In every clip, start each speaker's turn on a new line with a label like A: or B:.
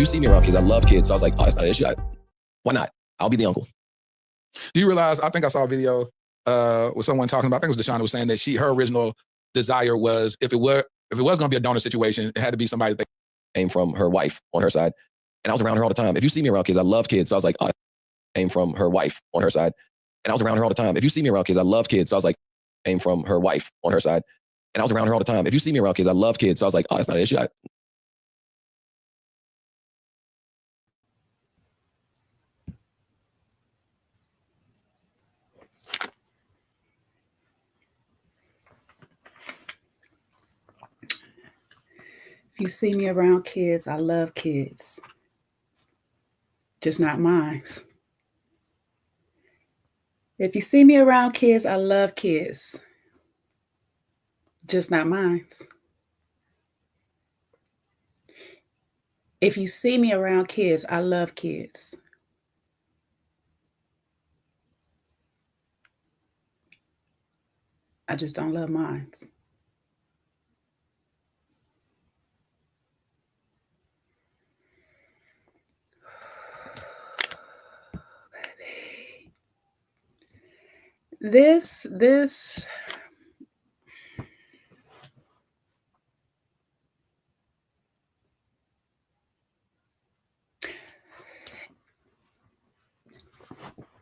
A: you see me around kids, I love kids. So I was like, oh, that's not an issue. Why not? I'll be the uncle.
B: Do you realize, I think I saw a video with someone talking about, I think it was Deshauna was saying that her original desire was, if it was going to be a donor situation, it had to be somebody that
A: came from her wife on her side. And I was around her all the time. If you see me around kids, I love kids. So I was like, oh, came from her wife on her side. And I was around her all the time. If you see me around kids, I love kids. So I was like, came from her wife on her side. And I was around her all the time. If you see me around kids, I love kids. So I was like, oh, that's not an issue.
C: If you see me around kids, I love kids. Just not mine. If you see me around kids, I love kids. Just not mine. If you see me around kids, I love kids. I just don't love mine. This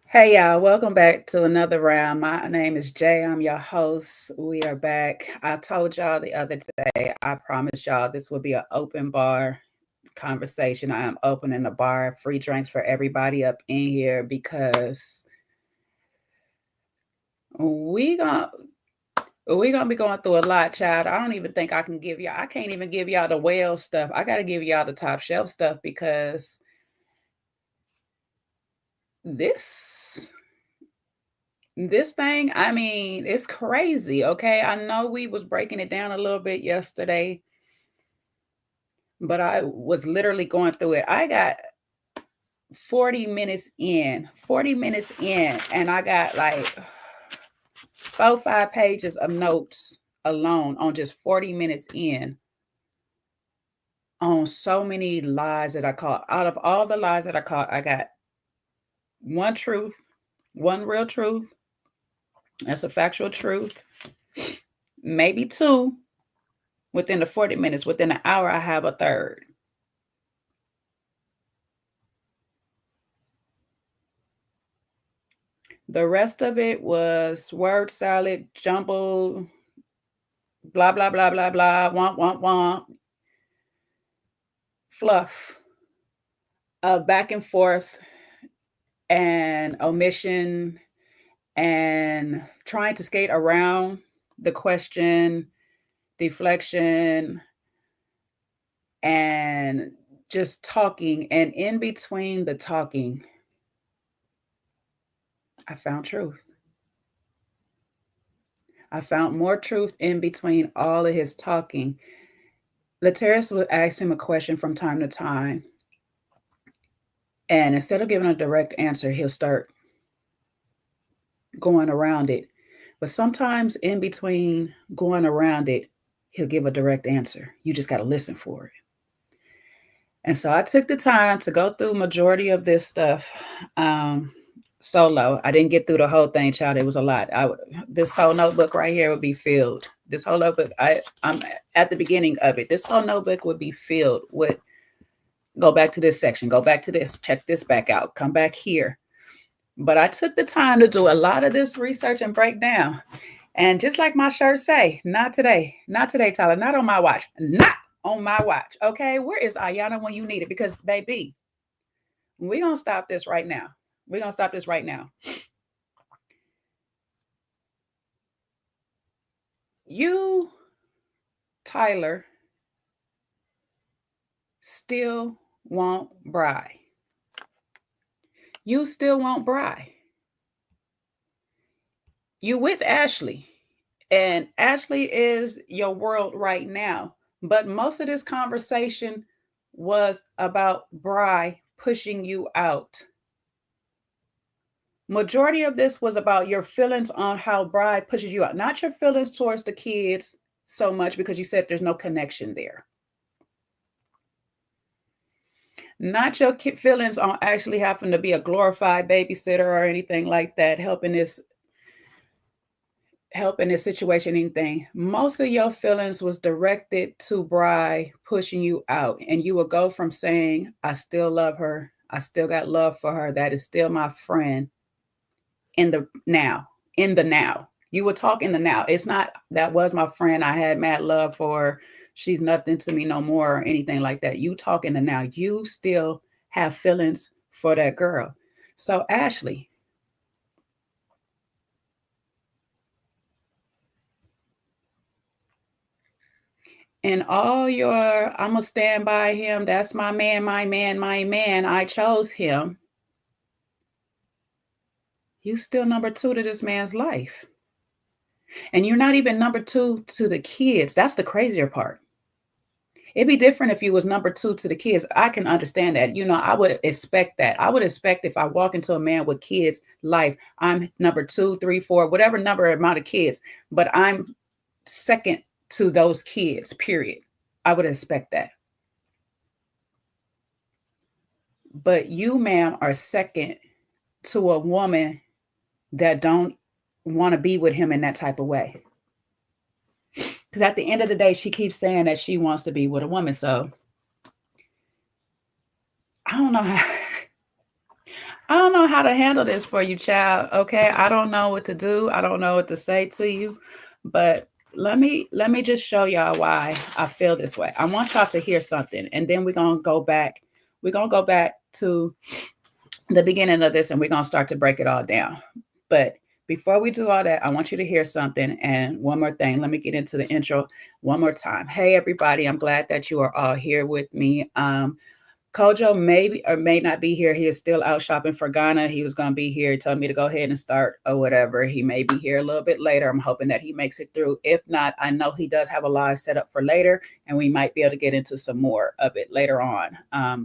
C: Hey y'all, welcome back to another round. My name is Jay. I'm your host. We are back. I told y'all the other day, I promised y'all this will be an open bar conversation. I am opening a bar, free drinks for everybody up in here because we gonna be going through a lot, child. I don't even think I can't even give y'all the whale stuff. I gotta give y'all the top shelf stuff because this thing, I mean, it's crazy. Okay. I know we was breaking it down a little bit yesterday, but I was literally going through it. I got 40 minutes in, and I got like 4-5 pages of notes alone on just 40 minutes in on so many lies that I caught. Out of all the lies that I caught, I got one truth, one real truth. That's a factual truth. Maybe 2 within the 40 minutes. Within an hour, I have a third. The rest of it was word salad, jumble, blah, blah, blah, blah, blah, womp, womp, womp, fluff, back and forth, and omission, and trying to skate around the question, deflection, and just talking. And in between the talking, I found truth. I found more truth in between all of his talking. Lateris would ask him a question from time to time. And instead of giving a direct answer, he'll start going around it. But sometimes in between going around it, he'll give a direct answer. You just got to listen for it. And so I took the time to go through majority of this stuff solo. I didn't get through the whole thing, child. It was a lot. This whole notebook right here would be filled. This whole notebook, I'm at the beginning of it. This whole notebook would be filled with, go back to this section, go back to this, check this back out, come back here. But I took the time to do a lot of this research and breakdown. And just like my shirt say, not today, Tyler, not on my watch, not on my watch. Okay, where is Ayana when you need it? Because baby, we're going to stop this right now. We're going to stop this right now. You, Tyler, still want Bri. You still want Bri. You with Ashley. And Ashley is your world right now. But most of this conversation was about Bri pushing you out. Majority of this was about your feelings on how Bri pushes you out. Not your feelings towards the kids so much because you said there's no connection there. Not your feelings on actually having to be a glorified babysitter or anything like that, helping this situation, anything. Most of your feelings was directed to Bri pushing you out. And you would go from saying, I still love her, I still got love for her, that is still my friend, in the now. In the now. You would talk in the now. It's not that was my friend, I had mad love for her, she's nothing to me no more, or anything like that. You talk in the now. You still have feelings for that girl. So Ashley, and all your, I'm gonna stand by him, that's my man, my man, my man, I chose him. You still number two to this man's life. And you're not even number two to the kids. That's the crazier part. It'd be different if you was number two to the kids. I can understand that. I would expect that. I would expect if I walk into a man with kids' life, I'm number 2, 3, 4, whatever number amount of kids, but I'm second to those kids, period. I would expect that. But you, ma'am, are second to a woman that don't want to be with him in that type of way. Because at the end of the day, she keeps saying that she wants to be with a woman. So I don't know how I don't know how to handle this for you, child. Okay. I don't know what to do. I don't know what to say to you. But let me just show y'all why I feel this way. I want y'all to hear something. And then we're gonna go back. We're gonna go back to the beginning of this and we're gonna start to break it all down. But before we do all that, I want you to hear something. And one more thing, let me get into the intro one more time. Hey, everybody, I'm glad that you are all here with me. Kojo may or may not be here. He is still out shopping for Ghana. He was going to be here. He told me to go ahead and start or whatever. He may be here a little bit later. I'm hoping that he makes it through. If not, I know he does have a live set up for later, and we might be able to get into some more of it later on.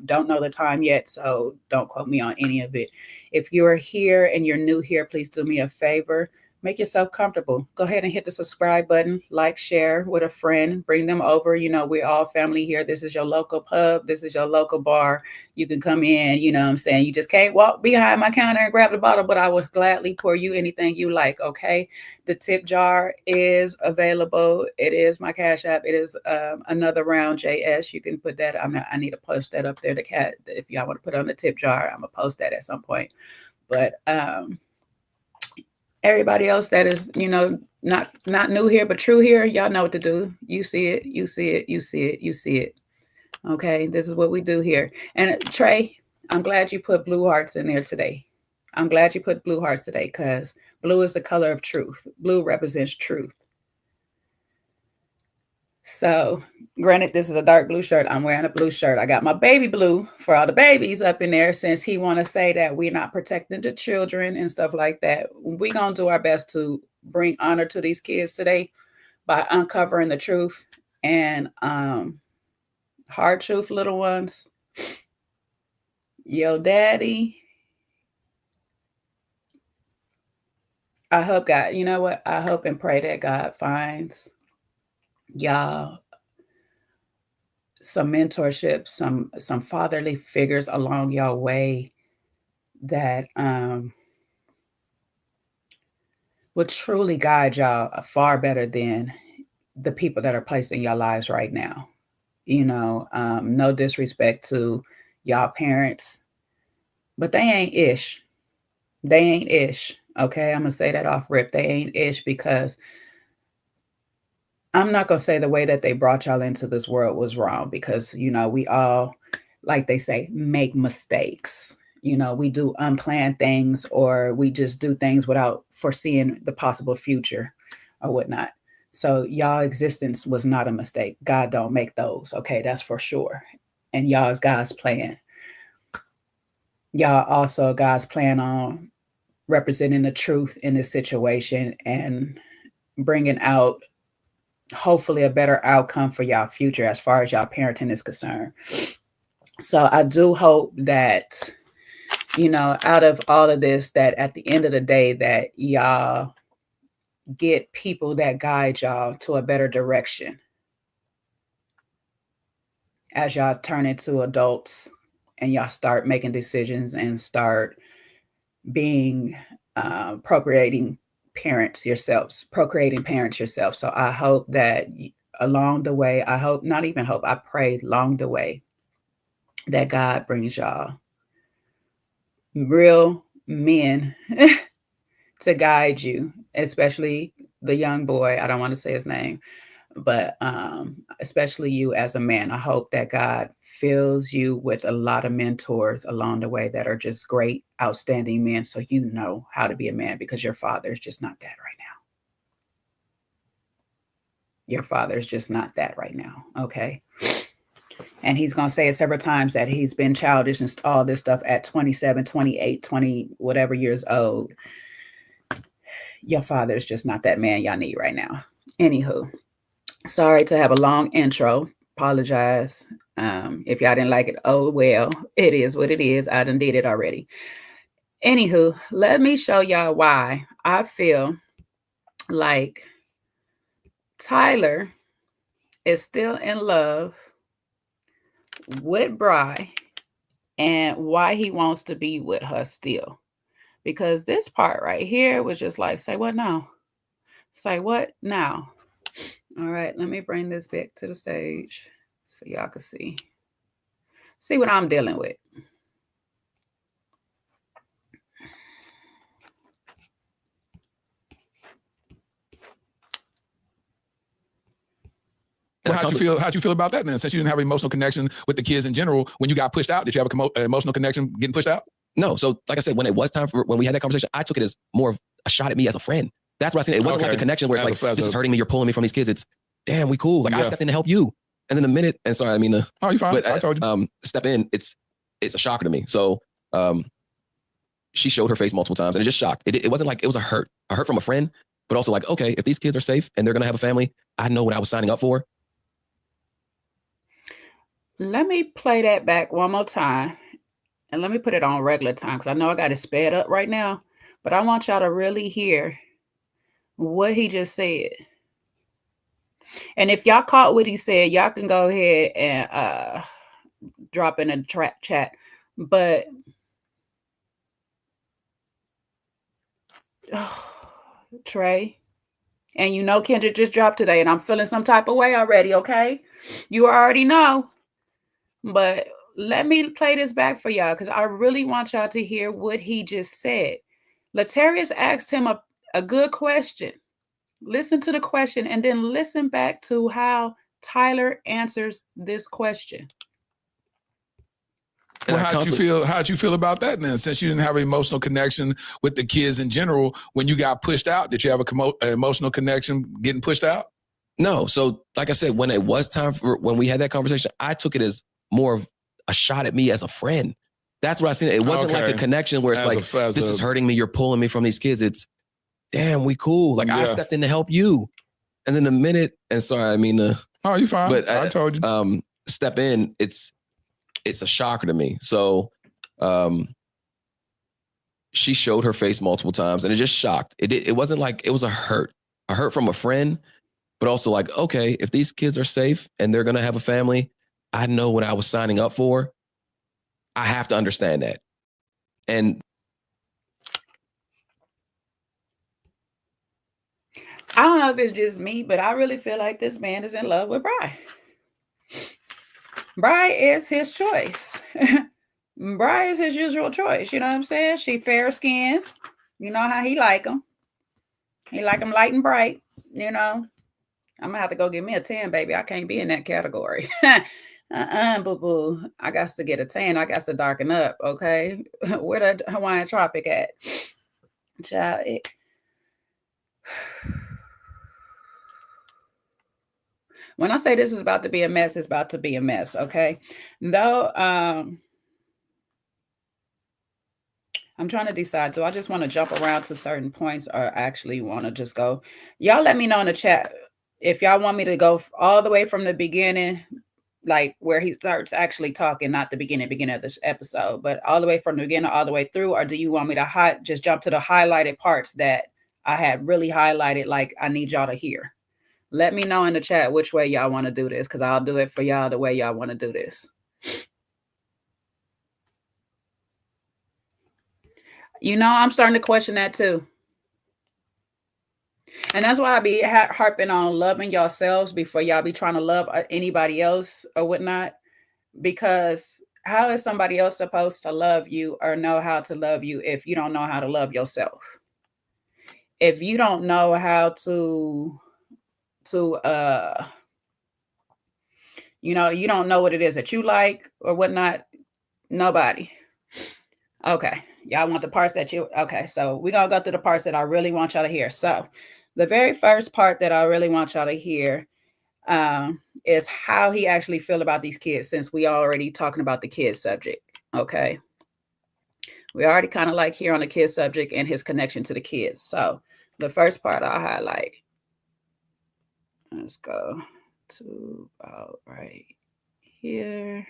C: Don't know the time yet, so don't quote me on any of it. If you're here and you're new here, please do me a favor. Make yourself comfortable. Go ahead and hit the subscribe button, like, share with a friend, bring them over. We're all family here. This is your local pub. This is your local bar. You can come in, you know what I'm saying? You just can't walk behind my counter and grab the bottle, but I will gladly pour you anything you like, okay? The tip jar is available. It is my Cash App. It is another round JS. You can put that. I need to post that up there. If y'all want to put on the tip jar, I'm going to post that at some point. But everybody else that is, not new here, but true here, y'all know what to do. You see it, you see it, you see it, you see it. Okay, this is what we do here. And Trey, I'm glad you put blue hearts in there today. I'm glad you put blue hearts today because blue is the color of truth. Blue represents truth. So, granted, this is a dark blue shirt. I'm wearing a blue shirt. I got my baby blue for all the babies up in there since he want to say that we're not protecting the children and stuff like that. We're going to do our best to bring honor to these kids today by uncovering the truth and hard truth, little ones. Yo, daddy. I hope God, you know what? I hope and pray that God finds y'all some mentorship, some fatherly figures along your way that will truly guide y'all far better than the people that are placed in your lives right now. No disrespect to y'all parents, but they ain't ish. They ain't ish. Okay, I'm gonna say that off rip. They ain't ish because I'm not going to say the way that they brought y'all into this world was wrong because, we all, like they say, make mistakes. We do unplanned things or we just do things without foreseeing the possible future or whatnot. So y'all existence was not a mistake. God don't make those. Okay, that's for sure. And y'all is God's plan. Y'all also God's plan on representing the truth in this situation and bringing out hopefully a better outcome for y'all future as far as y'all parenting is concerned. So I do hope that, out of all of this, that at the end of the day, that y'all get people that guide y'all to a better direction as y'all turn into adults and y'all start making decisions and start being procreating parents yourselves. So I hope that along the way, I pray along the way that God brings y'all real men to guide you, especially the young boy. I don't want to say his name, but especially you as a man. I hope that God fills you with a lot of mentors along the way that are just great, outstanding men, so you know how to be a man, because your father is just not that right now. Your father is just not that right now, okay? And he's going to say it several times that he's been childish and all this stuff at 27, 28, 20, whatever years old. Your father is just not that man y'all need right now. Anywho, sorry to have a long intro. Apologize. If y'all didn't like it, oh well, it is what it is. I done did it already. Anywho, let me show y'all why I feel like Tyler is still in love with Bri and why he wants to be with her still. Because this part right here was just like, say what now? Say what now? All right, let me bring this back to the stage so y'all can see what I'm dealing with.
B: Well, how'd you feel about that then? Since you didn't have an emotional connection with the kids in general, when you got pushed out, did you have an emotional connection getting pushed out?
A: No. So like I said, when it was time when we had that conversation, I took it as more of a shot at me as a friend. That's what I said. It wasn't like a connection where it's like, this is hurting me, you're pulling me from these kids. It's, damn, we cool. Like I stepped in to help you. And then the minute, and sorry, I mean,
B: oh, you're fine.
A: But
B: I told you.
A: Step in, it's a shocker to me. So she showed her face multiple times and it just shocked. It wasn't like, it was a hurt from a friend, but also like, okay, if these kids are safe and they're going to have a family, I know what I was signing up for.
C: Let me play that back one more time. And let me put it on regular time, because I know I got it sped up right now. But I want y'all to really hear what he just said. And if y'all caught what he said, y'all can go ahead and drop in a chat. But Trey, and you know Kendra just dropped today, and I'm feeling some type of way already, okay? You already know. But let me play this back for y'all, because I really want y'all to hear what he just said. Latarius asked him a good question. Listen to the question and then listen back to how Tyler answers this question.
B: Well, how'd you feel about that then? Since you didn't have an emotional connection with the kids in general, when you got pushed out, did you have an emotional connection getting pushed out?
A: No. So like I said, when it was time when we had that conversation, I took it as more of a shot at me as a friend. That's what I seen. It wasn't like a connection where it's this is hurting me, you're pulling me from these kids. It's, damn, we cool. Like I stepped in to help you. And then the minute, and sorry, I mean,
B: oh, you're fine.
A: But
B: I told you.
A: Step in, it's a shocker to me. So she showed her face multiple times and it just shocked. It wasn't like, it was a hurt from a friend, but also like, okay, if these kids are safe and they're going to have a family, I know what I was signing up for. I have to understand that. And
C: I don't know if it's just me, but I really feel like this man is in love with Bri. Bri is his choice. Bri is his usual choice. You know what I'm saying? She fair skinned. You know how he like them. He like them light and bright. You know, I'm gonna have to go get me a 10, baby. I can't be in that category. Boo-boo. I got to get a 10. I got to darken up, okay? Where the Hawaiian Tropic at? Child, when I say this is about to be a mess, it's about to be a mess, okay? Though, I'm trying to decide, do I just want to jump around to certain points or actually want to just go? Y'all let me know in the chat if y'all want me to go all the way from the beginning, like where he starts actually talking, not the beginning of this episode, but all the way from the beginning all the way through, or do you want me to just jump to the highlighted parts that I had really highlighted, like I need y'all to hear? Let me know in the chat which way y'all want to do this, because I'll do it for y'all the way y'all want to do this. I'm starting to question that too. And that's why I be harping on loving yourselves before y'all be trying to love anybody else or whatnot. Because how is somebody else supposed to love you or know how to love you if you don't know how to love yourself? If you don't know how to you don't know what it is that you like or whatnot, nobody. Okay. Y'all want the parts that okay. So we're going to go through the parts that I really want y'all to hear. So the very first part that I really want y'all to hear is how he actually feel about these kids, since we already talking about the kids subject. Okay. We already kind of like here on the kids subject and his connection to the kids. So the first part I'll highlight. Let's go to about right here.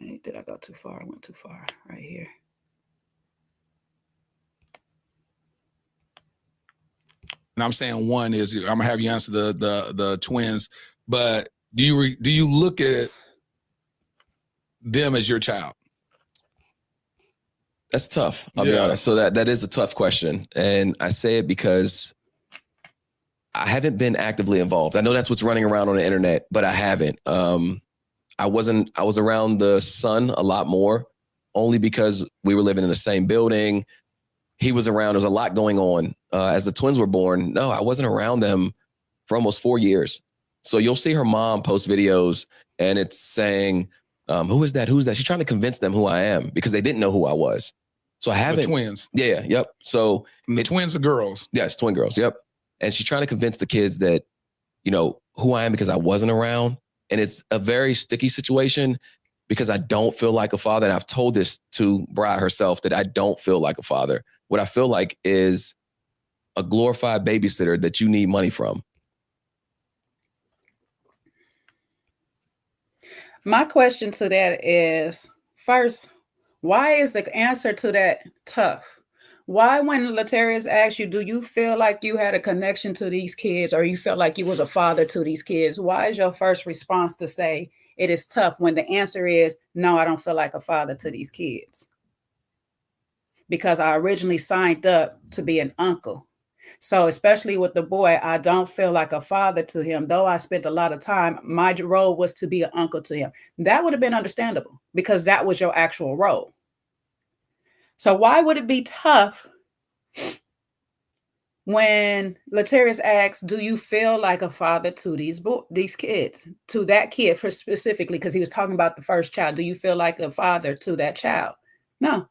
C: Did I go too far? I went too far right here.
B: And I'm saying one is, I'm gonna have you answer the twins, but do you look at them as your child?
A: That's tough. I'll be honest. So that is a tough question. And I say it because I haven't been actively involved. I know that's what's running around on the internet, but I haven't. I was around the son a lot more, only because we were living in the same building. He was around. There was a lot going on. As the twins were born, no, I wasn't around them for almost 4 years. So you'll see her mom post videos and it's saying, who is that? Who's that? She's trying to convince them who I am because they didn't know who I was. So I haven't.
B: The twins.
A: Yeah. Yep. So
B: and the twins are girls.
A: Yes. Twin girls. Yep. And she's trying to convince the kids that, who I am because I wasn't around. And it's a very sticky situation because I don't feel like a father. And I've told this to Bri herself that I don't feel like a father. What I feel like is a glorified babysitter that you need money from.
C: My question to that is, first, why is the answer to that tough? Why, when Latarius asked you, do you feel like you had a connection to these kids or you felt like you was a father to these kids? Why is your first response to say it is tough when the answer is, no, I don't feel like a father to these kids? Because I originally signed up to be an uncle. So especially with the boy, I don't feel like a father to him. Though I spent a lot of time, my role was to be an uncle to him. That would have been understandable because that was your actual role. So why would it be tough when Latarius asks, do you feel like a father to these kids, to that kid specifically, because he was talking about the first child. Do you feel like a father to that child? No.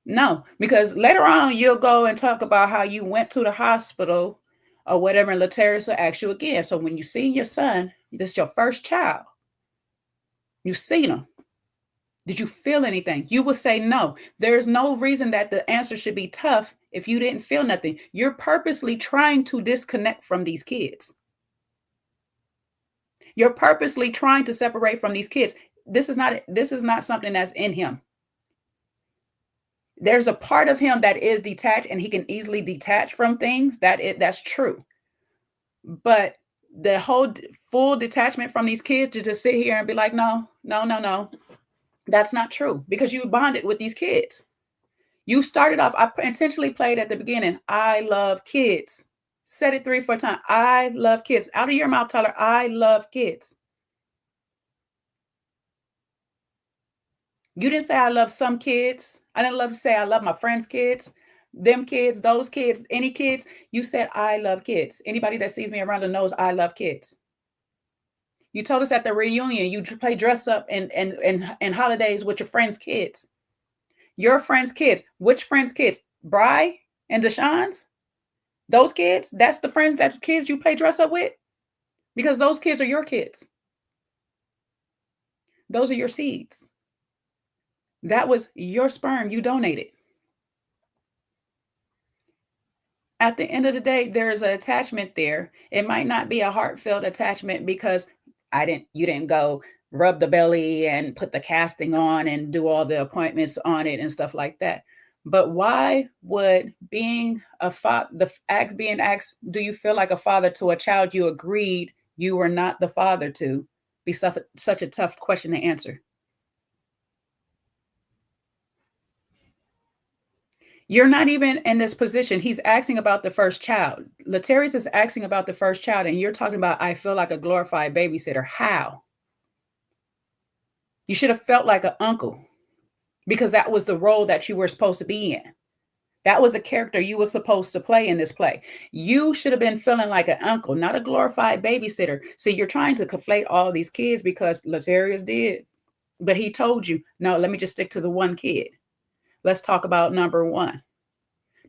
C: No, because later on you'll go and talk about how you went to the hospital or whatever, and Latarius will ask you again. So when you see your son, this is your first child. You've seen him. Did you feel anything? You will say no. There's no reason that the answer should be tough if you didn't feel nothing. You're purposely trying to disconnect from these kids. You're purposely trying to separate from these kids. This is not something that's in him. There's a part of him that is detached and he can easily detach from things. That's true. But the whole full detachment from these kids to just sit here and be like, no, that's not true, because you bonded with these kids. You started off, I intentionally played at the beginning, I love kids. Said it 3 or 4 times. I love kids. Out of your mouth, Tyler, I love kids. You didn't say I love some kids. I didn't say I love my friends' kids, them kids, those kids, any kids. You said I love kids. Anybody that sees me around and knows I love kids. You told us at the reunion you play dress up and holidays with your friends' kids. Your friends' kids. Which friends' kids? Bri and Deshawn's? Those kids? That's the friends, that's kids you play dress up with? Because those kids are your kids. Those are your seeds. That was your sperm you donated. At the end of the day, there's an attachment there. It might not be a heartfelt attachment because you didn't go rub the belly and put the casting on and do all the appointments on it and stuff like that. But why would being being asked, do you feel like a father to a child you agreed you were not the father to, be such a tough question to answer? You're not even in this position. He's asking about the first child. Latarius is asking about the first child, and you're talking about, I feel like a glorified babysitter. How? You should have felt like an uncle, because that was the role that you were supposed to be in. That was the character you were supposed to play in this play. You should have been feeling like an uncle, not a glorified babysitter. See, you're trying to conflate all these kids because Latarius did. But he told you, no, let me just stick to the one kid. Let's talk about number one.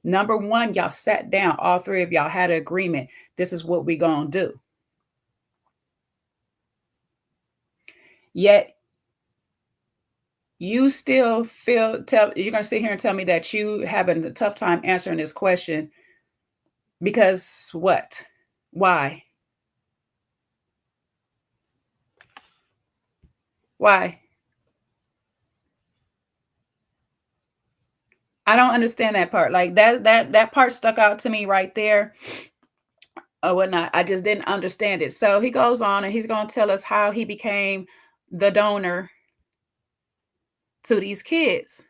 C: Number one, y'all sat down. All three of y'all had an agreement. This is what we gonna do. Yet you still feel, you're gonna sit here and tell me that you having a tough time answering this question because what? Why? Why? I don't understand that part. Like that part stuck out to me right there. Or whatnot. I just didn't understand it. So he goes on and he's going to tell us how he became the donor to these kids.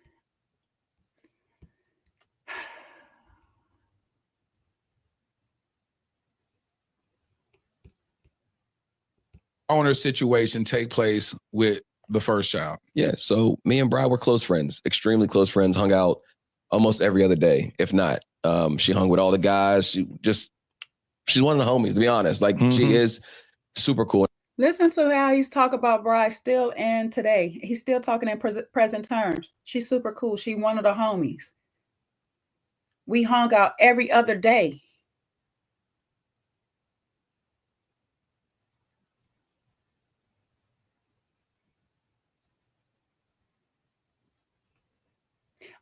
B: Owner situation take place with the first child?
A: Yeah. So me and Bride were close friends, extremely close friends, hung out almost every other day, if not. She hung with all the guys. She's one of the homies, to be honest. Like, she is super cool.
C: Listen to how he's talking about Bride still and today. He's still talking in present terms. She's super cool. She one of the homies. We hung out every other day.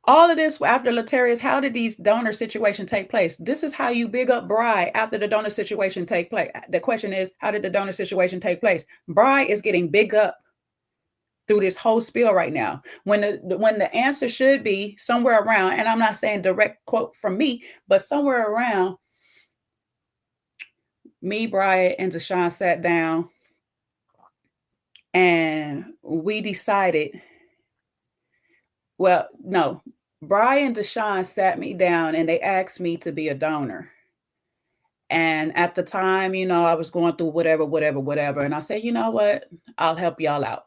C: All of this after Latarius, how did these donor situations take place? This is how you big up Bride after the donor situation take place. The question is, how did the donor situation take place? Bride is getting big up through this whole spiel right now. When the answer should be somewhere around, and I'm not saying direct quote from me, but somewhere around, me, Bride, and Deshaun sat down and we decided, well, no, Bride and Deshaun sat me down and they asked me to be a donor. And at the time, I was going through whatever. And I said, you know what? I'll help y'all out.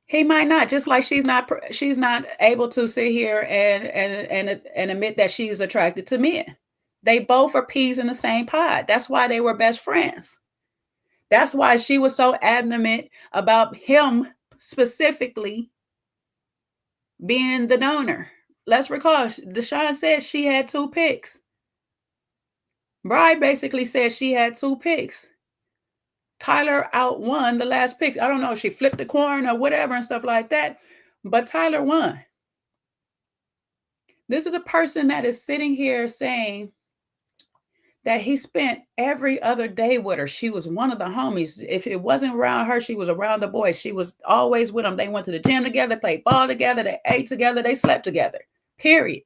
C: He might not, just like she's not able to sit here and admit that she's attracted to men. They both are peas in the same pod. That's why they were best friends. That's why she was so adamant about him specifically being the donor. Let's recall, Deshaun said she had 2 picks. Bride basically said she had 2 picks. Tyler outwon the last pick. I don't know if she flipped the coin or whatever and stuff like that, but Tyler won. This is a person that is sitting here saying that he spent every other day with her. She was one of the homies. If it wasn't around her, she was around the boys. She was always with them. They went to the gym together, played ball together, they ate together, they slept together, period.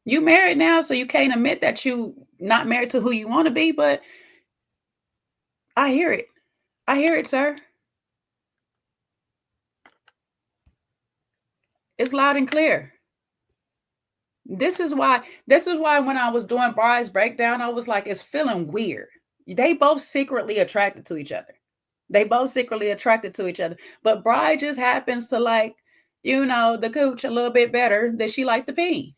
C: You married now, so you can't admit that you not married to who you want to be, but I hear it. I hear it, sir. It's loud and clear. This is why when I was doing Bride's breakdown, I was like, it's feeling weird. They both secretly attracted to each other. But Bride just happens to like, the cooch a little bit better than she liked the peen.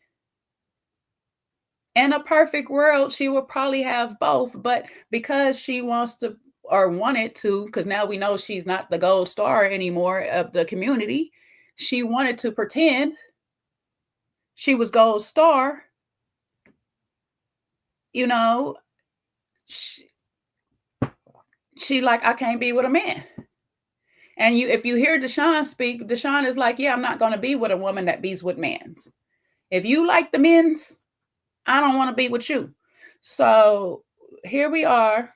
C: In a perfect world, she would probably have both, but because she wants to or wanted to, because now we know she's not the gold star anymore of the community, she wanted to pretend she was gold star. She like, I can't be with a man. And if you hear Deshaun speak, Deshaun is like, yeah, I'm not going to be with a woman that bees with men's. If you like the men's, I don't want to be with you. So here we are.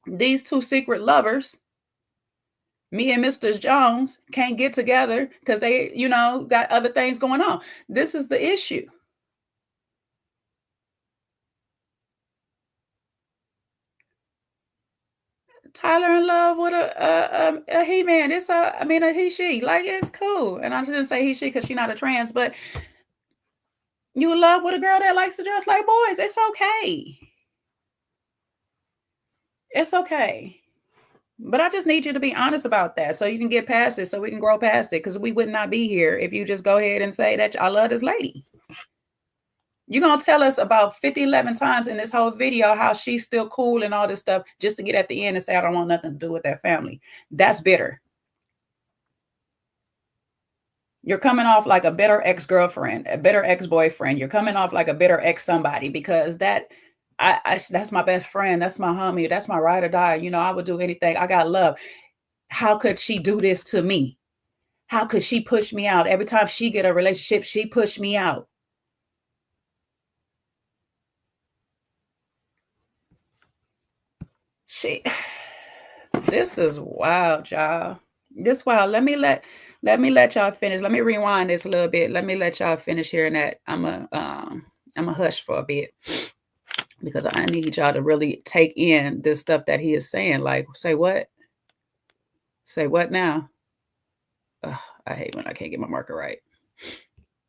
C: These 2 secret lovers, me and Mr. Jones, can't get together because they, got other things going on. This is the issue. Tyler in love with a he man. It's a he she. Like, it's cool. And I shouldn't say he she because she's not a trans, but you in love with a girl that likes to dress like boys. It's okay. It's okay. But I just need you to be honest about that so you can get past it, so we can grow past it, because we would not be here if you just go ahead and say that I love this lady. You're going to tell us about 11 times in this whole video how she's still cool and all this stuff just to get at the end and say, I don't want nothing to do with that family. That's bitter. You're coming off like a bitter ex-girlfriend, a bitter ex-boyfriend. You're coming off like a bitter ex-somebody, because that's my best friend. That's my homie. That's my ride or die. You know, I would do anything. I got love. How could she do this to me? How could she push me out? Every time she get a relationship, she pushed me out. This is wild, y'all. This wild. Let me let y'all finish. Let me rewind this a little bit. Let me let y'all finish hearing that. I'm a hush for a bit, because I need y'all to really take in this stuff that he is saying. Like, say what? Say what now? Ugh, I hate when I can't get my marker right.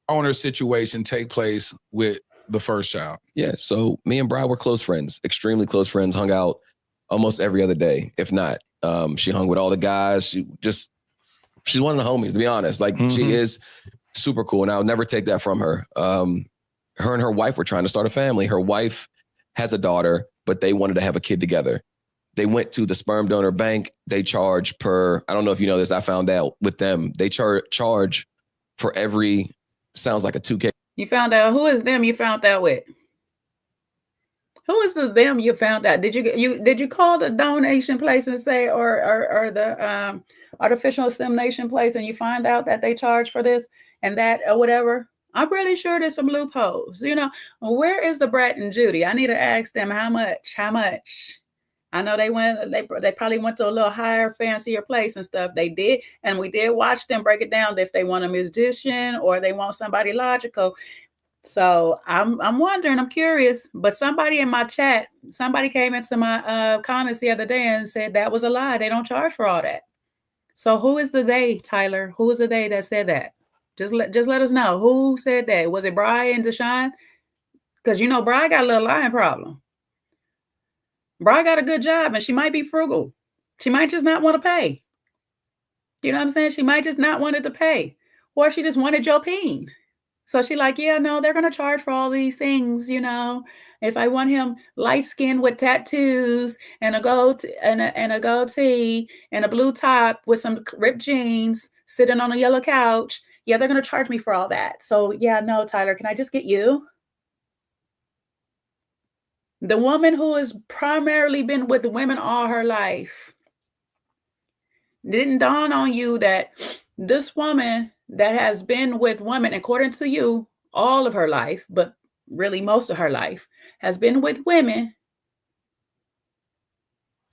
B: Owner situation take place with the first child.
A: Yeah. So me and Bride were close friends, extremely close friends, hung out almost every other day, if not. She hung with all the guys. She's one of the homies, to be honest. Like, she is super cool, and I'll never take that from her. Her and her wife were trying to start a family. Her wife has a daughter, but they wanted to have a kid together. They went to the sperm donor bank. They charge per, I don't know if you know this, I found out with them, they charge for every, sounds like a 2K.
C: You found out, who is them you found out with? Who is the them you found out? Did you call the donation place and say, or the artificial insemination place, and you find out that they charge for this and that or whatever? I'm really sure there's some loopholes. You know, where is the Brett and Judy? I need to ask them how much. I know they probably went to a little higher, fancier place and stuff. They did, and we did watch them break it down if they want a musician or they want somebody logical. So I'm wondering, I'm curious, but somebody in my chat, somebody came into my comments the other day and said that was a lie. They don't charge for all that. So who is the they, Tyler? Who is the they that said that? Just let us know. Who said that? Was it Bri and Deshaun? Because, you know, Bri got a little lying problem. Bri got a good job and she might be frugal. She might just not want to pay. You know what I'm saying? She might just not wanted to pay. Or she just wanted your peen. So she like, yeah, no, they're going to charge for all these things, you know. If I want him light-skinned with tattoos and a goatee and a blue top with some ripped jeans sitting on a yellow couch, yeah, they're going to charge me for all that. So, yeah, no, Tyler, can I just get you? The woman who has primarily been with women all her life. Didn't dawn on you that this woman that has been with women, according to you, all of her life, but really most of her life, has been with women.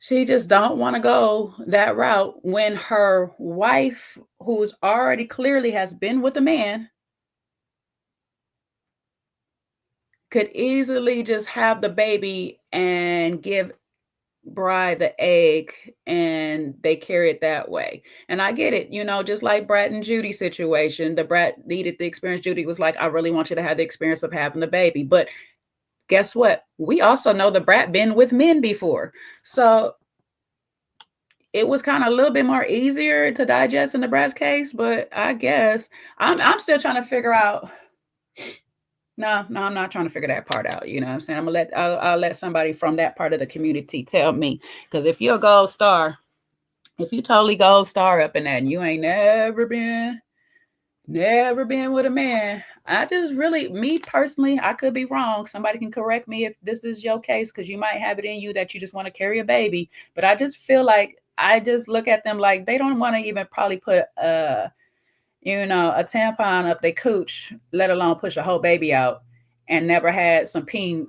C: She just don't want to go that route when her wife, who's already clearly has been with a man, could easily just have the baby and give Bride the egg, and they carry it that way. And I get it, you know, just like Brett and Judy situation. The Brett needed the experience. Judy was like, I really want you to have the experience of having the baby. But guess what? We also know the Brett been with men before. So it was kind of a little bit more easier to digest in the Brett's case. But I guess I'm still trying to figure out. No, I'm not trying to figure that part out. You know what I'm saying? I'll let somebody from that part of the community tell me. Because if you're a gold star, if you totally gold star up in that and you ain't never been with a man, I just really, me personally, I could be wrong. Somebody can correct me if this is your case, because you might have it in you that you just want to carry a baby. But I just feel like, I just look at them like they don't want to even probably put you know, a tampon up their cooch, let alone push a whole baby out, and never had some peen,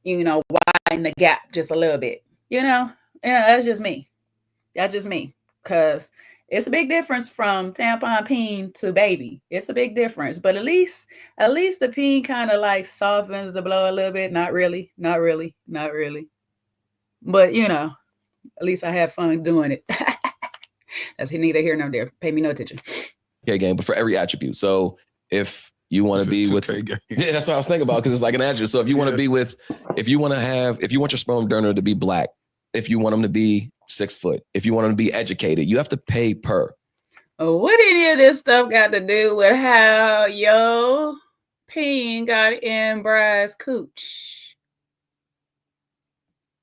C: you know, widen the gap just a little bit, you know? Yeah, that's just me. That's just me. Because it's a big difference from tampon peen to baby. It's a big difference. But at least the peen kind of like softens the blow a little bit. Not really. But, you know, At least I had fun doing it. That's neither here nor there. Pay me no attention.
A: Okay, game, but for every attribute. So if you want to be with, yeah, that's what I was thinking about, because it's like an attribute. So if you want to be with, if you want your sperm donor to be black, if you want them to be 6 foot, if you want them to be educated, you have to pay per.
C: What any of this stuff got to do with how yo peen got in Bry's cooch?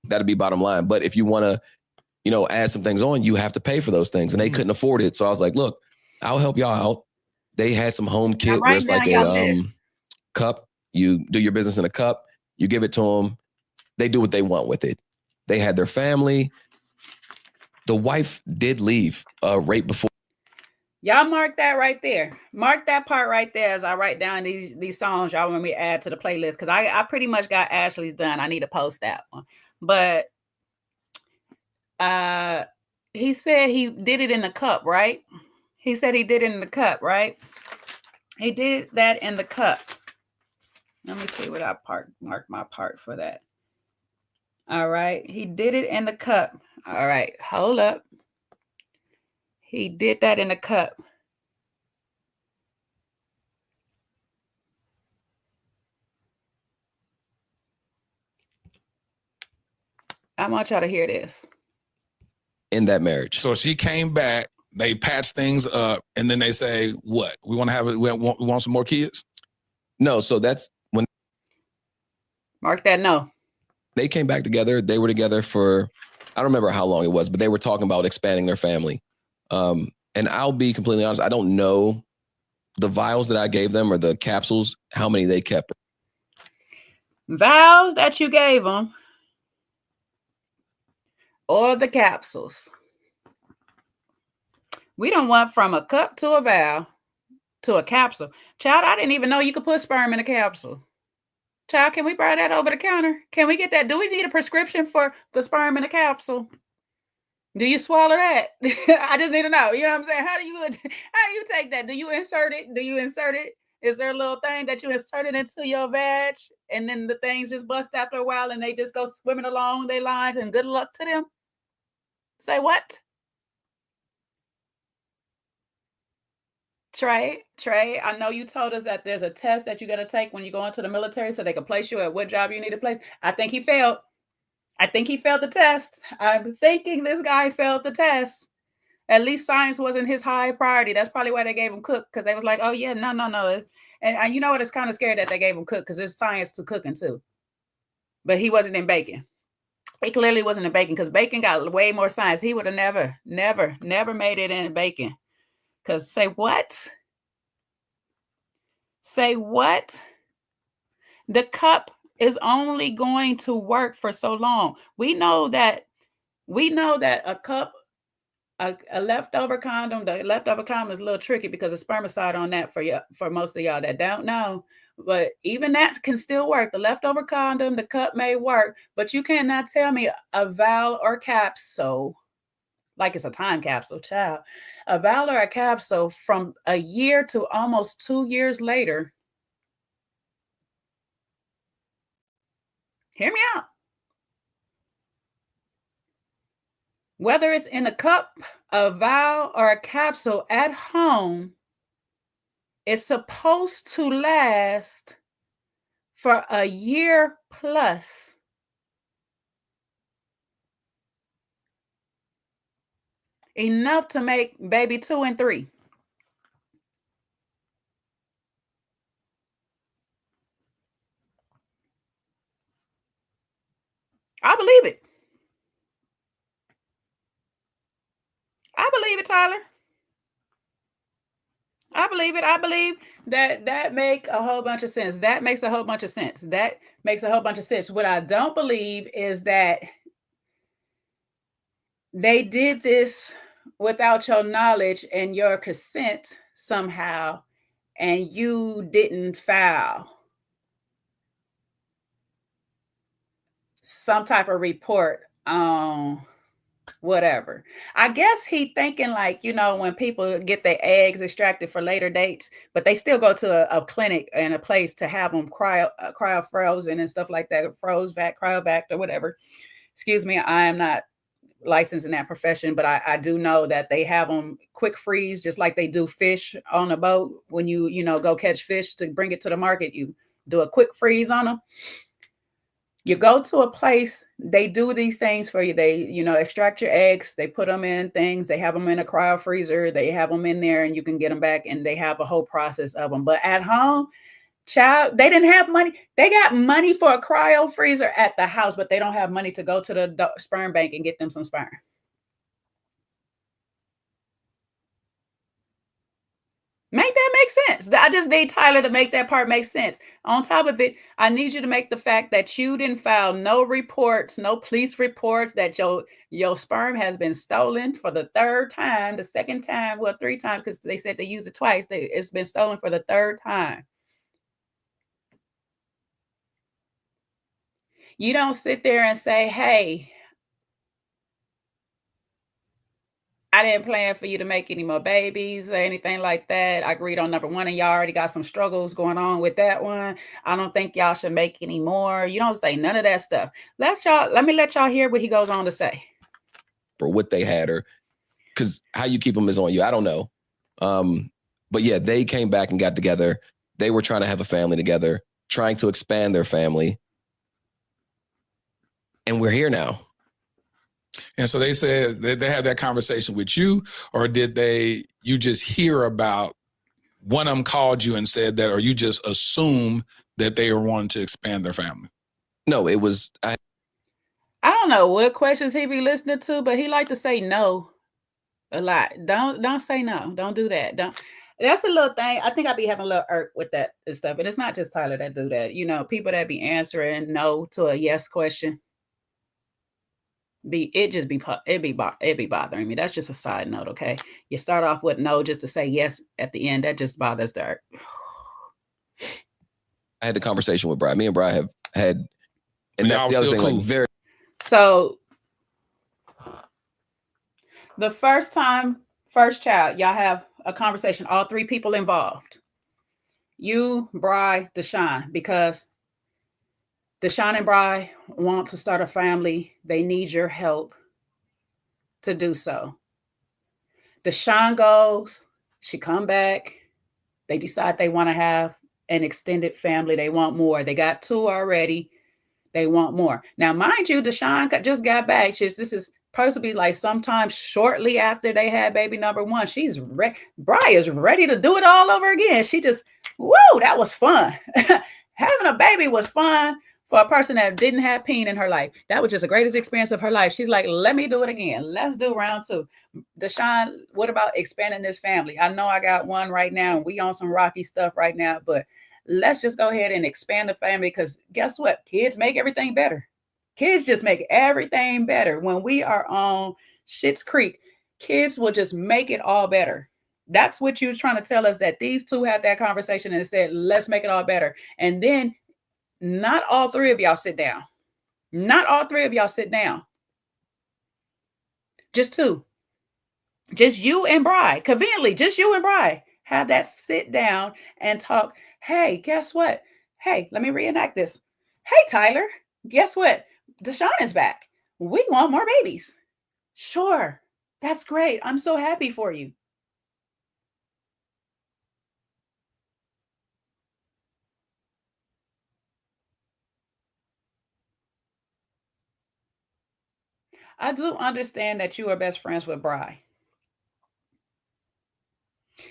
A: That'd be bottom line. But if you want to, add some things on, you have to pay for those things. And they couldn't afford it. So I was like, look, I'll help y'all out. They had some home kit where it's like a cup. You do your business in a cup. You give it to them. They do what they want with it. They had their family. The wife did leave right before.
C: Y'all mark that right there. Mark that part right there as I write down these songs y'all want me to add to the playlist, because I pretty much got Ashley's done. I need to post that one. But he said he did it in the cup, right? He said he did it in the cup, right? He did that in the cup. Let me see what I mark my part for that. All right. He did it in the cup. All right. Hold up. He did that in the cup. I want y'all to hear this.
A: In that marriage.
B: So she came back, they patched things up, and then they say, what? We want to have it, we want some more kids?
A: No, so that's when.
C: Mark that no.
A: They came back together. They were together for, I don't remember how long it was, but they were talking about expanding their family. And I'll be completely honest, I don't know the vials that I gave them or the capsules, how many they kept.
C: Vials that you gave them or the capsules. We done went from a cup to a vial to a capsule. Child, I didn't even know you could put sperm in a capsule. Child, can we buy that over the counter? Can we get that? Do we need a prescription for the sperm in a capsule? Do you swallow that? I just need to know. You know what I'm saying? How do you take that? Do you insert it? Is there a little thing that you insert it into your vag and then the things just bust after a while and they just go swimming along their lines and good luck to them? Say what? Trey, I know you told us that there's a test that you got to take when you go into the military so they can place you at what job you need to place. I think he failed. I think he failed the test. I'm thinking this guy failed the test. At least science wasn't his high priority. That's probably why they gave him cook, because they was like, oh, yeah, no. And you know what? It's kind of scary that they gave him cook because there's science to cooking too. But he wasn't in bacon. He clearly wasn't in bacon because bacon got way more science. He would have never made it in bacon. Because say what? Say what? The cup is only going to work for so long. We know that a cup, a leftover condom, the leftover condom is a little tricky because of spermicide on that for most of y'all that don't know. But even that can still work. The leftover condom, the cup may work, but you cannot tell me a vial or capsule, like it's a time capsule, child. A vial or a capsule from a year to almost 2 years later. Hear me out. Whether it's in a cup, a vial, or a capsule at home, it's supposed to last for a year plus. Enough to make baby 2 and 3. I believe it. I believe it, Tyler. I believe it. I believe that make a whole bunch of sense. That makes a whole bunch of sense. That makes a whole bunch of sense. What I don't believe is that they did this without your knowledge and your consent somehow, and you didn't file some type of report on whatever. I guess he thinking like, when people get their eggs extracted for later dates, but they still go to a clinic and a place to have them cryo frozen and stuff like that, cryovac or whatever. Excuse me, I am not licensed in that profession, but I do know that they have them quick freeze, just like they do fish on a boat. When you go catch fish to bring it to the market, you do a quick freeze on them. You go to a place, they do these things for you. They, extract your eggs, they put them in things, they have them in a cryo freezer, they have them in there and you can get them back, and they have a whole process of them. But at home, child, they didn't have money. They got money for a cryo freezer at the house, but they don't have money to go to the sperm bank and get them some sperm. Make that make sense. I just need Tyler to make that part make sense. On top of it, I need you to make the fact that you didn't file no reports, no police reports, that your sperm has been stolen for the third time, the second time, well, 3 times, because they said they used it twice. It's been stolen for the third time. You don't sit there and say, hey, I didn't plan for you to make any more babies or anything like that. I agreed on number 1, and y'all already got some struggles going on with that one. I don't think y'all should make any more. You don't say none of that stuff. Let me let y'all hear what he goes on to say.
A: Or what they had, or because how you keep them is on you. I don't know. But yeah, they came back and got together. They were trying to have a family together, trying to expand their family. And we're here now.
B: And so they said that they had that conversation with you, or did you just hear about, one of them called you and said that, or you just assume that they were wanting to expand their family?
A: No, it was,
C: I don't know what questions he be listening to, but he like to say no a lot. Don't say no. Don't do that. That's a little thing. I think I be having a little irk with that and stuff. And it's not just Tyler that do that. People that be answering no to a yes question. It be bothering me. That's just a side note, okay? You start off with no just to say yes at the end. That just bothers the irk.
A: I had the conversation with Brian. Me and Brian have had, and that's the other thing,
B: cool.
A: like
C: So the first child, y'all have a conversation, all 3 people involved. You, Bri, Deshaun, because Deshaun and Bri want to start a family. They need your help to do so. Deshaun goes, she come back. They decide they want to have an extended family. They want more. They got 2 already. They want more. Now, mind you, Deshaun just got back. This is supposed to be like sometime shortly after they had baby number 1. She's ready. Bri is ready to do it all over again. She just, woo, that was fun. Having a baby was fun. For a person that didn't have pain in her life, that was just the greatest experience of her life. She's like, let me do it again. Let's do round 2. Deshaun, what about expanding this family? I know I got 1 right now. We on some rocky stuff right now, but let's just go ahead and expand the family, because guess what? Kids make everything better. Kids just make everything better. When we are on Schitt's Creek, kids will just make it all better. That's what you was trying to tell us, that these 2 had that conversation and said, let's make it all better. And then not all 3 of y'all sit down. Not all 3 of y'all sit down. Just 2. Just you and Bri. Conveniently, just you and Bri. Have that sit down and talk. Hey, guess what? Hey, let me reenact this. Hey, Tyler, guess what? Deshaun is back. We want more babies. Sure. That's great. I'm so happy for you. I do understand that you are best friends with Bri.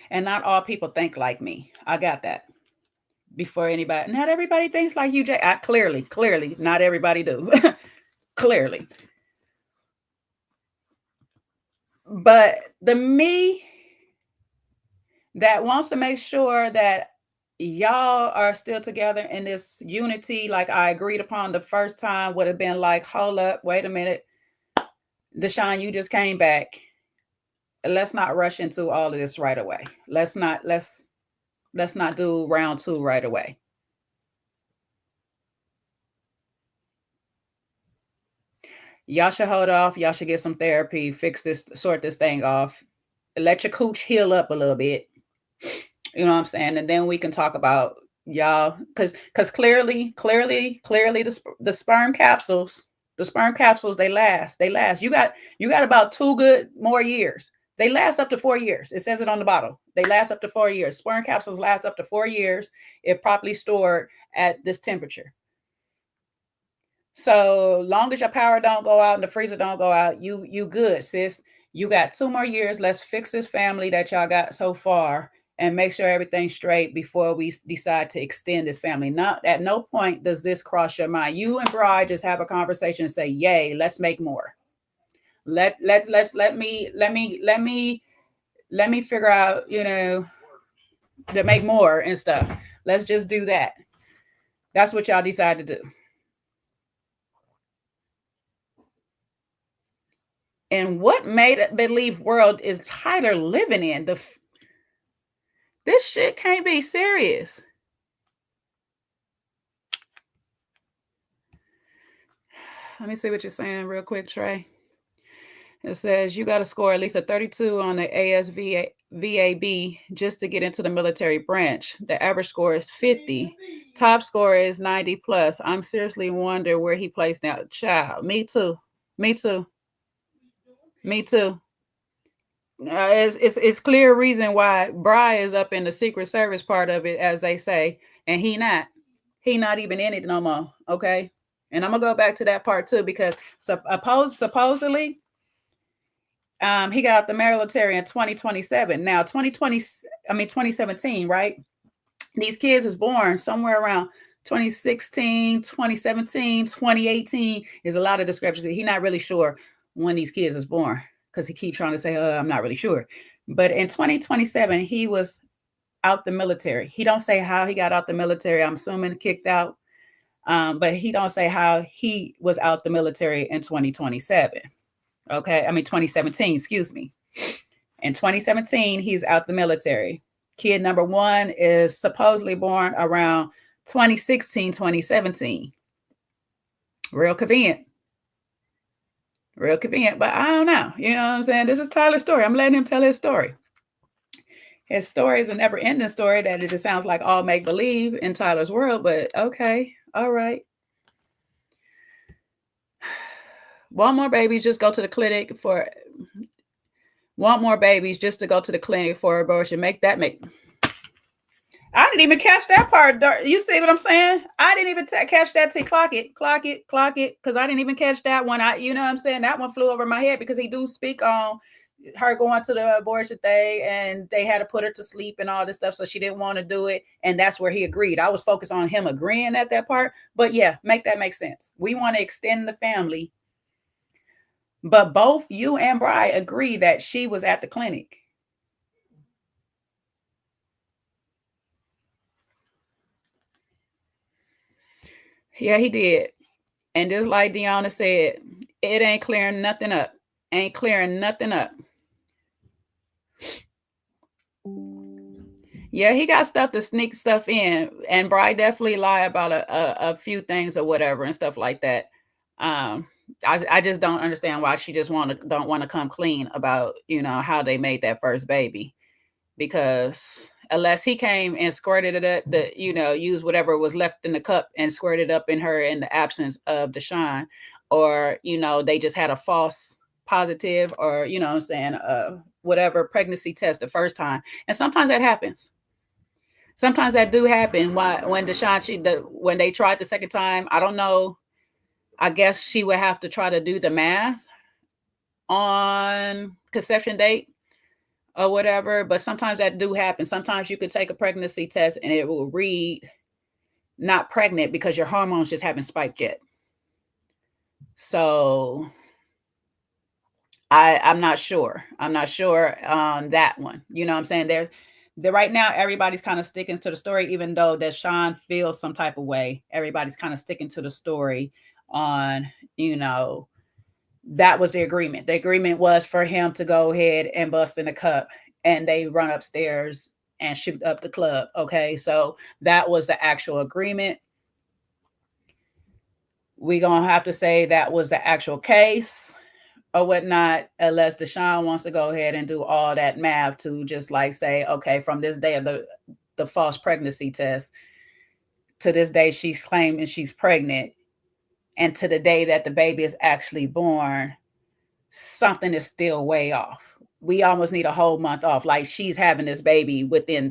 C: And not all people think like me. I got that. Before anybody, not everybody thinks like you, Jay. Clearly, not everybody do. Clearly. But the me that wants to make sure that y'all are still together in this unity, like I agreed upon the first time, would have been like, hold up, wait a minute. Deshaun, you just came back. Let's not rush into all of this right away. Let's not do round 2 right away. Y'all should hold off. Y'all should get some therapy, sort this thing off. Let your cooch heal up a little bit. You know what I'm saying? And then we can talk about y'all, because clearly the sperm capsules The sperm capsules, they last. You got about 2 good more years. They last up to 4 years. It says it on the bottle. They last up to 4 years. Sperm capsules last up to 4 years if properly stored at this temperature. So long as your power don't go out and the freezer don't go out, you good, sis. You got 2 more years. Let's fix this family that y'all got so far and make sure everything's straight before we decide to extend this family. Not at no point does this cross your mind. You and Bride just have a conversation and say, "Yay, let's make more. Let me figure out, to make more and stuff. Let's just do that." That's what y'all decide to do. And what made-believe world is Tyler living in? This shit can't be serious. Let me see what you're saying real quick, Trey. It says you got to score at least a 32 on the ASVAB just to get into the military branch. The average score is 50. Top score is 90 plus. I'm seriously wondering where he plays now. Child, me too. It's clear reason why Bry is up in the Secret Service part of it, as they say, and he not even in it no more. Okay, and I'm gonna go back to that part too because supposedly, he got out the military in 2027. Now 2017, right? These kids is born somewhere around 2016, 2017, 2018. There's a lot of discrepancy. He's not really sure when these kids is born because he keeps trying to say, I'm not really sure. But in 2027, he was out the military. He don't say how he got out the military. I'm assuming kicked out. But he don't say how he was out the military in 2027. Okay. 2017, excuse me. In 2017, he's out the military. Kid number 1 is supposedly born around 2016, 2017. Real convenient. But I don't know. You know what I'm saying? This is Tyler's story. I'm letting him tell his story. His story is a never-ending story that it just sounds like all make-believe in Tyler's world, but okay. All right. Want more babies, just go to the clinic for... Want more babies just to go to the clinic for abortion. I didn't even catch that part. You see what I'm saying? I didn't even catch that. Clock it. Because I didn't even catch that one. You know what I'm saying? That one flew over my head because he do speak on her going to the abortion thing and they had to put her to sleep and all this stuff. So she didn't want to do it. And that's where he agreed. I was focused on him agreeing at that part. But yeah, make sense. We want to extend the family. But both you and Bri agree that she was at the clinic. Yeah, he did. And just like Deanna said, it ain't clearing nothing up. Yeah, he got stuff to sneak stuff in. And Bri definitely lie about a few things or whatever and stuff like that. I just don't understand why she just don't want to come clean about, how they made that first baby. Because unless he came and squirted it up, used whatever was left in the cup and squirted up in her in the absence of Deshaun, or, they just had a false positive or, whatever pregnancy test the first time. And sometimes that happens. Sometimes that do happen. When Deshaun, when they tried the second time, I don't know. I guess she would have to try to do the math on conception date or whatever. But sometimes that do happen. Sometimes you could take a pregnancy test and it will read not pregnant because your hormones just haven't spiked yet. So I'm not sure. I'm not sure on that one. You know what I'm saying? They're right now, everybody's kind of sticking to the story, even though Deshaun feels some type of way. Everybody's kind of sticking to the story on, that was the agreement. The agreement was for him to go ahead and bust in the cup and they run upstairs and shoot up the club. Okay. So that was the actual agreement. We're going to have to say that was the actual case or whatnot, unless Deshaun wants to go ahead and do all that math to just like say, okay, from this day of the false pregnancy test to this day, she's claiming she's pregnant. and to the day that the baby is actually born, something is still way off. We almost need a whole month off. Like she's having this baby within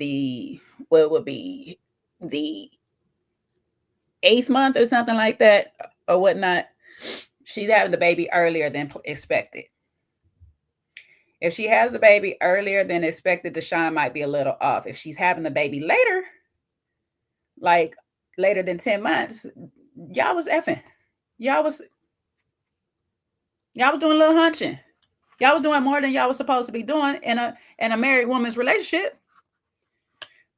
C: what would be the 8th month or something like that or whatnot. She's having the baby earlier than expected. If she has the baby earlier than expected, Deshaun might be a little off. If she's having the baby later, like later than 10 months, y'all was effing. Y'all was doing a little hunching. Y'all was doing more than y'all was supposed to be doing in a married woman's relationship.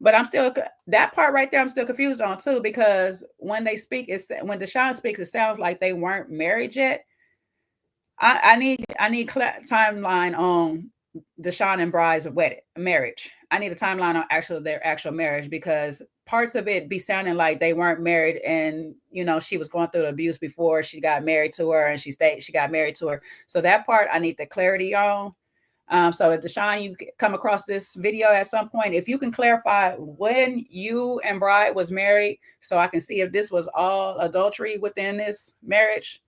C: But I'm still, that part right there, I'm still confused on too, because when they speak, when Deshaun speaks, it sounds like they weren't married yet. I need timeline on Deshaun and Bride's marriage. I need a timeline on their actual marriage, because parts of it be sounding like they weren't married, and she was going through abuse before she got married to her, and she got married to her. So that part I need the clarity on. So if Deshaun, you come across this video at some point, if you can clarify when you and Bride was married, so I can see if this was all adultery within this marriage.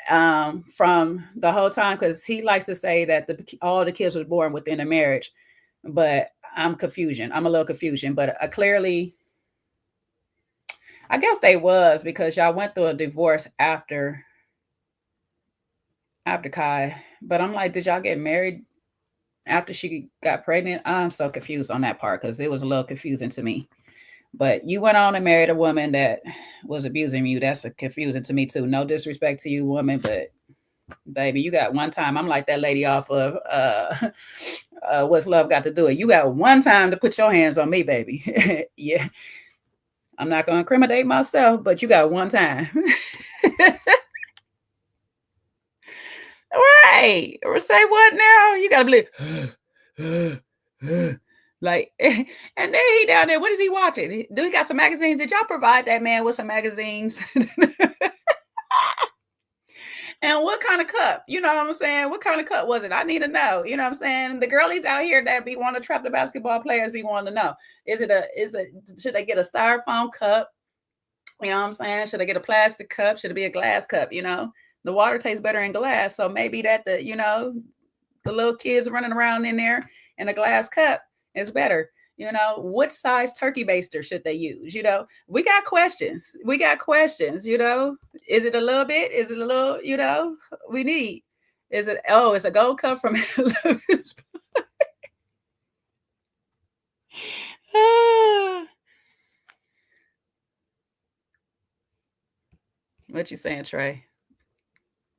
C: From the whole time, because he likes to say that all the kids were born within a marriage, but I'm a little confusion, but clearly, I guess they was, because y'all went through a divorce after Kai, but I'm like, did y'all get married after she got pregnant? I'm so confused on that part, because it was a little confusing to me. But you went on and married a woman that was abusing you. That's confusing to me too. No disrespect to you, woman, but baby, you got one time. I'm like that lady off of What's Love Got to Do It. You got one time to put your hands on me, baby. Yeah. I'm not going to incriminate myself, but you got one time. Right. Or say what now? You got to believe. Like, and then he down there, what is he watching? Do he got some magazines? Did y'all provide that man with some magazines? And what kind of cup? You know what I'm saying? What kind of cup was it? I need to know. You know what I'm saying? The girlies out here that be wanting to trap the basketball players be wanting to know. Should they get a styrofoam cup? You know what I'm saying? Should they get a plastic cup? Should it be a glass cup? The water tastes better in glass. So maybe that the little kids running around in there in a glass cup is better. What size turkey baster should they use? We got questions. Is it a little bit? Is it a little, we need, it's a gold cup from What you saying, Trey?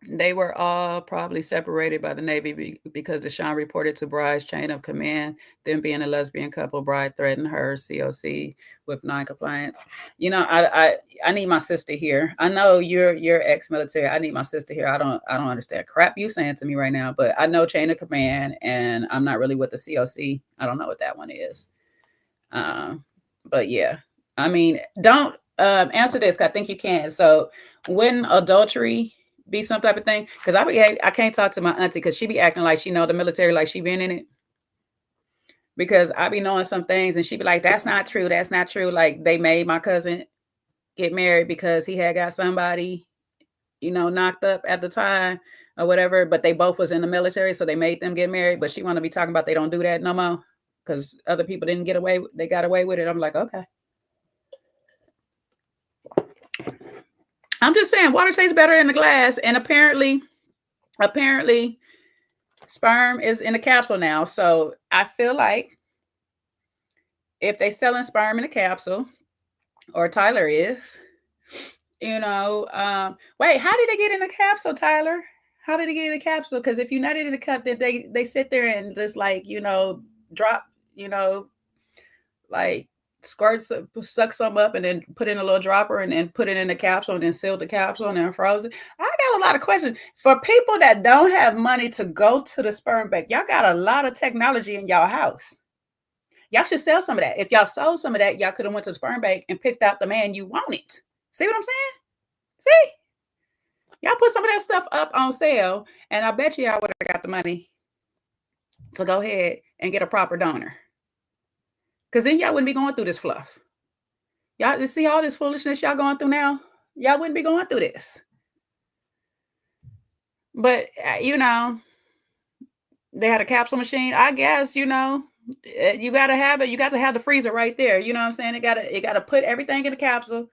C: They were all probably separated by the Navy because Deshaun reported to Bride's chain of command, them being a lesbian couple. Bride threatened her COC with non-compliance. I need my sister here. I know you're ex-military. I need my sister here. I don't understand crap you saying to me right now, but I know chain of command, and I'm not really with the COC. I don't know what that one is. But yeah, I mean, don't answer this, 'cause I think you can. So when adultery be some type of thing, because I can't talk to my auntie, because she be acting like she know the military, like she been in it, because I be knowing some things and she be like, that's not true, like they made my cousin get married because he had got somebody knocked up at the time or whatever, but they both was in the military, so they made them get married. But she want to be talking about they don't do that no more because other people didn't get away, they got away with it. I'm like, okay, I'm just saying water tastes better in the glass, and apparently sperm is in a capsule now. So I feel like if they selling sperm in a capsule, or Tyler is, wait, how did they get in a capsule, Tyler? How did they get in a capsule? Because if you're not in the cup, then they sit there and just drop, like suck some up and then put in a little dropper and then put it in the capsule and then seal the capsule and then froze it. I got a lot of questions for people that don't have money to go to the sperm bank. Y'all got a lot of technology in y'all house. Y'all should sell some of that. If y'all sold some of that, y'all could have went to the sperm bank and picked out the man you wanted. See what I'm saying? See? Y'all put some of that stuff up on sale, and I bet y'all would have got the money to go ahead and get a proper donor. Because then y'all wouldn't be going through this fluff. Y'all see all this foolishness y'all going through now? y'all wouldn't be going through this. But you know, they had a capsule machine. I guess, you know, you got to have it. You got to have the freezer right there. You know what I'm saying? It got to put everything in the capsule.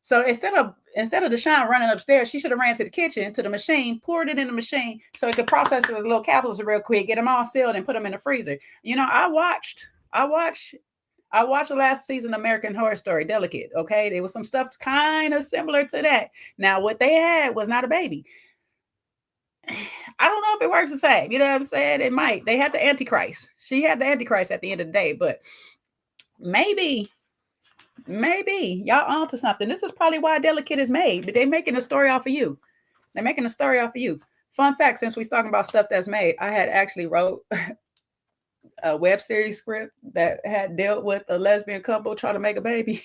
C: So instead of Deshaun running upstairs, she should have ran to the kitchen, to the machine, poured it in the machine so it could process the little capsules real quick, get them all sealed and put them in the freezer. You know, I watched the last season of American Horror Story, Delicate. Okay. There was some stuff kind of similar to that. Now, what they had was not a baby. I don't know if it works the same. You know what I'm saying? It might. They had the Antichrist. She had the Antichrist at the end of the day, but maybe y'all onto something. This is probably why Delicate is made, but they're making a story off of you. They're making a story off of you. Fun fact, since we're talking about stuff that's made, I had actually wrote a web series script that had dealt with a lesbian couple trying to make a baby.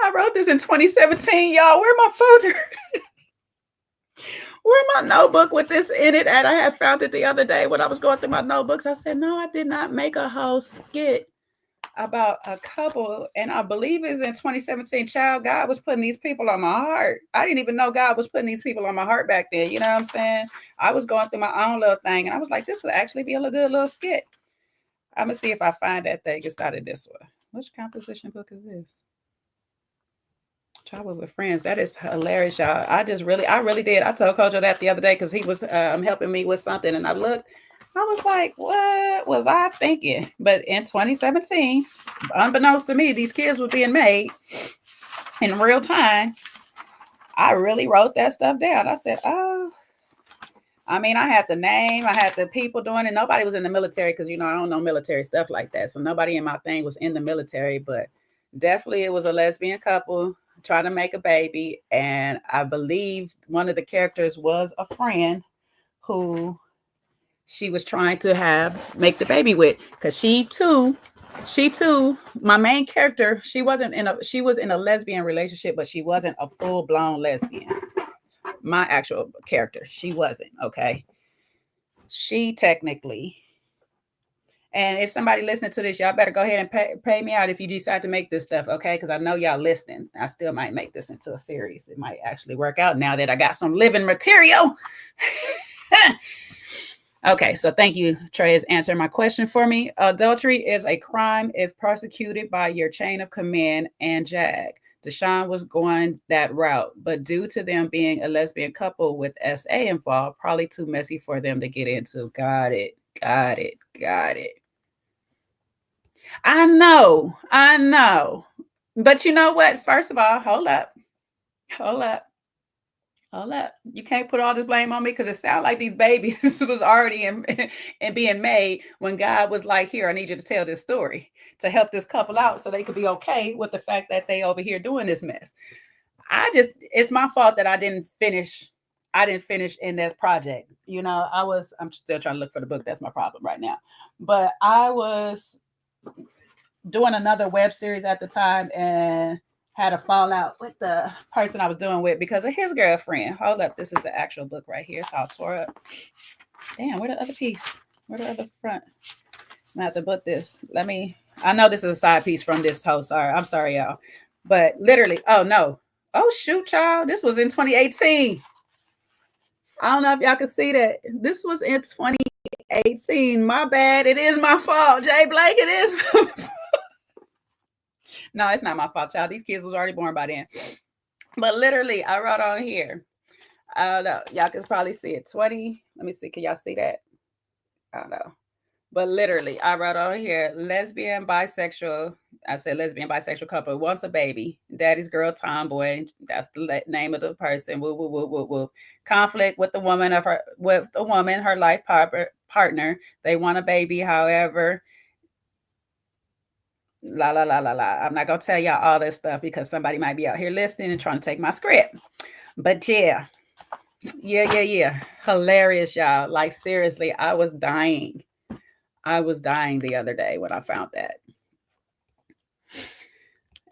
C: I wrote this in 2017, y'all. Where my folder? Where my notebook with this in it? And I had found it the other day when I was going through my notebooks. I said, no, I did not make a whole skit about a couple. And I believe it's in 2017. Child, God was putting these people on my heart. I didn't even know God was putting these people on my heart back then. You know what I'm saying? I was going through my own little thing. And I was like, this would actually be a good little skit. I'm going to see if I find that thing. It started this way. Which composition book is this? Travel with Friends. That is hilarious, y'all. I really did. I told Kojo that the other day because he was helping me with something, and I looked. I was like, what was I thinking? But in 2017, unbeknownst to me, these kids were being made in real time. I really wrote that stuff down. I said, oh. I mean, I had the name, I had the people doing it. Nobody was in the military because, you know, I don't know military stuff like that. So nobody in my thing was in the military, but definitely it was a lesbian couple trying to make a baby. And I believe one of the characters was a friend who she was trying to make the baby with, because she too, my main character, she was in a lesbian relationship, but she wasn't a full-blown lesbian. My actual character, she wasn't. Okay, she technically, and if somebody listening to this, y'all better go ahead and pay me out if you decide to make this stuff, okay? Because I know y'all listening. I still might make this into a series. It might actually work out now that I got some living material. Okay, so thank you, Trey, is answering my question for me. Adultery is a crime if prosecuted by your chain of command and JAG. Deshaun was going that route, but due to them being a lesbian couple with SA involved, probably too messy for them to get into. Got it. I know. But you know what? First of all, hold up. You can't put all this blame on me because it sounds like these babies was already in being made when God was like, here, I need you to tell this story to help this couple out so they could be okay with the fact that they over here doing this mess. It's my fault that I didn't finish in that project. You know, I'm still trying to look for the book. That's my problem right now. But I was doing another web series at the time and had a fallout with the person I was doing with because of his girlfriend. Hold up. This is the actual book right here. So I'll tore up. Damn, where the other piece? Where the other front? I'm gonna have to put this. I know this is a side piece from this host. I'm sorry, y'all. But literally, oh no. Oh shoot, child. This was in 2018. I don't know if y'all can see that. This was in 2018. My bad. It is my fault. Jay Blake, it is. No, it's not my fault, child. These kids was already born by then. But literally, I wrote on here. I don't know. Y'all can probably see it. 20. Let me see. Can y'all see that? I don't know. But literally, I wrote on here, lesbian, bisexual. I said lesbian, bisexual couple wants a baby. Daddy's girl, tomboy. That's the name of the person. Woo, woo, woo, woo, woo. Conflict with the woman, her life partner. They want a baby, however. La la la la la. I'm not gonna tell y'all all this stuff because somebody might be out here listening and trying to take my script. But yeah. Hilarious, y'all. Like seriously, I was dying the other day when I found that.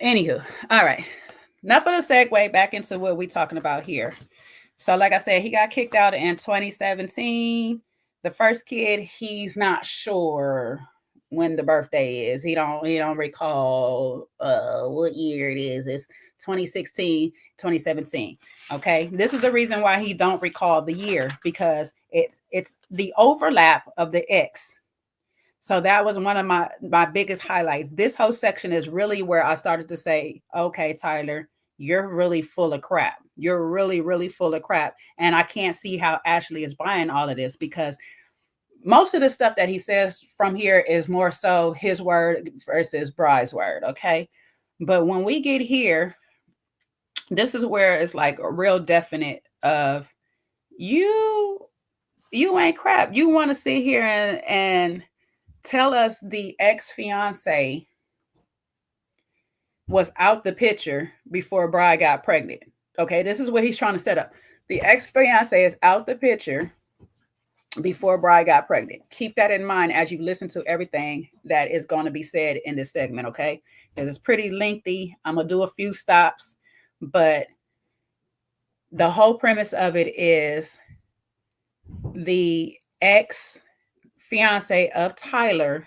C: Anywho, all right. Enough of the segue, back into what we're talking about here. So like I said, he got kicked out in 2017. The first kid, he's not sure when the birthday is. He don't recall what year it is. It's 2016, 2017. Okay. This is the reason why he don't recall the year, because it's the overlap of the X. So that was one of my biggest highlights. This whole section is really where I started to say, okay, Tyler, you're really full of crap. You're really, really full of crap. And I can't see how Ashley is buying all of this, because most of the stuff that he says from here is more so his word versus Bride's word. Okay. But when we get here, this is where it's like a real definite of you ain't crap. You want to sit here and tell us the ex-fiance was out the picture before Bride got pregnant. Okay, this is what he's trying to set up. The ex-fiance is out the picture before Bride got pregnant. Keep that in mind as you listen to everything that is going to be said in this segment, okay? Because it's pretty lengthy. I'm going to do a few stops, but the whole premise of it is the ex-fiance of Tyler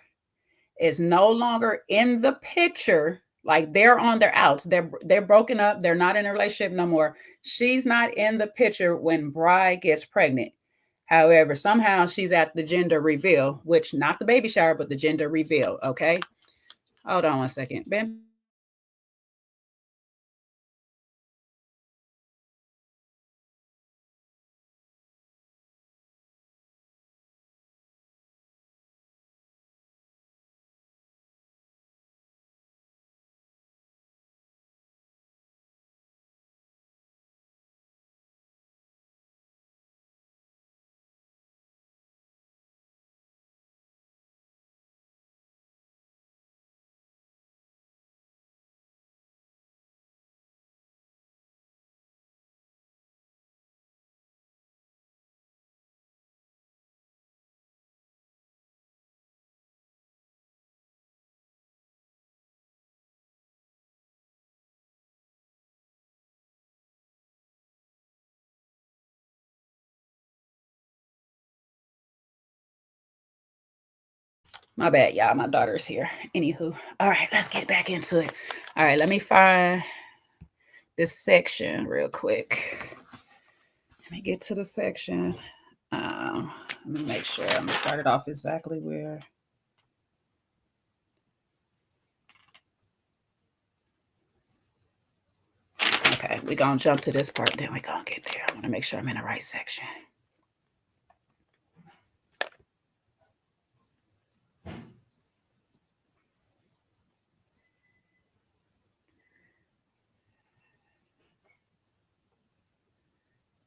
C: is no longer in the picture. Like, they're on their outs. They're broken up. They're not in a relationship no more. She's not in the picture when Bride gets pregnant. However, somehow she's at the gender reveal, which not the baby shower, but the gender reveal. Okay. Hold on one second, Ben. My bad, y'all. My daughter's here. Anywho. All right, let's get back into it. All right, let me find this section real quick. Let me get to the section. Let me make sure I'm gonna start it off exactly where. Okay, we're gonna jump to this part, then we're gonna get there. I want to make sure I'm in the right section.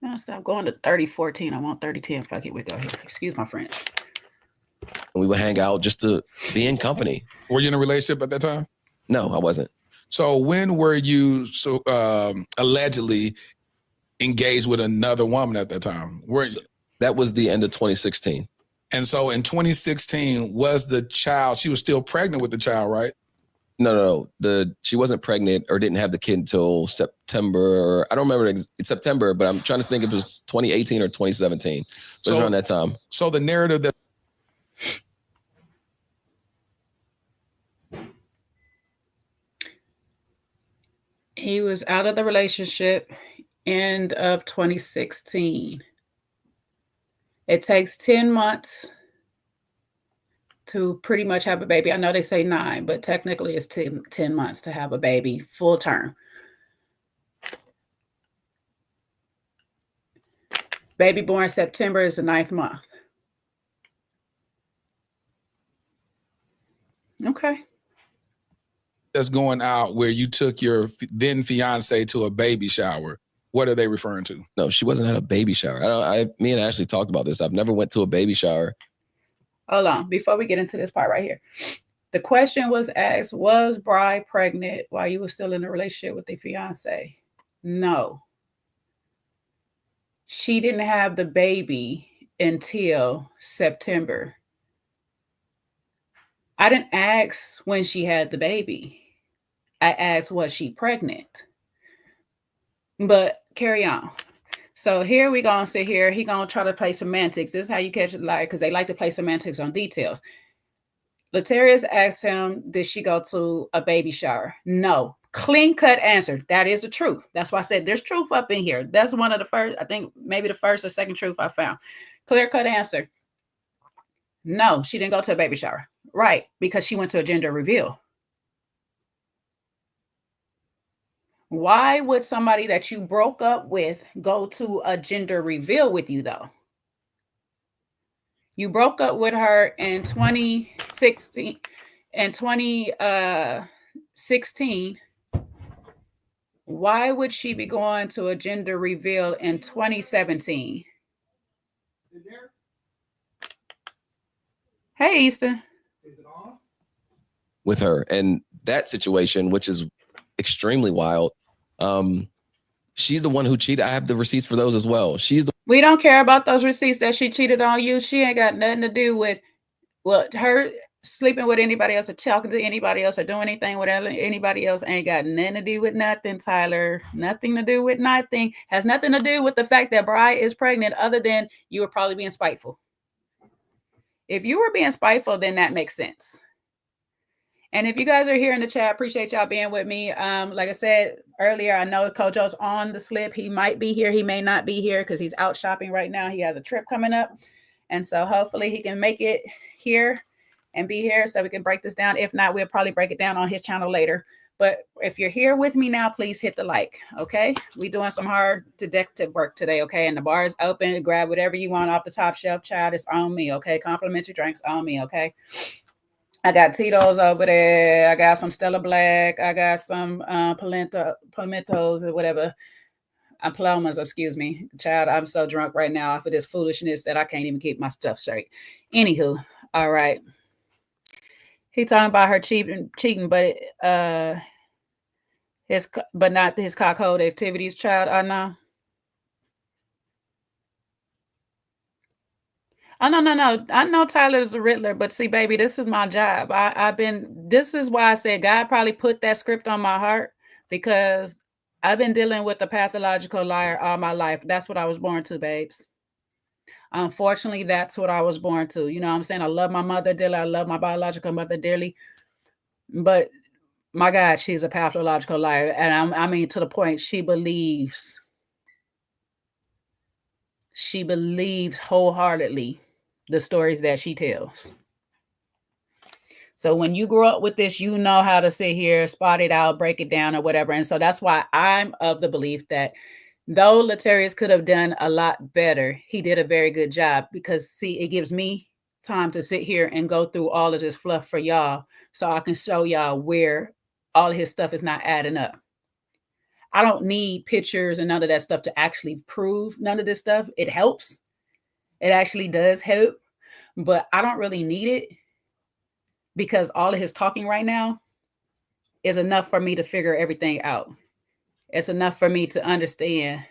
C: No, stop going to 3014. I want 3010. Fuck it, we go here. Excuse my French.
A: And we would hang out just to be in company.
B: Were you in a relationship at that time?
A: No, I wasn't.
B: So when were you allegedly engaged with another woman at that time?
A: That was the end of 2016.
B: And so in 2016, was the child, she was still pregnant with the child, right?
A: No. She wasn't pregnant or didn't have the kid until September. I don't remember. It's September, but I'm trying to think if it was 2018 or 2017. But it was around that time.
B: So the narrative that
C: he was out of the relationship end of 2016. It takes 10 months to pretty much have a baby. I know they say 9, but technically it's 10 months to have a baby full term. Baby born September is the 9th month. Okay.
B: That's going out where you took your then fiance to a baby shower. What are they referring to?
A: No, she wasn't at a baby shower. Me and Ashley talked about this. I've never went to a baby shower.
C: Hold on. Before we get into this part right here, the question was asked, was Bride pregnant while you were still in a relationship with the fiance? No. She didn't have the baby until September. I didn't ask when she had the baby. I asked, was she pregnant? But carry on. So here we gonna sit here. He gonna try to play semantics. This is how you catch it, like, because they like to play semantics on details. Latarius asked him, did she go to a baby shower? No. Clean cut answer. That is the truth. That's why I said there's truth up in here. That's one of the first, I think maybe the first or second truth I found. Clear cut answer. No, she didn't go to a baby shower. Right, because she went to a gender reveal. Why would somebody that you broke up with go to a gender reveal with you though? You broke up with her in 2016 and 2016. Why would she be going to a gender reveal in 2017? Hey, Easton.
A: With her. And that situation, which is extremely wild, she's the one who cheated. I have the receipts for those as well.
C: We don't care about those receipts that she cheated on you. She ain't got nothing to do with her sleeping with anybody else or talking to anybody else or doing anything with anybody else. Ain't got nothing to do with nothing, Tyler. Nothing to do with nothing. Has nothing to do with the fact that Bri is pregnant, other than you were probably being spiteful. If you were being spiteful, then that makes sense. And if you guys are here in the chat, appreciate y'all being with me. Like I said earlier, I know Kojo's on the slip. He might be here. He may not be here because he's out shopping right now. He has a trip coming up. And so hopefully he can make it here and be here so we can break this down. If not, we'll probably break it down on his channel later. But if you're here with me now, please hit the like, okay? We doing some hard detective work today, okay? And the bar is open. Grab whatever you want off the top shelf, child. It's on me, okay? Complimentary drinks on me, okay? I got Tito's over there. I got some Stella Black. I got some pimentos or whatever. Palomas, excuse me. Child, I'm so drunk right now off of this foolishness that I can't even keep my stuff straight. Anywho, all right. He talking about her cheating, but not his cockhold activities, child. I know. Oh, no. I know Tyler's a Riddler, but see, baby, this is my job. This is why I said God probably put that script on my heart, because I've been dealing with a pathological liar all my life. That's what I was born to, babes. Unfortunately, that's what I was born to. You know what I'm saying? I love my mother dearly. I love my biological mother dearly. But my God, she's a pathological liar. And I mean, to the point she believes wholeheartedly the stories that she tells. So when you grow up with this, you know how to sit here, spot it out, break it down or whatever. And so that's why I'm of the belief that though Latarius could have done a lot better, he did a very good job, because see, it gives me time to sit here and go through all of this fluff for y'all so I can show y'all where all of his stuff is not adding up. I don't need pictures and none of that stuff to actually prove none of this stuff. It helps. It actually does help, but I don't really need it, because all of his talking right now is enough for me to figure everything out. It's enough for me to understand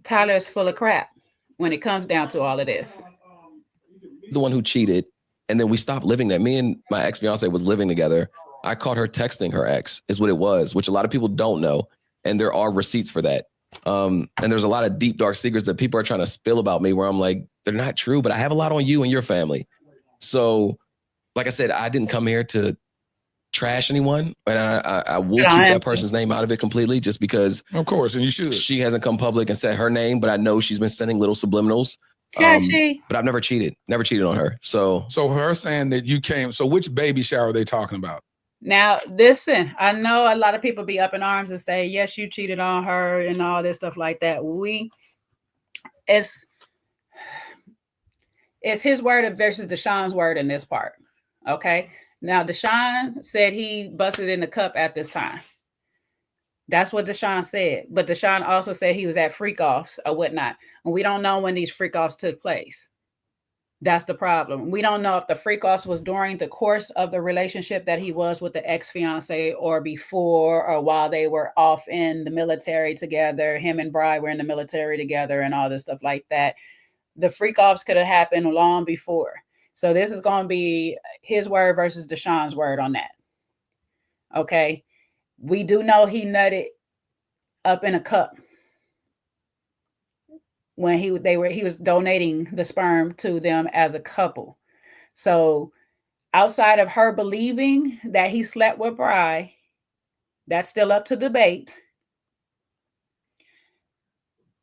C: Tyler's full of crap when it comes down to all of this.
A: The one who cheated, and then we stopped living there. Me and my ex-fiance was living together. I caught her texting her ex, is what it was, which a lot of people don't know. And there are receipts for that. And there's a lot of deep, dark secrets that people are trying to spill about me where I'm like, they're not true, but I have a lot on you and your family. So, like I said, I didn't come here to trash anyone, and I will keep that person's name out of it completely, just because.
B: Of course, and you should.
A: She hasn't come public and said her name, but I know she's been sending little subliminals. But I've never cheated on her. So
B: her saying that you came. So which baby shower are they talking about?
C: Now, listen, I know a lot of people be up in arms and say, yes, you cheated on her and all this stuff like that. It's his word versus Deshaun's word in this part. Okay. Now, Deshaun said he busted in the cup at this time. That's what Deshaun said. But Deshaun also said he was at freak offs or whatnot. And we don't know when these freak offs took place. That's the problem. We don't know if the freak offs was during the course of the relationship that he was with the ex-fiance, or before, or while they were off in the military together. Him and Bri were in the military together and all this stuff like that. The freak offs could have happened long before. So this is going to be his word versus Deshaun's word on that. Okay. We do know he nutted up in a cup when he was donating the sperm to them as a couple. So outside of her believing that he slept with Bri That's still up to debate.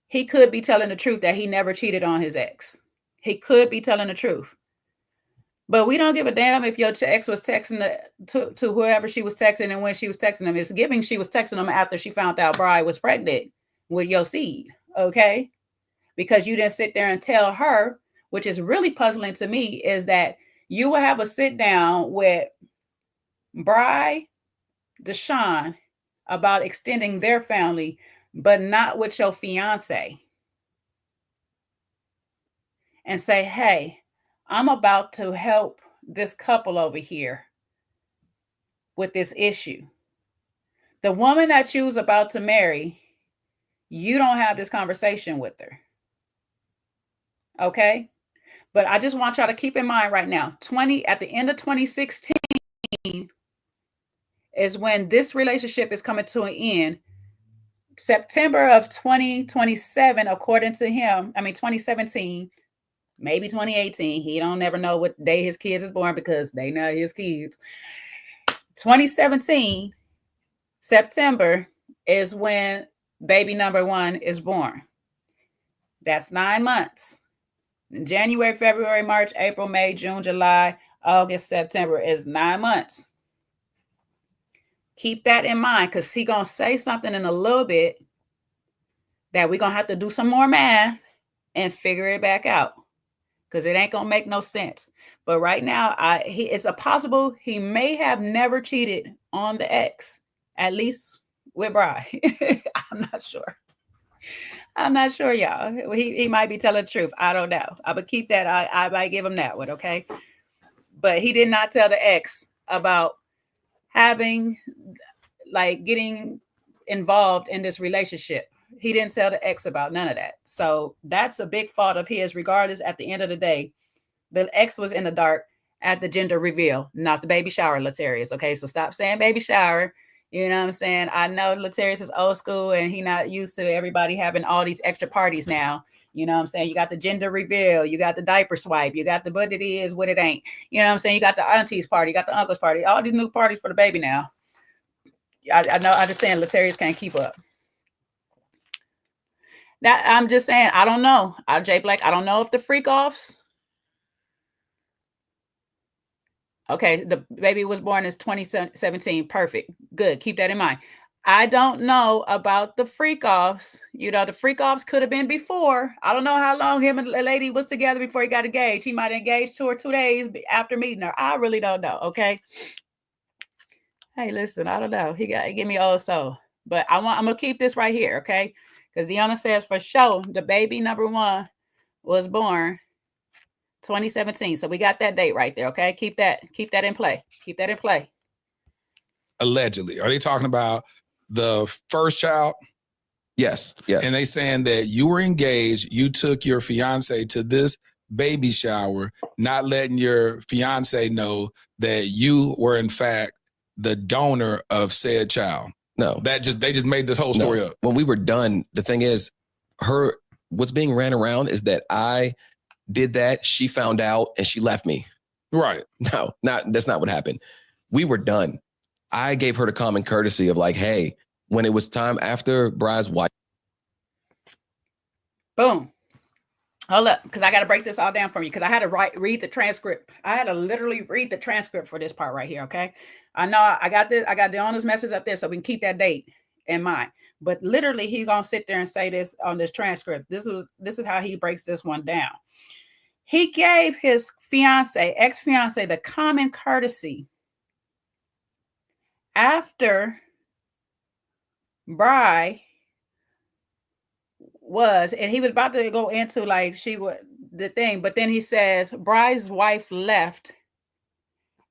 C: He could be telling the truth that he never cheated on his ex. He could be telling the truth. But we don't give a damn if your ex was texting to whoever she was texting and when she was texting them. It's giving she was texting them after she found out Bride was pregnant with your seed, okay? Because you didn't sit there and tell her, which is really puzzling to me, is that you will have a sit down with Bride, Deshaun, about extending their family, but not with your fiance. And say, hey, I'm about to help this couple over here with this issue. The woman that you was about to marry, you don't have this conversation with her. Okay? But I just want y'all to keep in mind right now, at the end of 2016 is when this relationship is coming to an end. September of 2027, according to him, 2017, maybe 2018. He don't never know what day his kids is born because they not his kids. 2017, September is when baby number 1 is born. That's 9 months. January, February, March, April, May, June, July, August, September is 9 months. Keep that in mind because he's going to say something in a little bit that we're going to have to do some more math and figure it back out because it ain't going to make no sense. But right now, it's a possible he may have never cheated on the ex, at least with Bride. I'm not sure. I'm not sure, y'all. He might be telling the truth. I don't know. I would keep that. I might give him that one, okay? But he did not tell the ex about getting involved in this relationship. He didn't tell the ex about none of that. So that's a big fault of his, regardless. At the end of the day, the ex was in the dark at the gender reveal, not the baby shower, Latarius. Okay, so stop saying baby shower. You know what I'm saying? I know Latarius is old school and he not used to everybody having all these extra parties now. You know what I'm saying? You got the gender reveal, you got the diaper swipe, you got the what it is, what it ain't. You know what I'm saying? You got the auntie's party, you got the uncle's party, all these new parties for the baby now. I know, I understand Latarius can't keep up. Now, I'm just saying, I don't know. Jay Black, I don't know if the freak offs. Okay, the baby was born in 2017. Perfect. Good. Keep that in mind. I don't know about the freak offs. You know, the freak offs could have been before. I don't know how long him and the lady was together before he got engaged. He might have engaged 2 or 2 days after meeting her. I really don't know. Okay. Hey, listen, I don't know. He give me old soul. But I'm gonna keep this right here, okay? Because Deanna says for sure the baby number 1 was born 2017. So we got that date right there, okay? Keep that in play. Keep that in play.
B: Allegedly. Are they talking about the first child?
A: Yes.
B: And they saying that you were engaged, you took your fiance to this baby shower, not letting your fiance know that you were in fact the donor of said child.
A: No.
B: They just made this whole story up.
A: When we were done, the thing is, what's being ran around is that I did that, she found out, and she left me.
B: Right.
A: No, that's not what happened. We were done. I gave her the common courtesy of like, hey, when it was time after Bride's wife.
C: Boom. Hold up, because I got to break this all down for you because I had to read the transcript. I had to literally read the transcript for this part right here, okay? I know I got this. I got the owner's message up there so we can keep that date in mind. But literally, he's going to sit there and say this on this transcript. This is how he breaks this one down. He gave his ex-fiance, the common courtesy after Bride was, and he was about to go into like the thing, but then he says Bride's wife left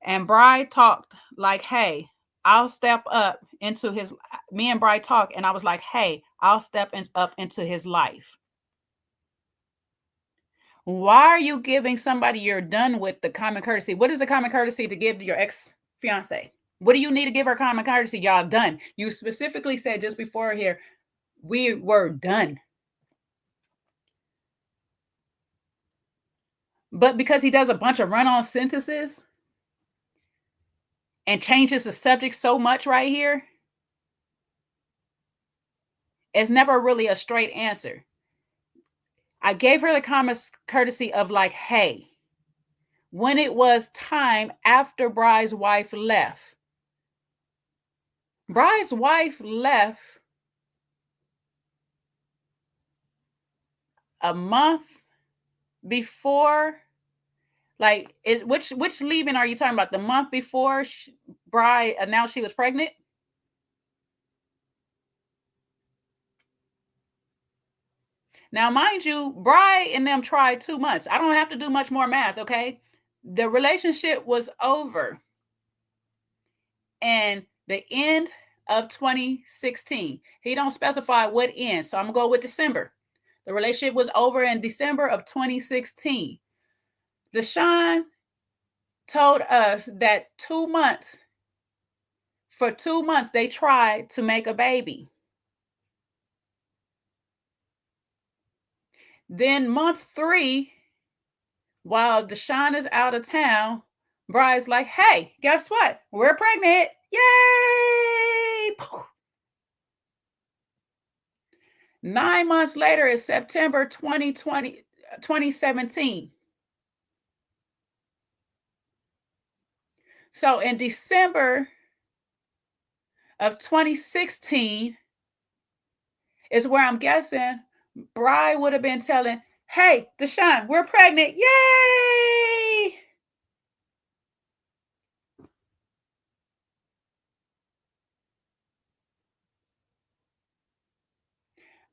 C: and Bride talked like, hey, I'll step up into me and Bride talked, and I was like, hey, I'll step up into his life. Why are you giving somebody you're done with the common courtesy? What is the common courtesy to give to your ex-fiance? What do you need to give her common courtesy? Y'all done. You specifically said just before here, we were done. But because he does a bunch of run-on sentences and changes the subject so much right here, It's never really a straight answer. I gave her the common courtesy of like, hey, when it was time after Bry's wife left. Bry's wife left a month before, like, which leaving are you talking about? The month before Bry announced she was pregnant? Now, mind you, Bry and them tried 2 months. I don't have to do much more math, okay? The relationship was over. And the end of 2016. He don't specify what end, so I'm gonna go with December. The relationship was over in December of 2016. Deshaun told us that for 2 months, they tried to make a baby. Then month 3, while Deshaun is out of town, Bry's like, hey, guess what? We're pregnant. Yay! 9 months later is September 2017. So in December of 2016 is where I'm guessing Bry would have been telling, hey, Deshaun, we're pregnant. Yay!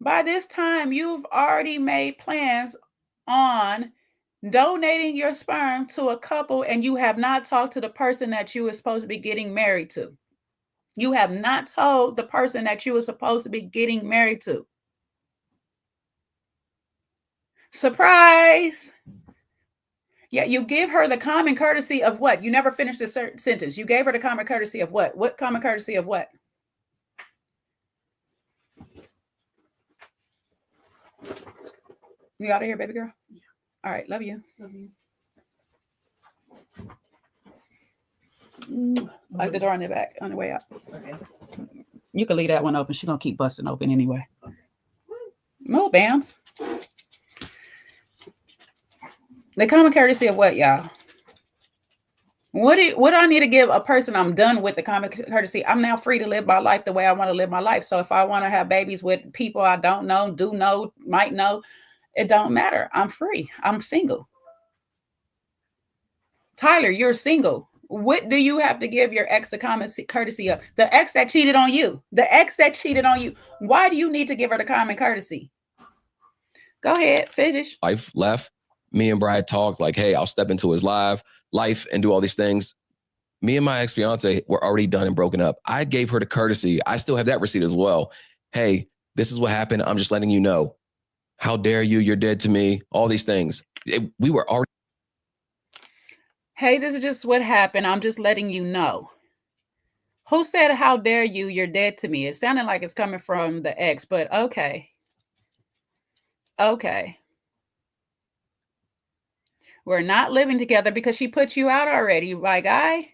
C: By this time, you've already made plans on donating your sperm to a couple, and you have not talked to the person that you were supposed to be getting married to. You have not told the person that you were supposed to be getting married to. Surprise! Yeah, you give her the common courtesy of what? You never finished the sentence. You gave her the common courtesy of what? What common courtesy of what? You out of here, baby girl? Yeah. All right, love you. Love you. Like the door on the back, on the way out. Okay. You can leave that one open. She's going to keep busting open anyway. No, Bams. The common courtesy of what, y'all? What do I need to give a person? I'm done with the common courtesy. I'm now free to live my life the way I want to live my life. So if I want to have babies with people I don't know, do know, might know, it don't matter. I'm free. I'm single. Tyler, you're single. What do you have to give your ex the common courtesy of? The ex that cheated on you. The ex that cheated on you. Why do you need to give her the common courtesy? Go ahead, finish.
A: Wife left. Me and Brad talked like, hey, I'll step into his life and do all these things. Me and my ex-fiance were already done and broken up. I gave her the courtesy. I still have that receipt as well. Hey, this is what happened. I'm just letting you know. How dare you? You're dead to me. All these things. We were already.
C: Hey, this is just what happened. I'm just letting you know. Who said, how dare you? You're dead to me. It sounded like it's coming from the ex, but okay. Okay. We're not living together because she put you out already, my guy.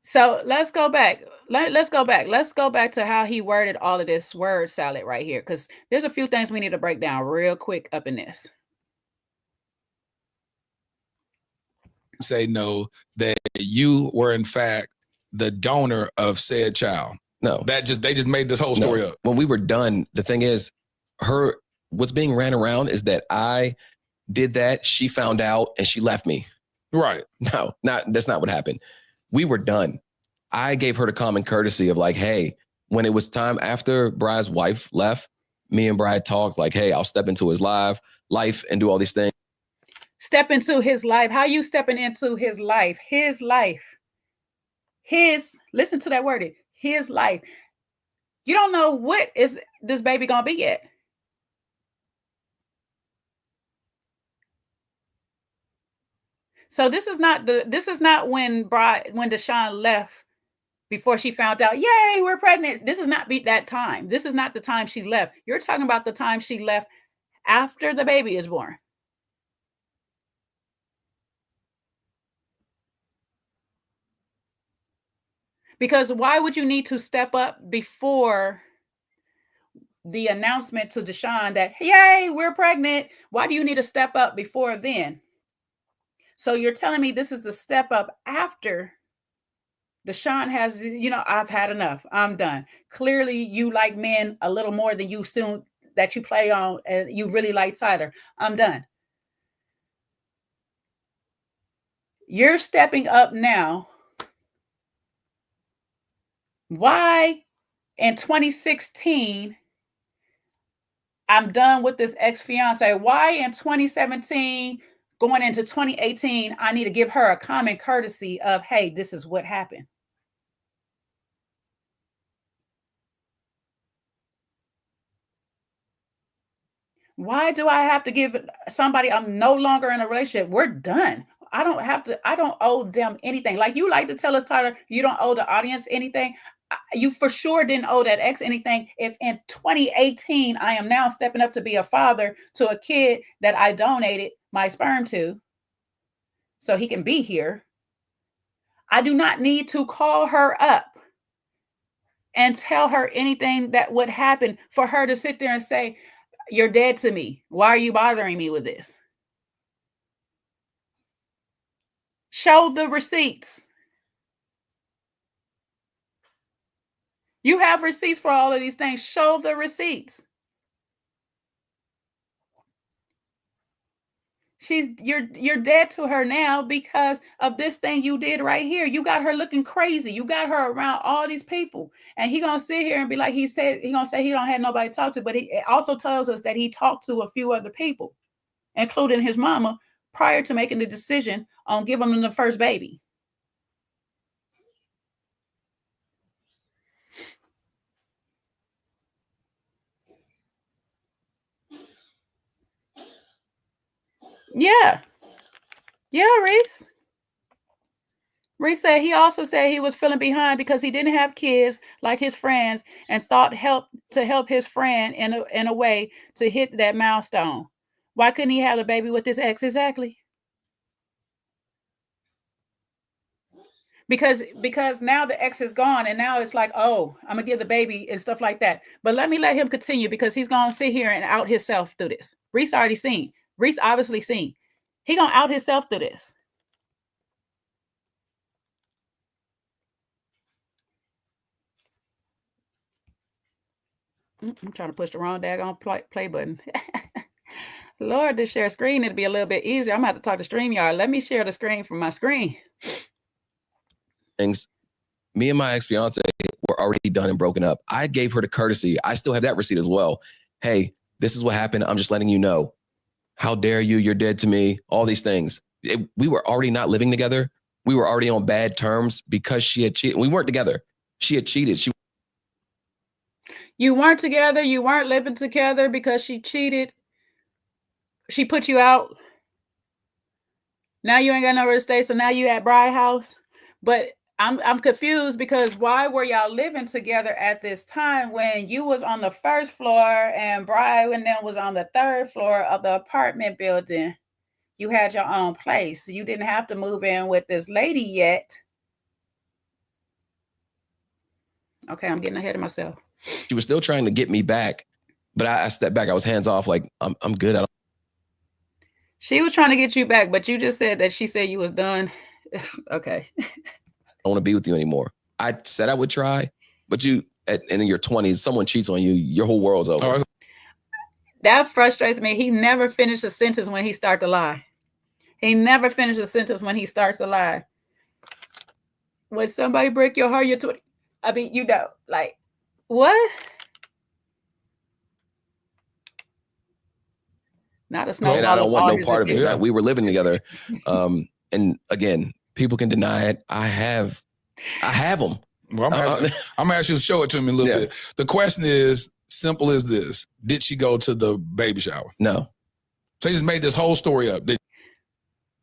C: So let's go back. Let's go back. Let's go back to how he worded all of this word salad right here, because there's a few things we need to break down real quick up in this.
B: Say no, that you were in fact the donor of said child.
A: No.
B: They just made this whole story up.
A: When we were done, the thing is, what's being ran around is that I did that, she found out, and she left me.
B: Right.
A: No, that's not what happened. We were done. I gave her the common courtesy of like, hey, when it was time after Bry's wife left, me and Bry talked like, hey, I'll step into his life and do all these things.
C: Step into his life. How you stepping into his life? His life. Listen to that word. His life. You don't know what is this baby gonna be yet. So this is not when Deshaun left before she found out, yay, we're pregnant. This is not that time. This is not the time she left. You're talking about the time she left after the baby is born. Because why would you need to step up before the announcement to Deshaun that, yay, we're pregnant? Why do you need to step up before then? So you're telling me this is the step up after Deshaun has, I've had enough. I'm done. Clearly, you like men a little more than you soon that you play on, and you really like Tyler. I'm done. You're stepping up now. Why in 2016, I'm done with this ex-fiance? Why in 2017, going into 2018, I need to give her a common courtesy of, hey, this is what happened? Why do I have to give somebody I'm no longer in a relationship? We're done. I don't owe them anything. Like you like to tell us, Tyler, you don't owe the audience anything. You for sure didn't owe that ex anything. If in 2018, I am now stepping up to be a father to a kid that I donated my sperm to so he can be here, I do not need to call her up and tell her anything that would happen for her to sit there and say, you're dead to me. Why are you bothering me with this? Show the receipts. You have receipts for all of these things. Show the receipts. You're dead to her now because of this thing you did right here. You got her looking crazy. You got her around all these people, and he gonna sit here and be like he gonna say he don't have nobody to talk to, but it also tells us that he talked to a few other people, including his mama, prior to making the decision on giving him the first baby. Yeah, Reese. Reese said he also said he was feeling behind because he didn't have kids like his friends and thought help his friend in a way to hit that milestone. Why couldn't he have a baby with his ex? Exactly. Because now the ex is gone and now it's like, oh, I'm gonna give the baby and stuff like that. But let him continue because he's gonna sit here and out himself through this. Reese obviously seen. He gonna out himself through this. I'm trying to push the wrong daggone play button. Lord, to share screen, it'd be a little bit easier. I'm gonna have to talk to StreamYard. Let me share the screen from my screen.
A: Things. Me and my ex-fiance were already done and broken up. I gave her the courtesy. I still have that receipt as well. Hey, this is what happened. I'm just letting you know. How dare you? You're dead to me. All these things. We were already not living together. We were already on bad terms because she had cheated. We weren't together. She had cheated.
C: You weren't together. You weren't living together because she cheated. She put you out. Now you ain't got nowhere to stay. So now you at Bride House. But I'm confused because why were y'all living together at this time when you was on the first floor and Bride and then was on the third floor of the apartment building? You had your own place. You didn't have to move in with this lady yet. Okay, I'm getting ahead of myself.
A: She was still trying to get me back, but I stepped back. I was hands off. Like I'm good.
C: She was trying to get you back, but you just said that she said you was done. Okay.
A: I don't want to be with you anymore. I said I would try, but and in your 20s, someone cheats on you, your whole world's over.
C: That frustrates me. He never finished a sentence when he starts to lie. He never finished a sentence when he starts to lie. When somebody break your heart, you're 20. I mean, like, what? Not a snowball.
A: And I don't want no part of it. Yeah. We were living together. And again, people can deny it. I have them.
B: Well, I'm gonna ask you to show it to me a little bit. The question is simple as this: did she go to the baby shower?
A: No.
B: So he just made this whole story up.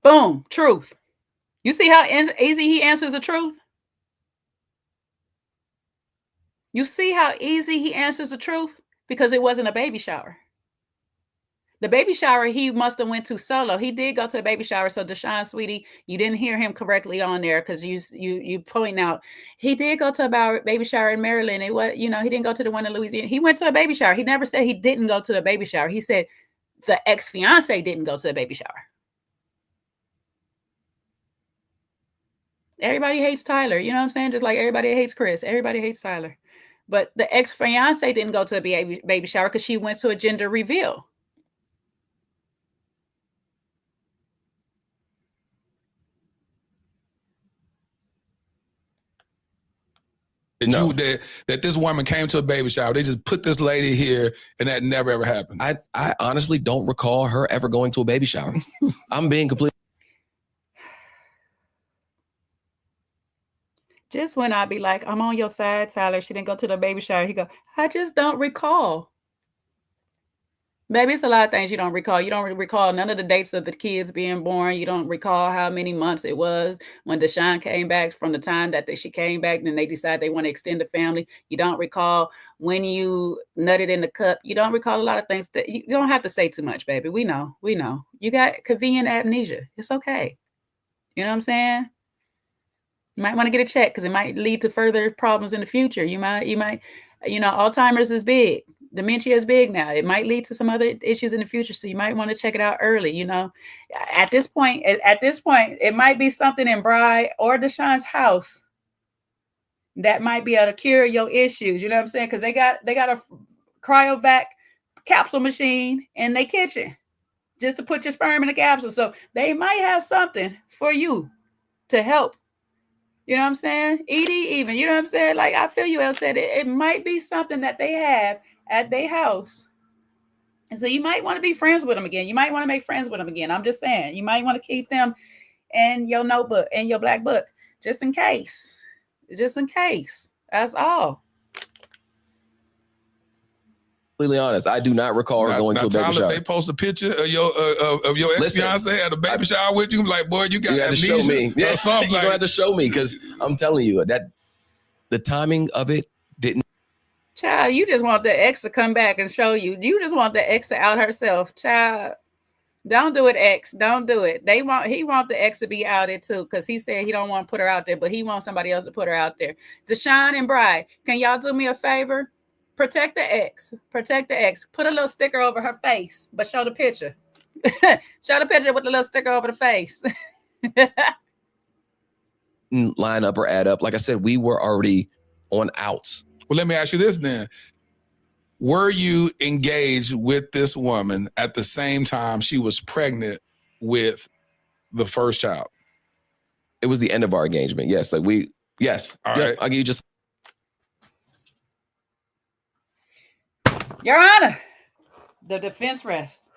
C: Boom, truth. You see how easy he answers the truth? You see how easy he answers the truth? Because it wasn't a baby shower. The baby shower, he must have went to solo. He did go to a baby shower. So Deshaun, sweetie, you didn't hear him correctly on there because you point out he did go to a baby shower in Maryland. It was, he didn't go to the one in Louisiana. He went to a baby shower. He never said he didn't go to the baby shower. He said the ex-fiance didn't go to the baby shower. Everybody hates Tyler. You know what I'm saying? Just like everybody hates Chris. Everybody hates Tyler. But the ex-fiance didn't go to a baby shower because she went to a gender reveal.
B: No. That this woman came to a baby shower. They just put this lady here, and that never ever happened.
A: I honestly don't recall her ever going to a baby shower. I'm being completely.
C: Just when I be like, I'm on your side, Tyler. She didn't go to the baby shower. He go, I just don't recall. Baby, it's a lot of things you don't recall. You don't recall none of the dates of the kids being born. You don't recall how many months it was when Deshaun came back from the time that she came back. Then they decided they want to extend the family. You don't recall when you nutted in the cup. You don't recall a lot of things. That you don't have to say too much, baby. We know. You got convenient amnesia. It's okay. You know what I'm saying? You might want to get a check because it might lead to further problems in the future. You might, Alzheimer's is big. Dementia is big now. It might lead to some other issues in the future. So you might want to check it out early. At this point, it might be something in Bri or Deshaun's house that might be able to cure your issues. You know what I'm saying? Because they got a cryovac capsule machine in their kitchen just to put your sperm in a capsule. So they might have something for you to help. You know what I'm saying? Edie, even, you know what I'm saying? Like, I feel you, El said it might be something that they have at their house. And so you might want to be friends with them again. You might want to make friends with them again. I'm just saying, you might want to keep them in your notebook, in your black book, just in case. Just in case. That's all.
A: Completely honest, I do not recall her going to a baby shower.
B: They post a picture of your ex-fiance at a baby shower with you. Like, boy, you got
A: to show me. Yeah, you're going to have to show me because I'm telling you that the timing of it didn't.
C: Child, you just want the ex to come back and show you. You just want the ex to out herself. Child, don't do it, ex. Don't do it. He want the ex to be outed too because he said he don't want to put her out there, but he wants somebody else to put her out there. Deshaun and Bri, can y'all do me a favor? Protect the ex. Protect the ex. Put a little sticker over her face, but show the picture. Show the picture with the little sticker over the face.
A: Line up or add up. Like I said, we were already on outs.
B: Well, let me ask you this then. Were you engaged with this woman at the same time she was pregnant with the first child?
A: It was the end of our engagement. Yes. Yes.
B: All right.
A: I'll give you just.
C: Your Honor, the defense rests.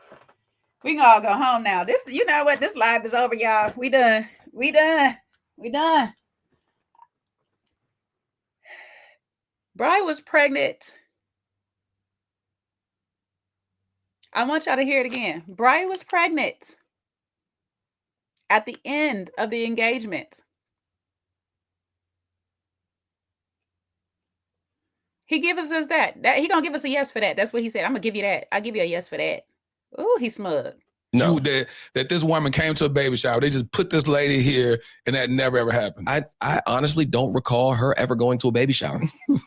C: We can all go home now. You know what? This live is over, y'all. We done. Bri was pregnant. I want y'all to hear it again. Bri was pregnant at the end of the engagement. He gives us that he gonna give us a yes for that. That's what he said. I'm gonna give you that. I'll give you a yes for that. Ooh, he's smug.
B: No, that this woman came to a baby shower. They just put this lady here, and that never ever happened.
A: I honestly don't recall her ever going to a baby shower.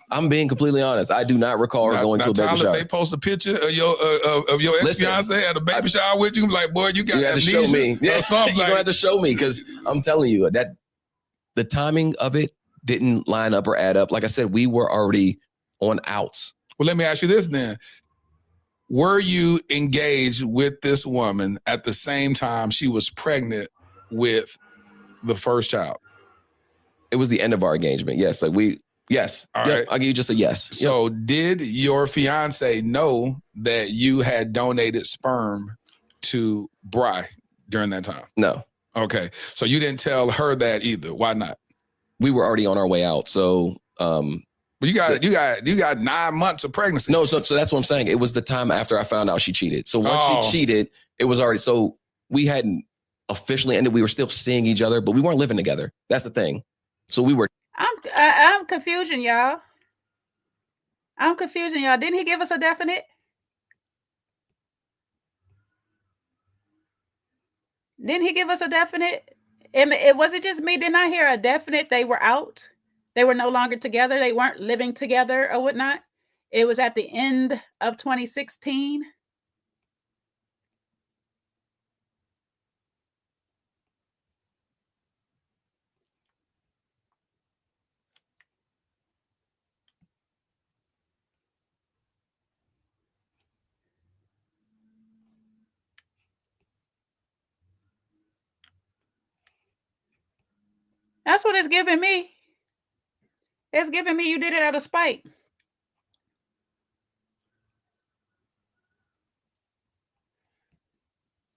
A: I'm being completely honest. I do not recall her going to a baby shower.
B: They post a picture of your ex-fiance at a baby shower with you. Like, boy, you got
A: to show me. Yeah, you're gonna have to show me because I'm telling you that the timing of it didn't line up or add up. Like I said, we were already on outs.
B: Well, let me ask you this then. Were you engaged with this woman at the same time she was pregnant with the first child?
A: It was the end of our engagement. Yes. Yes.
B: All right.
A: I'll give you just a yes.
B: So did your fiance know that you had donated sperm to Bri during that time?
A: No.
B: Okay. So you didn't tell her that either. Why not?
A: We were already on our way out. So,
B: but you got 9 months of pregnancy.
A: No, so that's what I'm saying. It was the time after I found out she cheated. So once she cheated, it was already, so we hadn't officially ended. We were still seeing each other, but we weren't living together. That's the thing. So we were.
C: I'm confusing y'all. Didn't he give us a definite? Didn't he give us a definite? It was it just me? Didn't I hear a definite? They were out. They were no longer together. They weren't living together or whatnot. It was at the end of 2016. That's what it's giving me. It's giving me you did it out of spite.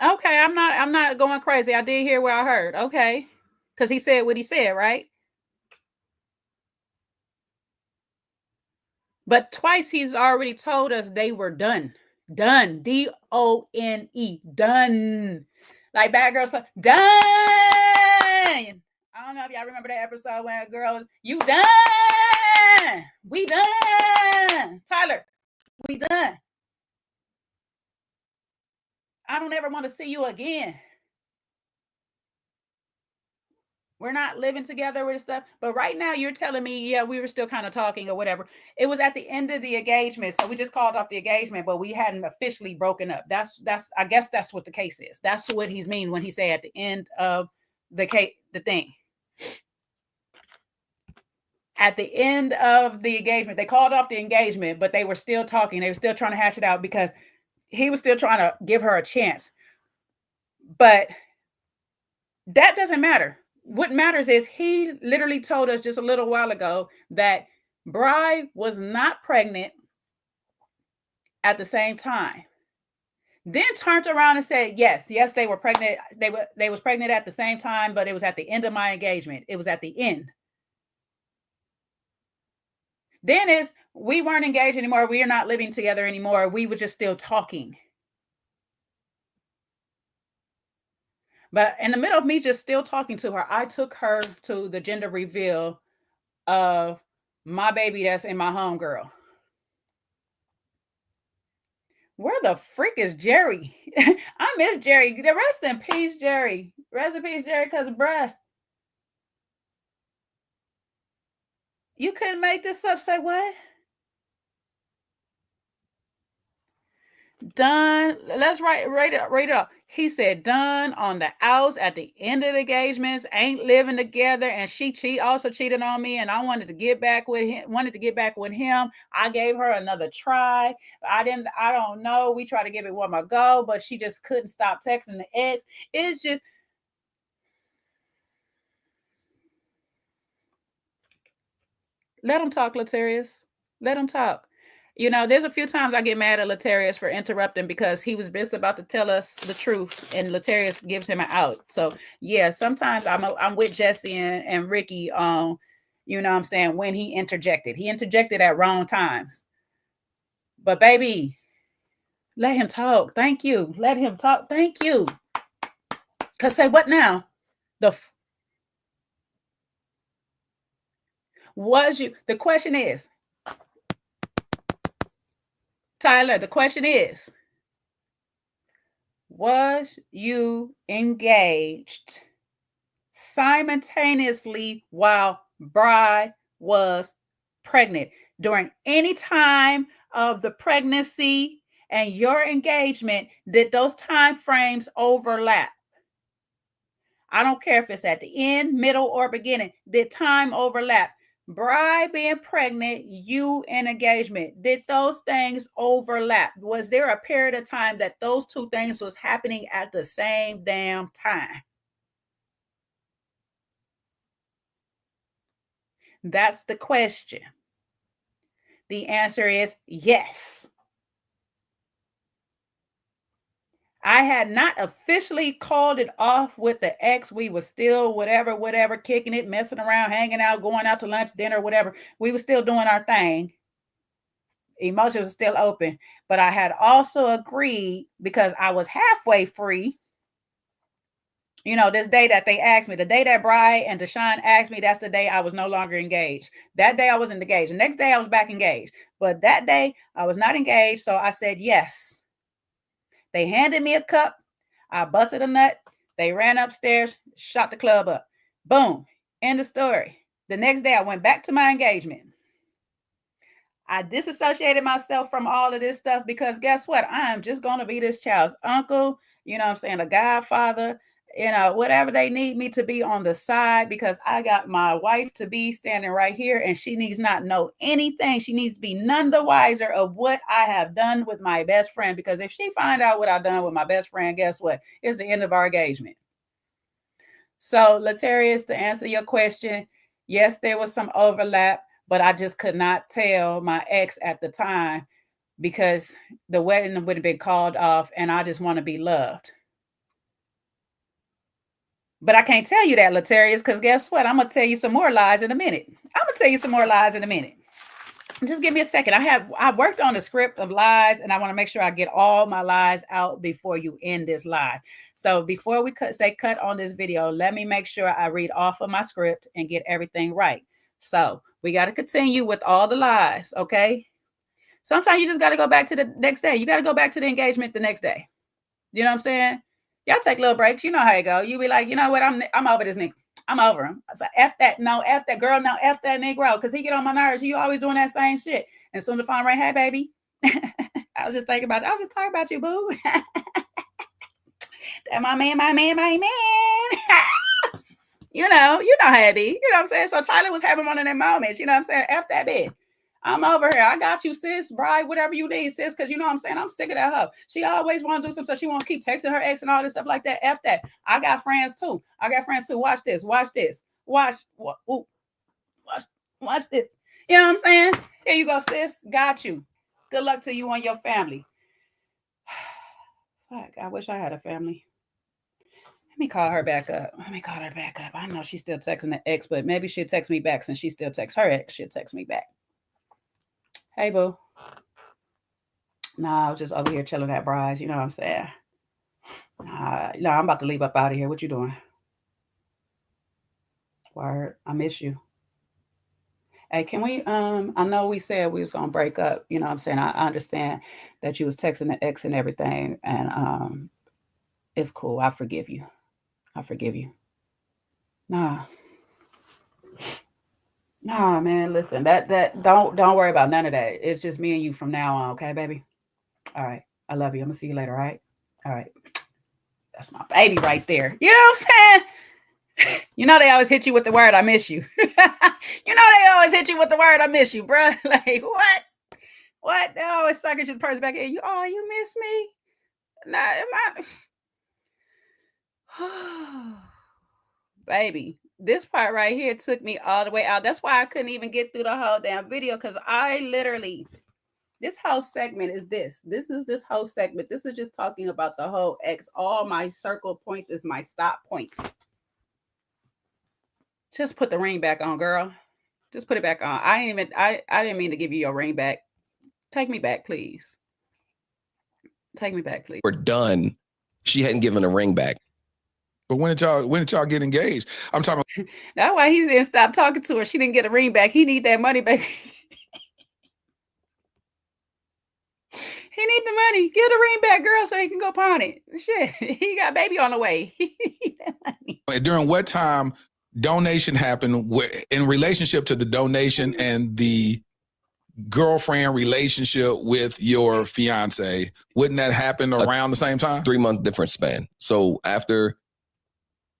C: Okay, I'm not going crazy. I did hear what I heard. Okay. Because he said what he said, right? But twice he's already told us they were done. Done. D-O-N-E. Done. Like Bad Girls Club. Done. I don't know if y'all remember that episode when a girl was, you done. We done. Tyler, we done. I don't ever want to see you again. We're not living together with stuff. But right now you're telling me, yeah, we were still kind of talking or whatever. It was at the end of the engagement. So we just called off the engagement, but we hadn't officially broken up. I guess that's what the case is. That's what he's mean when he say at the end of the thing. At the end of the engagement, they called off the engagement, but they were still talking. They were still trying to hash it out because he was still trying to give her a chance. But that doesn't matter. What matters is he literally told us just a little while ago that Bri was not pregnant at the same time. Then turned around and said, yes, they were pregnant. They was pregnant at the same time, but it was at the end of my engagement. It was at the end. Then we weren't engaged anymore. We are not living together anymore. We were just still talking. But in the middle of me just still talking to her, I took her to the gender reveal of my baby that's in my homegirl. Where the freak is Jerry? I miss Jerry. Rest in peace, Jerry. Rest in peace, Jerry, because, bruh, you couldn't make this up. Say what? Done. Let's rate it up. He said done on the outs at the end of the engagements, ain't living together, and she also cheated on me, and I wanted to get back with him. I gave her another try. I don't know. We tried to give it one more go, but she just couldn't stop texting the ex. It's just, let him talk, Latarius. Let him talk. You know, there's a few times I get mad at Latarius for interrupting because he was just about to tell us the truth, and Latarius gives him an out. So yeah, sometimes I'm with Jesse and Ricky on, you know what I'm saying, when he interjected. He interjected at wrong times. But baby, let him talk. Thank you. Let him talk. Thank you. Cause say what now? The question is, Tyler, the question is, was you engaged simultaneously while Bri was pregnant during any time of the pregnancy and your engagement? Did those time frames overlap? I don't care if it's at the end, middle, or beginning. Did time overlap? Bri being pregnant, you in engagement. Did those things overlap? Was there a period of time that those two things was happening at the same damn time? That's the question. The answer is yes. I had not officially called it off with the ex. We were still whatever, kicking it, messing around, hanging out, going out to lunch, dinner, whatever. We were still doing our thing. Emotions were still open. But I had also agreed, because I was halfway free, you know, this day that they asked me, the day that Bri and Deshaun asked me, that's the day I was no longer engaged. That day I wasn't engaged. The next day I was back engaged. But that day I was not engaged. So I said yes. They handed me a cup. I busted a nut. They ran upstairs, shot the club up. Boom. End of story. The next day I went back to my engagement. I disassociated myself from all of this stuff because guess what? I am just going to be this child's uncle, you know what I'm saying, a godfather, you know, whatever they need me to be on the side, because I got my wife to be standing right here and she needs not know anything. She needs to be none the wiser of what I have done with my best friend, because if she find out what I've done with my best friend, guess what? It's the end of our engagement. So, Latarius, to answer your question, yes, there was some overlap, but I just could not tell my ex at the time because the wedding would have been called off and I just want to be loved. But I can't tell you that, Latarius, because guess what? I'm going to tell you some more lies in a minute. Just give me a second. I worked on the script of lies and I want to make sure I get all my lies out before you end this live. So before we cut on this video, let me make sure I read off of my script and get everything right. So we got to continue with all the lies, okay? Sometimes you just got to go back to the next day. You got to go back to the engagement the next day. You know what I'm saying? Y'all take little breaks. You know how it go. You be like, you know what? I'm over this nigga. I'm over him. F that girl, no, F that Negro, because he get on my nerves. You always doing that same shit. And soon the phone rang, hey, baby. I was just talking about you, boo. That my man. You know how it be. You know what I'm saying? So Tyler was having one of them moments. You know what I'm saying? F that bitch. I'm over here. I got you, sis, bride, whatever you need, sis, because you know what I'm saying? I'm sick of that hoe. She always want to do something, so she want to keep texting her ex and all this stuff like that. F that. I got friends too. Watch this. Watch this. Watch this. You know what I'm saying? Here you go, sis. Got you. Good luck to you and your family. Fuck, I wish I had a family. Let me call her back up. I know she's still texting the ex, but maybe she'll text me back since she still texts her ex. She'll text me back. Hey, boo. Nah, I was just over here chilling at Bry's. You know what I'm saying? No, I'm about to leave up out of here. What you doing? Word, I miss you. Hey, can we, I know we said we was going to break up. You know what I'm saying? I understand that you was texting the ex and everything. And it's cool. I forgive you. Nah, man, listen, that don't worry about none of that. It's just me and you from now on, okay, baby? All right. I love you. I'm gonna see you later, all right? All right. That's my baby right there. You know what I'm saying? You know they always hit you with the word, I miss you. You know they always hit you with the word, I miss you, bruh. Like, what? They always suck at you the person back here. You miss me? Nah, am I? Baby, this part right here took me all the way out. That's why I couldn't even get through the whole damn video, because I literally, this whole segment is this. This is this whole segment. This is just talking about the whole ex. All my circle points is my stop points. Just put the ring back on, girl. Just put it back on. I didn't mean to give you your ring back. Take me back, please.
A: We're done. She hadn't given a ring back.
B: But when did y'all get engaged? I'm talking about.
C: That's why he didn't stop talking to her. She didn't get a ring back. He need that money back. He need the money. Get the ring back, girl, so he can go pawn it. Shit, he got baby on the way.
B: During what time donation happened in relationship to the donation and the girlfriend relationship with your fiance? Wouldn't that happen around the same time?
A: 3-month difference span. So after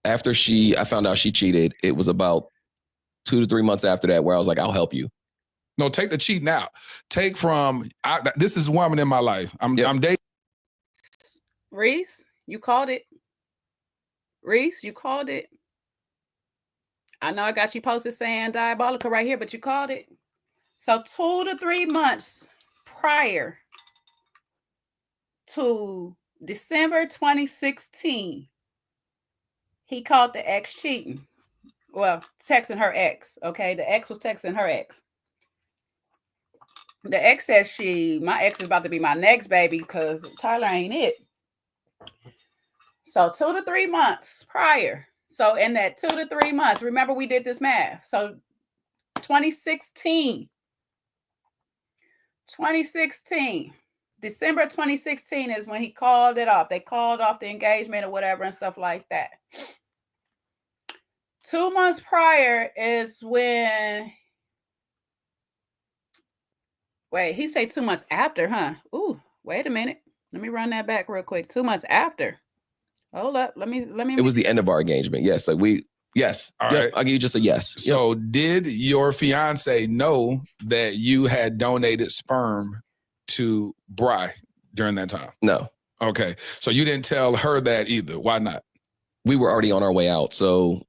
A: I found out she cheated, it was about 2 to 3 months after that where I was like, I'll help you.
B: No, take the cheating out. Take from, this is woman in my life. I'm dating.
C: Reese, you called it. I know I got you posted saying diabolical right here, but you called it. So 2 to 3 months prior to December 2016, he caught the ex cheating. Well, texting her ex, okay? The ex was texting her ex. The ex says my ex is about to be my next baby because Tyler ain't it. So 2 to 3 months prior. So in that 2 to 3 months, remember we did this math. So 2016, December 2016 is when he called it off. They called off the engagement or whatever and stuff like that. 2 months prior is when, wait, he said 2 months after, huh? Ooh, wait a minute. Let me run that back real quick. 2 months after. Hold up. Let me.
A: It was the end of our engagement. Yes. Like yes.
B: All
A: Yep.
B: right.
A: I'll give you just a yes.
B: So did your fiance know that you had donated sperm to Bri during that time?
A: No.
B: Okay. So you didn't tell her that either. Why not?
A: We were already on our way out. So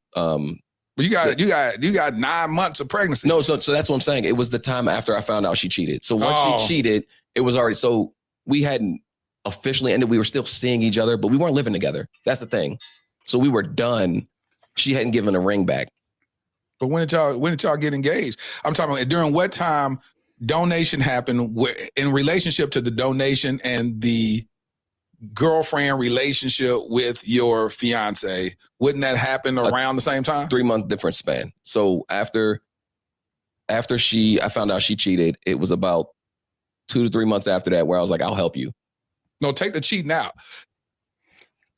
B: you got 9 months of pregnancy.
A: No, so that's what I'm saying. It was the time after I found out she cheated. So once she cheated, it was already, so we hadn't officially ended. We were still seeing each other, but we weren't living together. That's the thing. So we were done. She hadn't given a ring back.
B: But when did y'all get engaged? I'm talking about during what time donation happened in relationship to the donation and the girlfriend relationship with your fiance. Wouldn't that happen around the same time?
A: 3-month difference span. So after I found out she cheated, it was about 2 to 3 months after that where I was like, I'll help you.
B: No, take the cheating out.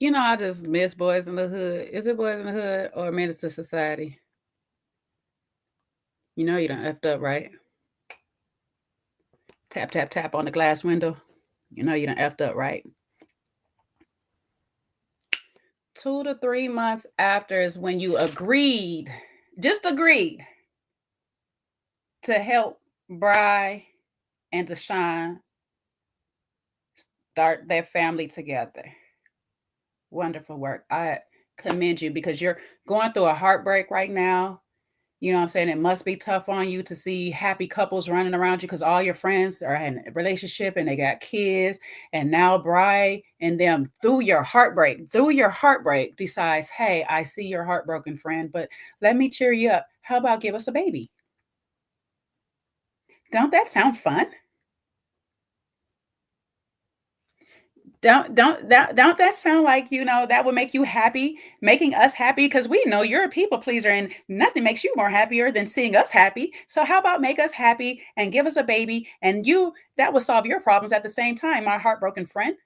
C: You know, I just miss Boys in the Hood. Is it Boys in the Hood or Menace to Society? You know you done effed up, right? Tap, tap, tap on the glass window. You know you done effed up, right? 2 to 3 months after is when you just agreed to help Bri and Deshaun start their family together. Wonderful work. I commend you because you're going through a heartbreak right now. You know what I'm saying? It must be tough on you to see happy couples running around you because all your friends are in a relationship and they got kids. And now Bri and them, through your heartbreak, decides, hey, I see your heartbroken friend, but let me cheer you up. How about give us a baby? Don't that sound fun? Don't that sound like, you know, that would make you happy, making us happy? Because we know you're a people pleaser and nothing makes you more happier than seeing us happy. So how about make us happy and give us a baby, and that will solve your problems at the same time, my heartbroken friend.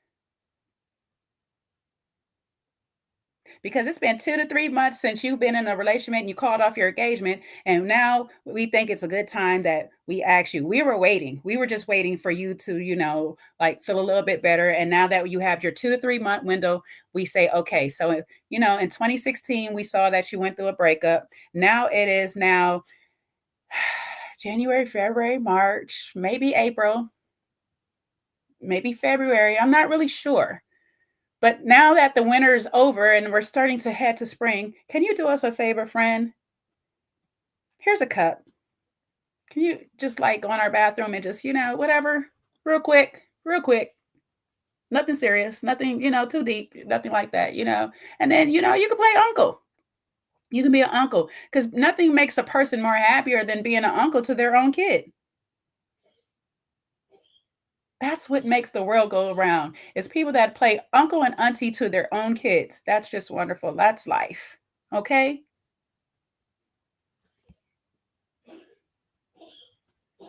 C: Because it's been 2 to 3 months since you've been in a relationship and you called off your engagement. And now we think it's a good time that we asked you. We were waiting. We were just waiting for you to, you know, like feel a little bit better. And now that you have your 2 to 3 month window, we say, okay, so, you know, in 2016, we saw that you went through a breakup. Now it is January, February, March, maybe April, maybe February. I'm not really sure. But now that the winter is over and we're starting to head to spring, can you do us a favor, friend? Here's a cup. Can you just like go in our bathroom and just, you know, whatever, real quick. Nothing serious, nothing, you know, too deep, nothing like that, you know. And then, you know, you can play uncle. You can be an uncle because nothing makes a person more happier than being an uncle to their own kid. That's what makes the world go around. It's people that play uncle and auntie to their own kids. That's just wonderful. That's life. Okay?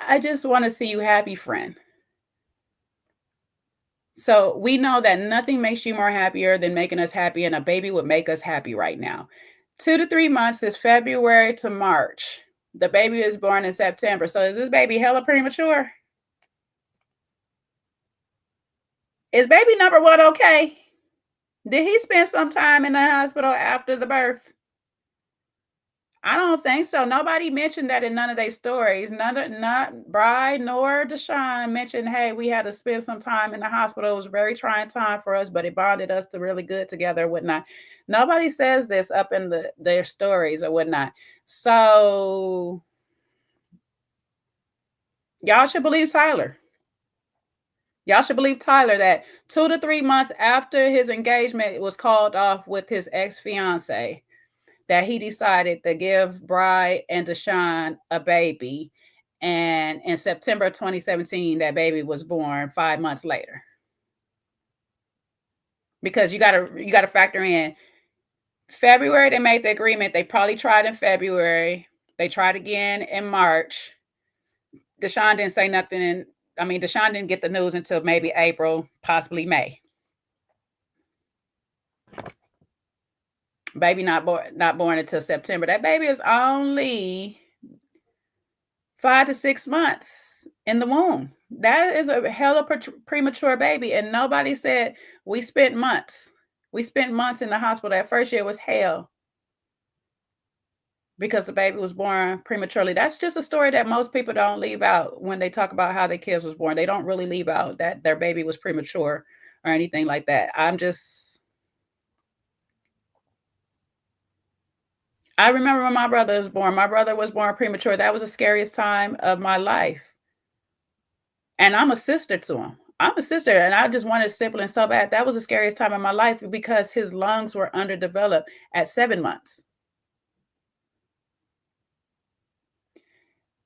C: I just want to see you happy, friend. So we know that nothing makes you more happier than making us happy, and a baby would make us happy right now. 2 to 3 months is February to March. The baby is born in September. So is this baby hella premature? Is baby number 1 okay? Did he spend some time in the hospital after the birth? I don't think so. Nobody mentioned that in none of their stories. Not Bri nor Deshaun mentioned, hey, we had to spend some time in the hospital. It was a very trying time for us, but it bonded us to really good together or whatnot. Nobody says this up in their stories or whatnot. So y'all should believe Tyler. Y'all should believe Tyler that 2 to 3 months after his engagement was called off with his ex-fiance, that he decided to give Bri and Deshaun a baby. And in September 2017, that baby was born 5 months later. Because you gotta factor in February, they made the agreement. They probably tried in February. They tried again in March. Deshaun didn't say nothing I mean, Deshaun didn't get the news until maybe April, possibly May. Baby not born until September. That baby is only 5 to 6 months in the womb. That is a hella premature baby. And nobody said we spent months. We spent months in the hospital. That first year was hell because the baby was born prematurely. That's just a story that most people don't leave out when they talk about how their kids was born. They don't really leave out that their baby was premature or anything like that. I remember when my brother was born. My brother was born premature. That was the scariest time of my life. And I'm a sister to him. I'm a sister, and I just wanted a sibling so bad. That was the scariest time of my life because his lungs were underdeveloped at 7 months.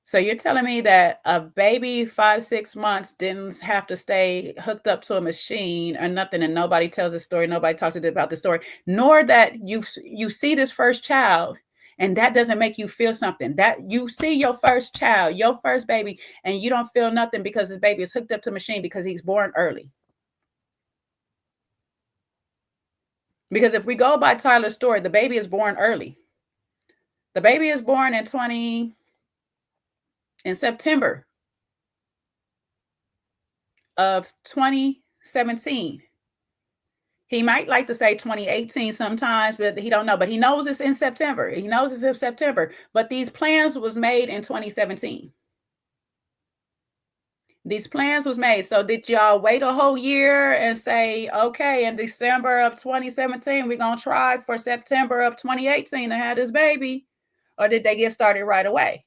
C: So you're telling me that a baby 5, 6 months didn't have to stay hooked up to a machine or nothing, and nobody tells the story, nobody talks to them about the story, nor that you see this first child, and that doesn't make you feel something. That you see your first child, your first baby, and you don't feel nothing because this baby is hooked up to a machine because he's born early. Because if we go by Tyler's story, the baby is born early. The baby is born in September of 2017. He might like to say 2018 sometimes, but he don't know. But he knows it's in September. He knows it's in September. But these plans was made in 2017. These plans was made. So did y'all wait a whole year and say, okay, in December of 2017, we're going to try for September of 2018 to have this baby? Or did they get started right away?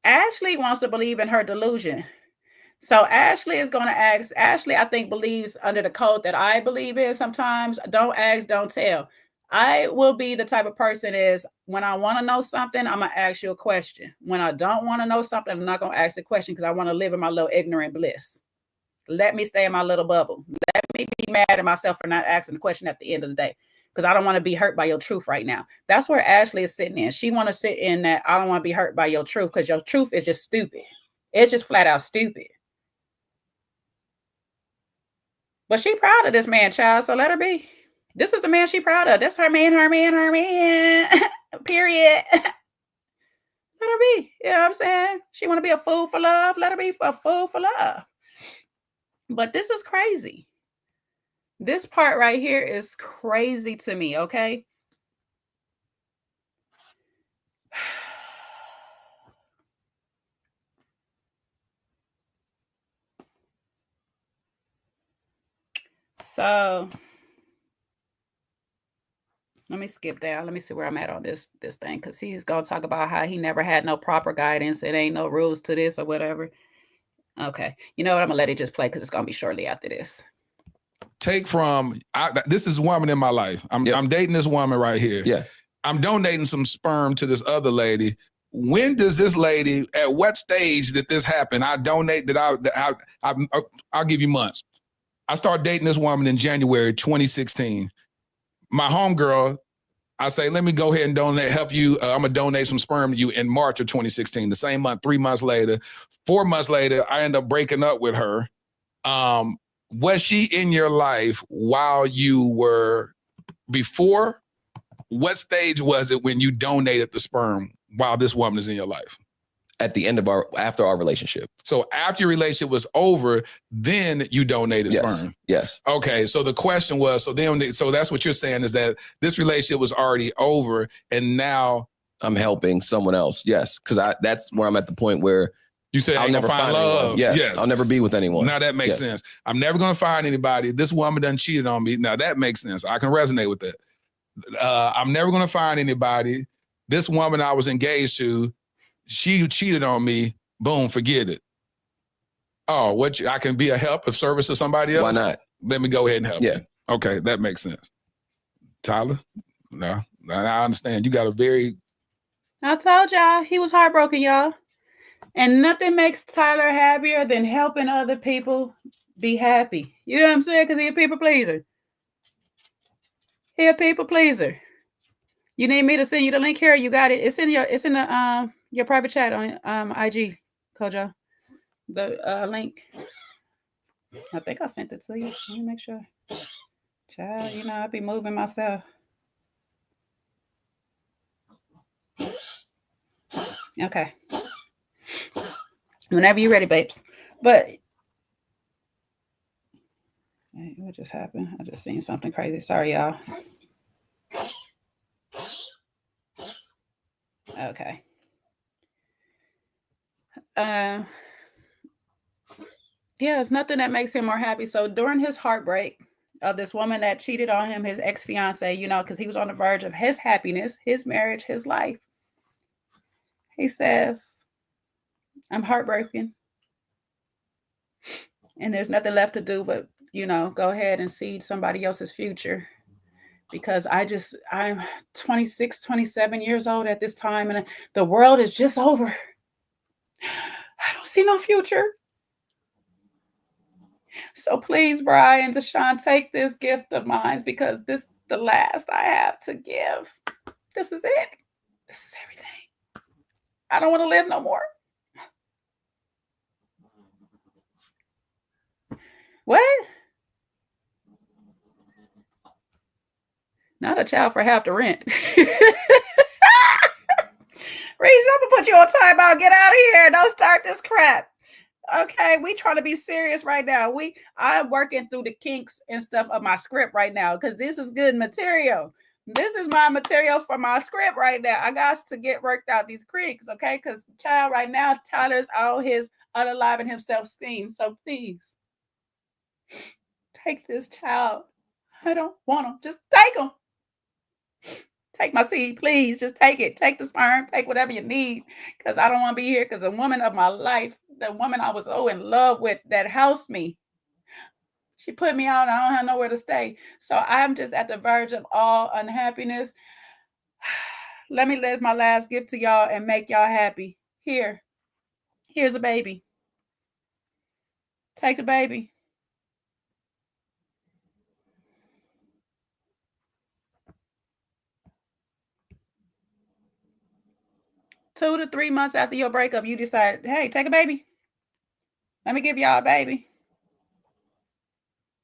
C: Ashley wants to believe in her delusion. So Ashley is going to ask. Ashley, I think, believes under the code that I believe in sometimes. Don't ask, don't tell. I will be the type of person is when I want to know something, I'm going to ask you a question. When I don't want to know something, I'm not going to ask the question because I want to live in my little ignorant bliss. Let me stay in my little bubble. Let me be mad at myself for not asking the question at the end of the day because I don't want to be hurt by your truth right now. That's where Ashley is sitting in. She want to sit in that I don't want to be hurt by your truth because your truth is just stupid. It's just flat out stupid. But she proud of this man, child, so let her be. This is the man she proud of. That's her man. Period. Let her be. You know what I'm saying? She want to be a fool for love. Let her be a fool for love. But this is crazy. This part right here is crazy to me, okay? So let me skip down. Let me see where I'm at on this thing because he's going to talk about how he never had no proper guidance. It ain't no rules to this or whatever. Okay. You know what? I'm going to let it just play because it's going to be shortly after this.
B: Take from, this is a woman in my life. I'm dating this woman right here.
A: Yeah.
B: I'm donating some sperm to this other lady. When does this lady, at what stage did this happen? I donate that I'll give you months. I started dating this woman in January 2016. My homegirl, I say, let me go ahead and help you. I'm going to donate some sperm to you in March of 2016. The same month, 3 months later, 4 months later, I end up breaking up with her. Was she in your life while you were before? What stage was it when you donated the sperm while this woman is in your life?
A: At the end of after our relationship.
B: So after your relationship was over, then you donated sperm.
A: Yes.
B: Okay. So the question was, so that's what you're saying is that this relationship was already over and now
A: I'm helping someone else. Yes. Because that's where I'm at the point where
B: you said
A: I'll never find love. Yes. I'll never be with anyone.
B: Now that makes sense. I'm never going to find anybody. This woman done cheated on me. Now that makes sense. I can resonate with that. I'm never going to find anybody. This woman I was engaged to, she cheated on me. Boom, forget it. Oh, I can be a help of service to somebody else?
A: Why not?
B: Let me go ahead and help
A: you.
B: Okay, that makes sense. Tyler? No, I understand. You got a very...
C: I told y'all, he was heartbroken, y'all. And nothing makes Tyler happier than helping other people be happy. You know what I'm saying? Because he's a people pleaser. He a people pleaser. You need me to send you the link here? You got it. It's in the Your private chat on IG, Kojo. The link. I think I sent it to you. Let me make sure. Child, you know, I be moving myself. Okay. Whenever you're ready, babes. But what just happened? I just seen something crazy. Sorry, y'all. Okay. Yeah, there's nothing that makes him more happy. So during his heartbreak of this woman that cheated on him, his ex-fiance, you know, because he was on the verge of his happiness, his marriage, his life, he says, I'm heartbroken. And there's nothing left to do but, you know, go ahead and seed somebody else's future. Because I'm 26, 27 years old at this time, and the world is just over. I don't see no future. So please, Brian, Deshaun, take this gift of mine, because this is the last I have to give. This is it. This is everything. I don't want to live no more. What? Not a child for half the rent. Reese, I'm gonna put you on timeout. Get out of here. Don't start this crap. Okay, we trying to be serious right now. I'm working through the kinks and stuff of my script right now, because this is good material. This is my material for my script right now. I got to get worked out these creeks, okay? Because child, right now, Tyler's on his unaliving himself scheme. So please, take this child. I don't want him. Just take him. Take my seed, please. Just take it. Take the sperm. Take whatever you need, because I don't want to be here, because the woman of my life, the woman I was so in love with, that housed me, she put me out and I don't have nowhere to stay. So I'm just at the verge of all unhappiness. Let me live my last gift to y'all and make y'all happy. Here's a baby. Take the baby. Two to 3 months after your breakup, you decide, hey, take a baby. Let me give y'all a baby.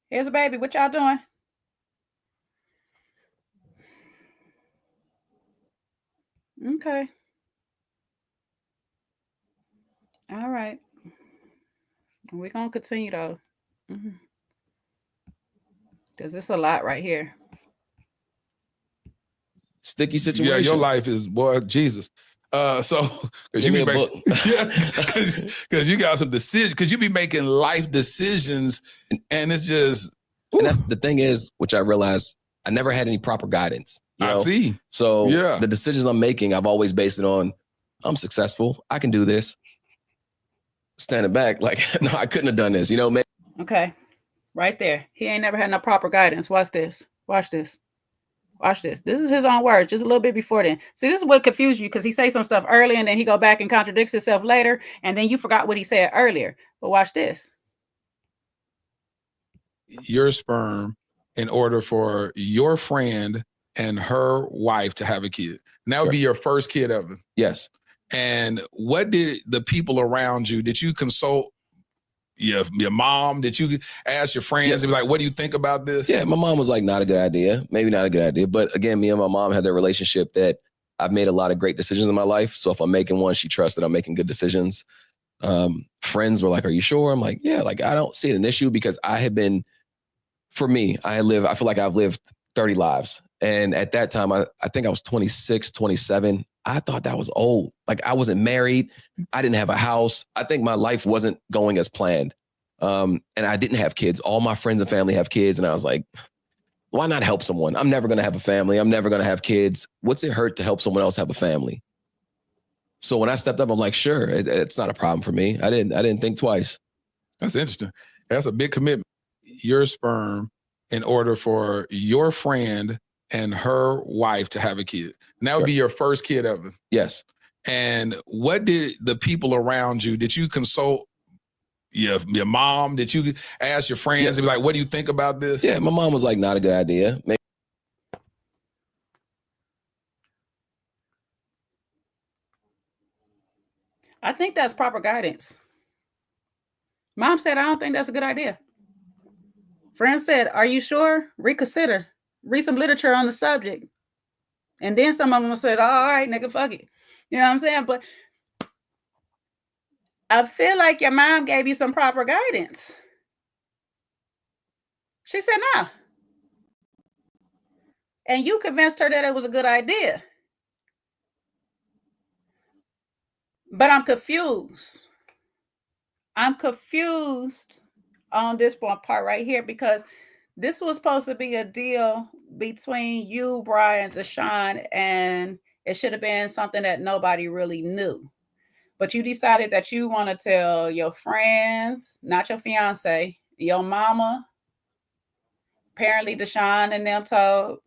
C: Here's a baby. What y'all doing? Okay. All right. We're going to continue, though. Because it's a lot right here.
A: Sticky situation.
B: Yeah, your life is, boy, Jesus. So because you be making, because you got some decisions, because you be making life decisions, and it's just.
A: And that's the thing is, which I realized, I never had any proper guidance.
B: I see.
A: So the decisions I'm making, I've always based it on, I'm successful. I can do this. Standing back, like, no, I couldn't have done this. You know, man.
C: Okay, right there. He ain't never had no proper guidance. Watch this. Watch this. Watch this. This is his own words, just a little bit before then. See, this is what confused you, because he say some stuff early and then he go back and contradicts himself later, and then you forgot what he said earlier. But watch this.
B: Your sperm in order for your friend and her wife to have a kid. And that would be your first kid ever.
A: Yes.
B: And what did the people around you, did you consult your mom? Did you ask your friends and be like, what do you think about this?
A: Yeah, my mom was like, not a good idea. Maybe not a good idea. But again, me and my mom had that relationship that I've made a lot of great decisions in my life. So if I'm making one, she trusts that I'm making good decisions. Friends were like, are you sure? I'm like, yeah, like I don't see it an issue, because I had been, for me, I feel like I've lived 30 lives. And at that time, I think I was 26, 27. I thought that was old. Like I wasn't married. I didn't have a house. I think my life wasn't going as planned. And I didn't have kids. All my friends and family have kids. And I was like, why not help someone? I'm never going to have a family. I'm never going to have kids. What's it hurt to help someone else have a family? So when I stepped up, I'm like, sure, it's not a problem for me. I didn't think twice.
B: That's interesting. That's a big commitment. Your sperm in order for your friend and her wife to have a kid. And that would be your first kid ever.
A: Yes.
B: And what did the people around you, did you consult your mom? Did you ask your friends and be like, what do you think about this?
A: Yeah, my mom was like, not a good idea. Maybe.
C: I think that's proper guidance. Mom said, I don't think that's a good idea. Friend said, are you sure? Reconsider. Read some literature on the subject. And then some of them said, oh, all right, nigga, fuck it. You know what I'm saying? But I feel like your mom gave you some proper guidance. She said, nah. And you convinced her that it was a good idea. But I'm confused. I'm confused on this one part right here, because this was supposed to be a deal between you, Brian, Deshaun, and it should have been something that nobody really knew. But you decided that you want to tell your friends, not your fiance, your mama. Apparently, Deshaun and them told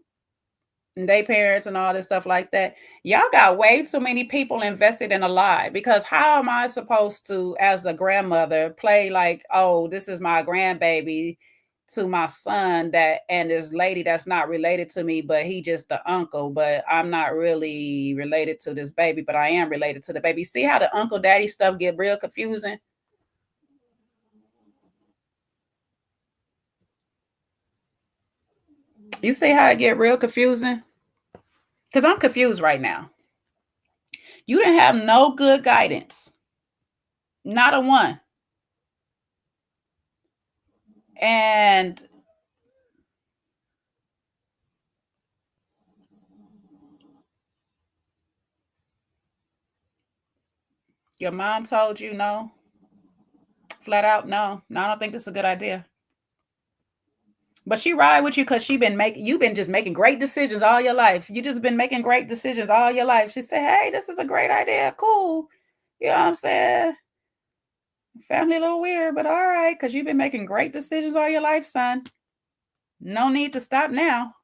C: they parents and all this stuff like that. Y'all got way too many people invested in a lie, because how am I supposed to, as the grandmother, play like, oh, this is my grandbaby to my son that and this lady that's not related to me, but he just the uncle, but I'm not really related to this baby, but I am related to the baby. See how the uncle daddy stuff get real confusing? You see how it get real confusing? Because I'm confused right now. You didn't have no good guidance. Not a one. And your mom told you no. Flat out, no. No, I don't think this is a good idea. But she ride with you because you've been just making great decisions all your life. You just been making great decisions all your life. She said, hey, this is a great idea. Cool. You know what I'm saying? Family a little weird, but all right, because you've been making great decisions all your life, son. No need to stop now.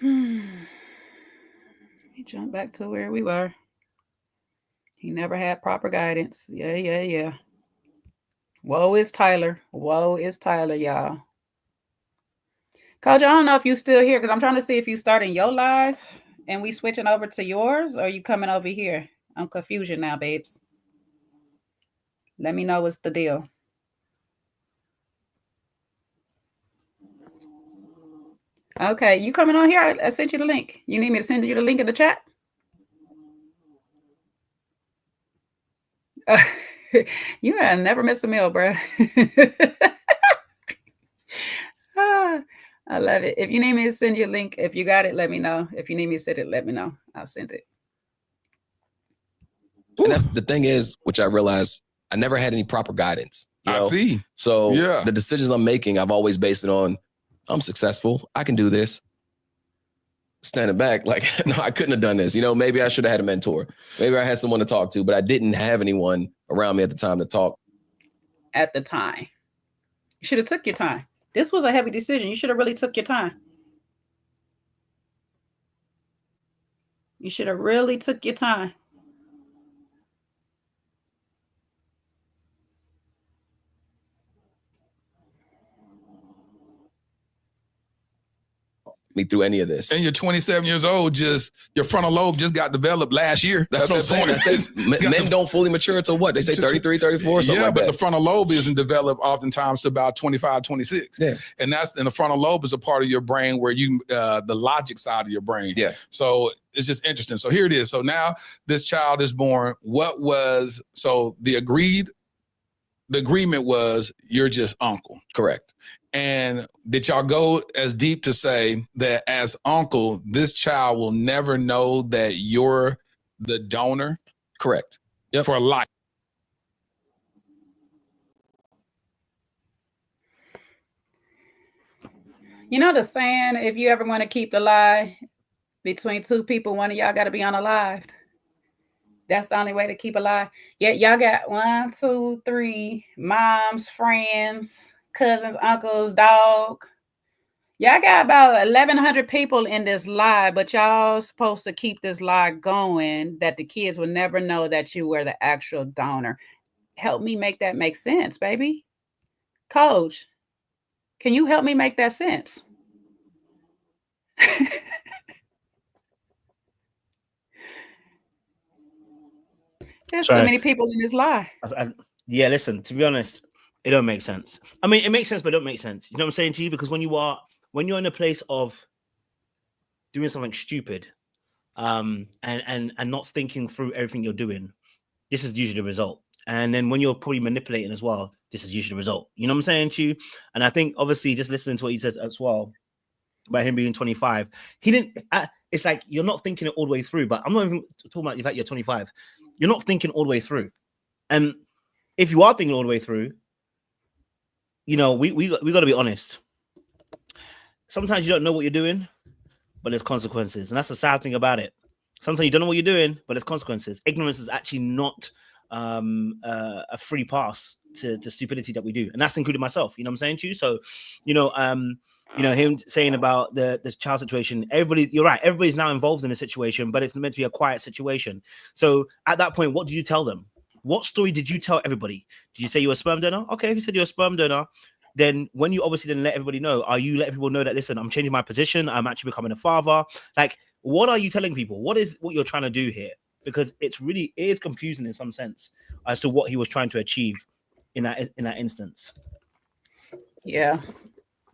C: We jump back to where we were. He never had proper guidance. Yeah. Woe is Tyler. Woe is Tyler, y'all. Coach, I don't know if you still here, because I'm trying to see if you starting your live and we switching over to yours, or you coming over here. I'm confusion now, babes. Let me know what's the deal. Okay, you coming on here? I sent you the link. You need me to send you the link in the chat? You never miss a meal, bro. I love it. If you need me to send you a link, if you got it, let me know. If you need me to send it, let me know. I'll send it.
A: And that's the thing is, which I realized, I never had any proper guidance.
B: I see.
A: So the decisions I'm making, I've always based it on, I'm successful. I can do this. Standing back, like, no, I couldn't have done this. Maybe I should have had a mentor. Maybe I had someone to talk to, but I didn't have anyone around me at the time to talk.
C: At the time. You should have took your time. This was a heavy decision. You should have really took your time. You should have really took your time.
A: Me through any of this.
B: And you're 27 years old, your frontal lobe just got developed last year.
A: That's what I'm saying. Men don't fully mature until what? They say 33, 34, something like that.
B: Yeah, but the frontal lobe isn't developed oftentimes to about 25, 26.
A: Yeah.
B: And the frontal lobe is a part of your brain where the logic side of your brain.
A: Yeah.
B: So it's just interesting. So here it is. So now this child is born. The agreement was you're just uncle.
A: Correct.
B: And did y'all go as deep to say that as uncle, this child will never know that you're the donor?
A: Correct. Yep.
B: For life.
C: You know the saying, if you ever want to keep the lie between two people, one of y'all got to be unalived. That's the only way to keep a lie. Yeah, y'all got 1, 2, 3 moms, friends, cousins, uncles, dog. Y'all got about 1,100 people in this lie, but y'all supposed to keep this lie going that the kids will never know that you were the actual donor. Help me make that make sense, baby. Coach, can you help me make that sense? There's so many people in this lie.
D: Yeah, listen, to be honest, it don't make sense. I mean, it makes sense, but it don't make sense. You know what I'm saying to you? Because when you're in a place of doing something stupid, and not thinking through everything you're doing, this is usually the result. And then when you're probably manipulating as well, this is usually the result. You know what I'm saying to you? And I think obviously just listening to what he says as well about him being 25, he didn't. It's like you're not thinking it all the way through. But I'm not even talking about the fact you're 25. You're not thinking all the way through. And if you are thinking all the way through, you know, we got to be honest. Sometimes you don't know what you're doing, but there's consequences, and that's the sad thing about it. Sometimes you don't know what you're doing, but there's consequences. Ignorance is actually not a free pass to stupidity that we do, and that's including myself. You know what I'm saying to you? So, you know, him saying about the child situation. You're right. Everybody's now involved in a situation, but it's meant to be a quiet situation. So at that point, what did you tell them? What story did you tell everybody? Did you say you were a sperm donor? Okay, if you said you're a sperm donor, then when you obviously then let everybody know, are you letting people know that, listen, I'm changing my position, I'm actually becoming a father? Like, what are you telling people? What you're trying to do here? Because it is confusing in some sense as to what he was trying to achieve in that instance.
C: Yeah,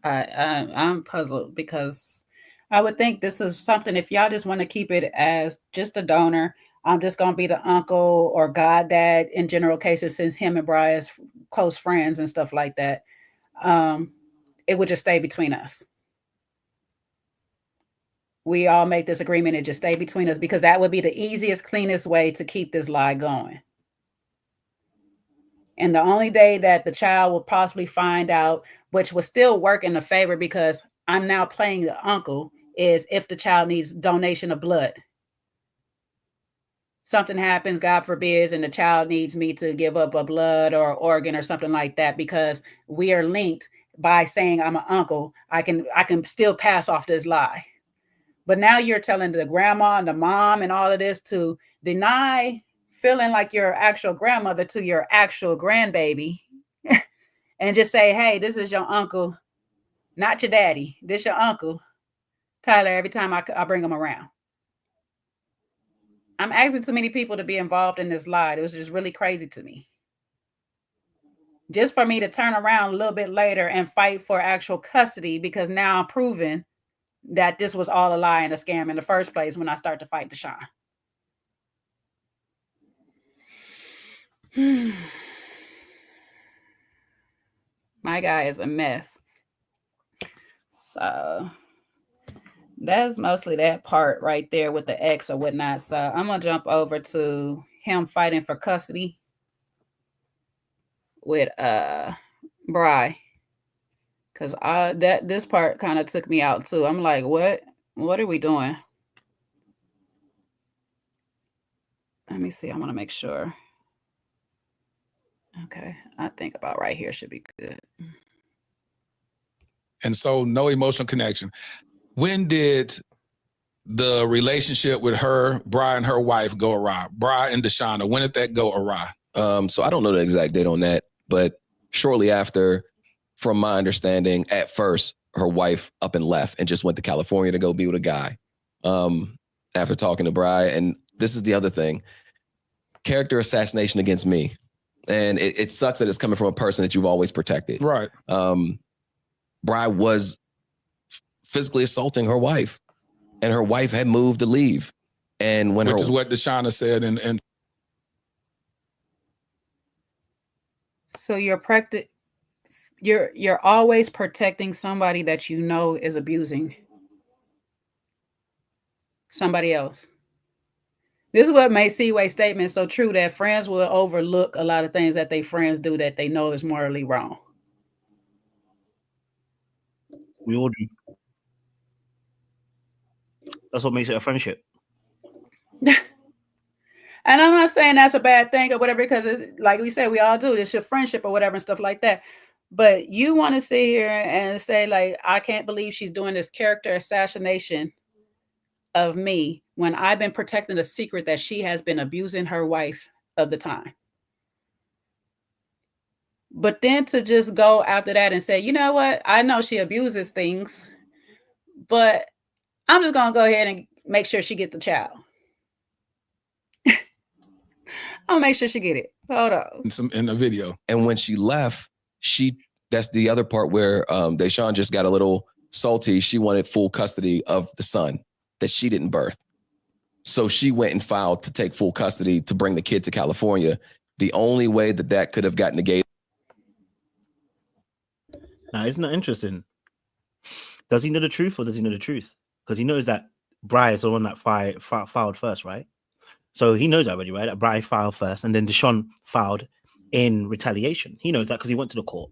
C: I'm puzzled because I would think this is something, if y'all just want to keep it as just a donor, I'm just going to be the uncle or goddad in general cases, since him and Brian's close friends and stuff like that. It would just stay between us. We all make this agreement and just stay between us, because that would be the easiest, cleanest way to keep this lie going. And the only day that the child will possibly find out, which will still work in the favor because I'm now playing the uncle, is if the child needs donation of blood. Something happens, God forbids, and the child needs me to give up a blood or organ or something like that, because we are linked by saying I'm an uncle. I can still pass off this lie. But now you're telling the grandma and the mom and all of this to deny feeling like your actual grandmother to your actual grandbaby and just say, hey, this is your uncle, not your daddy. This your uncle, Tyler, every time I bring him around. I'm asking too many people to be involved in this lie. It was just really crazy to me. Just for me to turn around a little bit later and fight for actual custody, because now I'm proving that this was all a lie and a scam in the first place when I start to fight Deshaun. My guy is a mess. So that's mostly that part right there with the ex or whatnot. So I'm going to jump over to him fighting for custody with Bri. Because this part kind of took me out too. I'm like, what are we doing? Let me see. I want to make sure. Okay. I think about right here should be good.
B: And so no emotional connection. When did the relationship with Bri and her wife go awry? Bri and Deshauna, when did that go awry?
A: So I don't know the exact date on that, but shortly after, from my understanding, at first, her wife up and left and just went to California to go be with a guy. After talking to Bri, and this is the other thing, character assassination against me. And it sucks that it's coming from a person that you've always protected.
B: Right.
A: Bri was physically assaulting her wife, and her wife had moved to leave. And when
B: Which is what Deshauna said. And
C: so you're always protecting somebody that you know is abusing somebody else. This is what made Seaway's statement so true, that friends will overlook a lot of things that their friends do that they know is morally wrong.
D: We all do. That's what makes it a friendship.
C: And I'm not saying that's a bad thing or whatever, because like we said, we all do. It's your friendship or whatever and stuff like that. But you want to sit here and say, like, I can't believe she's doing this character assassination of me when I've been protecting the secret that she has been abusing her wife of the time. But then to just go after that and say, you know what? I know she abuses things, but I'm just going to go ahead and make sure she gets the child. I'll make sure she get it. Hold on.
B: In the video.
A: And when she left, that's the other part where Deshaun just got a little salty. She wanted full custody of the son that she didn't birth. So she went and filed to take full custody to bring the kid to California. The only way that could have gotten negated.
D: Now, isn't that interesting? Does he know the truth or does he know the truth? Because he knows that Bri is the one that filed first, right? So he knows already, right? That Bri filed first and then Deshaun filed in retaliation. He knows that because he went to the court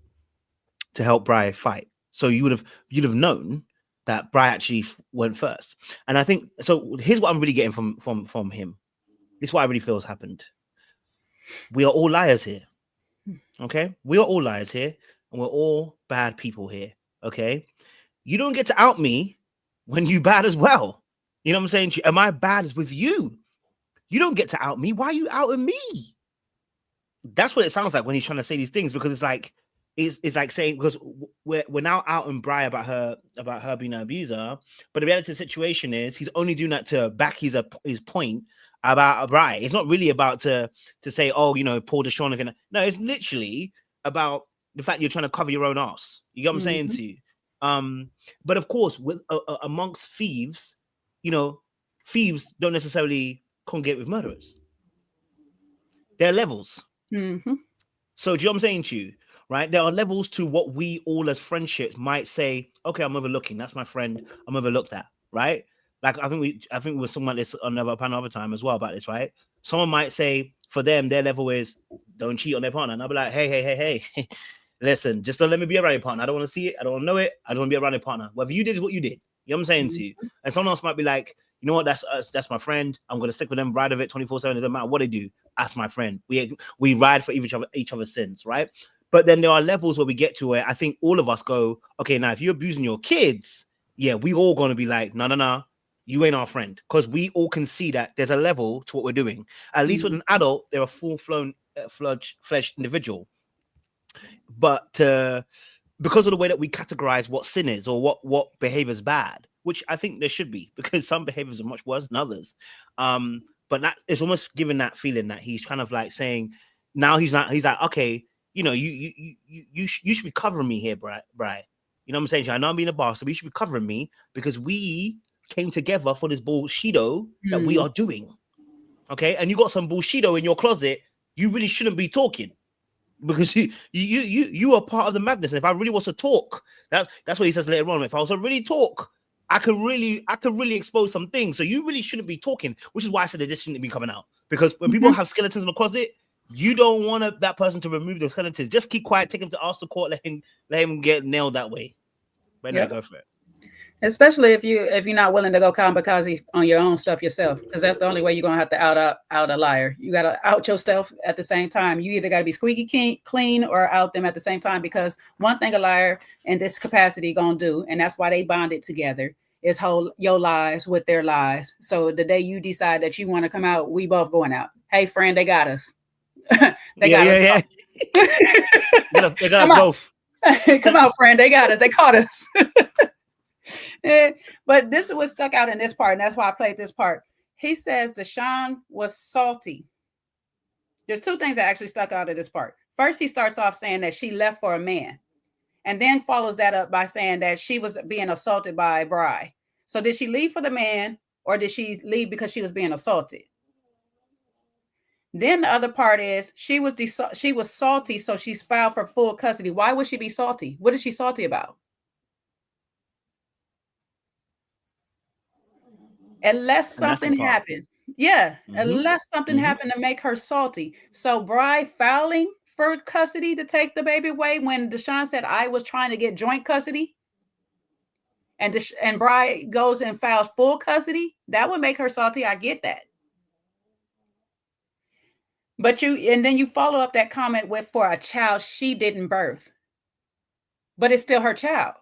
D: to help Bri fight. So you'd have known that Bri actually went first. And I think, so here's what I'm really getting from him. This is what I really feel has happened. We are all liars here. Okay? We are all liars here. And we're all bad people here. Okay? You don't get to out me when you bad as well. You know what I'm saying? Am I bad with you? You don't get to out me. Why are you outing me? That's what it sounds like when he's trying to say these things, because it's like saying, because we're now outing Bri about her being an abuser, but the reality of the situation is he's only doing that to back his point about Bri. It's not really about to say, oh, you know, Paul Deshaun again. No, it's literally about the fact you're trying to cover your own ass. You get what I'm saying to you? But of course, with amongst thieves, you know, thieves don't necessarily congregate with murderers. There are levels.
C: Mm-hmm.
D: So do you know what I'm saying to you? Right? There are levels to what we all as friendships might say, okay, I'm overlooking. That's my friend. I'm overlooked at, right? Like I think we were talking about this on another panel other time as well about this, right? Someone might say for them, their level is don't cheat on their partner. And I'll be like, hey. Listen, just don't let me be around your partner. I don't want to see it. I don't want to know it. I don't want to be around your partner. Whatever you did is what you did. You know what I'm saying to you? And someone else might be like, you know what? That's us. That's my friend. I'm going to stick with them, ride of it 24/7. It doesn't matter what they do. That's my friend. We ride for each other's sins, right? But then there are levels where we get to where I think all of us go, okay, now if you're abusing your kids, yeah, we all going to be like, no, you ain't our friend. Because we all can see that there's a level to what we're doing. At least with an adult, they're a full-flown, fledged individual. But because of the way that we categorize what sin is or what behavior is bad, which I think there should be, because some behaviors are much worse than others. But that it's almost giving that feeling that he's kind of like saying, now he's like, okay, you know, you should be covering me here, Bri. You know what I'm saying? I know I'm being a boss, so you should be covering me because we came together for this bullshito that we are doing. Okay, and you got some bullshito in your closet. You really shouldn't be talking. Because you are part of the madness. And if I really was to talk, that's what he says later on. If I was to really talk, I could really expose some things. So you really shouldn't be talking, which is why I said that this shouldn't be coming out. Because when people have skeletons in the closet, you don't want that person to remove those skeletons. Just keep quiet, take him to ask the court, let him get nailed that way. But now go for it.
C: Especially if you're not willing to go kamikaze on your own stuff yourself, because that's the only way you're gonna have to out a liar. You gotta out yourself at the same time. You either gotta be squeaky clean or out them at the same time. Because one thing a liar in this capacity gonna do, and that's why they bonded together, is hold your lies with their lies. So the day you decide that you want to come out, we both going out. Hey, friend, they got us. They got us.
D: They got us both.
C: Come out, friend. They got us. They caught us. But this is what stuck out in this part, and that's why I played this part. He says Deshaun was salty. There's two things that actually stuck out of this part. First, he starts off saying that she left for a man, and then follows that up by saying that she was being assaulted by Bri. So did she leave for the man, or did she leave because she was being assaulted? Then the other part is she was salty, so she's filed for full custody. Why would she be salty? What is she salty about? Unless something happened. Yeah, unless something happened to make her salty. So Bri filing for custody to take the baby away when Deshaun said I was trying to get joint custody, and Bri goes and files full custody, that would make her salty. I get that. But then you follow up that comment with for a child she didn't birth. But it's still her child.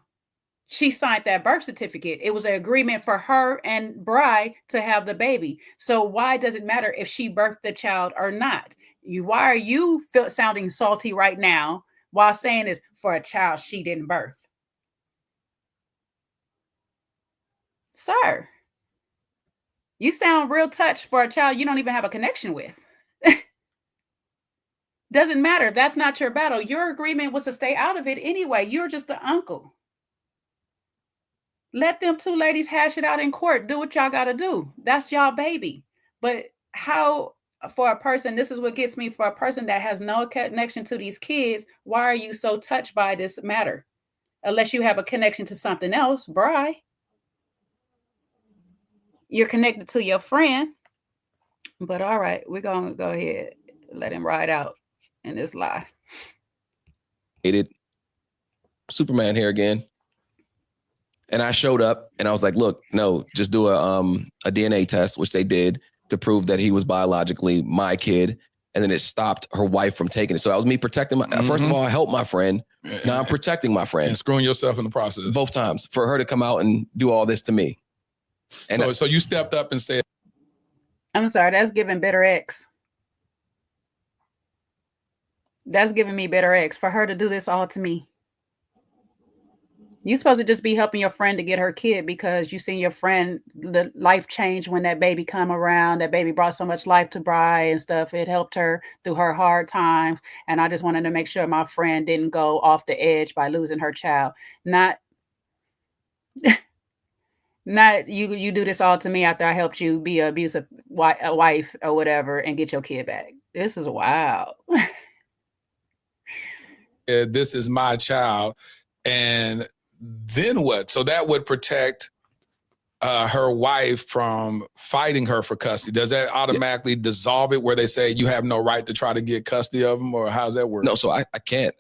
C: She signed that birth certificate. It was an agreement for her and Bri to have the baby. So why does it matter if she birthed the child or not? Why are you sounding salty right now while saying it's for a child she didn't birth? Sir, you sound real touched for a child you don't even have a connection with. Doesn't matter. That's not your battle. Your agreement was to stay out of it anyway. You're just the uncle. Let them two ladies hash it out in court. Do what y'all got to do. That's y'all baby. But how, for a person, this is what gets me, for a person that has no connection to these kids, why are you so touched by this matter? Unless you have a connection to something else, Bri. You're connected to your friend. But all right, we're going to go ahead. Let him ride out in this lie.
A: Superman here again. And I showed up and I was like, look, no, just do a DNA test, which they did, to prove that he was biologically my kid. And then it stopped her wife from taking it. So that was me protecting my, first of all, I helped my friend. Now I'm protecting my friend.
B: And screwing yourself in the process.
A: Both times, for her to come out and do all this to me. And
B: so you stepped up and said,
C: I'm sorry, that's giving bitter X. That's giving me bitter X for her to do this all to me. You're supposed to just be helping your friend to get her kid because you seen your friend, the life change when that baby come around. That baby brought so much life to Bri and stuff. It helped her through her hard times. And I just wanted to make sure my friend didn't go off the edge by losing her child. Not you do this all to me after I helped you be an abusive wife or whatever and get your kid back. This is wild.
B: this is my child. And then what? So that would protect her wife from fighting her for custody. Does that automatically dissolve it where they say you have no right to try to get custody of them, or how's that work?
A: No, so I can't.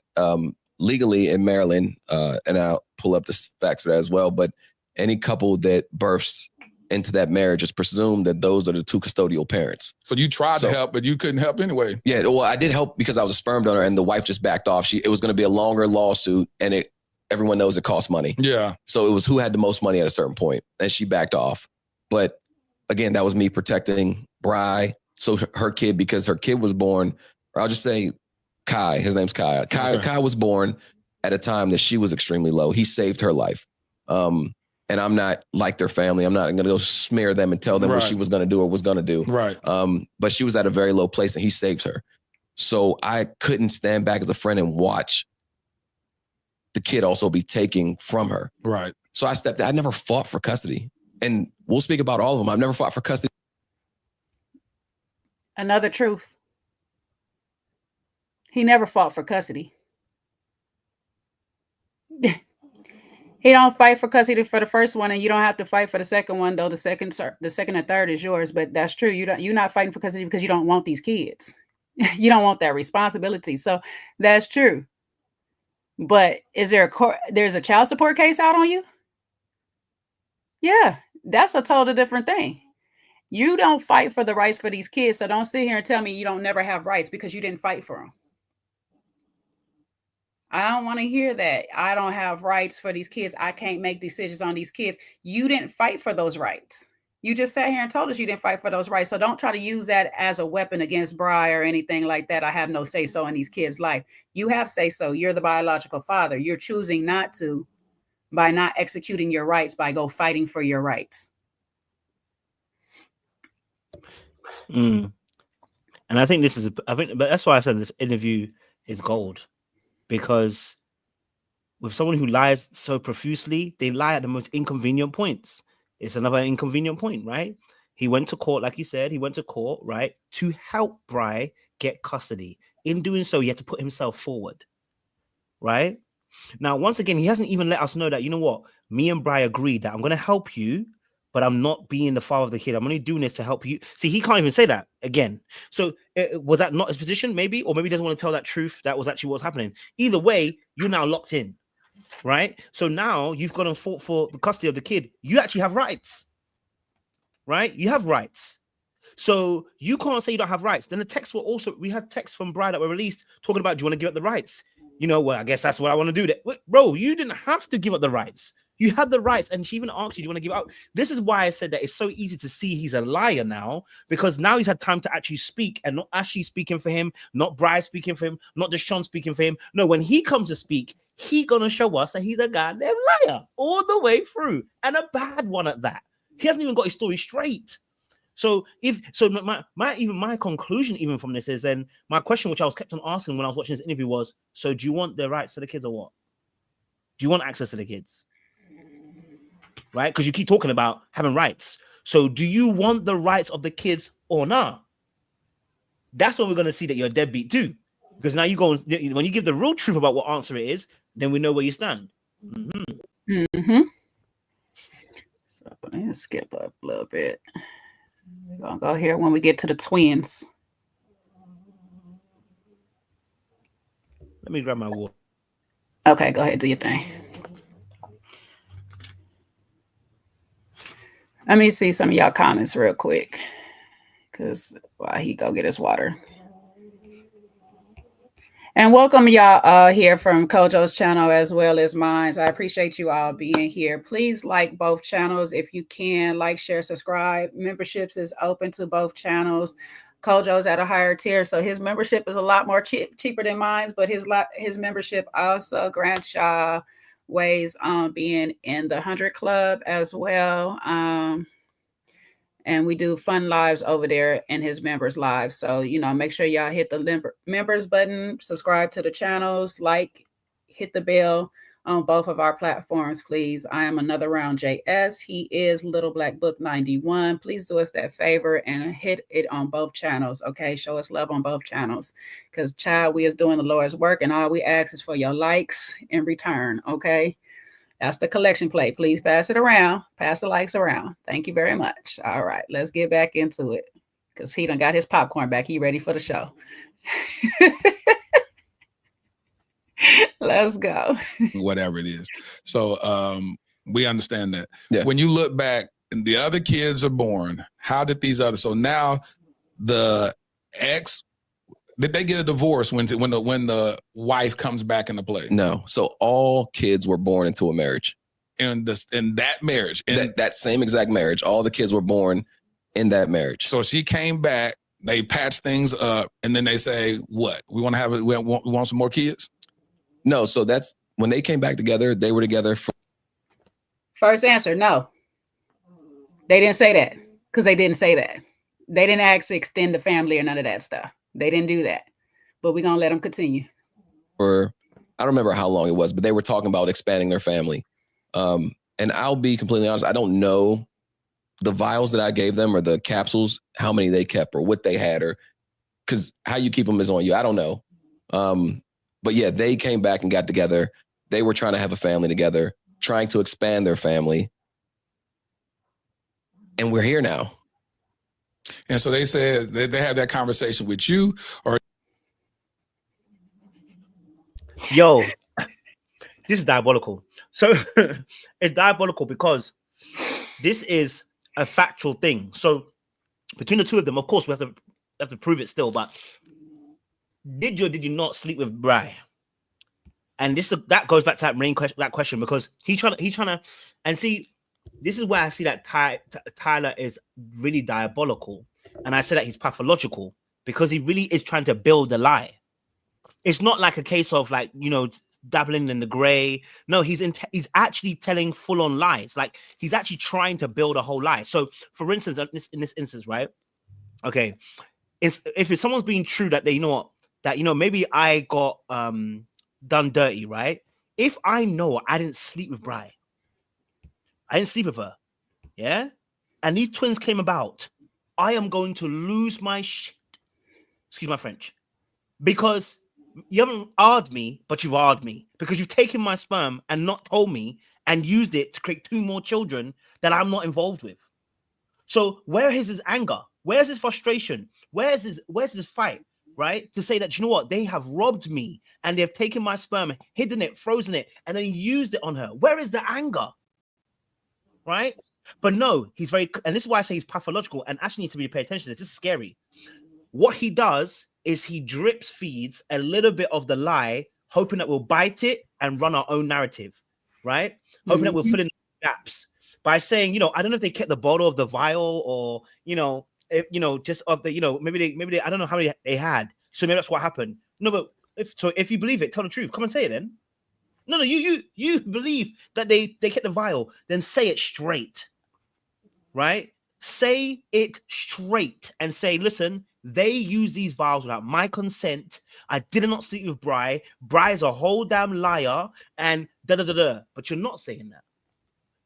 A: Legally in Maryland, and I'll pull up the facts for that as well, but any couple that births into that marriage is presumed that those are the two custodial parents.
B: So you tried to help, but you couldn't help anyway.
A: Yeah, well, I did help because I was a sperm donor and the wife just backed off. It was going to be a longer lawsuit, and everyone knows it costs money.
B: Yeah.
A: So it was who had the most money at a certain point, and she backed off. But again, that was me protecting Bri, so her kid, because her kid was born, or I'll just say Kai, his name's Kai. Kai was born at a time that she was extremely low. He saved her life. And I'm not like their family. I'm not going to go smear them and tell them what she was going to do or was going to do.
B: Right.
A: But she was at a very low place and he saved her. So I couldn't stand back as a friend and watch the kid also be taken from her.
B: Right.
A: So I stepped in. I never fought for custody. And we'll speak about all of them. I've never fought for custody.
C: Another truth. He never fought for custody. He don't fight for custody for the first one, and you don't have to fight for the second one, though the second and third is yours. But that's true. You're not fighting for custody because you don't want these kids. You don't want that responsibility. So that's true. But is there there's a child support case out on you? Yeah, that's a totally different thing. You don't fight for the rights for these kids, so don't sit here and tell me you don't never have rights because you didn't fight for them. I don't want to hear that. I don't have rights for these kids. I can't make decisions on these kids. You didn't fight for those rights. You just sat here and told us you didn't fight for those rights. So don't try to use that as a weapon against Bri or anything like that. I have no say-so in these kids' life. You have say-so. You're the biological father. You're choosing not to by not executing your rights, by go fighting for your rights.
D: And I think but that's why I said this interview is gold. Because with someone who lies so profusely, they lie at the most inconvenient points. It's another inconvenient point, right? He went to court, like you said, right, to help Bri get custody. In doing so, he had to put himself forward, right? Now, once again, he hasn't even let us know that, you know what, me and Bri agreed that I'm going to help you, but I'm not being the father of the kid. I'm only doing this to help you. See, he can't even say that again. So was that not his position, maybe? Or maybe he doesn't want to tell that truth. That was actually what's happening. Either way, you're now locked in, right? So now you've gone and fought for the custody of the kid. You actually have rights, right? You have rights. So you can't say you don't have rights. Then the texts were also, we had texts from Bri that were released talking about, do you want to give up the rights? You know, well, I guess that's what I want to do. Bro, you didn't have to give up the rights. You had the rights, and she even asked you, do you want to give out? This is why I said that it's so easy to see he's a liar now, because now he's had time to actually speak, and not Ashley speaking for him, not Bri speaking for him, not Deshaun speaking for him. No, when he comes to speak, he's going to show us that he's a goddamn liar all the way through, and a bad one at that. He hasn't even got his story straight. So my conclusion even from this is, and my question, which I was kept on asking when I was watching this interview, was, so do you want the rights to the kids or what? Do you want access to the kids? Right? Because you keep talking about having rights. So do you want the rights of the kids or not? That's when we're going to see that you're a deadbeat too. Because now you go, when you give the real truth about what answer it is, then we know where you stand.
C: So let's skip up a little bit. We're going to go here when we get to the twins.
D: Let me grab my water.
C: Okay, go ahead, do your thing. Let me see some of y'all comments real quick, because while he go get his water. And welcome y'all here from Kojo's channel as well as mine. I appreciate you all being here. Please like both channels if you can. Like, share, subscribe. Memberships is open to both channels. Kojo's at a higher tier, so his membership is a lot more cheaper than mine, but his membership also grants y'all ways on being in the 100 Club as well. And we do fun lives over there in his members lives. So, make sure y'all hit the members button, subscribe to the channels, like, hit the bell on both of our platforms, please. I am Another Round JS. He is Little Black Book 91. Please do us that favor and hit it on both channels. Okay. Show us love on both channels, because child, we is doing the Lord's work, and all we ask is for your likes in return. Okay. That's the collection plate. Please pass it around. Pass the likes around. Thank you very much. All right, let's get back into it, because he done got his popcorn back. He ready for the show. Let's go.
B: Whatever it is. So we understand that.
A: Yeah.
B: When you look back, and the other kids are born, how did these other? So now the ex, did they get a divorce when the wife comes back into play?
A: No. So all kids were born into a marriage.
B: In that marriage,
A: that same exact marriage, all the kids were born in that marriage.
B: So she came back, they patched things up, and then they say, "What? We want to have it? We want some more kids?"
A: No. So that's when they came back together. They were together for.
C: First answer, no. They didn't say that, because they didn't say that. They didn't ask to extend the family or none of that stuff. They didn't do that. But we're going to let them continue.
A: For, I don't remember how long it was, but they were talking about expanding their family. And I'll be completely honest, I don't know the vials that I gave them or the capsules, how many they kept or what they had, or because how you keep them is on you. I don't know. But yeah, they came back and got together. They were trying to have a family together, trying to expand their family. And we're here now.
B: And so they said they had that conversation with you, or
D: Yo, this is diabolical. So it's diabolical because this is a factual thing. So between the two of them, of course, we have to prove it still. But did you or did you not sleep with Bri? And that goes back to that main question, because he's trying to, and see, this is where I see that Tyler is really diabolical, and I say that he's pathological, because he really is trying to build a lie. It's not like a case of dabbling in the gray. No, he's actually telling full-on lies. Like, he's actually trying to build a whole lie. So, for instance, in this instance, right? Okay, if someone's being true that maybe I got done dirty, right? If I know I didn't sleep with Bri, I didn't sleep with her, yeah, and these twins came about, I am going to lose my shit. Excuse my French, because you haven't R'd me, but you've R'd me, because you've taken my sperm and not told me and used it to create 2 more children that I'm not involved with. So where is his anger? Where's his frustration? Where's his fight? Right? To say that, you know what? They have robbed me and they've taken my sperm, hidden it, frozen it, and then used it on her. Where is the anger? Right? But no, he's very, and this is why I say he's pathological and actually needs to be paid attention to this. This is scary. What he does is he drips feeds a little bit of the lie, hoping that we'll bite it and run our own narrative, right? Hoping that we'll fill in the gaps by saying, I don't know if they kept the bottle of the vial, or, just of the, maybe they, I don't know how many they had. So maybe that's what happened. No, but if you believe it, tell the truth. Come and say it then. No, you believe that they kept the vial, then say it straight, right? say it straight and say, listen, they use these vows without my consent. I did not sleep with Bri. Bri is a whole damn liar and da-da-da-da. But you're not saying that.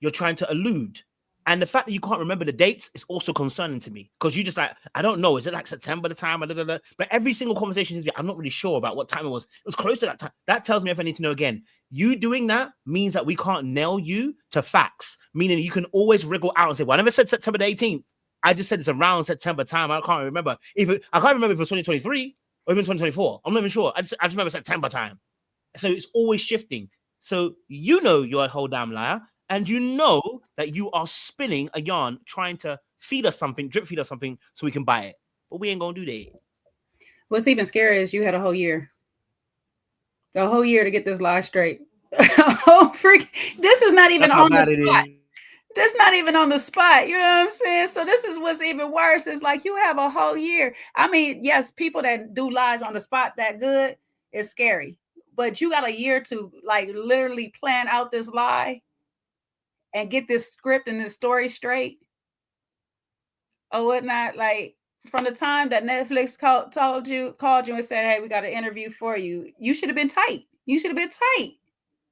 D: You're trying to allude. And the fact that you can't remember the dates is also concerning to me, because you just like, I don't know, is it like September the time? But every single conversation is, I'm not really sure about what time it was. It was close to that time. That tells me if I need to know again. You doing that means that we can't nail you to facts, meaning you can always wriggle out and say, well, I never said September the 18th. I just said it's around September time. I can't remember. I can't remember if it was 2023 or even 2024. I'm not even sure. I just remember September time. So it's always shifting. So you know you're a whole damn liar. And you know that you are spinning a yarn, trying to feed us something, drip feed us something, so we can buy it. But we ain't gonna do that.
C: What's even scarier is you had a whole year to get this lie straight. This is not even on the spot. This is not even on the spot. You know what I'm saying? So this is what's even worse. It's like you have a whole year. I mean, yes, people that do lies on the spot that good is scary, but you got a year to like literally plan out this lie and get this script and this story straight or whatnot. Like from the time that Netflix called you and said, hey, we got an interview for you, you should have been tight.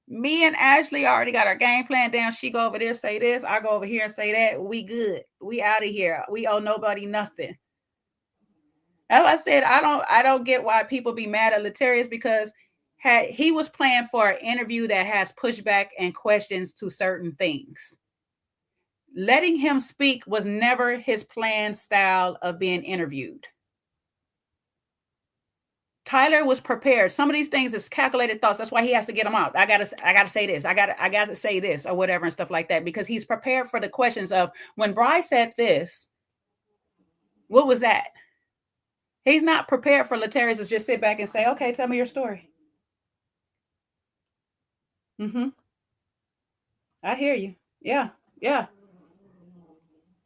C: Me and Ashley already got our game plan down. She go over there, say this. I go over here and say that. We good. We out of here. We owe nobody nothing. As I said, I don't get why people be mad at Latarius, because he was playing for an interview that has pushback and questions to certain things. Letting him speak was never his planned style of being interviewed. Tyler was prepared. Some of these things is calculated thoughts. That's why he has to get them out. I gotta say this. I gotta say this or whatever and stuff like that, because he's prepared for the questions of when Bri said this. What was that? He's not prepared for Latarius to just sit back and say, okay, tell me your story. I hear you. Yeah.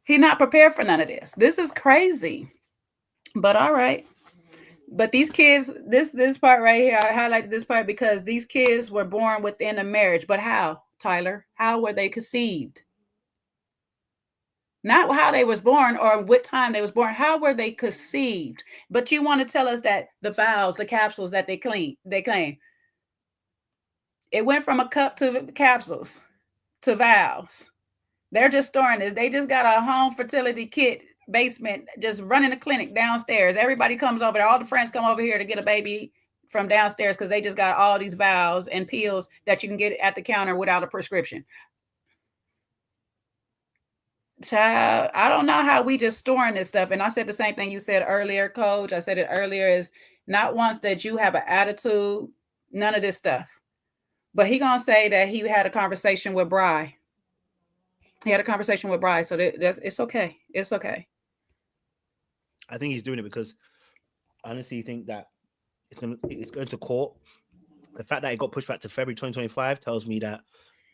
C: He's not prepared for none of this. This is crazy. But all right. But these kids, this part right here, I highlighted this part because these kids were born within a marriage. But how, Tyler? How were they conceived? Not how they was born or what time they was born. How were they conceived? But you want to tell us that the vows, the capsules that they claim, it went from a cup to capsules to vows. They're just storing this. They just got a home fertility kit basement, just running a clinic downstairs. Everybody comes over there. All the friends come over here to get a baby from downstairs because they just got all these vows and pills that you can get at the counter without a prescription. Child, I don't know how we just storing this stuff. And I said the same thing you said earlier, Coach. I said it earlier, is not once that you have an attitude, none of this stuff. But he gonna say that he had a conversation with Bri. He had a conversation with Bri, so it's okay. It's okay.
D: I think he's doing it because I honestly think that it's going to court. The fact that it got pushed back to February 2025 tells me that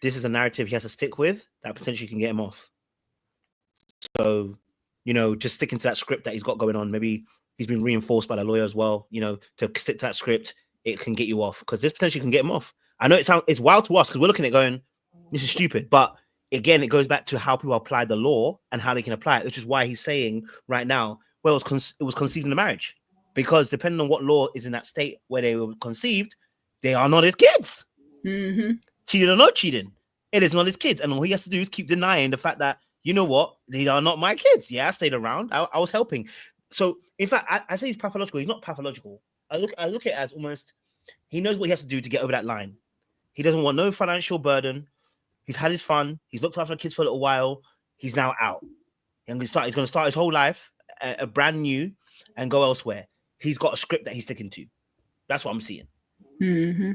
D: this is a narrative he has to stick with that potentially can get him off. So, just sticking to that script that he's got going on. Maybe he's been reinforced by the lawyer as well, to stick to that script. It can get you off because this potentially can get him off. I know it's wild to us because we're looking at it going, this is stupid. But again, it goes back to how people apply the law and how they can apply it, which is why he's saying right now, well, it was conceived in the marriage. Because depending on what law is in that state where they were conceived, they are not his kids.
C: Mm-hmm.
D: Cheating or not cheating, it is not his kids. And all he has to do is keep denying the fact that, you know what, they are not my kids. Yeah, I stayed around. I was helping. So, in fact, I say he's pathological. He's not pathological. I look at it as almost, he knows what he has to do to get over that line. He doesn't want no financial burden. He's had his fun. He's looked after the kids for a little while. He's now out. And he's going to start his whole life a brand new and go elsewhere. He's got a script that he's sticking to. That's what I'm seeing.
C: Mm-hmm.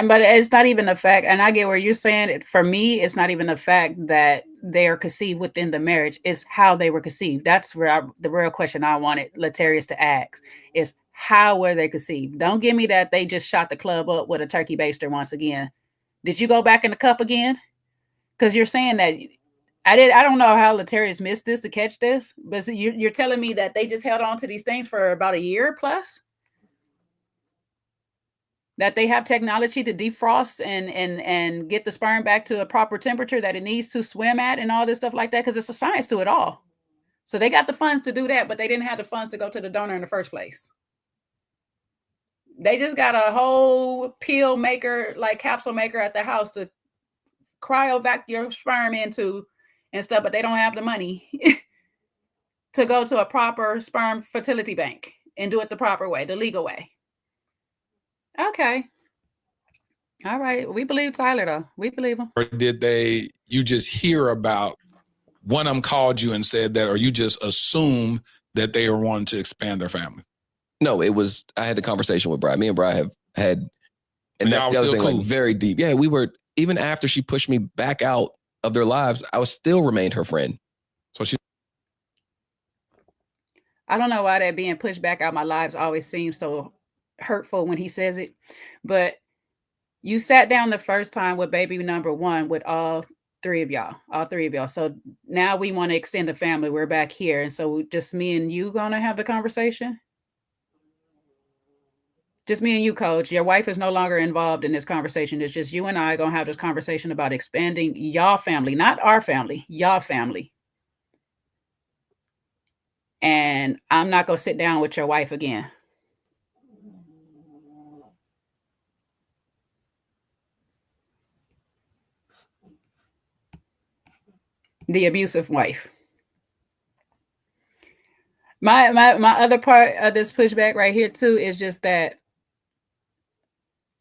C: But it's not even the fact, and I get where you're saying it. For me, it's not even the fact that they are conceived within the marriage. It's how they were conceived. That's where the real question I wanted Latarius to ask is, how were they conceived? Don't give me that they just shot the club up with a turkey baster once again. Did you go back in the cup again? Because you're saying that I don't know how Latarius missed this to catch this, but you're telling me that they just held on to these things for about a year plus? that they have technology to defrost and get the sperm back to a proper temperature that it needs to swim at and all this stuff like that, because it's a science to it all. So they got the funds to do that, but they didn't have the funds to go to the donor in the first place. They just got a whole pill maker, like capsule maker at the house to cryovac your sperm into and stuff, but they don't have the money to go to a proper sperm fertility bank and do it the proper way, the legal way. Okay. All right. We believe Tyler, though. We believe him.
B: Or did you just hear about, one of them called you and said that, or you just assume that they were wanting to expand their family?
A: No, I had the conversation with Bri. Me and Bri have had, and that's the other thing, cool. Like very deep. Yeah, we were, even after she pushed me back out of their lives, I was still remained her friend. So
C: I don't know why that being pushed back out my lives always seems so hurtful when he says it, but you sat down the first time with baby number one with all three of y'all. So now we want to extend the family. We're back here. And so just me and you gonna have the conversation? Just me and you, coach. Your wife is no longer involved in this conversation. It's just you and I gonna have this conversation about expanding y'all family, not our family, y'all family. And I'm not gonna sit down with your wife again. The abusive wife. My other part of this pushback right here too is just that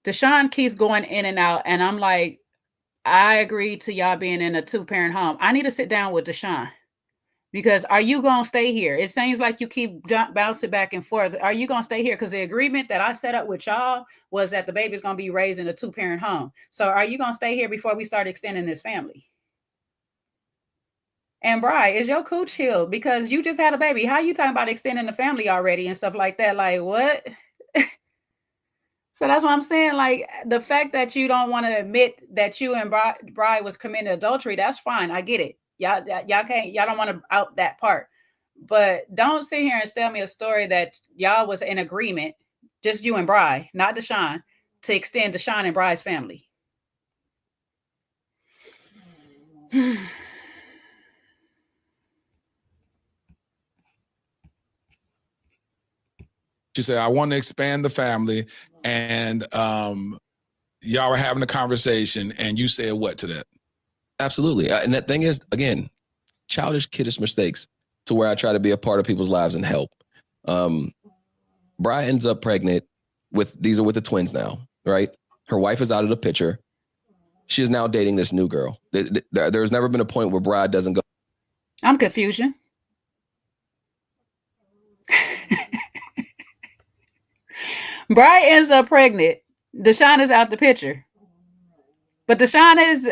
C: Deshaun keeps going in and out, and I'm like, I agree to y'all being in a 2-parent home. I need to sit down with Deshaun, because are you gonna stay here? It seems like you keep bouncing back and forth. Are you gonna stay here? Because the agreement that I set up with y'all was that the baby's gonna be raised in a 2-parent home. So are you gonna stay here before we start extending this family? And Bri, is your cooch healed? Because you just had a baby. How you talking about extending the family already and stuff like that? Like, what? So that's what I'm saying. Like, the fact that you don't want to admit that you and Bri was committing adultery, that's fine. I get it. Y'all don't want to out that part. But don't sit here and sell me a story that y'all was in agreement, just you and Bri, not Deshaun, to extend Deshaun and Bri's family.
B: She said, I want to expand the family, and y'all were having a conversation, and you said what to that?
A: Absolutely. And that thing is, again, childish, kiddish mistakes to where I try to be a part of people's lives and help. Bri ends up pregnant these are with the twins now, right? Her wife is out of the picture. She is now dating this new girl. There's never been a point where Bri doesn't go.
C: I'm confusion. Bri ends up pregnant. Deshaun is out the picture. But Deshaun is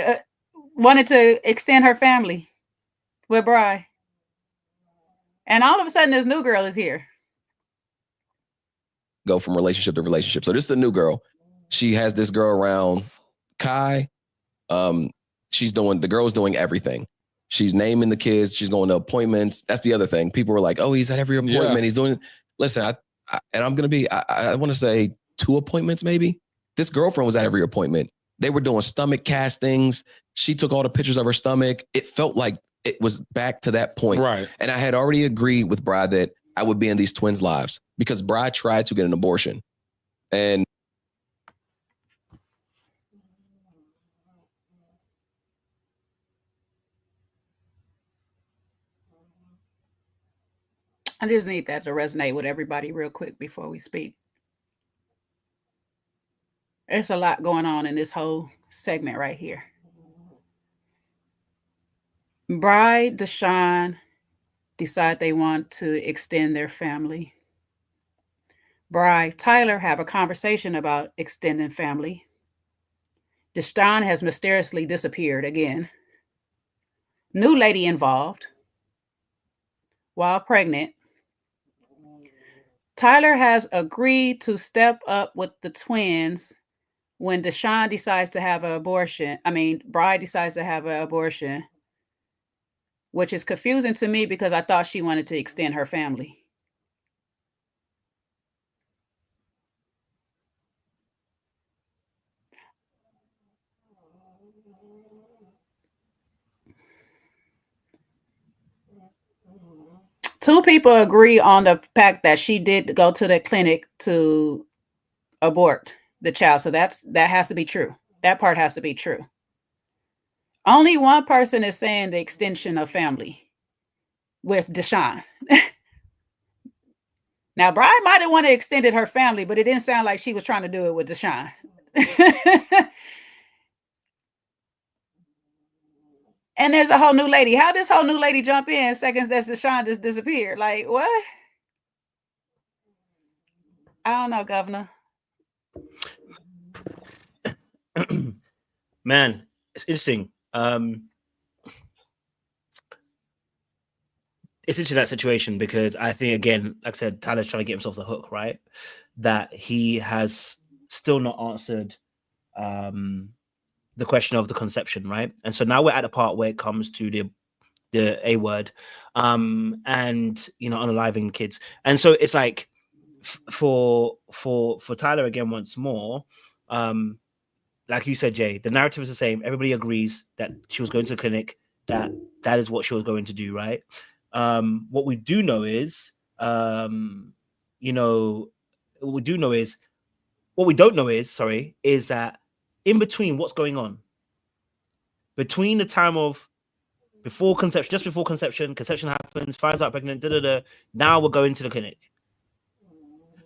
C: wanted to extend her family with Bri. And all of a sudden, this new girl is here.
A: Go from relationship to relationship. So this is a new girl. She has this girl around, Kai. The girl's doing everything. She's naming the kids. She's going to appointments. That's the other thing. People were like, oh, he's at every appointment. Yeah. He's doing, listen, I want to say 2 appointments maybe. This girlfriend was at every appointment. They were doing stomach castings. She took all the pictures of her stomach. It felt like it was back to that point.
B: Right.
A: And I had already agreed with Bri that I would be in these twins' lives because Bri tried to get an abortion. And
C: I just need that to resonate with everybody real quick before we speak. There's a lot going on in this whole segment right here. Bri, Deshaun decide they want to extend their family. Bri, Tyler have a conversation about extending family. Deshaun has mysteriously disappeared again. New lady involved while pregnant. Tyler has agreed to step up with the twins when Deshaun decides to have an abortion. Bri decides to have an abortion, which is confusing to me because I thought she wanted to extend her family. Two people agree on the fact that she did go to the clinic to abort the child. So that has to be true. That part has to be true. Only one person is saying the extension of family with Deshaun. Now, Bride might have wanted to extend her family, but it didn't sound like she was trying to do it with Deshaun. And there's a whole new lady. How this whole new lady jump in seconds that Deshaun just disappeared? Like, what? I don't know, Governor.
D: Man, it's interesting. It's interesting, that situation, because I think, again, like I said, Tyler's trying to get himself the hook, right? That he has still not answered the question of the conception, right? And so now we're at the part where it comes to the A word, and unaliving kids. And so it's like for Tyler, again, once more, like you said, Jay, the narrative is the same. Everybody agrees that she was going to the clinic, that is what she was going to do, right? What we do know is, what we don't know is, is that in between, what's going on between the time of before conception, just before conception happens, finds out pregnant, now we're going to the clinic.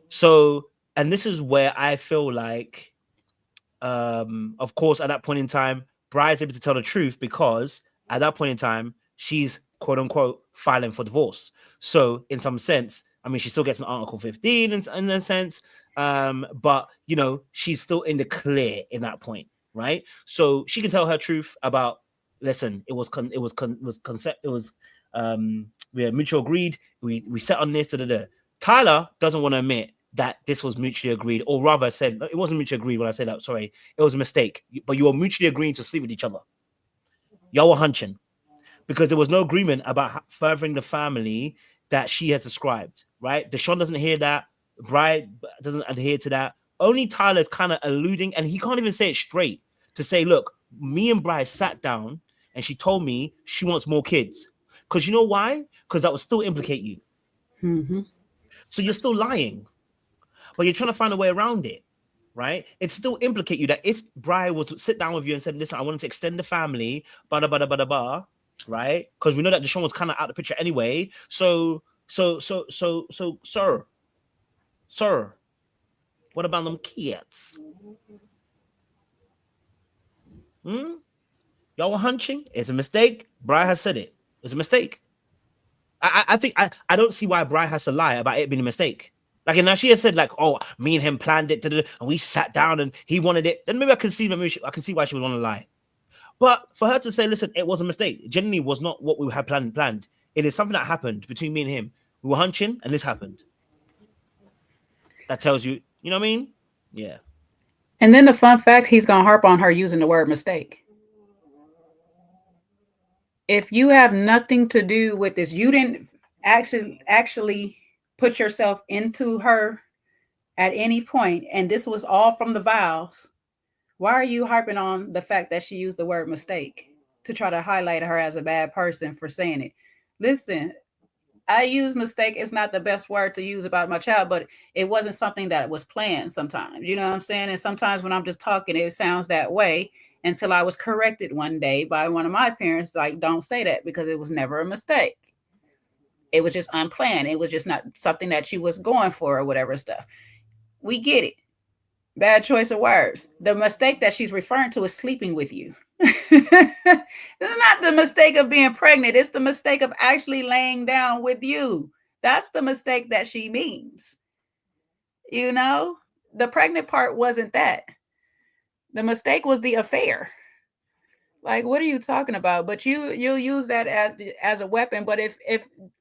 D: So, and this is where I feel like, of course, at that point in time, Bride's able to tell the truth, because at that point in time, she's quote unquote filing for divorce. So in some sense, I mean, she still gets an Article 15 in a sense, but she's still in the clear in that point, right? So she can tell her truth about, listen, we had mutual agreed, we set on this, Tyler doesn't want to admit that this was mutually agreed, or rather said it wasn't mutually agreed when I say that, sorry, it was a mistake, but you were mutually agreeing to sleep with each other. Y'all were hunching, because there was no agreement about furthering the family that she has described, right? Deshaun doesn't hear that. Bride doesn't adhere to that. Only Tyler's kind of alluding, and he can't even say it straight, to say, look, me and Bride sat down and she told me she wants more kids. Because you know why? Because that would still implicate you.
C: Mm-hmm.
D: So you're still lying, but you're trying to find a way around it, right? It still implicate you that if Bride was to sit down with you and said, listen, I wanted to extend the family, right? Because we know that Deshaun was kind of out of the picture anyway. So, sir, what about them kids? Y'all were hunching. It's a mistake. Bride has said it. It's a mistake. I think I don't see why Bride has to lie about it being a mistake. Like, and now she has said, like, oh, me and him planned it, and we sat down and he wanted it. Then maybe I can see why she would want to lie. But for her to say, listen, it was a mistake, it genuinely was not what we had planned. It is something that happened between me and him. We were hunching and this happened. That tells you, you know what I mean? Yeah.
C: And then the fun fact, he's going to harp on her using the word mistake. If you have nothing to do with this, you didn't actually put yourself into her at any point, and this was all from the vows, why are you harping on the fact that she used the word mistake to try to highlight her as a bad person for saying it? Listen, I use mistake. It's not the best word to use about my child, but it wasn't something that was planned sometimes. You know what I'm saying? And sometimes when I'm just talking, it sounds that way, until I was corrected one day by one of my parents, like, don't say that, because it was never a mistake. It was just unplanned. It was just not something that she was going for or whatever stuff. We get it. Bad choice of words. The mistake that she's referring to is sleeping with you. It's not the mistake of being pregnant. It's the mistake of actually laying down with you. That's the mistake that she means. The pregnant part wasn't that. The mistake was the affair. Like, what are you talking about? But you'll use that as a weapon. But if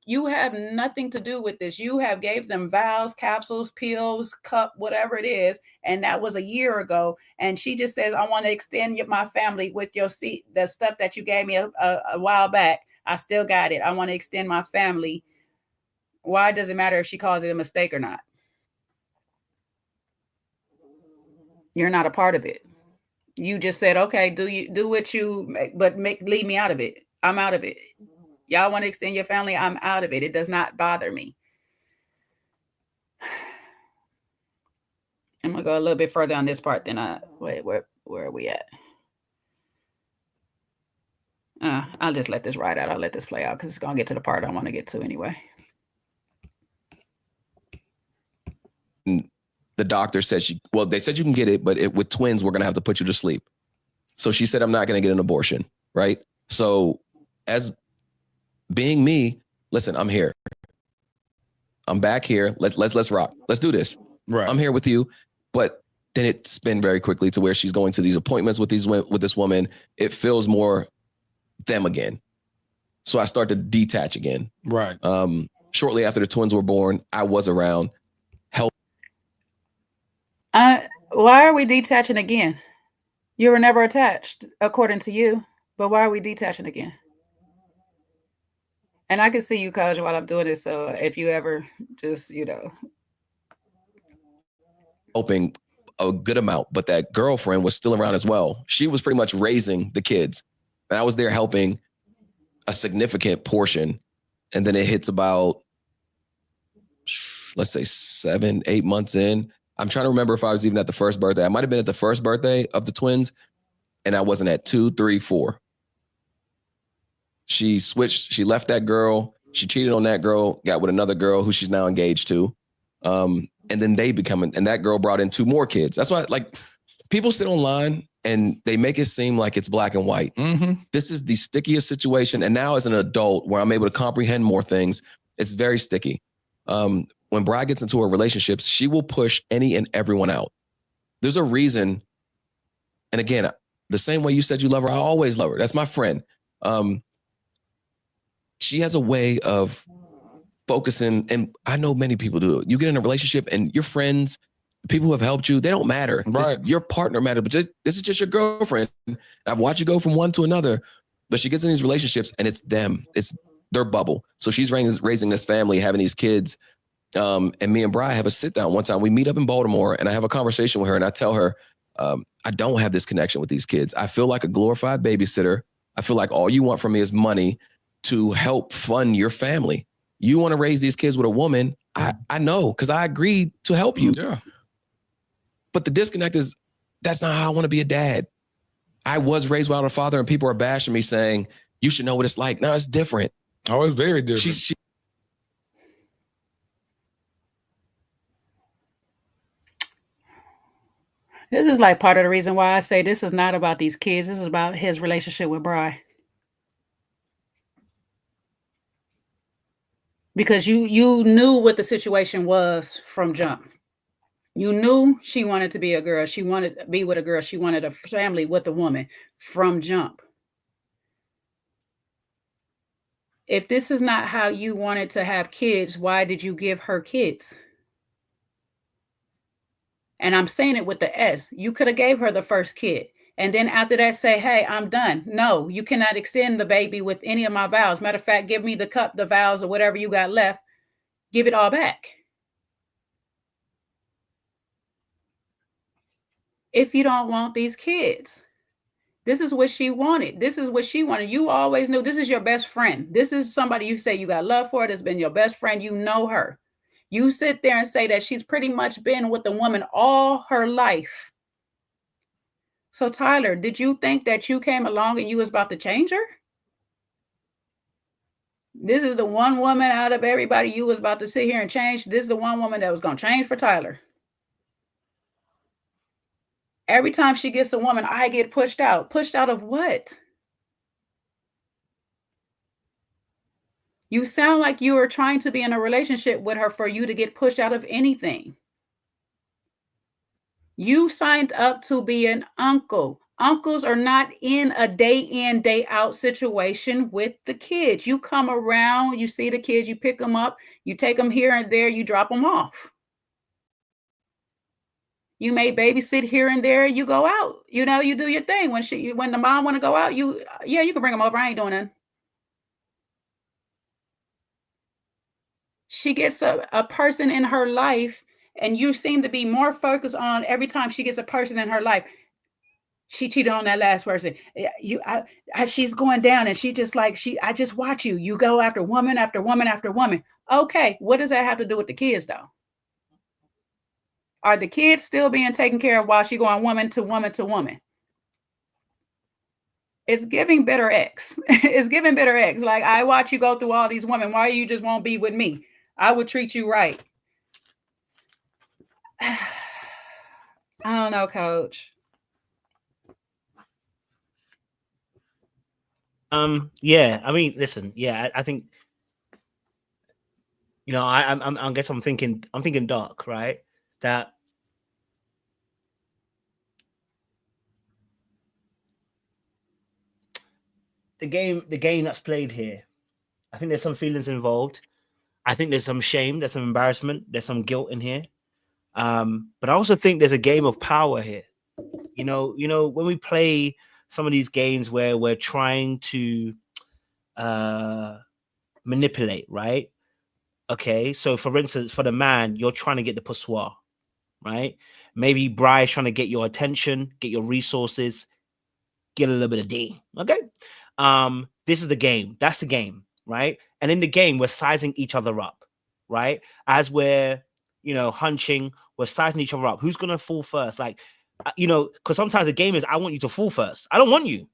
C: you have nothing to do with this, you have gave them vows, capsules, pills, cup, whatever it is, and that was a year ago, and she just says, I want to extend my family with your seat, the stuff that you gave me a while back, I still got it, I want to extend my family. Why does it matter if she calls it a mistake or not? You're not a part of it. You just said, okay, do what you, but leave me out of it. I'm out of it. Y'all want to extend your family? I'm out of it. It does not bother me. I'm gonna go a little bit further on this part than wait, where are we at? I'll just let this ride out. I'll let this play out because it's gonna get to the part I want to get to anyway.
A: The doctor said they said you can get it, but with twins, we're gonna have to put you to sleep. So she said, I'm not gonna get an abortion, right? So as being me, listen, I'm here. I'm back here. Let's rock. Let's do this.
B: Right.
A: I'm here with you. But then it spun very quickly to where she's going to these appointments with this woman. It feels more them again. So I start to detach again.
B: Right.
A: Shortly after the twins were born, I was around. Help.
C: Why are we detaching again? You were never attached, according to you. But why are we detaching again? And I can see you, Coach, while I'm doing this. So if you ever just,
A: helping a good amount, but that girlfriend was still around as well. She was pretty much raising the kids. And I was there helping a significant portion. And then it hits about, let's say 7-8 months in. I'm trying to remember if I was even at the first birthday. I might have been at the first birthday of the twins. And I wasn't at 2, 3, 4. She switched. She left that girl. She cheated on that girl, got with another girl who she's now engaged to. And then and that girl brought in 2 more kids. That's why, like, people sit online and they make it seem like it's black and white.
B: Mm-hmm.
A: This is the stickiest situation. And now as an adult where I'm able to comprehend more things, it's very sticky. When Bride gets into her relationships, she will push any and everyone out. There's a reason. And again, the same way you said you love her, I always love her. That's my friend. She has a way of focusing, and I know many people do it. You get in a relationship and your friends, people who have helped you, they don't matter.
B: Right.
A: Your partner matters, but this is just your girlfriend. I've watched you go from one to another, but she gets in these relationships and it's them. It's their bubble. So she's raising this family, having these kids. And me and Bri have a sit down one time. We meet up in Baltimore and I have a conversation with her and I tell her, I don't have this connection with these kids. I feel like a glorified babysitter. I feel like all you want from me is money to help fund your family. You want to raise these kids with a woman. I know, because I agreed to help you.
B: Yeah.
A: But the disconnect is, that's not how I want to be a dad. I was raised without a father and people are bashing me saying, you should know what it's like. No, it's different.
B: Oh, it's very different.
C: This is like part of the reason why I say this is not about these kids. This is about his relationship with Bri. Because you knew what the situation was from jump. You knew she wanted to be a girl. She wanted to be with a girl. She wanted a family with a woman from jump. If this is not how you wanted to have kids, why did you give her kids? And I'm saying it with the S. You could have gave her the first kid. And then after that, say, hey, I'm done. No, you cannot extend the baby with any of my vows. Matter of fact, give me the cup, the vows, or whatever you got left. Give it all back. If you don't want these kids. This is what she wanted. This is what she wanted. You always knew this is your best friend. This is somebody you say you got love for. That's been your best friend. You know her. You sit there and say that she's pretty much been with the woman all her life. So Tyler, did you think that you came along and you was about to change her? This is the one woman out of everybody you was about to sit here and change. This is the one woman that was going to change for Tyler. Every time she gets a woman, I get pushed out. Pushed out of what? You sound like you are trying to be in a relationship with her for you to get pushed out of anything. You signed up to be an uncle. Uncles are not in a day in, day out situation with the kids. You come around, you see the kids, you pick them up, you take them here and there, you drop them off. You may babysit here and there, you go out. You know, you do your thing. When the mom want to go out, you can bring them over. I ain't doing nothing. She gets a person in her life, and you seem to be more focused on every time she gets a person in her life. She cheated on that last person. She's going down, and she just like I just watch you. You go after woman after woman after woman. Okay, what does that have to do with the kids, though? Are the kids still being taken care of while she going woman to woman to woman? It's giving bitter ex. It's giving bitter ex. Like, I watch you go through all these women. Why you just won't be with me? I would treat you right. I don't know, Coach.
D: Yeah, I mean, listen, yeah, I think, you know, I guess I'm thinking dark, right? That the game that's played here, I think there's some feelings involved. I think there's some shame, there's some embarrassment, there's some guilt in here. But I also think there's a game of power here. You know, when we play some of these games where we're trying to manipulate, right? Okay, so for instance, for the man, you're trying to get the poussoir, right? Maybe Bry's trying to get your attention, get your resources, get a little bit of D. Okay. This is the game. That's the game, right? And in the game, we're sizing each other up, right? As we're, you know, hunching, we're sizing each other up. Who's gonna fall first? Like, you know, because sometimes the game is, I want you to fall first. I don't want you.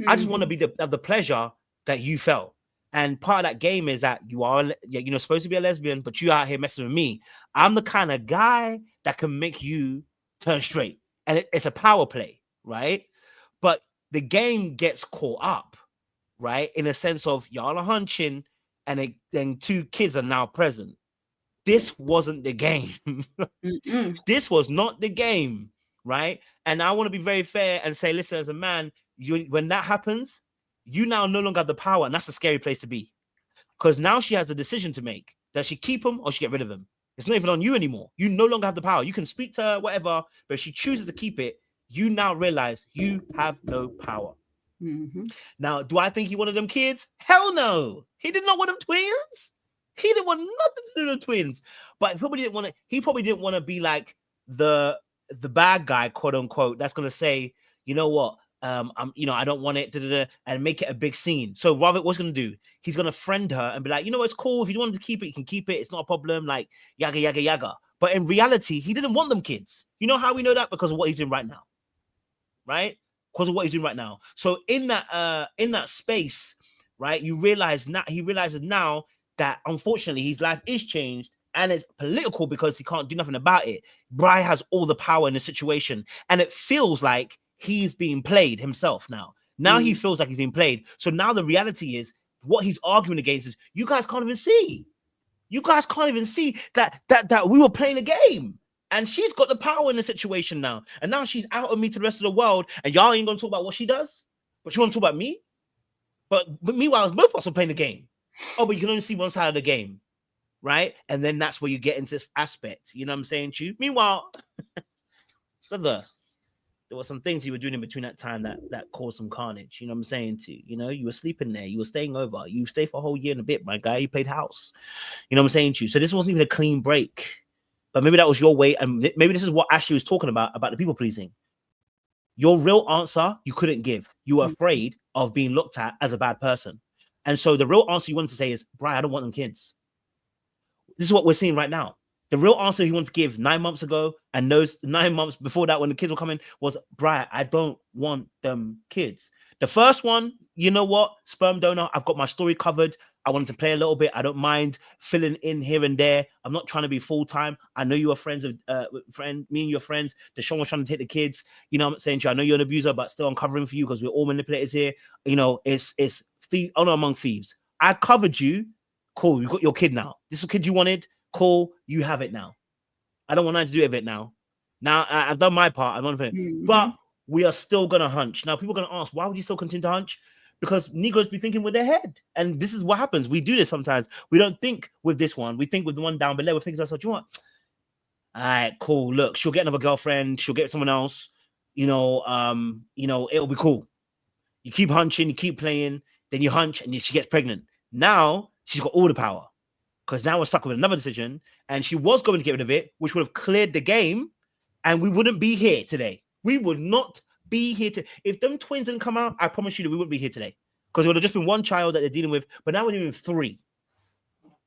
D: I just want to be the pleasure that you felt. And part of that game is that you are, you know, supposed to be a lesbian, but you out here messing with me. I'm the kind of guy that can make you turn straight, and it's a power play, right? But the game gets caught up, right? In a sense of y'all are hunching, and then two kids are now present. This wasn't the game. This was not the game, right? And I want to be very fair and say, listen, as a man, when that happens, you now no longer have the power, and that's a scary place to be. Because now she has a decision to make. Does she keep him or she get rid of him? It's not even on you anymore. You no longer have the power. You can speak to her, whatever, but if she chooses to keep it, you now realize you have no power. Now, do I think he wanted them kids? Hell no. He did not want them twins. He didn't want nothing to do with twins. But he probably didn't want to be like the bad guy, quote unquote, that's gonna say, you know what? I don't want it, and make it a big scene. So Robert, what's gonna do? He's gonna friend her and be like, you know, it's cool. If you wanted to keep it, you can keep it. It's not a problem. Like, yaga, yaga, yaga. But in reality, he didn't want them kids. You know how we know that? Because of what he's doing right now. Right? Because of what he's doing right now. So in that space, right, he realizes now that unfortunately his life is changed, and it's political because he can't do nothing about it. Bry has all the power in the situation, and it feels like he's being played himself now. Now he feels like he's being played. So now the reality is, what he's arguing against is, you guys can't even see. You guys can't even see that we were playing a game. And she's got the power in the situation now. And now she's out of me to the rest of the world. And y'all ain't gonna talk about what she does, but you want to talk about me. But meanwhile, both of us are playing the game. Oh, but you can only see one side of the game, right? And then that's where you get into this aspect. You know what I'm saying, Chu? Meanwhile, there were some things you were doing in between that time that caused some carnage. You know what I'm saying, too? You know, you were sleeping there. You were staying over. You stayed for a whole year and a bit, my guy. You played house. You know what I'm saying, Chu? So this wasn't even a clean break. But maybe that was your way. And maybe this is what Ashley was talking about the people pleasing. Your real answer, you couldn't give. You were afraid of being looked at as a bad person. And so the real answer you wanted to say is, Brian, I don't want them kids. This is what we're seeing right now. The real answer he wanted to give 9 months ago, and those 9 months before that when the kids were coming, was, Brian, I don't want them kids. The first one, you know what? Sperm donor, I've got my story covered. I wanted to play a little bit. I don't mind filling in here and there. I'm not trying to be full-time. I know you are friends of me and your friends. Deshaun was trying to take the kids. You know what I'm saying to you? I know you're an abuser, but still I'm covering for you because we're all manipulators here. You know, it's honor among thieves. I covered you. Cool. You got your kid now. This is the kid you wanted. Cool. You have it now. I don't want nothing to do with it now. Now I've done my part. I'm on it. But we are still going to hunch. Now people are going to ask, why would you still continue to hunch? Because Negroes be thinking with their head. And this is what happens. We do this sometimes. We don't think with this one. We think with the one down below. We're thinking to ourselves, you know what? All right, cool. Look, she'll get another girlfriend. She'll get someone else. It'll be cool. You keep hunching, you keep playing, then you hunch and she gets pregnant. Now she's got all the power. Because now we're stuck with another decision. And she was going to get rid of it, which would have cleared the game. And we wouldn't be here today. We would not be here to. If them twins didn't come out, I promise you that we wouldn't be here today, because it would have just been one child that they're dealing with. But now we're doing 3.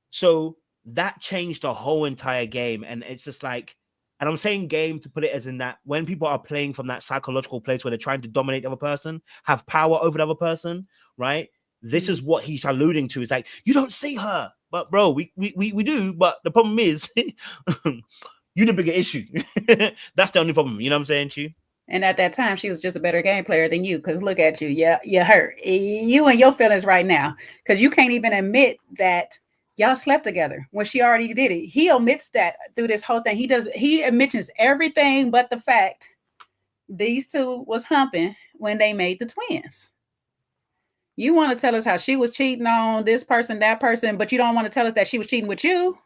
D: So that changed the whole entire game, and it's just like, and I'm saying game to put it as in that when people are playing from that psychological place where they're trying to dominate the other person, have power over the other person, right? This is what he's alluding to. It's like, you don't see her, but bro, we do. But the problem is, you the bigger issue. That's the only problem. You know what I'm saying, Chu?
C: And at that time, she was just a better game player than you. Because look at you. Yeah, you hurt. You and your feelings right now. Because you can't even admit that y'all slept together when she already did it. He omits that through this whole thing. He mentions everything but the fact these two was humping when they made the twins. You want to tell us how she was cheating on this person, that person, but you don't want to tell us that she was cheating with you.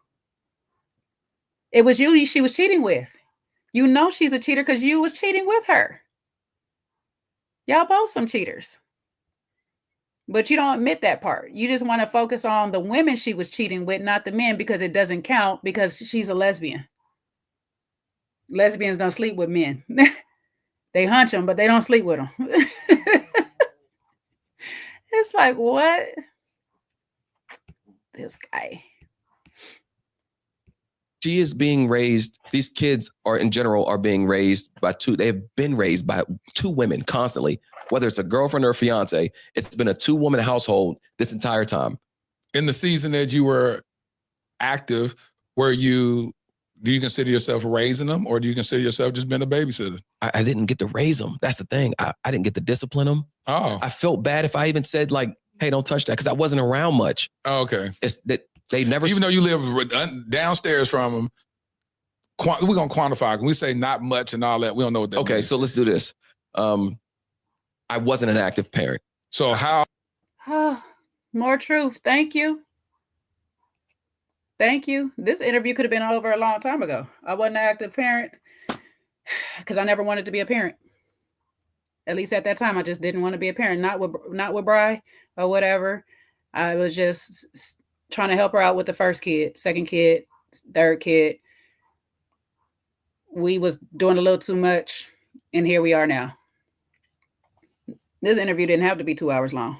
C: It was you she was cheating with. You know she's a cheater because you was cheating with her. Y'all both some cheaters. But you don't admit that part. You just want to focus on the women she was cheating with, not the men, because it doesn't count because she's a lesbian. Lesbians don't sleep with men. They hunch them, but they don't sleep with them. It's like, what? This guy.
A: She is being raised. These kids are in general are being raised by 2. They have been raised by 2 women constantly, whether it's a girlfriend or a fiance. It's been a 2-woman household this entire time.
B: In the season that you were active, do you consider yourself raising them, or do you consider yourself just being a babysitter?
A: I didn't get to raise them. That's the thing. I didn't get to discipline them.
B: Oh,
A: I felt bad if I even said like, hey, don't touch that, because I wasn't around much.
B: oh, okay.
A: It's that they never.
B: Even though you live downstairs from them, we're going to quantify. When we say not much and all that, we don't know what that means.
A: Okay, so let's do this. I wasn't an active parent.
B: So how?
C: More truth. Thank you. Thank you. This interview could have been over a long time ago. I wasn't an active parent because I never wanted to be a parent. At least at that time, I just didn't want to be a parent. Not with Bri or whatever. I was just trying to help her out with the first kid, second kid, third kid. We was doing a little too much, and here we are now. This interview didn't have to be 2 hours long.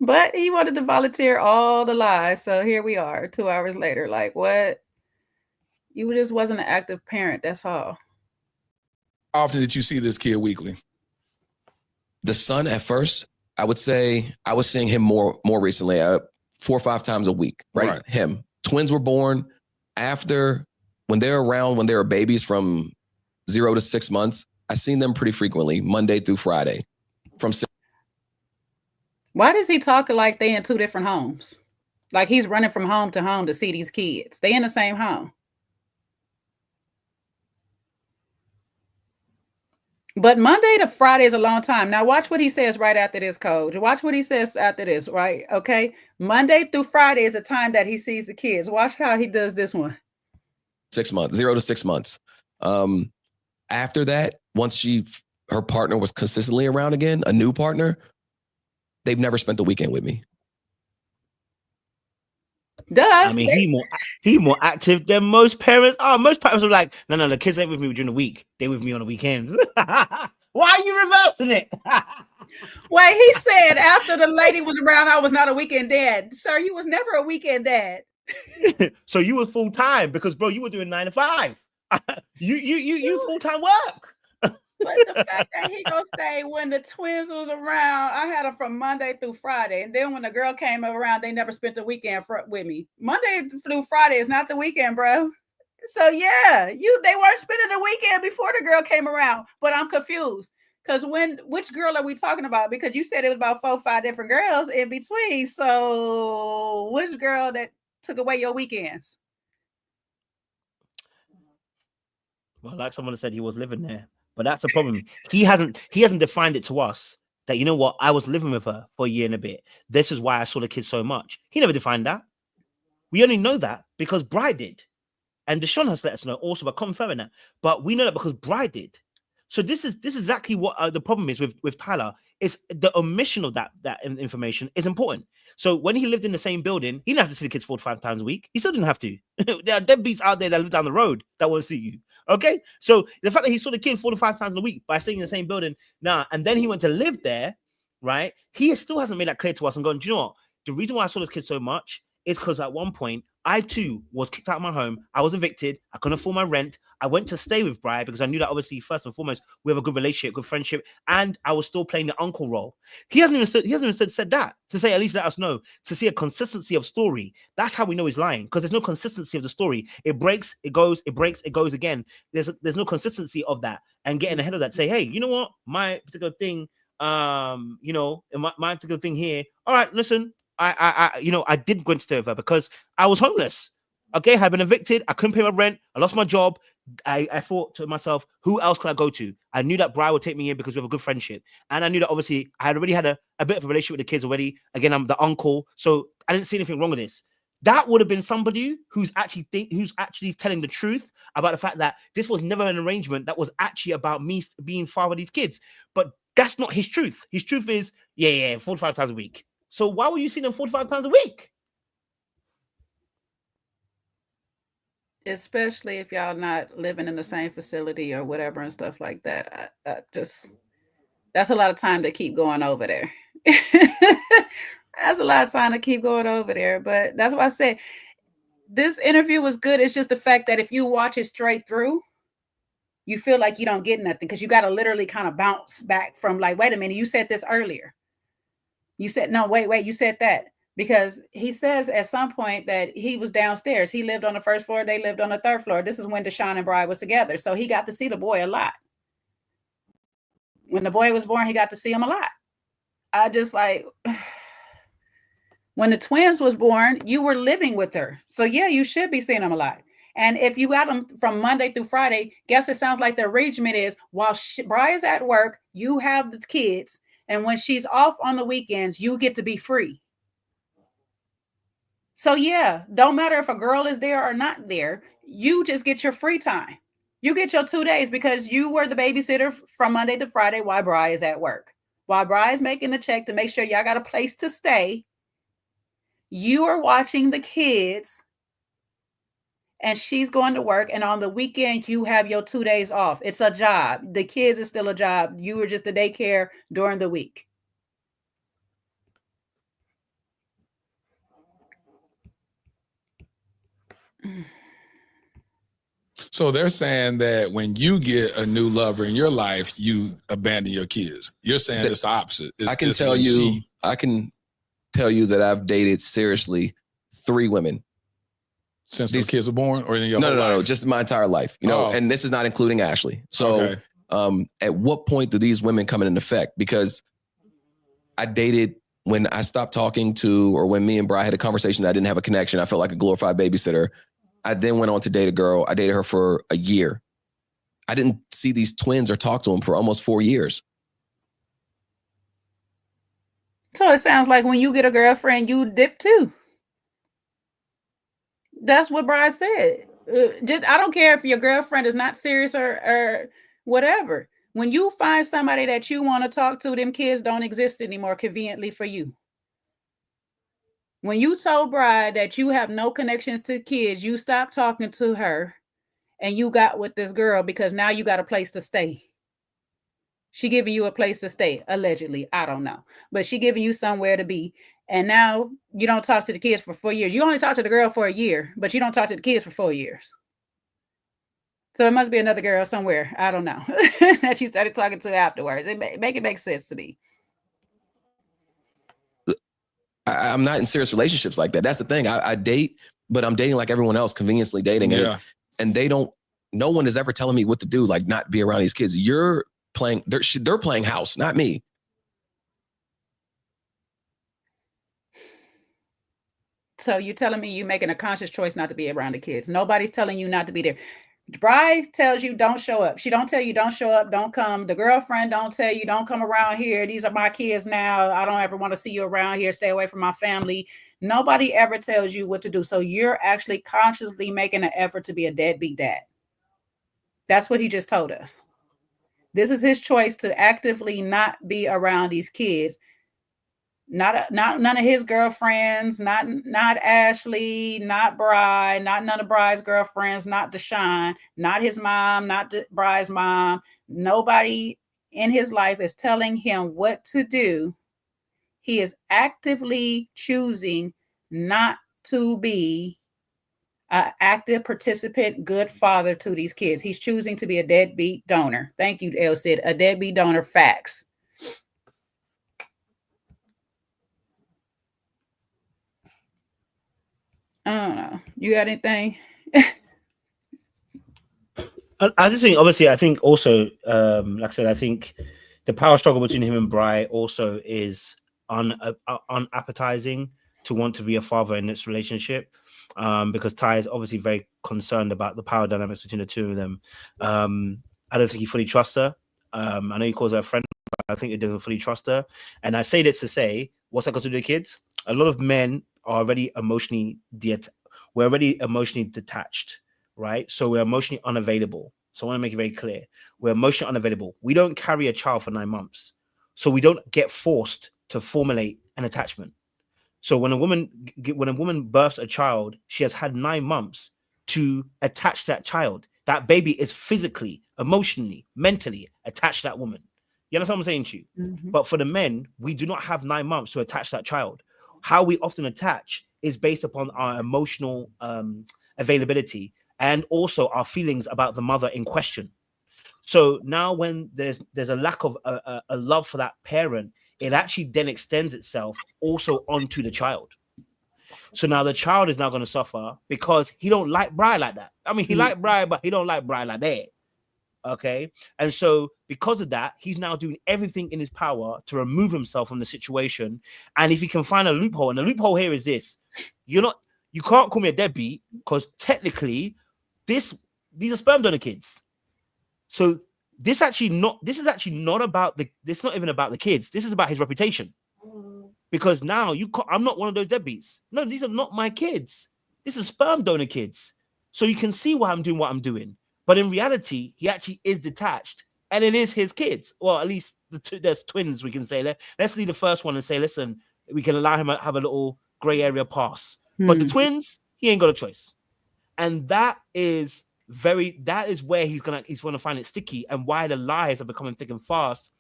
C: But he wanted to volunteer all the lies. So here we are 2 hours later. Like, what? You just wasn't an active parent. That's all.
B: How often did you see this kid weekly?
A: The son at first, I would say I was seeing him more recently, 4 or 5 times a week, right? Him. Twins were born after, when they were babies from 0 to 6 months, I seen them pretty frequently, Monday through Friday.
C: Why does he talk like they in 2 different homes? Like he's running from home to home to see these kids. They in the same home. But Monday to Friday is a long time. Now watch what he says right after this, Coach. Watch what he says after this, right? Okay. Monday through Friday is a time that he sees the kids. Watch how he does this one.
A: 6 months, 0 to 6 months. After that, once her partner was consistently around again, a new partner, they've never spent the weekend with me.
C: Duh.
D: I mean, he more active than most parents. Oh, most parents are like, no, the kids ain't with me during the week. They with me on the weekends. Why are you reversing it?
C: Wait, he said after the lady was around, I was not a weekend dad. Sir, you was never a weekend dad.
D: So you were full time because, bro, you were doing 9 to 5. You full time work.
C: But the fact that he gonna stay when the twins was around, I had them from Monday through Friday, and then when the girl came around, they never spent the weekend with me. Monday through Friday is not the weekend, bro. So yeah, they weren't spending the weekend before the girl came around. But I'm confused because which girl are we talking about? Because you said it was about 4 or 5 different girls in between. So which girl that took away your weekends?
D: Well, like someone said, he was living there. But that's a problem. He hasn't defined it to us that, you know what, I was living with her for a year and a bit. This is why I saw the kids so much. He never defined that. We only know that because Bri did. And Deshaun has let us know also by confirming that. But we know that because Bri did. So this is exactly what the problem is with Tyler. It's the omission of that information is important. So when he lived in the same building, he didn't have to see the kids 4 to 5 times a week. He still didn't have to. There are deadbeats out there that live down the road that won't see you. Okay, so the fact that he saw the kid 4 to 5 times a week by staying in the same building, and then he went to live there, right? He still hasn't made that clear to us and gone, do you know what? The reason why I saw this kid so much is because at one point I too was kicked out of my home. I was evicted. I couldn't afford my rent. I went to stay with Bri because I knew that obviously first and foremost we have a good relationship, good friendship, and I was still playing the uncle role. He hasn't even said that to say at least let us know, to see a consistency of story. That's how we know he's lying, because there's no consistency of the story. It breaks, it goes, it breaks, it goes again. There's no consistency of that, and getting ahead of that, say, hey, you know what, my particular thing, my particular thing here. All right, listen, I did go into stay with her because I was homeless. Okay, I had been evicted. I couldn't pay my rent. I lost my job. I thought to myself, who else could I go to? I knew that Bri would take me in because we have a good friendship. And I knew that obviously I had already had a bit of a relationship with the kids already. Again, I'm the uncle. So I didn't see anything wrong with this. That would have been somebody who's actually telling the truth about the fact that this was never an arrangement that was actually about me being father of these kids. But that's not his truth. His truth is, 45 times a week. So why would you see them 45 times a week?
C: Especially if y'all not living in the same facility or whatever and stuff like that. That's a lot of time to keep going over there. That's a lot of time to keep going over there. But that's why I said this interview was good. It's just the fact that if you watch it straight through, you feel like you don't get nothing because you got to literally kind of bounce back from like, wait a minute, you said this earlier. You said, no, wait, you said that. Because he says at some point that he was downstairs. He lived on the first floor. They lived on the third floor. This is when Deshaun and Bri was together. So he got to see the boy a lot. When the boy was born, he got to see him a lot. I just like, when the twins was born, you were living with her. So yeah, you should be seeing them a lot. And if you got them from Monday through Friday, guess it sounds like the arrangement is while Bri is at work, you have the kids. And when she's off on the weekends, you get to be free. So yeah, don't matter if a girl is there or not there, you just get your free time. You get your 2 days because you were the babysitter from Monday to Friday while Bri is at work. While Bri is making the check to make sure y'all got a place to stay, you are watching the kids and she's going to work. And on the weekend, you have your 2 days off. It's a job. The kids is still a job. You were just the daycare during the week.
B: So they're saying that when you get a new lover in your life, you abandon your kids. You're saying it's the opposite.
A: I can tell you that I've dated seriously 3 women.
B: Since these kids were born, or in your whole life?
A: No, just my entire life. And this is not including Ashley. So at what point do these women come in effect? Because I dated when I stopped talking to, or when me and Bri had a conversation, I didn't have a connection. I felt like a glorified babysitter. I then went on to date a girl. I dated her for a year. I didn't see these twins or talk to them for almost 4 years.
C: So it sounds like when you get a girlfriend, you dip too. That's what Bri said. I don't care if your girlfriend is not serious or whatever. When you find somebody that you want to talk to, them kids don't exist anymore conveniently for you. When you told Bri that you have no connections to kids, you stopped talking to her and you got with this girl because now you got a place to stay. She giving you a place to stay, allegedly. I don't know. But she giving you somewhere to be. And now you don't talk to the kids for 4 years. You only talk to the girl for a year, but you don't talk to the kids for 4 years. So it must be another girl somewhere. I don't know. That you started talking to afterwards. It make sense to me.
A: I'm not in serious relationships like that. That's the thing. I date, but I'm dating like everyone else, conveniently dating.
B: Yeah.
A: And no one is ever telling me what to do, like not be around these kids. They're playing house, not me.
C: So you're telling me you're making a conscious choice not to be around the kids. Nobody's telling you not to be there. Bri tells you don't show up. She don't tell you don't show up, don't come. The girlfriend don't tell you don't come around here. These are my kids now. I don't ever want to see you around here. Stay away from my family. Nobody ever tells you what to do. So you're actually consciously making an effort to be a deadbeat dad. That's what he just told us. This is his choice to actively not be around these kids. Not none of his girlfriends, not Ashley, not Bride, not none of Bride's girlfriends, not Deshaun, not his mom, not Bride's mom. Nobody in his life is telling him what to do. He is actively choosing not to be an active participant, good father to these kids. He's choosing to be a deadbeat donor. Thank you, El Cid. A deadbeat donor. Facts. I don't know. You got anything?
D: I just think, obviously, I think also, like I said, I think the power struggle between him and Bri also is unappetizing to want to be a father in this relationship, because Ty is obviously very concerned about the power dynamics between the two of them. I don't think he fully trusts her. I know he calls her a friend, but I think he doesn't fully trust her. And I say this to say, what's that got to do with the kids? A lot of men are already we're already emotionally detached, right? So we're emotionally unavailable. So I want to make it very clear. We're emotionally unavailable. We don't carry a child for 9 months. So we don't get forced to formulate an attachment. So when a woman births a child, she has had 9 months to attach that child. That baby is physically, emotionally, mentally attached to that woman. You understand what I'm saying to you?
C: Mm-hmm.
D: But for the men, we do not have 9 months to attach that child. How we often attach is based upon our emotional availability and also our feelings about the mother in question. So now when there's a lack of a love for that parent, it actually then extends itself also onto the child. So now the child is now going to suffer because he don't like Bri like that. I mean, he like Bri, but he don't like Bri like that. Okay. And so because of that, he's now doing everything in his power to remove himself from the situation. And if he can find a loophole, and the loophole here is this: you can't call me a deadbeat because technically these are sperm donor kids. So this is actually not about this is not even about the kids. This is about his reputation. Because now I'm not one of those deadbeats. No, these are not my kids. This is sperm donor kids. So you can see why I'm doing what I'm doing. But in reality, he actually is detached, and it is his kids. Well, at least there's twins, we can say. Let's leave the first one and say, listen, we can allow him to have a little gray area pass. But the twins, he ain't got a choice. And that is where he's gonna find it sticky, and why the lies are becoming thick and fast,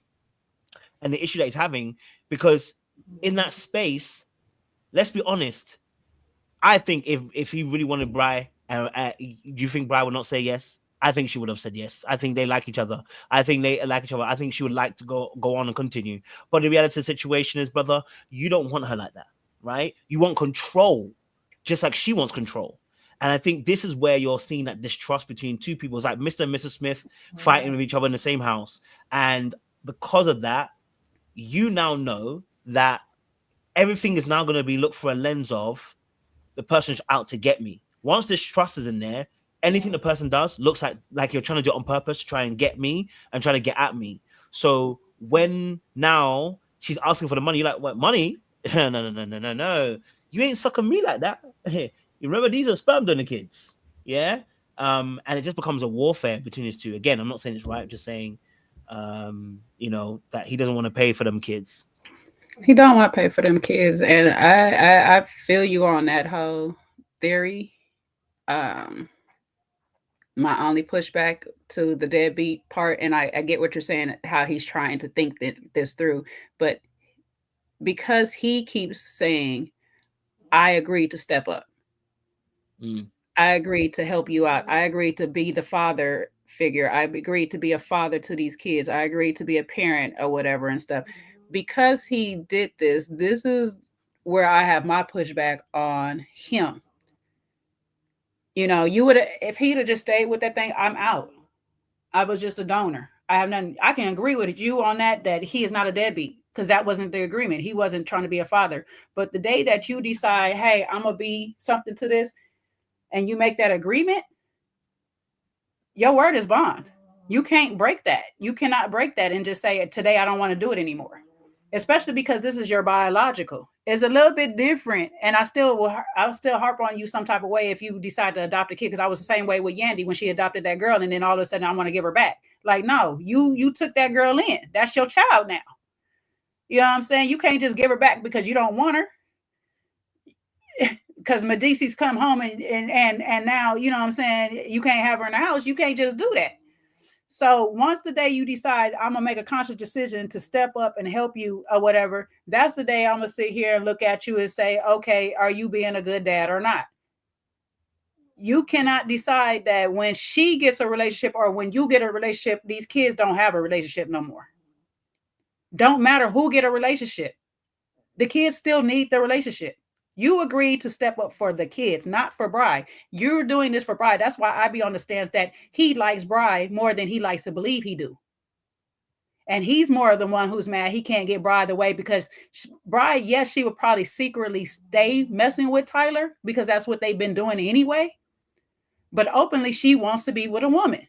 D: and the issue that he's having. Because in that space, let's be honest, I think if he really wanted Bri, do you think Bri would not say yes? I think she would have said yes. I think they like each other. I think she would like to go on and continue. But the reality of the situation is, brother, you don't want her like that, right? You want control, just like she wants control. And I think this is where you're seeing that distrust between two people. It's like Mr. and Mrs. Smith fighting with each other in the same house. And because of that, you now know that everything is now going to be looked for a lens of the person's out to get me. Once this trust is in there, anything the person does looks like you're trying to do it on purpose to try and get me and try to get at me. So when now she's asking for the money, you're like, what, money? No. You ain't sucking me like that. You remember, these are sperm donor kids. Yeah. And it just becomes a warfare between these two. Again, I'm not saying it's right. I'm just saying, that he doesn't want to pay for them kids.
C: He don't want to pay for them kids. And I feel you on that whole theory. My only pushback to the deadbeat part, and I get what you're saying, how he's trying to think this through, but because he keeps saying, I agreed to step up. I agreed to help you out. I agreed to be the father figure. I agreed to be a father to these kids. I agreed to be a parent or whatever and stuff. Because he did this is where I have my pushback on him. You would have, if he'd have just stayed with that thing, I'm out. I was just a donor. I have nothing. I can agree with you on that he is not a deadbeat, because that wasn't the agreement. He wasn't trying to be a father. But the day that you decide, hey, I'm going to be something to this, and you make that agreement, your word is bond. You can't break that. You cannot break that and just say, today I don't want to do it anymore. Especially because this is your biological. It's a little bit different. And I'll still harp on you some type of way if you decide to adopt a kid, because I was the same way with Yandy when she adopted that girl, and then all of a sudden I want to give her back. Like, no, you took that girl in. That's your child now. You know what I'm saying? You can't just give her back because you don't want her. Because Medici's come home and now, you know what I'm saying, you can't have her in the house. You can't just do that. So once the day you decide I'm gonna make a conscious decision to step up and help you or whatever, that's the day I'm gonna sit here and look at you and say, okay, are you being a good dad or not? You cannot decide that when she gets a relationship or when you get a relationship, these kids don't have a relationship no more. Don't matter who get a relationship. The kids still need the relationship. You agreed to step up for the kids, not for Bri. You're doing this for Bri. That's why I be on the stance that he likes Bri more than he likes to believe he do. And he's more the one who's mad he can't get Bri the way because Bri, yes, she would probably secretly stay messing with Tyler because that's what they've been doing anyway. But openly, she wants to be with a woman.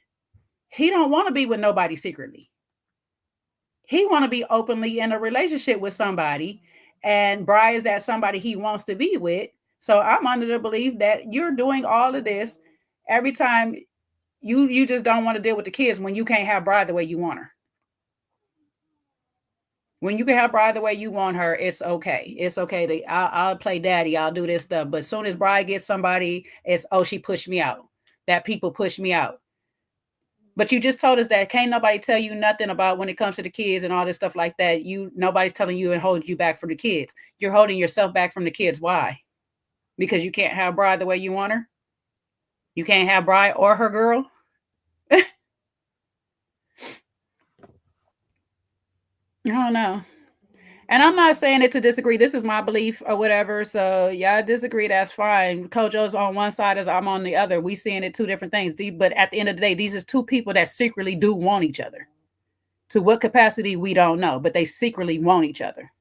C: He don't want to be with nobody secretly. He want to be openly in a relationship with somebody. And Bri is that somebody he wants to be with. So I'm under the belief that you're doing all of this every time you just don't want to deal with the kids when you can't have Bri the way you want her. When you can have Bri the way you want her, it's okay. It's okay. I'll play daddy. I'll do this stuff. But as soon as Bri gets somebody, it's, oh, she pushed me out. That people push me out. But you just told us that can't nobody tell you nothing about when it comes to the kids and all this stuff like that. Nobody's telling you and holding you back from the kids. You're holding yourself back from the kids. Why? Because you can't have Bri the way you want her? You can't have Bri or her girl? I don't know. And I'm not saying it to disagree. This is my belief or whatever. So y'all disagree, that's fine. Kojo's on one side as I'm on the other. We seeing it two different things. But at the end of the day, these are two people that secretly do want each other. To what capacity, we don't know. But they secretly want each other.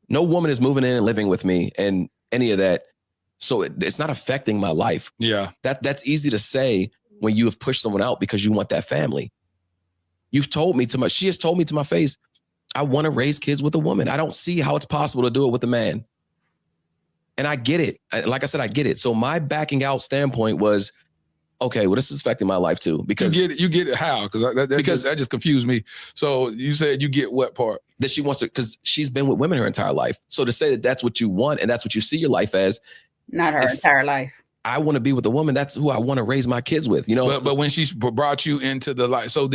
A: No woman is moving in and living with me and any of that. So it's not affecting my life.
B: Yeah.
A: That's easy to say when you have pushed someone out because you want that family. You've told me she has told me to my face, I want to raise kids with a woman. I don't see how it's possible to do it with a man. And I get it. Like I said, I get it. So my backing out standpoint was, okay, well, this is affecting my life too. Because
B: you get it how? Because that just confused me. So you said you get what part?
A: That she wants to, because she's been with women her entire life. So to say that that's what you want and that's what you see your life as.
C: Not her entire life.
A: I want to be with a woman. That's who I want to raise my kids with, you know?
B: But when she brought you into the life, so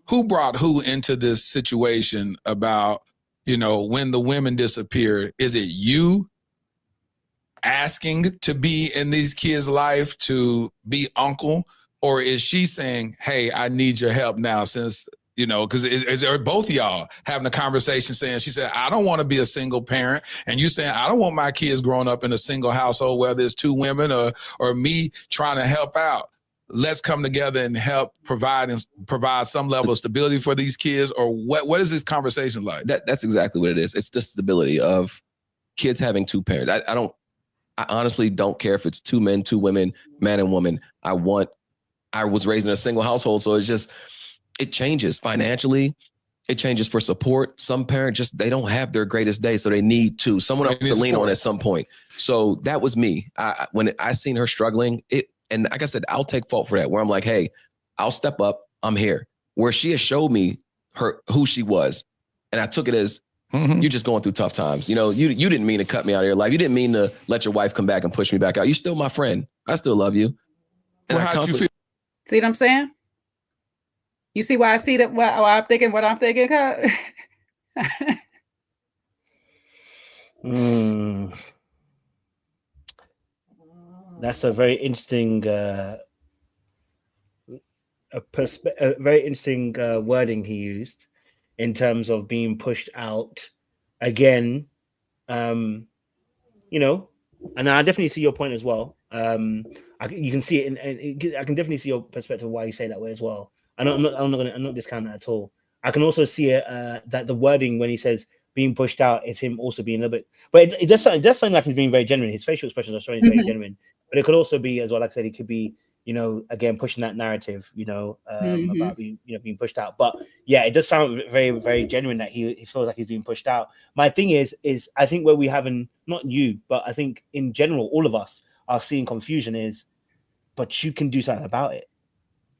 B: who brought who into this situation about, when the women disappear? Is it you asking to be in these kids' life to be uncle? Or is she saying, hey, I need your help now since, because is there both of y'all having a conversation saying, she said, I don't want to be a single parent. And you saying, I don't want my kids growing up in a single household, whether it's two women or me trying to help out. Let's come together and help provide some level of stability for these kids. Or what is this conversation like?
A: That's exactly what it is. It's the stability of kids having two parents. I honestly don't care if it's two men, two women, man and woman. I was raised in a single household. So it changes financially. It changes for support. Some parents they don't have their greatest day. So they need someone else to lean on at some point. So that was me. When I seen her struggling, and like I said, I'll take fault for that, where I'm like, hey, I'll step up. I'm here. Where she has showed me who she was. And I took it as, you're just going through tough times. You didn't mean to cut me out of your life. You didn't mean to let your wife come back and push me back out. You're still my friend. I still love you. And
B: well, how'd you feel?
C: See what I'm saying? You see why I see that? Why I'm thinking what I'm thinking?
D: That's a very interesting, very interesting wording he used in terms of being pushed out again. And I definitely see your point as well. You can see it, and I can definitely see your perspective of why you say that way as well. I'm not discounting that at all. I can also see it that the wording when he says being pushed out is him also being a little bit, but it does sound like he's being very genuine. His facial expressions are showing he's very genuine, but it could also be as well. Like I said, it could be again pushing that narrative, about being pushed out. But yeah, it does sound very, very genuine that he feels like he's being pushed out. My thing is I think where we haven't, not you, but I think in general all of us are seeing confusion is, but you can do something about it.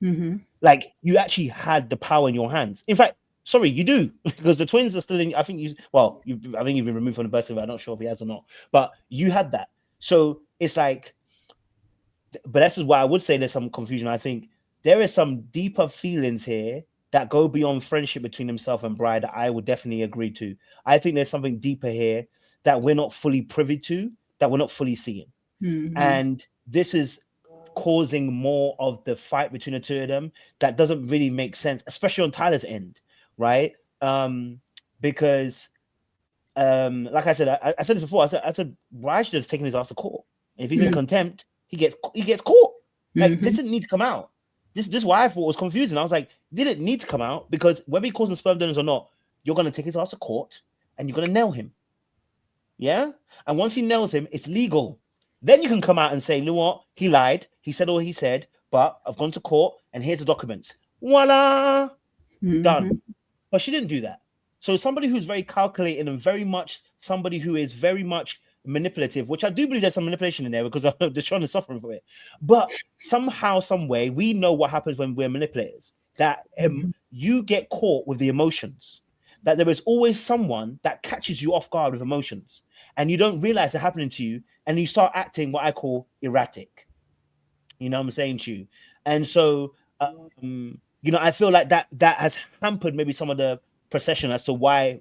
C: Mm-hmm.
D: Like you actually had the power in your hands. In fact, sorry, you do, because the twins are still in. I think I think you've been removed from the birth certificate. I'm not sure if he has or not, but you had that. So it's like, but this is why I would say there's some confusion. I think there is some deeper feelings here that go beyond friendship between himself and Bride that I would definitely agree to. I think there's something deeper here that we're not fully privy to, that we're not fully seeing.
C: Mm-hmm.
D: And this is causing more of the fight between the two of them that doesn't really make sense, especially on Tyler's end, right? Because like I said, I said this before. I said Raj should have taken his ass to court. And if he's in contempt, he gets caught. Like this didn't need to come out. This is why I thought it was confusing. I was like, did it need to come out? Because whether he calls them sperm donors or not, you're gonna take his ass to court and you're gonna nail him. Yeah, and once he nails him, it's legal. Then you can come out and say, you know what? He lied. He said all he said, but I've gone to court and here's the documents. Voila, done. But she didn't do that. So somebody who's very calculating and very much somebody who is very much manipulative, which I do believe there's some manipulation in there because Deshaun is suffering from it. But somehow, some way, we know what happens when we're manipulators. That you get caught with the emotions. That there is always someone that catches you off guard with emotions, and you don't realize they're happening to you, and you start acting what I call erratic. You know what I'm saying to you? And so, I feel like that has hampered maybe some of the procession as to why,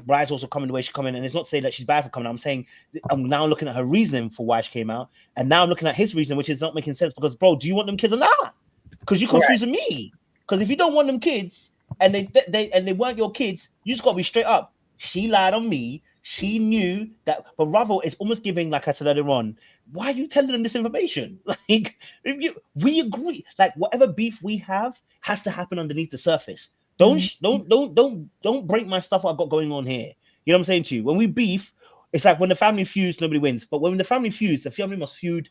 D: Bride's also coming the way she's coming. And it's not to say that she's bad for coming out. I'm saying I'm now looking at her reasoning for why she came out. And now I'm looking at his reason, which is not making sense because, bro, do you want them kids or not? Because you're confusing me. Because if you don't want them kids and they weren't your kids, you just got to be straight up. She lied on me. She knew that. But Ravo is almost giving, like I said earlier on, why are you telling them this information? Like, we agree. Like, whatever beef we have has to happen underneath the surface. Don't break my stuff I've got going on here. You know what I'm saying to you? When we beef, it's like when the family feuds, nobody wins. But when the family feuds, the family must feud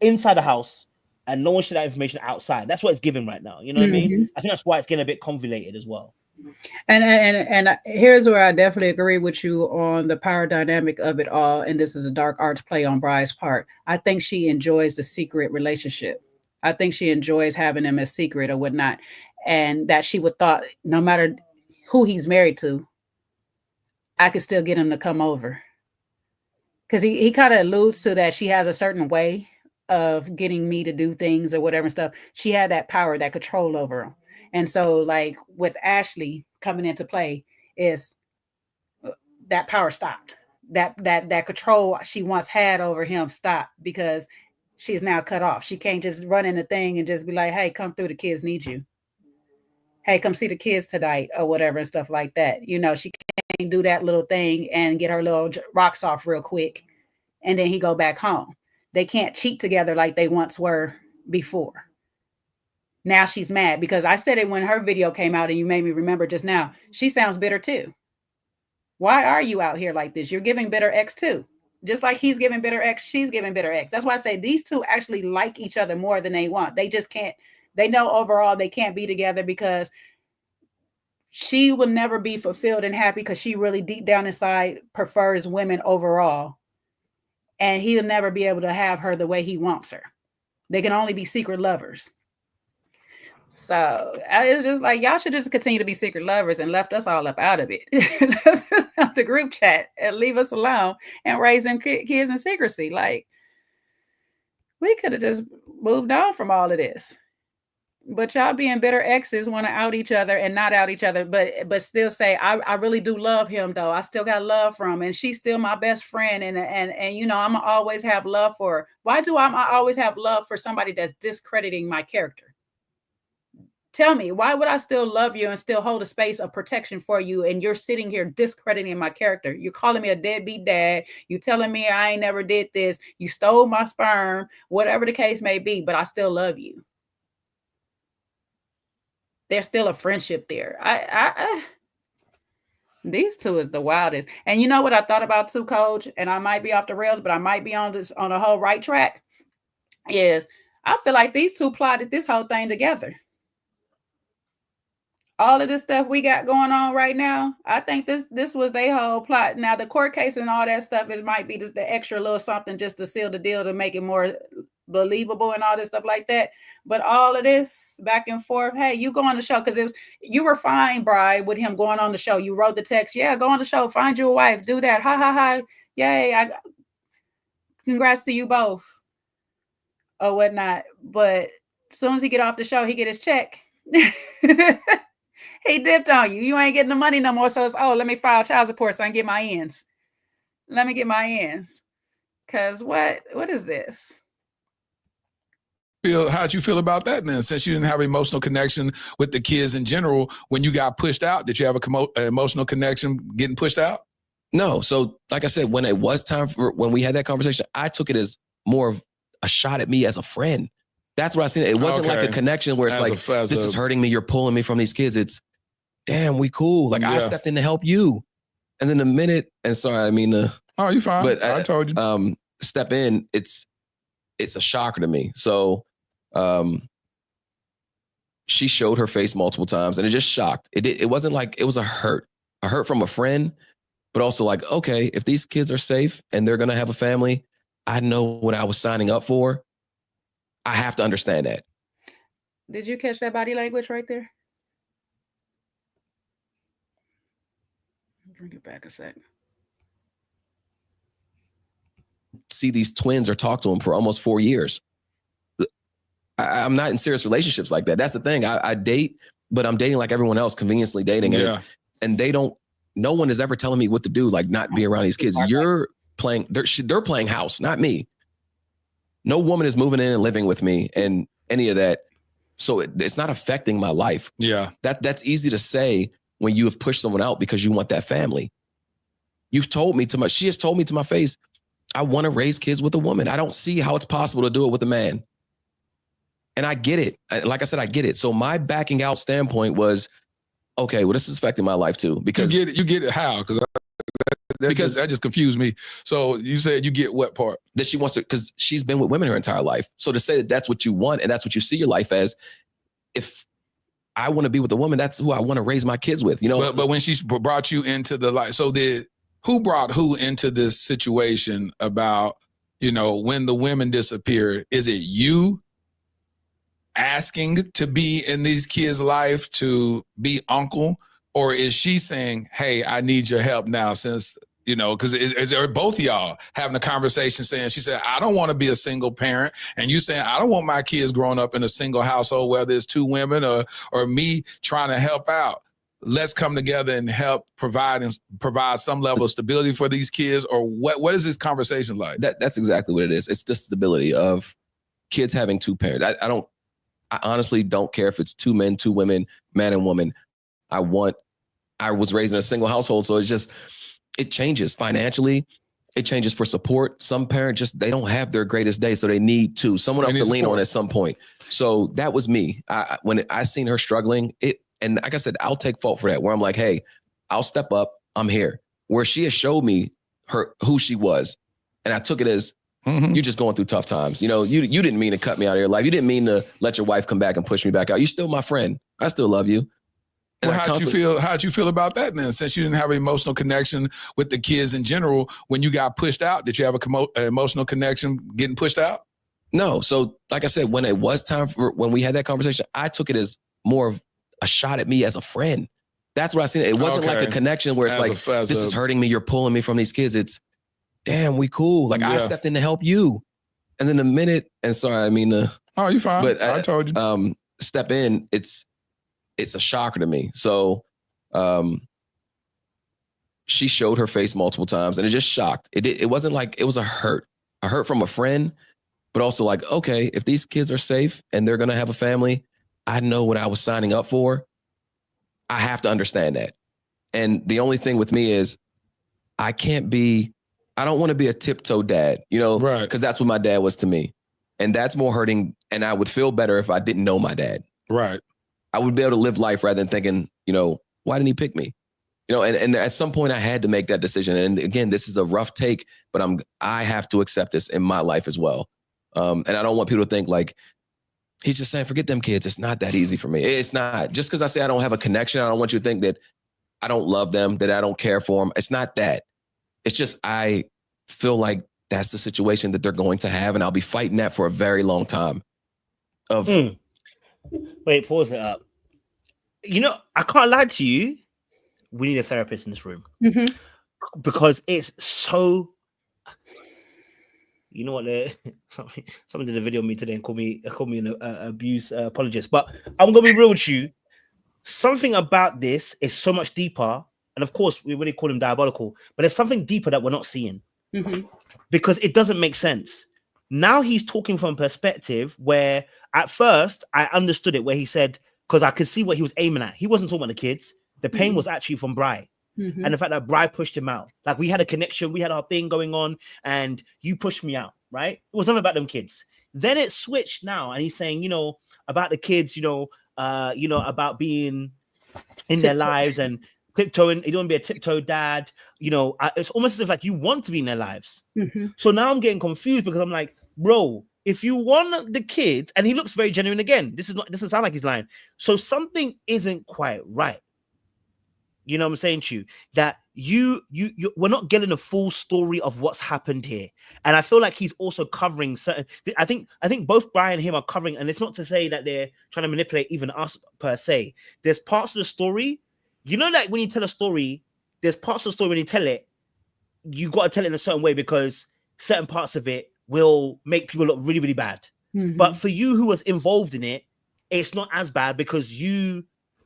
D: inside the house, and no one should have information outside. That's what it's given right now. You know what I mean? I think that's why it's getting a bit convoluted as well.
C: And here's where I definitely agree with you on the power dynamic of it all. And this is a dark arts play on Bride's part. I think she enjoys the secret relationship. I think she enjoys having them as secret or whatnot. And that she would thought no matter who he's married to, I could still get him to come over. Because he kind of alludes to that she has a certain way of getting me to do things or whatever and stuff. She had that power, that control over him. And so, like, with Ashley coming into play, is that power stopped. That control she once had over him stopped because she's now cut off. She can't just run in the thing and just be like, hey, come through, the kids need you. Hey, come see the kids tonight or whatever and stuff like that. She can't do that little thing and get her little rocks off real quick and then he go back home. They can't cheat together like they once were before. Now she's mad because I said it when her video came out and you made me remember just now. She sounds bitter too. Why are you out here like this? You're giving bitter X too. Just like he's giving bitter X, she's giving bitter X. That's why I say these two actually like each other more than they want. They just can't. They know overall they can't be together because she will never be fulfilled and happy because she really deep down inside prefers women overall. And he'll never be able to have her the way he wants her. They can only be secret lovers. So it's just like, y'all should just continue to be secret lovers and left us all up out of it. The group chat and leave us alone and raise them kids in secrecy. Like, we could have just moved on from all of this. But y'all being bitter exes want to out each other and not out each other, but still say, I really do love him though. I still got love for him and she's still my best friend. And I'm gonna always have love for her. Why do I always have love for somebody that's discrediting my character? Tell me, why would I still love you and still hold a space of protection for you? And you're sitting here discrediting my character. You're calling me a deadbeat dad. You telling me I ain't never did this. You stole my sperm, whatever the case may be, but I still love you. There's still a friendship there. These two is the wildest. And you know what I thought about too, Coach? And I might be off the rails, but I might be on the whole right track. Is I feel like these two plotted this whole thing together. All of this stuff we got going on right now, I think this was their whole plot. Now the court case and all that stuff, it might be just the extra little something just to seal the deal to make it more believable and all this stuff like that. But all of this back and forth, hey, you go on the show, because you were fine, Bride, with him going on the show. You wrote the text, yeah, go on the show, find you a wife, do that, ha ha ha, yay, congrats to you both, or whatnot. But as soon as he get off the show, he get his check. He dipped on you. You ain't getting the money no more. So it's, let me file child support so I can get my ends. Let me get my ends. Because what is this?
B: How'd you feel about that then? Since you didn't have an emotional connection with the kids in general, when you got pushed out, did you have an emotional connection getting pushed out?
A: No. So like I said, when it was time when we had that conversation, I took it as more of a shot at me as a friend. That's what I seen. It wasn't like a connection where it's this is hurting me. You're pulling me from these kids. It's, damn, we cool. Like I stepped in to help you. And then the minute, and sorry, I mean,
B: oh, you're fine.
A: But
B: I told you.
A: Step in, it's a shocker to me. So she showed her face multiple times and it just shocked. It wasn't like, it was a hurt from a friend, but also like, okay, if these kids are safe and they're going to have a family, I know what I was signing up for. I have to understand that.
C: Did you catch that body language right there? Bring it back a sec.
A: See these twins or talk to them for almost 4 years. I'm not in serious relationships like that. That's the thing. I date, but I'm dating like everyone else, conveniently dating.
B: Yeah.
A: And no one is ever telling me what to do, like not be around these kids. You're playing, they're playing house, not me. No woman is moving in and living with me and any of that. So it's not affecting my life.
B: Yeah.
A: That's easy to say when you have pushed someone out because you want that family. You've told me she has told me to my face, I want to raise kids with a woman. I don't see how it's possible to do it with a man. And I get it. Like I said, I get it. So my backing out standpoint was, okay, well, this is affecting my life too. Because
B: you get it how? Because that just confused me. So you said you get what part?
A: That she wants to, because she's been with women her entire life. So to say that that's what you want and that's what you see your life as, if I want to be with a woman, that's who I want to raise my kids with, you know?
B: But when she brought you into the life, so who brought who into this situation about, when the women disappear? Is it you asking to be in these kids' life to be uncle? Or is she saying, hey, I need your help now since, because is there both of y'all having a conversation saying, she said, I don't want to be a single parent. And you saying, I don't want my kids growing up in a single household, whether it's two women or me trying to help out. Let's come together and help provide some level of stability for these kids. Or what is this conversation like?
A: That's exactly what it is. It's the stability of kids having two parents. I honestly don't care if it's two men, two women, man and woman. I was raised in a single household, so it changes financially. It changes for support. Some parents they don't have their greatest day, so they need someone else to lean on at some point. So that was me. When I seen her struggling, and like I said, I'll take fault for that, where I'm like, hey, I'll step up. I'm here. Where she has showed me who she was, and I took it as, you're just going through tough times. You didn't mean to cut me out of your life. You didn't mean to let your wife come back and push me back out. You're still my friend. I still love you.
B: Well, how'd you feel about that then? Since you didn't have an emotional connection with the kids in general, when you got pushed out, did you have an emotional connection getting pushed out?
A: No. So like I said, when it was time when we had that conversation, I took it as more of a shot at me as a friend. That's what I seen. It wasn't like a connection where it's this is hurting me. You're pulling me from these kids. It's, damn, we cool. Like I stepped in to help you. And then the minute, and sorry, I mean,
B: oh, you're fine.
A: But
B: I told you.
A: Step in, it's a shocker to me. So she showed her face multiple times and it just shocked. It wasn't like, it was a hurt from a friend, but also like, okay, if these kids are safe and they're going to have a family, I know what I was signing up for. I have to understand that. And the only thing with me is I don't want to be a tiptoe dad,
B: right?
A: Because that's what my dad was to me. And that's more hurting. And I would feel better if I didn't know my dad.
B: Right.
A: I would be able to live life rather than thinking, why didn't he pick me? And at some point I had to make that decision. And again, this is a rough take, but I have to accept this in my life as well. And I don't want people to think like, he's just saying, forget them kids. It's not that easy for me. It's not. Just because I say I don't have a connection, I don't want you to think that I don't love them, that I don't care for them. It's not that. It's just, I feel like that's the situation that they're going to have. And I'll be fighting that for a very long time.
D: Wait, pause it up. You know, I can't lie to you. We need a therapist in this room because it's so. You know what? Someone did a video of me today and called me an abuse apologist. But I'm gonna be real with you. Something about this is so much deeper, and of course, we really call him diabolical. But there's something deeper that we're not seeing because it doesn't make sense. Now he's talking from a perspective where, at first, I understood it. Where he said, because I could see what he was aiming at. He wasn't talking about the kids. The pain was actually from Bri. And the fact that Bri pushed him out. Like, we had a connection, we had our thing going on, and you pushed me out, right? It was never about them kids. Then it switched now, and he's saying, about the kids, about being in their lives and tiptoeing. You don't want to be a tiptoe dad. It's almost as if like you want to be in their lives. So now I'm getting confused because I'm like, bro, if you want the kids, and he looks very genuine again. This doesn't sound like he's lying. So something isn't quite right. You know what I'm saying to you? That we're not getting a full story of what's happened here. And I feel like he's also covering certain. I think both Brian and him are covering, and it's not to say that they're trying to manipulate even us per se. There's parts of the story, like when you tell a story, there's parts of the story when you tell it, you got to tell it in a certain way because certain parts of it will make people look really, really bad. But for you who was involved in it, it's not as bad because you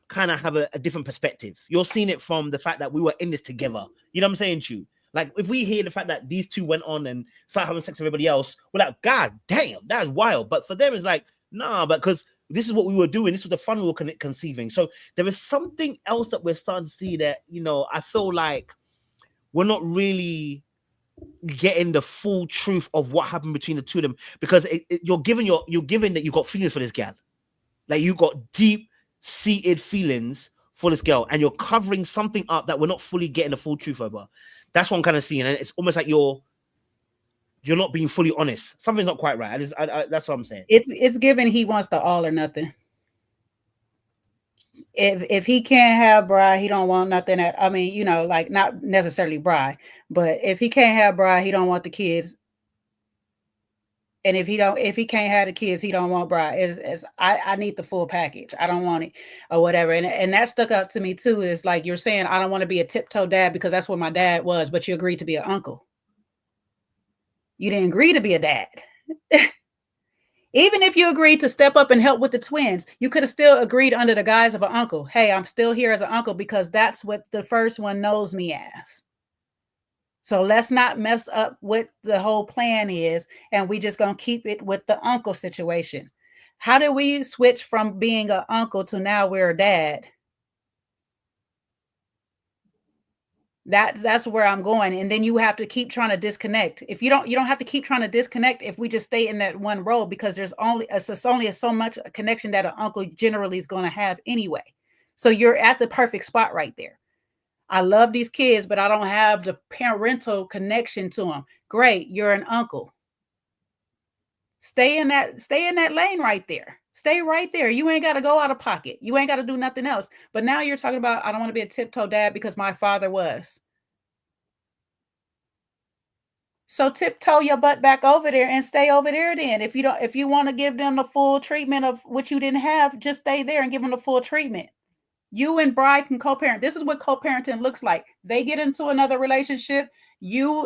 D: kind of have a different perspective. You're seeing it from the fact that we were in this together. You know what I'm saying to you? Like, if we hear the fact that these two went on and started having sex with everybody else, we're like, God damn, that's wild. But for them, it's like, nah, because this is what we were doing. This was the fun we were conceiving. So there is something else that we're starting to see that, I feel like we're not really getting the full truth of what happened between the two of them, because you're given that you got feelings for this gal. Like, you got deep-seated feelings for this girl, and you're covering something up that we're not fully getting the full truth over. That's what I'm kind of seeing, and it's almost like you're not being fully honest. Something's not quite right. That's what I'm saying.
C: It's given he wants the all or nothing. If he can't have Bri, he don't want nothing. Like, not necessarily Bri, but if he can't have Bri, he don't want the kids. And if he can't have the kids, he don't want Bri. I need the full package. I don't want it or whatever. And that stuck out to me too. Is like, you're saying, I don't want to be a tiptoe dad because that's what my dad was, but you agreed to be an uncle. You didn't agree to be a dad. Even if you agreed to step up and help with the twins, you could have still agreed under the guise of an uncle. Hey, I'm still here as an uncle because that's what the first one knows me as. So let's not mess up what the whole plan is, and we just gonna keep it with the uncle situation. How did we switch from being an uncle to now we're a dad? That's where I'm going. And then you have to keep trying to disconnect. If you don't have to keep trying to disconnect if we just stay in that one role, because there's only so much connection that an uncle generally is going to have anyway. So you're at the perfect spot right there. I love these kids, but I don't have the parental connection to them. Great, you're an uncle. Stay in that lane right there. Stay right there. You ain't got to go out of pocket. You ain't got to do nothing else. But now you're talking about, I don't want to be a tiptoe dad because my father was. So tiptoe your butt back over there and stay over there then. If you want to give them the full treatment of what you didn't have, just stay there and give them the full treatment. You and Bri can co-parent. This is what co-parenting looks like. They get into another relationship. You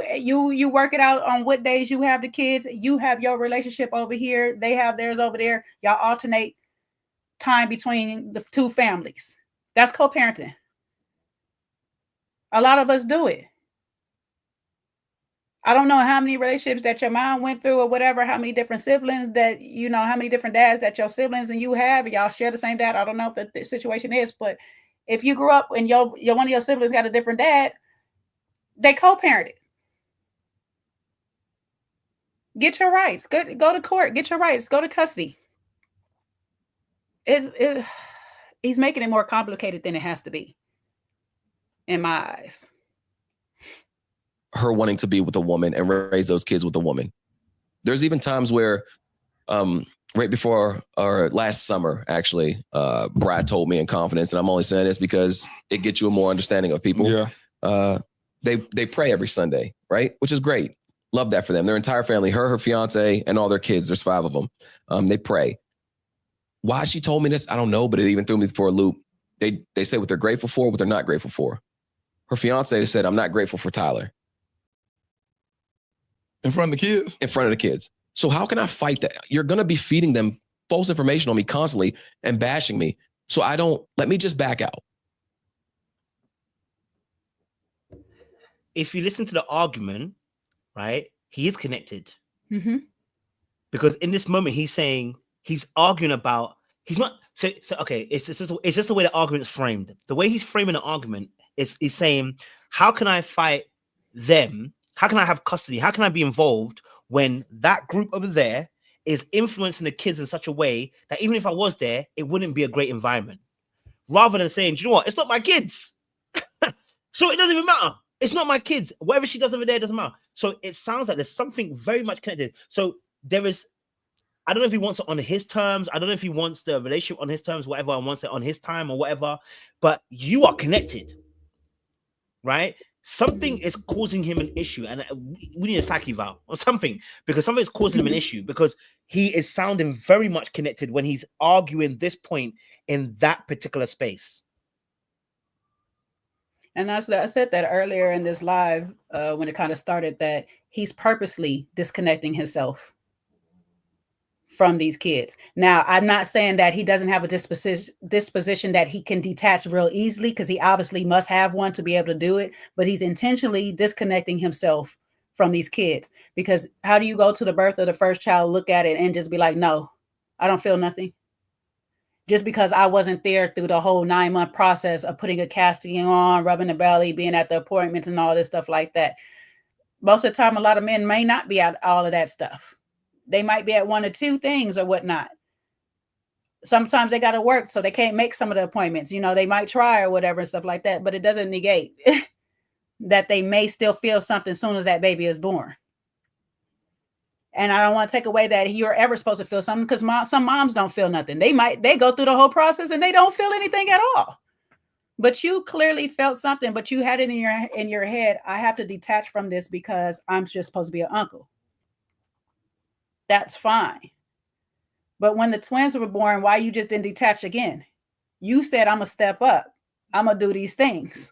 C: work it out on what days you have the kids. You have your relationship over here. They have theirs over there. Y'all alternate time between the two families. That's co-parenting. A lot of us do it. I don't know how many relationships that your mom went through or whatever, how many different siblings that, how many different dads that your siblings and you have, y'all share the same dad. I don't know if the situation is, but if you grew up and your one of your siblings got a different dad, they co-parented. Get your rights. Go to court. Get your rights. Go to custody. He's making it more complicated than it has to be, in my eyes.
A: Her wanting to be with a woman and raise those kids with a woman. There's even times where, right before or last summer, actually, Brad told me in confidence, and I'm only saying this because it gets you a more understanding of people.
B: Yeah.
A: They pray every Sunday, right? Which is great. Love that for them. Their entire family, her fiance, and all their kids. There's 5 of them. They pray. Why she told me this, I don't know, but it even threw me for a loop. They say what they're grateful for, what they're not grateful for. Her fiance said, I'm not grateful for Tyler.
B: In front of the kids?
A: In front of the kids. So how can I fight that? You're going to be feeding them false information on me constantly and bashing me. So let me just back out.
D: If you listen to the argument, right, he is connected.
C: Mm-hmm.
D: Because in this moment, he's arguing about, he's not, so okay, it's just the way the argument is framed. The way he's framing the argument is saying, how can I fight them? How can I have custody? How can I be involved when that group over there is influencing the kids in such a way that even if I was there, it wouldn't be a great environment? Rather than saying, do you know what? It's not my kids. So it doesn't even matter. It's not my kids. Whatever she does over there doesn't matter. So it sounds like there's something very much connected. So there is, I don't know if he wants it on his terms. I don't know if he wants the relationship on his terms, whatever, and wants it on his time or whatever. But you are connected, right? Something is causing him an issue, and we need a psyche valve or something, because something is causing him an issue, because he is sounding very much connected when he's arguing this point in that particular space.
C: And I said that earlier in this live when it kind of started, that he's purposely disconnecting himself from these kids. Now, I'm not saying that he doesn't have a disposition that he can detach real easily, because he obviously must have one to be able to do it, but he's intentionally disconnecting himself from these kids. Because how do you go to the birth of the first child, look at it, and just be like, no, I don't feel nothing? Just because I wasn't there through the whole 9-month process of putting a casting on, rubbing the belly, being at the appointments and all this stuff like that. Most of the time, a lot of men may not be at all of that stuff. They might be at 1 or 2 things or whatnot. Sometimes they got to work, so they can't make some of the appointments. You know, they might try or whatever and stuff like that, but it doesn't negate that they may still feel something as soon as that baby is born. And I don't want to take away that you're ever supposed to feel something, because some moms don't feel nothing. They go through the whole process and they don't feel anything at all. But you clearly felt something, but you had it in your head, I have to detach from this because I'm just supposed to be an uncle. That's fine. But when the twins were born, why you just didn't detach again? You said, I'm going to step up. I'm going to do these things.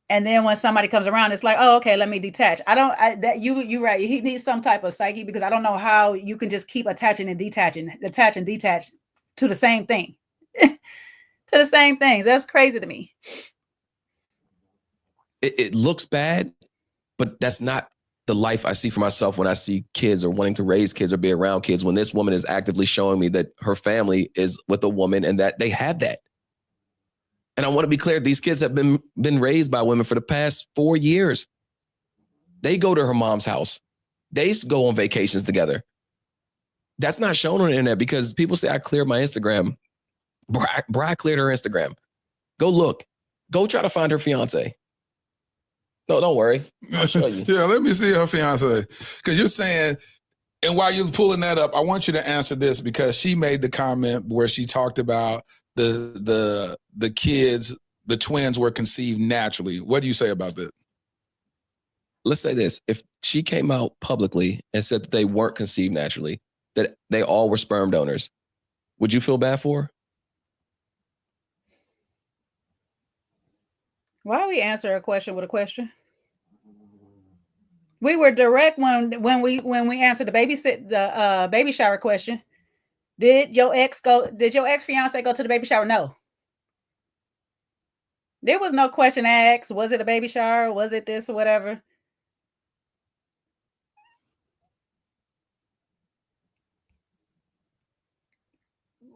C: And then when somebody comes around, it's like, oh, okay, let me detach. You're right. He needs some type of psyche, because I don't know how you can just keep attaching and detaching, attach and detach to the same thing. To the same things. That's crazy to me.
A: It looks bad, but that's not the life I see for myself when I see kids or wanting to raise kids or be around kids. When this woman is actively showing me that her family is with a woman and that they have that. And I want to be clear, these kids have been raised by women for the past 4 years. They go to her mom's house. They go on vacations together. That's not shown on the internet, because people say I cleared my Instagram. Bri cleared her Instagram. Go look. Go try to find her fiance. No, don't worry. I'll show you.
B: Yeah, let me see her fiance. Because you're saying, and while you're pulling that up, I want you to answer this, because she made the comment where she talked about the kids, the twins were conceived naturally. What do you say about that?
A: Let's say this. If she came out publicly and said that they weren't conceived naturally, that they all were sperm donors, would you feel bad for her?
C: Why do we answer a question with a question? We were direct when we answered the baby shower question. Did your ex fiance go to the baby shower? No. There was no question asked. Was it a baby shower? Was it this or whatever?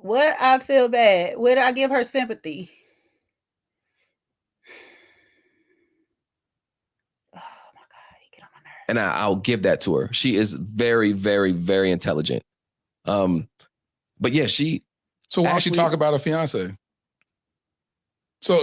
C: Would I feel bad? Would I give her sympathy? Oh my God, he get on my nerves.
A: And I'll give that to her. She is very, very, very intelligent. But yeah,
B: So why don't she talk about her fiance? So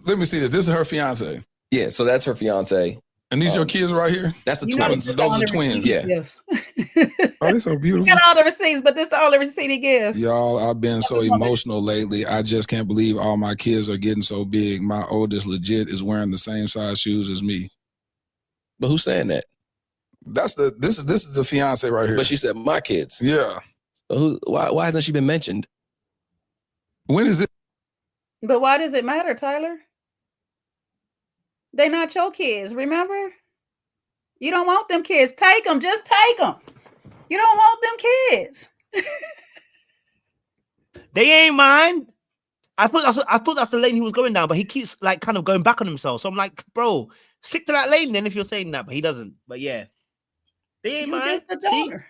B: let me see this. This is her fiance.
A: Yeah, so that's her fiance.
B: And these are your kids right here?
A: That's the twins.
B: Those are the twins.
A: Yeah.
C: Yes.
B: Oh, they're so beautiful.
C: He got all the receipts, but this is the only receipt he gives.
B: Y'all, I've been so emotional lately. I just can't believe all my kids are getting so big. My oldest legit is wearing the same size shoes as me.
A: But who's saying that?
B: This is the fiance right here.
A: But she said my kids.
B: Yeah.
A: So why hasn't she been mentioned?
B: When is it?
C: But why does it matter, Tyler? They're not your kids, remember? You don't want them kids. Take them. Just take them. You don't want them kids.
D: They ain't mine. I thought that's the lane he was going down, but he keeps like kind of going back on himself. So I'm like, bro, stick to that lane then if you're saying that, but he doesn't. But yeah, they ain't
C: You
D: mine.
C: just a
D: See,
C: daughter.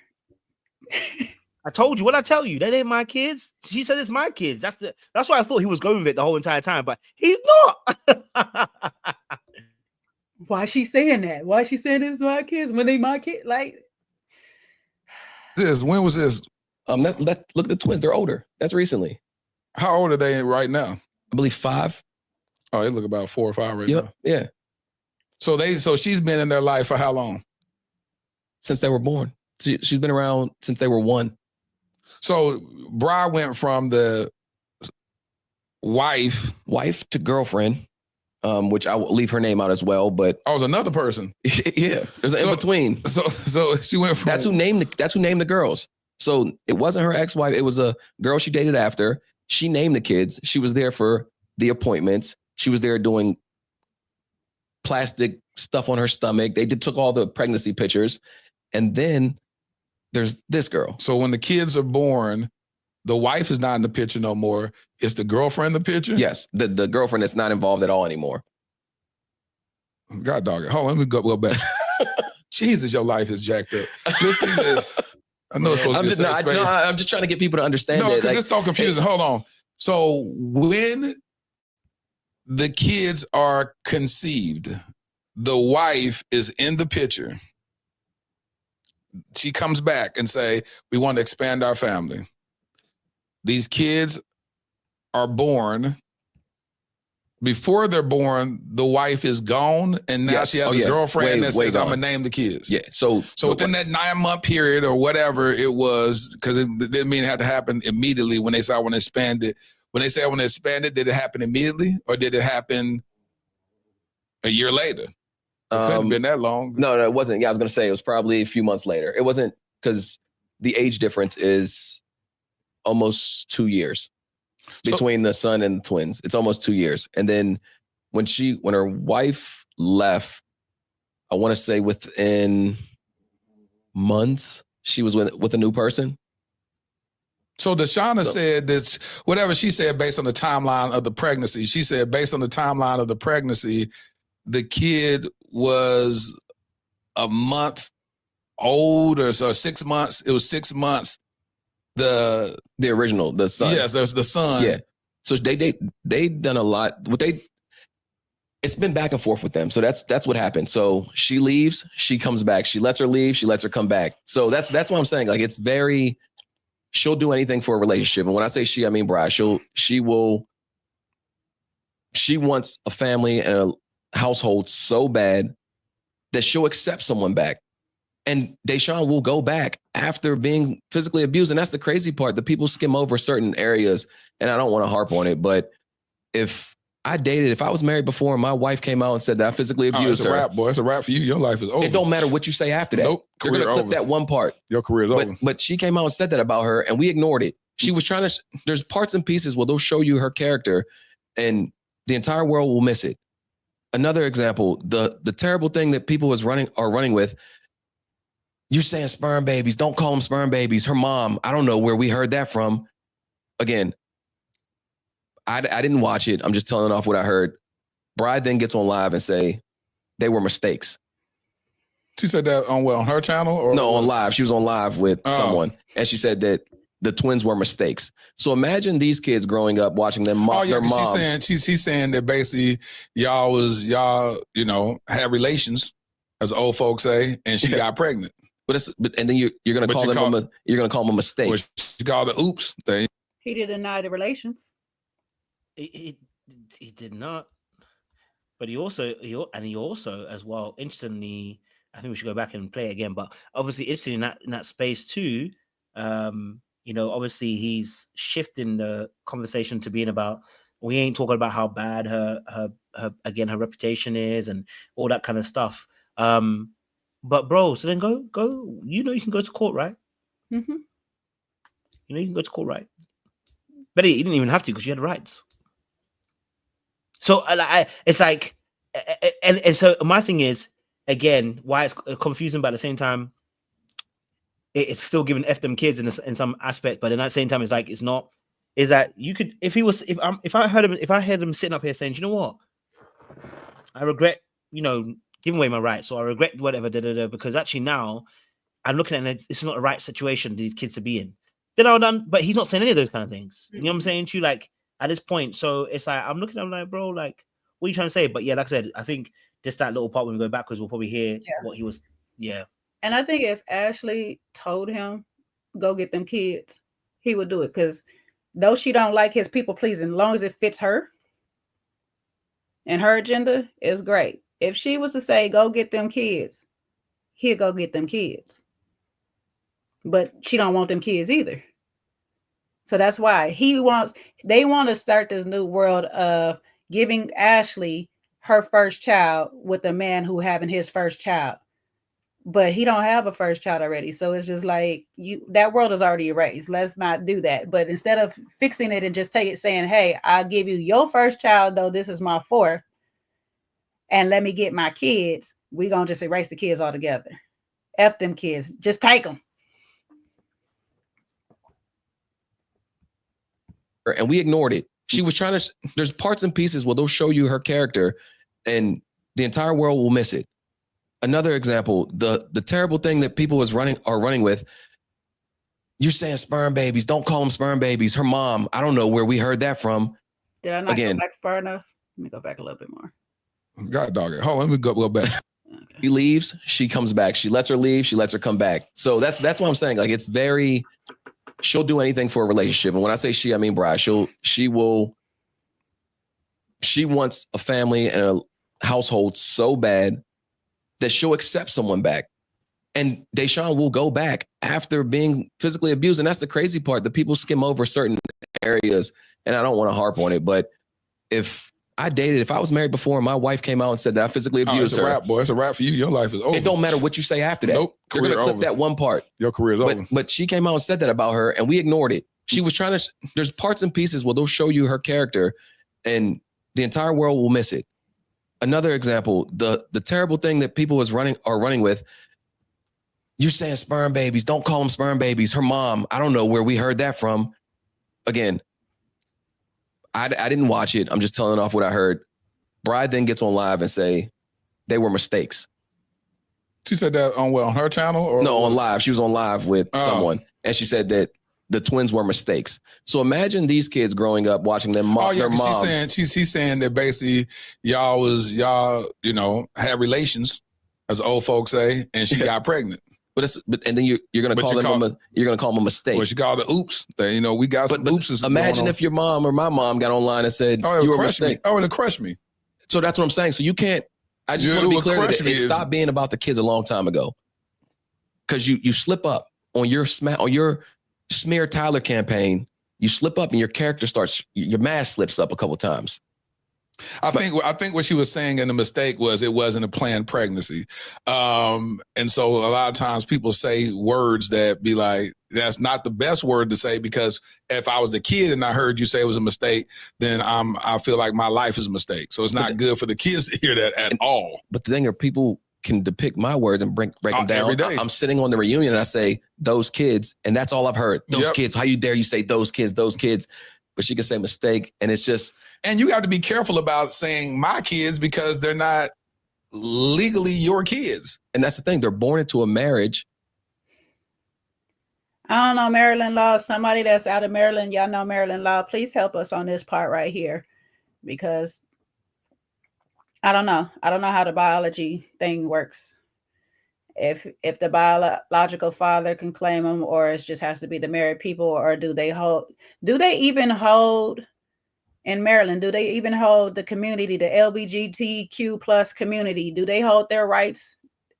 D: I told you. What I tell you? They ain't my kids. She said it's my kids. That's why I thought he was going with it the whole entire time, but he's not.
C: Why is she saying that? Why is she saying it's my kids when they my kid? Like
B: When was this?
A: Look at the twins. They're older. That's recently.
B: How old are they right now?
A: I believe 5.
B: Oh, they look about 4 or 5 right now.
A: Yeah.
B: So she's been in their life for how long?
A: Since they were born. She's been around since they were 1.
B: So Bri went from the wife
A: to girlfriend, which I will leave her name out as well. But
B: I was another person.
A: Yeah, there's an in between.
B: So she went from
A: that's who named the girls. So it wasn't her ex-wife. It was a girl she dated after. She named the kids. She was there for the appointments. She was there doing plastic stuff on her stomach. They took all the pregnancy pictures. And then there's this girl.
B: So when the kids are born, the wife is not in the picture no more. Is the girlfriend in the picture?
A: Yes, the girlfriend is not involved at all anymore.
B: God dog it. Hold on, let me go back. Jesus, your life is jacked up. Listen to this. I know it's supposed to be
A: I'm just trying to get people to understand.
B: No, because
A: like,
B: it's so confusing. Hold on. So when the kids are conceived, the wife is in the picture. She comes back and say, we want to expand our family. These kids are born. Before they're born, the wife is gone, and now she has a girlfriend that says, I'm going to name the kids.
A: Yeah. So
B: within that 9-month period or whatever it was, because it didn't mean it had to happen immediately when they said, I want to expand it. When they say I want to expand it, did it happen immediately or did it happen a year later? It couldn't have been that long.
A: No, it wasn't. Yeah, I was going to say it was probably a few months later. It wasn't because the age difference is almost 2 years between the son and the twins. It's almost 2 years. And then when her wife left, I want to say within months, she was with a new person.
B: So Deshauna said that whatever she said based on the timeline of the pregnancy, she said based on the timeline of the pregnancy, the kid was a month old or so 6 months. It was 6 months. The
A: original, the son.
B: Yes, there's the son.
A: Yeah. So they done a lot. It's been back and forth with them. So that's what happened. So she leaves, she comes back. She lets her leave, she lets her come back. So that's what I'm saying. Like it's very, she'll do anything for a relationship. And when I say she, I mean Bri. She wants a family and a household so bad that she'll accept someone back. And Deshaun will go back after being physically abused. And that's the crazy part. The people skim over certain areas, and I don't want to harp on it, but if I was married before and my wife came out and said that I physically abused her.
B: It's a wrap, boy. It's a wrap for you. Your life is over.
A: It don't matter what you say after that.
B: Nope.
A: You're going to clip that one part.
B: Your career's over.
A: But she came out and said that about her, and we ignored it. She was trying to, there's parts and pieces where they'll show you her character, and the entire world will miss it. Another example, the terrible thing that people are running with, you're saying sperm babies. Don't call them sperm babies. Her mom, I don't know where we heard that from. Again, I didn't watch it. I'm just telling off what I heard. Bride then gets on live and say they were mistakes.
B: She said that on her channel? Or
A: no, on live. She was on live with someone. And she said that the twins were mistakes. So imagine these kids growing up watching their mom.
B: She's saying that basically y'all had relations, as old folks say, and she got pregnant.
A: But then you're gonna call them a mistake.
B: Well, she called it oops thing.
C: He did deny the relations.
D: He did not. But he also as well, interestingly, I think we should go back and play it again. But obviously, interesting in that space too. Obviously he's shifting the conversation to being about, we ain't talking about how bad her reputation is and all that kind of stuff. But bro, so then go. You know you can go to court, right?
C: Mm-hmm.
D: You know you can go to court, right? But you didn't even have to because you had rights. So it's like, and so my thing is, again, why it's confusing, but at the same time, it's still giving F them kids in some aspect, but in that same time, it's like it's not. Is that you could if I heard him sitting up here saying, you know what, I regret giving away my rights, or I regret whatever, because actually now I'm looking at it, it's not the right situation these kids to be in. Then I would done, but he's not saying any of those kind of things. You know what I'm saying to you, like at this point. So it's like I'm looking at him like, bro, like what are you trying to say? But yeah, like I said, I think just that little part when we go backwards, we'll probably hear what he was. Yeah.
C: And I think if Ashley told him, go get them kids, he would do it. Because though she don't like his people pleasing, as long as it fits her and her agenda, is great. If she was to say, go get them kids, he'll go get them kids. But she don't want them kids either. So that's why they want to start this new world of giving Ashley her first child with a man who having his first child. But he don't have a first child already. So it's just like that world is already erased. Let's not do that. But instead of fixing it and just saying, hey, I'll give you your first child, though this is my fourth, and let me get my kids, we're going to just erase the kids altogether. F them kids. Just take them.
A: And we ignored it. She was trying to, there's parts and pieces where they'll show you her character and the entire world will miss it. Another example, the terrible thing that people are running with, you're saying sperm babies, don't call them sperm babies. Her mom, I don't know where we heard that from.
C: Did I not go back far enough? Let me go back a little bit more.
B: God dog it. Hold on, let me go back.
C: Okay.
A: She leaves, she comes back. She lets her leave, she lets her come back. So that's what I'm saying. Like, it's very, she'll do anything for a relationship. And when I say she, I mean Bride. She wants a family and a household so bad that she'll accept someone back. And Deshaun will go back after being physically abused. And that's the crazy part. The people skim over certain areas. And I don't want to harp on it, but if I was married before and my wife came out and said that I physically abused her.
B: It's a wrap, boy. It's a wrap for you. Your life is over.
A: It don't matter what you say after that.
B: Nope.
A: You're going to clip that one part.
B: Your career is over.
A: But she came out and said that about her and we ignored it. She was trying to, there's parts and pieces where they'll show you her character and the entire world will miss it. Another example, the terrible thing that people are running with, you're saying sperm babies, don't call them sperm babies. Her mom, I don't know where we heard that from. Again, I didn't watch it. I'm just telling off what I heard. Bride then gets on live and say they were mistakes.
B: She said that on her channel? Or
A: no, on live. She was on live with someone. And she said that the twins were mistakes. So imagine these kids growing up watching their mom.
B: She's saying that basically y'all had relations, as old folks say, and she got pregnant.
A: But then you're gonna call them a mistake.
B: Well, she called it oops. We got some oopses.
A: Imagine if your mom or my mom got online and said you were a mistake.
B: Oh, it'll crush me.
A: So that's what I'm saying. So you can't. I just want to be clear that it stopped being about the kids a long time ago. Because you slip up on your smear Tyler campaign. You slip up and your character your mask slips up a couple of times.
B: I think what she was saying in the mistake was it wasn't a planned pregnancy. And so a lot of times people say words that be like, that's not the best word to say, because if I was a kid and I heard you say it was a mistake, then I feel like my life is a mistake. So it's not good for the kids to hear that at all.
A: But the thing are, people can depict my words and break them down.
B: Every day.
A: I'm sitting on the reunion and I say, those kids, and that's all I've heard. Those kids, how you dare you say those kids. But she can say mistake, and it's just...
B: And you got to be careful about saying my kids because they're not legally your kids.
A: And that's the thing. They're born into a marriage.
C: I don't know Maryland law. Somebody that's out of Maryland, y'all know Maryland law. Please help us on this part right here, because I don't know. I don't know how the biology thing works. If the biological father can claim them, or it just has to be the married people, or do they even hold in Maryland? Do they even hold the community, the LGBTQ plus community? Do they hold their rights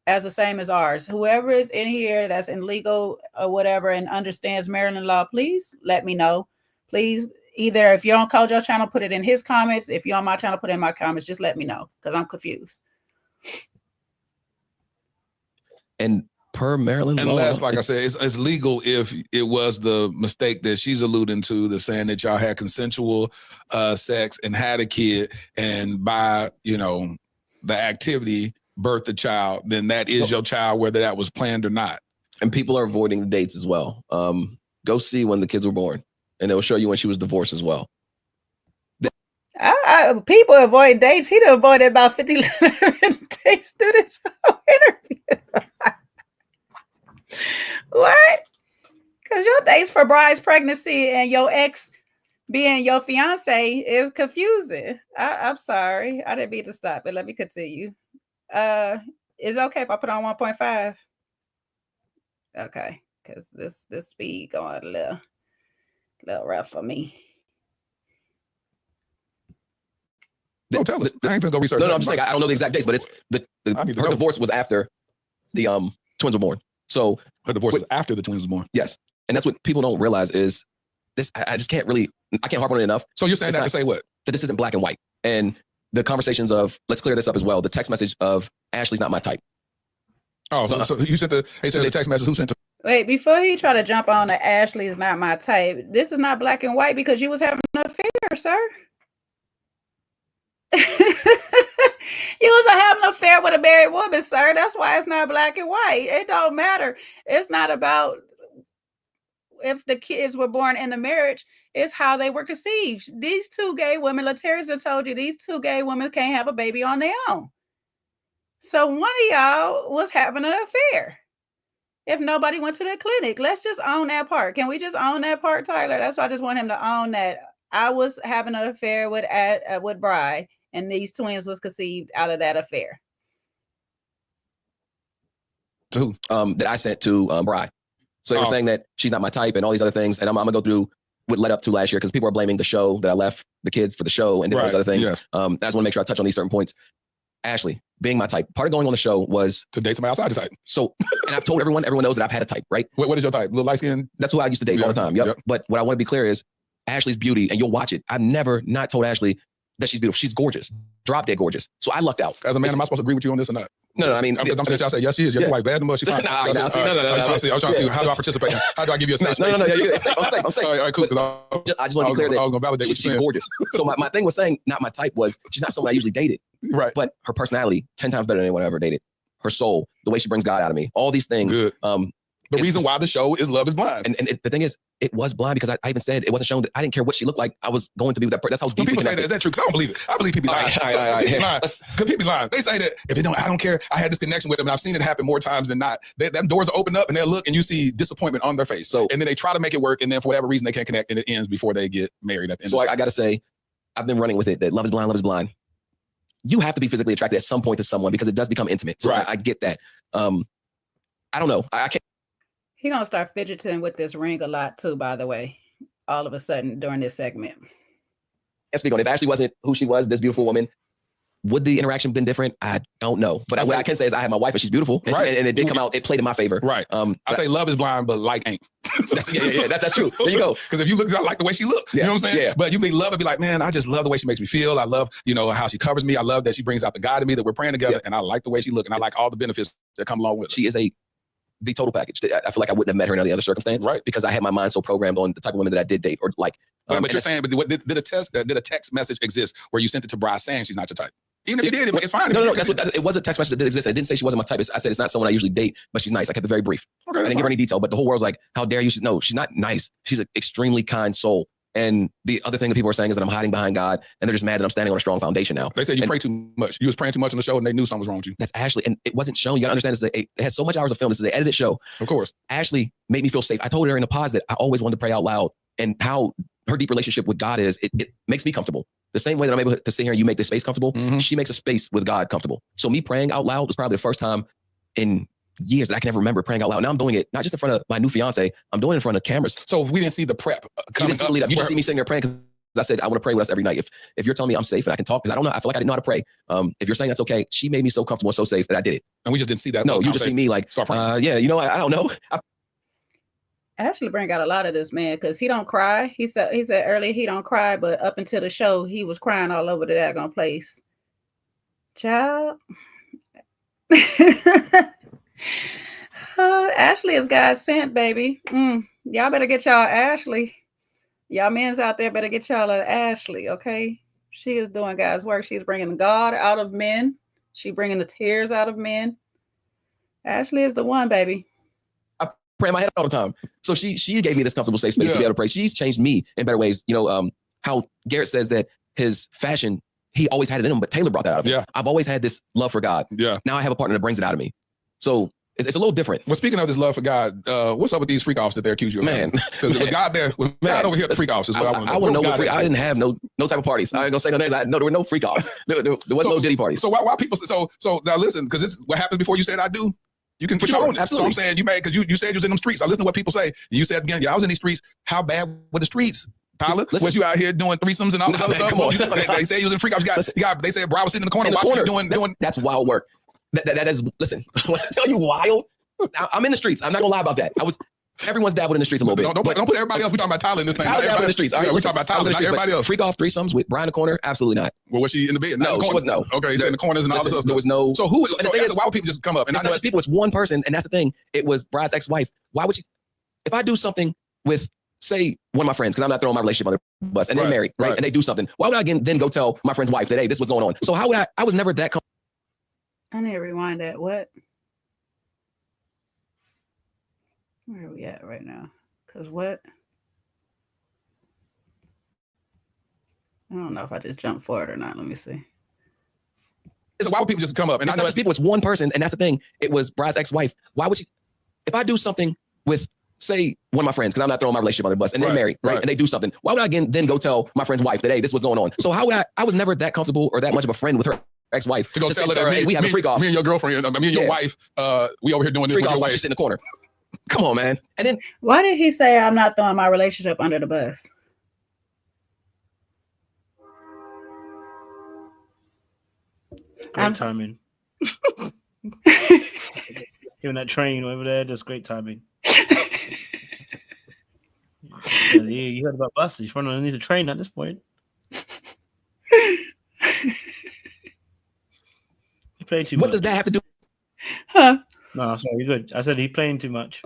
C: as the same as ours? Whoever is in here that's in legal or whatever and understands Maryland law, please let me know. Please, either if you're on Kojo's channel, put it in his comments. If you're on my channel, put it in my comments. Just let me know, because I'm confused.
A: And per Maryland law,
B: unless, like I said, it's legal if it was the mistake that she's alluding to, the saying that y'all had consensual sex and had a kid, and by, you know, the activity birthed the child, then that is your child, whether that was planned or not.
A: And people are avoiding the dates as well. Go see when the kids were born, and it'll show you when she was divorced as well.
C: People avoid dates. He done avoided about 50 dates through this whole interview. What? Because your dates for Bride's pregnancy and your ex being your fiance is confusing. I'm sorry. I didn't mean to stop it. Let me continue. Is it okay if I put on 1.5? Okay, because this speed going a little rough for me.
B: No, tell us. I ain't gonna go research.
A: No, I'm just saying I don't know the exact dates, but it's her divorce was after the twins were born. So
B: her divorce was after the twins were born.
A: Yes, and that's what people don't realize is this. I just can't harp on it enough.
B: So you're saying that to say what?
A: That this isn't black and white, and the conversations of let's clear this up as well. The text message of Ashley's not my type.
B: Oh, so you sent the text message. Who sent it?
C: Wait, before he try to jump on that Ashley is not my type, this is not black and white because you was having an affair, sir. You was having an affair with a married woman, sir. That's why it's not black and white. It don't matter. It's not about if the kids were born in the marriage. It's how they were conceived. These two gay women, Lateriza told you, these two gay women can't have a baby on their own. So one of y'all was having an affair. If nobody went to the clinic, let's just own that part. Can we just own that part, Tyler? That's why I just want him to own that. I was having an affair with Bride, and these twins was conceived out of that affair.
B: To
A: who? That I sent to Bride. So they were saying that she's not my type and all these other things. And I'm gonna go through what led up to last year because people are blaming the show that I left the kids for the show and those other things. Yes. I just want to make sure I touch on these certain points. Ashley, being my type, part of going on the show was
B: to date somebody outside the type.
A: So, and I've told everyone knows that I've had a type, right?
B: What is your type? Little light skin?
A: That's who I used to date all the time. Yep. But what I want to be clear is Ashley's beauty, and you'll watch it. I've never not told Ashley that she's beautiful. She's gorgeous, drop dead gorgeous. So I lucked out.
B: As a man, am I supposed to agree with you on this or not?
A: No, I mean,
B: I'm saying y'all say yes, she is. You're like bad enough. She fine.
A: No.
B: I'm trying to see how do I participate? How do I give you a safe space?
A: No. I'm safe.
B: All right, cool.
A: I just want to be clear that she's gorgeous. So my thing was saying not my type was she's not someone I usually dated.
B: Right.
A: But her personality 10 times better than anyone I ever dated. Her soul, the way she brings God out of me, all these things.
B: Good. The reason why the show is Love is Blind.
A: And the thing is, it was blind because I even said it wasn't shown that I didn't care what she looked like. I was going to be with that person. That's how deep
B: people say that. Is that true? Because I don't believe it. I believe people lying. Because people lying. They say that if I don't care, I had this connection with them and I've seen it happen more times than not. Them doors are open up and they'll look and you see disappointment on their face. So, and then they try to make it work and then for whatever reason they can't connect and it ends before they get married at the end. So I got to say, I've been running with it that love is blind. You have to be physically attracted at some point to someone because it does become intimate. So I get that. I don't know. I can't.
C: He gonna start fidgeting with this ring a lot too, by the way, all of a sudden during this segment.
A: Let's speak on it. If Ashley wasn't who she was, this beautiful woman, would the interaction been different? I don't know. But what I can say is I have my wife and she's beautiful. And, and it did come out, it played in my favor. Right. I say love is blind, but like ain't. That's true. There you go. Because if you look, I like the way she looks. You know what I'm saying? Yeah. But you may love it, be like, man, I just love the way she makes me feel. I love, how she covers me. I love that she brings out the God in me that we're praying together. And I like the way she looks. And I like all the benefits that come along with it. She is the total package. I feel like I wouldn't have met her in any other circumstance, right? Because I had my mind so programmed on the type of women that I did date, or like. But you're saying, but did a text message exist where you sent it to Bride saying she's not your type? Even if you did, it's fine. No. It was a text message that did exist. I didn't say she wasn't my type. I said it's not someone I usually date, but she's nice. I kept it very brief. Okay, I didn't give her any detail, but the whole world's like, how dare you? No, she's not nice. She's an extremely kind soul. And the other thing that people are saying is that I'm hiding behind God, and they're just mad that I'm standing on a strong foundation now. They say you pray too much. You was praying too much on the show, and they knew something was wrong with you. That's Ashley, and it wasn't shown. You gotta understand, it has so much hours of film. This is an edited show. Of course. Ashley made me feel safe. I told her in the pause that I always wanted to pray out loud, and how her deep relationship with God is, it makes me comfortable. The same way that I'm able to sit here and you make this space comfortable, she makes a space with God comfortable. So me praying out loud was probably the first time in years that I can ever remember praying out loud. Now I'm doing it not just in front of my new fiance, I'm doing it in front of cameras. So we didn't see the prep coming up. You just see me sitting there praying because I said I want to pray with us every night. If you're telling me I'm safe and I can talk, because I don't know, I feel like I didn't know how to pray. If you're saying that's okay, she made me so comfortable and so safe that I did it. And we just didn't see that. No, you just see me like, I don't know.
C: Ashley bring out a lot of this man because he don't cry. He said earlier he don't cry, but up until the show he was crying all over the daggone place. Child. Ashley is God sent, baby. Y'all better get y'all Ashley. Y'all men's out there better get y'all an Ashley, okay? She is doing God's work. She's bringing God out of men. She's bringing the tears out of men. Ashley is the one, baby.
A: I pray in my head all the time. So she gave me this comfortable safe space to be able to pray. She's changed me in better ways. You know, how Garrett says that his fashion, he always had it in him, but Taylor brought that out of me.
B: Yeah.
A: I've always had this love for God.
B: Yeah.
A: Now I have a partner that brings it out of me. So it's a little different.
B: Well, speaking of this love for God, what's up with these freak offs that they accuse you of?
A: Man.
B: Because was God there? Was God over here at the freak offs? Is what I want to know.
A: I want to know what freak. I didn't have no type of parties. I ain't gonna say no names. There were no freak offs. There was no Diddy parties.
B: So why people? So now listen, because this is what happens before you said I do. You can condone it. So I'm saying you made because you said you was in them streets. I listen to what people say. And you said again, yeah, I was in these streets. How bad were the streets? Tyler, was you out here doing threesomes and all this other stuff?
A: Come on.
B: They say you was in freak offs. They said Brian was sitting in the corner watching you doing.
A: That's wild work. That is. Listen, when I tell you wild, I'm in the streets. I'm not gonna lie about that. Everyone's dabbled in the streets a little bit.
B: Don't put everybody else. We talking about Tyler in this thing.
A: Tyler dabbled in the streets. All right,
B: we talking about Tyler, not everybody else.
A: Freak off threesomes with Brian in the corner? Absolutely not.
B: Well, was she in the bed?
A: No, she was no.
B: Okay, so in the corners and all this other stuff.
A: There was no.
B: So who? So why would people just come up? And
A: it's not just people. It's one person, and that's the thing. It was Brian's ex-wife. Why would you? If I do something with, say, one of my friends, because I'm not throwing my relationship on the bus, and they're married, right? And they do something. Why would I then go tell my friend's wife that, hey, this was going on? So how would I? I was never that.
C: I need to rewind that. What? Where are we at right now? Because what? I don't know if I just jumped forward or not. Let me see.
B: So why would people just come up? And
A: it's not just people. It's one person, and that's the thing. It was Brian's ex-wife. Why would you? If I do something with, say, one of my friends, because I'm not throwing my relationship on the bus, and they're married, right? And they do something. Why would I then go tell my friend's wife that, hey, this was going on? So how would I? I was never that comfortable or that much of a friend with her ex-wife
B: to go tell her that
A: hey, we have a freak off.
B: Me and your girlfriend, me and your wife, we over here doing this.
A: Freak off while she's sitting in the corner. Come on, man. And then
C: why did he say I'm not throwing my relationship under the bus?
D: Great timing. Giving that train over there, just great timing. You heard about buses. You're running need a train at this point. He playing too much.
A: What does that have to do?
C: Huh?
D: No, sorry, you're good. I said he playing too much.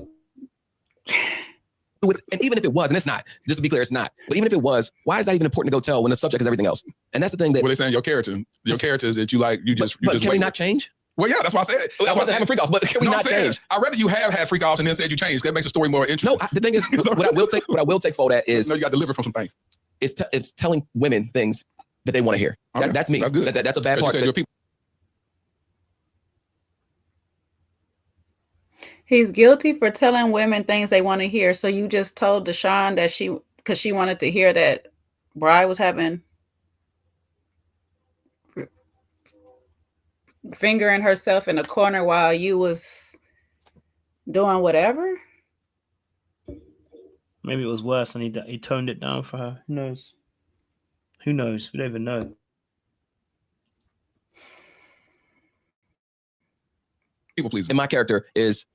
A: And even if it was, and it's not, just to be clear, it's not. But even if it was, why is that even important to go tell when the subject is everything else? And that's the thing that.
B: Well, they're saying your character is that you like, you just.
A: But can we not change?
B: Well, yeah, that's why I said.
A: I wasn't having freak offs, but can we not change?
B: I'd rather you have had freak offs and then said you changed. That makes the story more interesting.
A: No, the thing is, what I will take for that is.
B: No, you got delivered from some things.
A: It's telling women things that they want to hear. Okay. That's me. That's a bad part.
C: He's guilty for telling women things they want to hear. So you just told Deshaun that because she wanted to hear that Bri was having fingering herself in a corner while you was doing whatever.
D: Maybe it was worse and he toned it down for her. Who knows? Who knows? We don't even know.
B: People please.
A: And my character is,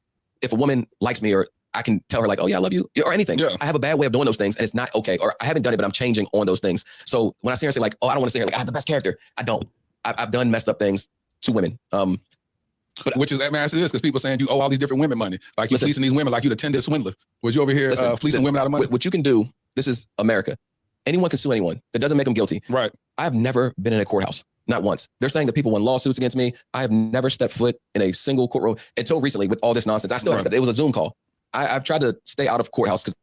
A: if a woman likes me, or I can tell her like, oh yeah, I love you, or anything. Yeah. I have a bad way of doing those things, and it's not okay. Or I haven't done it, but I'm changing on those things. So when I say like, oh, I don't want to say like I have the best character, I don't. I've done messed up things to women.
B: But which is that man is because people saying you owe all these different women money, like you're fleecing these women, like you the Tinder swindler. Was you over here fleecing women out of money?
A: What you can do, this is America. Anyone can sue anyone. That doesn't make them guilty.
B: Right.
A: I've never been in a courthouse, not once. They're saying that people won lawsuits against me. I have never stepped foot in a single courtroom until recently with all this nonsense. I still haven't stepped. It was a Zoom call. I've tried to stay out of courthouse because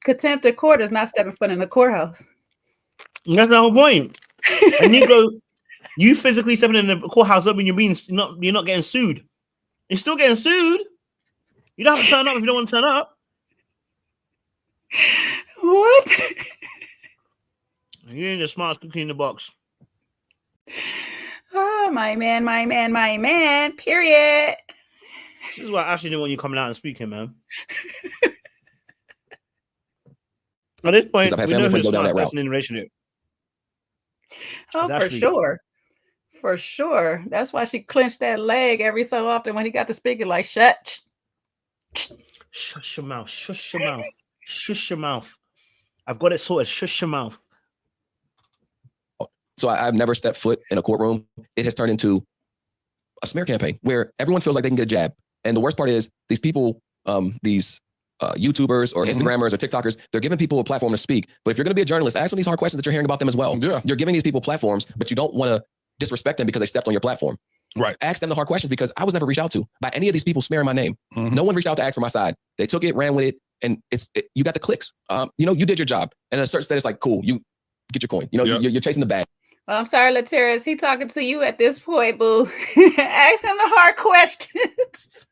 C: contempt of court is not stepping foot in the courthouse.
D: That's the whole point. A Negro, you physically stepping in the courthouse up and you're not getting sued. You're still getting sued. You don't have to turn up if you don't want to turn up.
C: What?
D: You ain't the smartest cookie in the box.
C: Oh, my man, period.
D: This is why I actually didn't want you coming out and speaking, man. At this point,
A: I've had family friends go down that route.
D: In the relationship.
C: Oh, for sure. For sure. That's why she clenched that leg every so often when he got to speaking like, shut.
D: Shush your mouth. Shush your mouth. Shush your mouth. I've got it sorted. Shush your mouth.
A: So I've never stepped foot in a courtroom. It has turned into a smear campaign where everyone feels like they can get a jab. And the worst part is these people, these YouTubers or Instagrammers or TikTokers, they're giving people a platform to speak. But if you're going to be a journalist, ask them these hard questions that you're hearing about them as well.
B: Yeah.
A: You're giving these people platforms, but you don't want to disrespect them because they stepped on your platform.
B: Right.
A: Ask them the hard questions, because I was never reached out to by any of these people smearing my name. No one reached out to ask for my side. They took it, ran with it, and you got the clicks. You did your job. And at a certain status, like, cool, you get your coin. You're chasing the bag.
C: Well, I'm sorry, Lateris. He talking to you at this point, boo. Ask him the hard questions.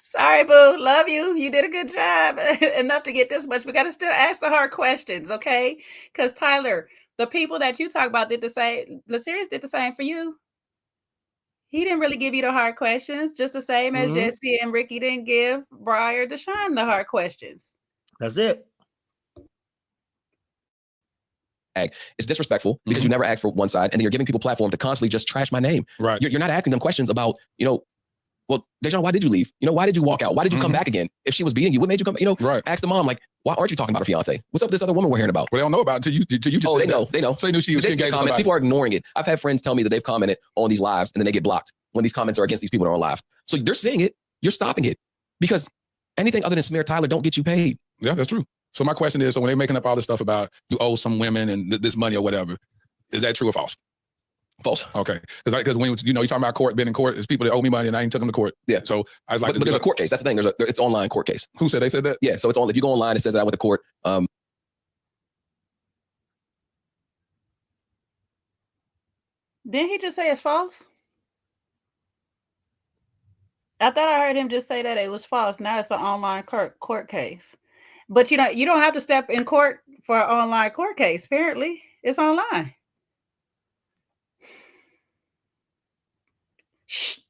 C: Sorry, boo. Love you. You did a good job. Enough to get this much. We got to still ask the hard questions, okay? Because Tyler, the people that you talk about did the same. Lateris did the same for you. He didn't really give you the hard questions, just the same as Jesse and Ricky didn't give Briar Deshaun the hard questions.
D: That's it.
A: It's disrespectful because you never asked for one side, and then you're giving people platform to constantly just trash my name.
B: Right.
A: You're not asking them questions about, well, Dejan, why did you leave? Why did you walk out? Why did you come back again? If she was beating you, what made you come?
B: Right.
A: Ask the mom, like, why aren't you talking about her fiance? What's up with this other woman we're hearing about?
B: Well, they don't know about it until you just
A: they know.
B: So they knew she was engaged with somebody.
A: People are ignoring it. I've had friends tell me that they've commented on these lives and then they get blocked when these comments are against these people that are on live. So they're seeing it. You're stopping it because anything other than smear Tyler don't get you paid.
B: Yeah, that's true. So my question is, so when they're making up all this stuff about you owe some women and this money or whatever, is that true or false?
A: False.
B: Okay. Because when you're talking about court, being in court, there's people that owe me money and I ain't took them to court.
A: Yeah.
B: So I was like,
A: but there's a court case. That's the thing. It's online court case.
B: Who said they said that?
A: Yeah. So it's if you go online, it says that I went to court.
C: Didn't he just say it's false? I thought I heard him just say that it was false. Now it's an online court case. But you don't have to step in court for an online court case. Apparently, it's online. Shh.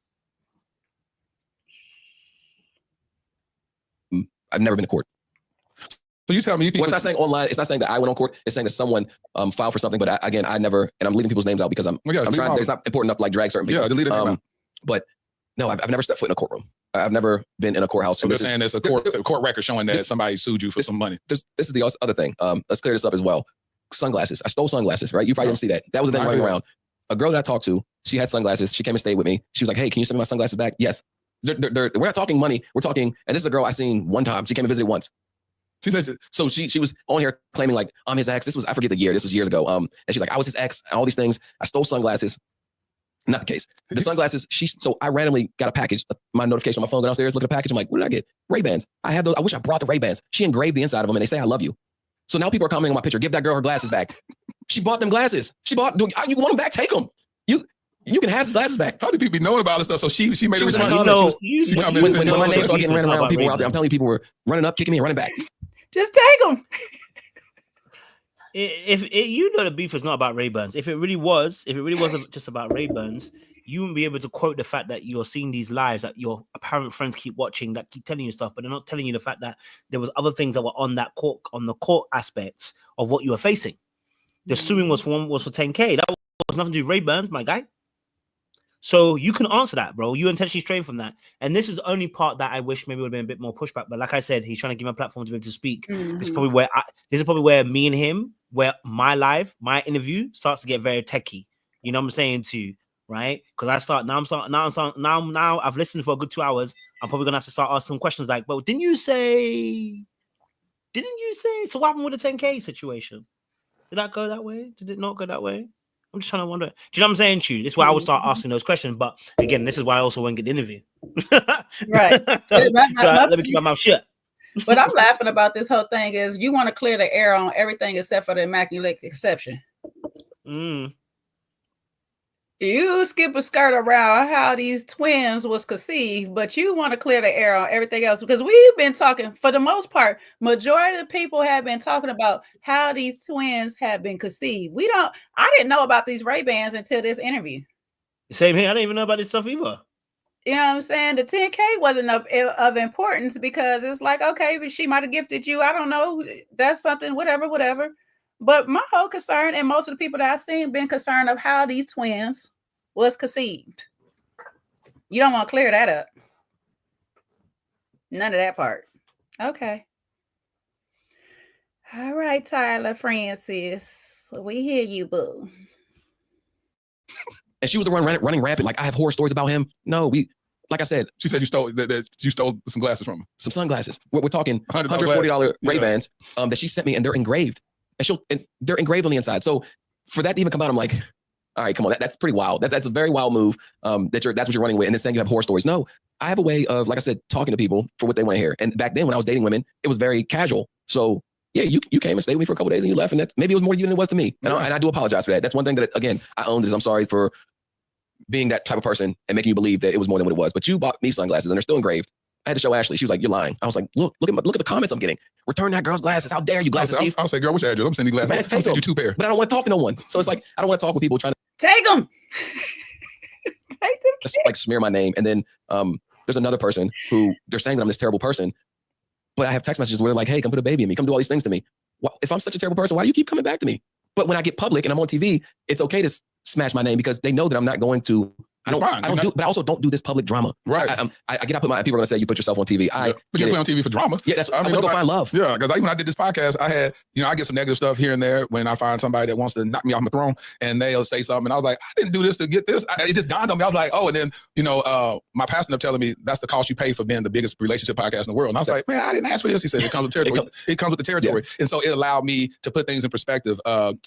A: I've never been to court.
B: So you tell me,
A: it's not saying online. It's not saying that I went on court. It's saying that someone filed for something. But I never, and I'm leaving people's names out because I'm trying. It's not important enough to like drag certain people.
B: Yeah, delete it.
A: But no, I've never stepped foot in a courtroom. I've never been in a courthouse.
B: So they're saying there's a court record showing that somebody sued you for some money.
A: This is the other thing. Let's clear this up as well. Sunglasses. I stole sunglasses, right? You probably didn't see that. That was the thing running around. A girl that I talked to, she had sunglasses. She came and stayed with me. She was like, hey, can you send me my sunglasses back? Yes. We're not talking money. We're talking, and this is a girl I seen one time. She came and visited once.
B: She said,
A: so she was on here claiming like, I'm his ex. I forget the year. This was years ago. And she's like, I was his ex, all these things. I stole sunglasses. Not the case. The sunglasses, so I randomly got a package, my notification on my phone, go downstairs, look at the package. I'm like, what did I get? Ray-Bans. I have those. I wish I brought the Ray-Bans. She engraved the inside of them and they say, I love you. So now people are commenting on my picture. Give that girl her glasses back. She bought them glasses. You want them back? Take them. You can have the glasses back.
B: How do people be knowing about this stuff? So she made it.
A: When my name started getting ran around, people were out there. I'm telling you, people were running up, kicking me and running back.
C: Just take them.
D: The beef is not about Ray-Bans. If it really was just about Ray-Bans, you wouldn't be able to quote the fact that you're seeing these lives that your apparent friends keep watching, that keep telling you stuff, but they're not telling you the fact that there was other things that were on the court aspects of what you were facing. The suing was for 10K. That was nothing to do with Ray-Bans, my guy. So you can answer that, bro. You intentionally strayed from that. And this is the only part that I wish maybe would have been a bit more pushback. But like I said, he's trying to give me a platform to be able to speak. This is probably where me and him, where my interview starts to get very techie. You know what I'm saying to you, right? Because now I've listened for a good 2 hours. I'm probably gonna have to start asking some questions like, well, didn't you say? So what happened with the 10K situation? Did that go that way? Did it not go that way? I'm just trying to wonder. Do you know what I'm saying to you? This is why I would start asking those questions. But again, this is why I also won't get the interview.
C: Right.
D: Let me keep my mouth shut.
C: What I'm laughing about this whole thing is you want to clear the air on everything except for the immaculate exception. You skip a skirt around how these twins was conceived, but you want to clear the air on everything else because we've been talking, for the most part, majority of the people have been talking about how these twins have been conceived. I didn't know about these Ray-Bans until this interview.
D: Same here. I didn't even know about this stuff either.
C: You know what I'm saying? The 10K wasn't of importance because it's like, okay, but she might have gifted you. I don't know. That's something, whatever. But my whole concern, and most of the people that I've seen been concerned of how these twins was conceived. You don't want to clear that up. None of that part. Okay. All right, Tyler Francis. We hear you, boo.
A: And she was the one running rampant. Like, I have horror stories about him. No, like I said.
B: She said you stole some glasses from her.
A: Some sunglasses. We're talking
B: $140
A: Ray-Bans that she sent me, and they're engraved. And they're engraved on the inside. So for that to even come out, I'm like, all right, come on. That's pretty wild. That's a very wild move. That's what you're running with. And then saying you have horror stories. No, I have a way of, like I said, talking to people for what they want to hear. And back then when I was dating women, it was very casual. So yeah, you came and stayed with me for a couple of days and you left. And maybe it was more to you than it was to me. And I do apologize for that. That's one thing that, again, I owned is I'm sorry for being that type of person and making you believe that it was more than what it was. But you bought me sunglasses and they're still engraved. I had to show Ashley. She was like, you're lying. I was like, look at the comments I'm getting. Return that girl's glasses. How dare you, glasses thief?
B: I'll say, girl, what's your address? I'm sending you glasses. I'll send you 2 pair.
A: But I don't want to talk to no one. So it's like, I don't want to talk with people trying to
C: take them. Take them.
A: Just like smear my name. And then there's another person who they're saying that I'm this terrible person. But I have text messages where they're like, hey, come put a baby in me. Come do all these things to me. Well, if I'm such a terrible person, why do you keep coming back to me? But when I get public and I'm on TV, it's okay to smash my name because they know that I'm not going to. But I also don't do this public drama.
B: Right.
A: I get up with people are gonna say you put yourself on TV. But
B: you play on TV for drama.
A: Yeah, I'm gonna go find love.
B: Yeah, because when I did this podcast, I had, I get some negative stuff here and there when I find somebody that wants to knock me off my throne and they'll say something. And I was like, I didn't do this to get this. It just dawned on me. I was like, oh, and then, my pastor ended up telling me that's the cost you pay for being the biggest relationship podcast in the world. And I was like, man, I didn't ask for this. He said, it comes with territory. It comes with the territory. Yeah. And so it allowed me to put things in perspective.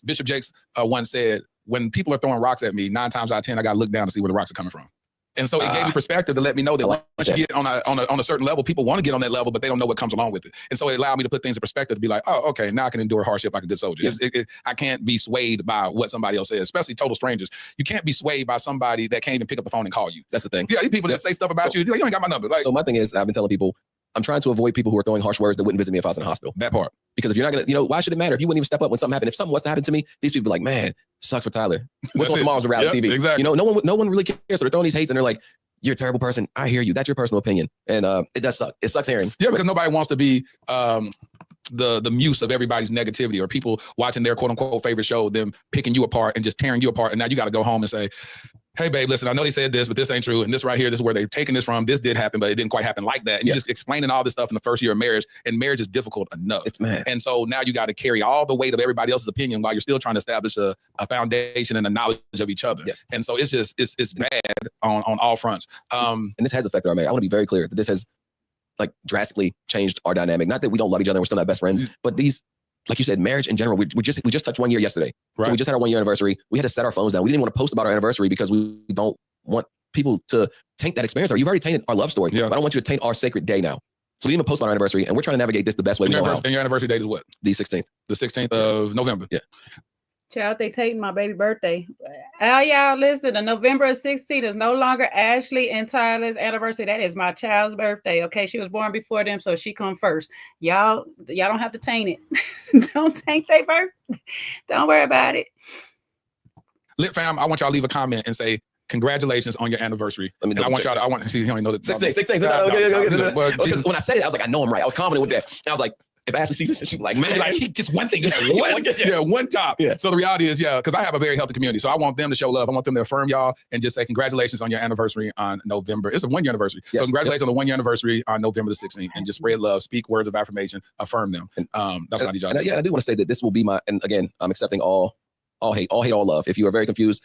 B: Bishop Jakes once said, when people are throwing rocks at me, 9 times out of 10, I got to look down to see where the rocks are coming from. And so it gave me perspective to let me know that once you get on a certain level, people want to get on that level, but they don't know what comes along with it. And so it allowed me to put things in perspective to be like, oh, okay, now I can endure hardship like a good soldier. Yes. I can't be swayed by what somebody else says, especially total strangers. You can't be swayed by somebody that can't even pick up the phone and call you. That's the thing. Yeah, these people that say stuff about you. You ain't got my number. So my thing is, I've been telling people, I'm trying to avoid people who are throwing harsh words that wouldn't visit me if I was in the hospital. That part. Because if you're not going to, why should it matter? If you wouldn't even step up when something happened, if something was to happen to me, these people be like, man, sucks for Tyler. What's on tomorrow's reality TV? Exactly. No one really cares. So they're throwing these hates and they're like, you're a terrible person. I hear you. That's your personal opinion. And it does suck. It sucks hearing. Yeah, because nobody wants to be the muse of everybody's negativity or people watching their quote unquote favorite show, them picking you apart and just tearing you apart. And now you got to go home and say, hey, babe, listen, I know they said this, but this ain't true. And this right here, this is where they're taking this from. This did happen, but it didn't quite happen like that. And you're just explaining all this stuff in the first year of marriage. And marriage is difficult enough. It's mad. And so now you got to carry all the weight of everybody else's opinion while you're still trying to establish a foundation and a knowledge of each other. Yes. And so it's just, it's bad on all fronts. And this has affected our marriage. I want to be very clear that this has like drastically changed our dynamic. Not that we don't love each other and we're still not best friends, but these, like you said, marriage in general, we just touched 1 year yesterday. Right. So we just had our 1 year anniversary. We had to set our phones down. We didn't want to post about our anniversary because we don't want people to taint that experience. Or you've already tainted our love story. Yeah. But I don't want you to taint our sacred day now. So we didn't even post about our anniversary, and we're trying to navigate this the best way we know how. And your anniversary date is what? The 16th. The 16th of November. Yeah.
C: Child, they taking my baby birthday. Y'all listen, the November 16th is no longer Ashley and Tyler's anniversary. That is my child's birthday. Okay, she was born before them, so she come first. Y'all don't have to taint it. Don't taint their birthday. Don't worry about it.
B: Lit fam, I want y'all to leave a comment and say, congratulations on your anniversary. I want to see, he only know that. 16. When I said it, I was like, I know I'm right. I was confident with that. And I was like, if Ashley sees this, she'd be like, man, like, just one thing. One job. Yeah. So the reality is, because I have a very healthy community. So I want them to show love. I want them to affirm y'all and just say congratulations on your anniversary on November. It's a 1 year anniversary. Yes. So congratulations on the 1 year anniversary on November the 16th. And just spread love, speak words of affirmation, affirm them. And that's what I need y'all to do. I do want to say that this will be and again, I'm accepting all hate, all love. If you are very confused,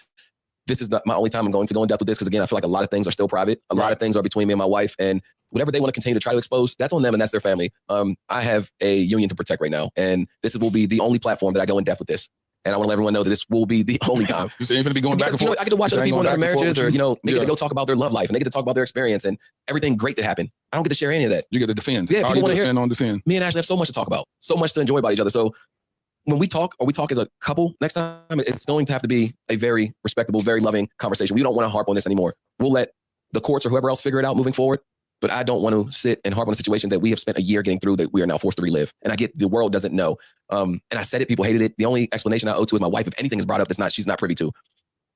B: this is not my only time I'm going to go in depth with this, because again, I feel like a lot of things are still private. A lot of things are between me and my wife, and whatever they want to continue to try to expose, that's on them and that's their family. I have a union to protect right now, and this will be the only platform that I go in depth with this. And I want to let everyone know that this will be the only time. You say you're going to be going back and forth. I get to watch other people in their marriages, or they get to go talk about their love life, and they get to talk about their experience and everything great that happened. I don't get to share any of that. You get to defend. Yeah, people want to hear. Defend. Me and Ashley have so much to talk about, so much to enjoy about each other. So when we talk, or we talk as a couple next time, it's going to have to be a very respectable, very loving conversation. We don't want to harp on this anymore. We'll let the courts or whoever else figure it out moving forward. But I don't want to sit and harp on a situation that we have spent a year getting through that we are now forced to relive. And I get the world doesn't know. And I said it, people hated it. The only explanation I owe to is my wife. If anything is brought up she's not privy to.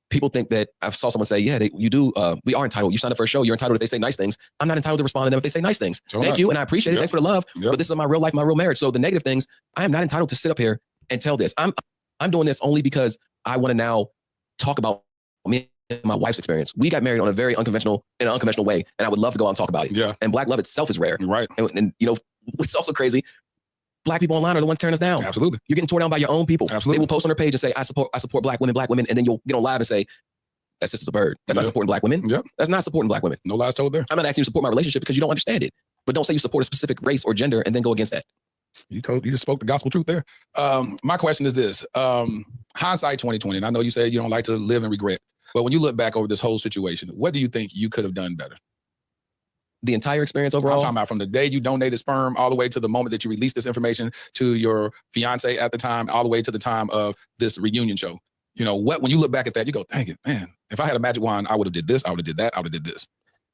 B: People think that I saw someone say, yeah, you do. We are entitled. You signed up for a show. You're entitled if they say nice things. I'm not entitled to respond to them if they say nice things. Thank you. And I appreciate it. Thanks for the love. But this is my real life, my real marriage. So the negative things, I am not entitled to sit up here and tell this. I'm doing this only because I want to now talk about me and my wife's experience. We got married on a very unconventional way, and I would love to go out and talk about it. Yeah. And Black love itself is rare. Right. And what's also crazy, Black people online are the ones tearing us down. Absolutely. You're getting torn down by your own people. Absolutely. They will post on their page and say, I support Black women, and then you'll get on live and say,
A: That's just a bird. That's not
B: Yeah.
A: supporting black women.
B: Yep.
A: That's not supporting black women.
B: No lies told there.
A: I'm not asking you to support my relationship because you don't understand it. But don't say you support a specific race or gender and then go against that.
B: You just spoke the gospel truth there. My question is this: hindsight 2020. And I know you said you don't like to live in regret, but when you look back over this whole situation, what do you think you could have done better?
A: The entire experience
B: I'm
A: overall.
B: talking about from the day you donated sperm all the way to the moment that you released this information to your fiance at the time, all the way to the time of this reunion show. You know, when you look back at that, you go, dang it, man, if I had a magic wand, I would have did this, I would have did that, I would have did this.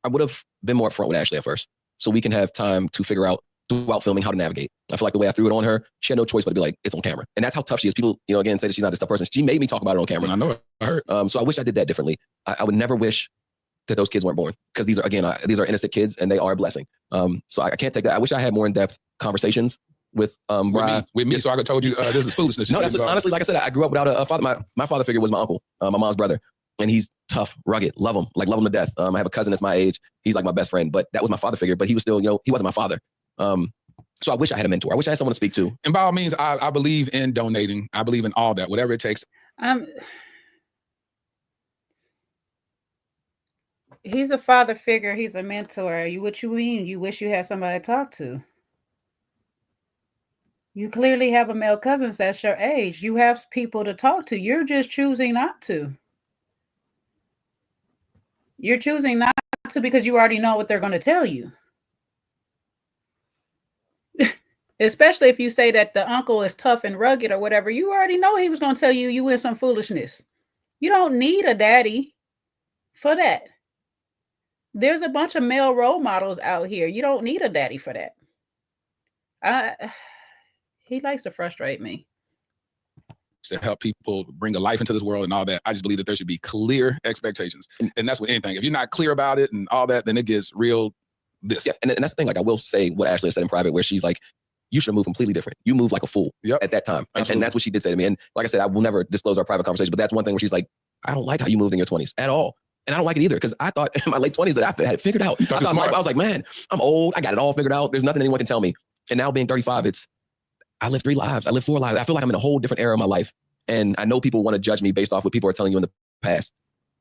A: I would have been more upfront with Ashley at first, so we can have time to figure out throughout filming how to navigate. I feel like the way I threw it on her, she had no choice but to be like, it's on camera. And that's how tough she is. People, you know, again, say that she's not this tough person. She made me talk about it on camera.
B: I know it. I heard.
A: So I wish I did that differently. I would never wish that those kids weren't born, because these are, again, these are innocent kids and they are a blessing. So I can't take that. I wish I had more in-depth conversations with
B: me, so I could told you this is foolishness.
A: No, that's honestly, like I said, I grew up without a father. My father figure was my uncle, my mom's brother, and he's tough, rugged, love him to death. I have a cousin that's my age. He's like my best friend, but that was my father figure. But he was still, you know, he wasn't my father. So I wish I had a mentor. I wish I had someone to speak to.
B: And by all means, I believe in donating. I believe in all that, whatever it takes.
C: He's a father figure. He's a mentor. What you mean? You wish you had somebody to talk to. You clearly have a male cousin that's your age. You have people to talk to. You're just choosing not to. You're choosing not to because you already know what they're going to tell you. Especially if you say that the uncle is tough and rugged or whatever. You already know he was going to tell you you in some foolishness. You don't need a daddy for that. There's a bunch of male role models out here. You don't need a daddy for that. He likes to frustrate me.
B: To help people bring a life into this world and all that. I just believe that there should be clear expectations. And that's with anything. If you're not clear about it and all that, then it gets real this.
A: Yeah, and that's the thing. Like, I will say what Ashley said in private, where she's like, you should have moved completely different. You moved like a fool at that time. And that's what she did say to me. And like I said, I will never disclose our private conversation, but that's one thing where she's like, I don't like how you moved in your 20s at all. And I don't like it either, because I thought in my late 20s that I had figured out. I was like, man, I'm old. I got it all figured out. There's nothing anyone can tell me. And now being 35, I live 3 lives. I live 4 lives. I feel like I'm in a whole different era of my life. And I know people want to judge me based off what people are telling you in the past.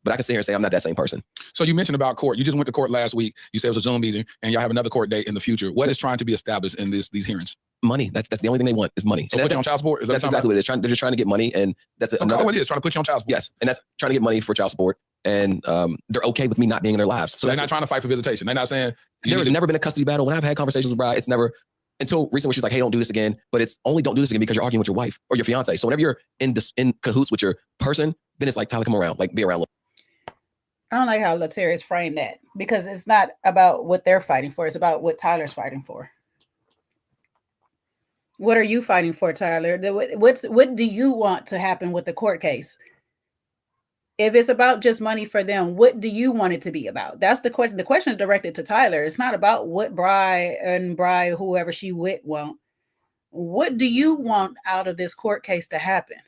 A: But I can sit here and say I'm not that same person.
B: So you mentioned about court. You just went to court last week. You said it was a Zoom meeting, and y'all have another court date in the future. What is trying to be established in these hearings?
A: Money. That's the only thing they want is money.
B: So put you on child support?
A: That's exactly what it is. They're just trying to get money, and that's another.
B: What it is, trying to put you on child support?
A: Yes, and that's trying to get money for child support. And they're okay with me not being in their lives.
B: So they're not trying to fight for visitation. They're not saying
A: there has never been a custody battle. When I've had conversations with Bride, it's never, until recently, she's like, hey, don't do this again. But it's only don't do this again because you're arguing with your wife or your fiance. So whenever you're in cahoots with your person, then it's like, Tyler, come around, like be around.
C: I don't like how Latarius framed that, because it's not about what they're fighting for. It's about what Tyler's fighting for. What are you fighting for, Tyler? What do you want to happen with the court case? If it's about just money for them, what do you want it to be about? That's the question. The question is directed to Tyler. It's not about what Bri, whoever she with, want. What do you want out of this court case to happen?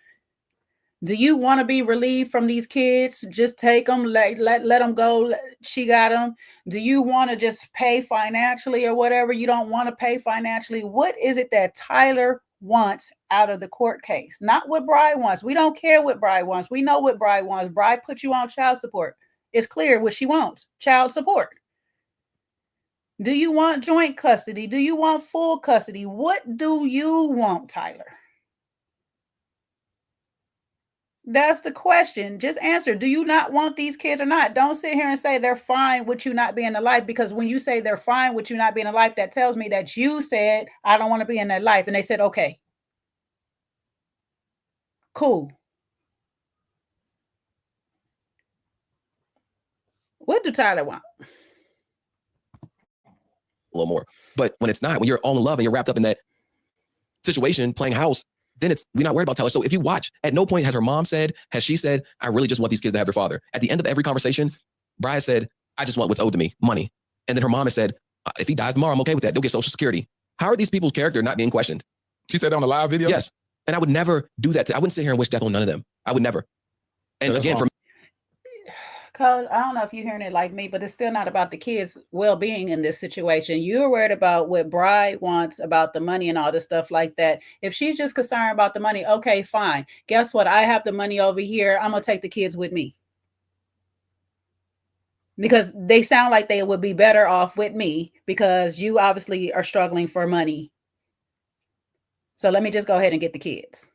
C: Do you want to be relieved from these kids? Just take them, let them go. She got them. Do you want to just pay financially or whatever? You don't want to pay financially. What is it that Tyler wants out of the court case? Not what Bri wants. We don't care what Bri wants. We know what Bri wants. Bri put you on child support. It's clear what she wants. Child support. Do you want joint custody? Do you want full custody? What do you want, Tyler? That's the question. Just answer. Do you not want these kids or not? Don't sit here and say they're fine with you not being alive, because when you say they're fine with you not being alive, that tells me that you said, I don't want to be in their life. And they said, okay, cool. What do Tyler want?
A: A little more. But when it's not, when you're all in love and you're wrapped up in that situation playing house, then we're not worried about Tyler. So if you watch, at no point has she said, I really just want these kids to have their father. At the end of every conversation, Bri said, I just want what's owed to me, money. And then her mom has said, if he dies tomorrow, I'm okay with that. They'll get Social Security. How are these people's character not being questioned?
B: She said that on a live video?
A: Yes. And I would never do that. I wouldn't sit here and wish death on none of them. I would never. And again, for me,
C: Cause I don't know if you're hearing it like me, but it's still not about the kids' well-being in this situation. You're worried about what Bri wants, about the money and all this stuff like that. If she's just concerned about the money, okay, fine. Guess what? I have the money over here. I'm gonna take the kids with me. because they sound like they would be better off with me because you obviously are struggling for money. So let me just go ahead and get the kids.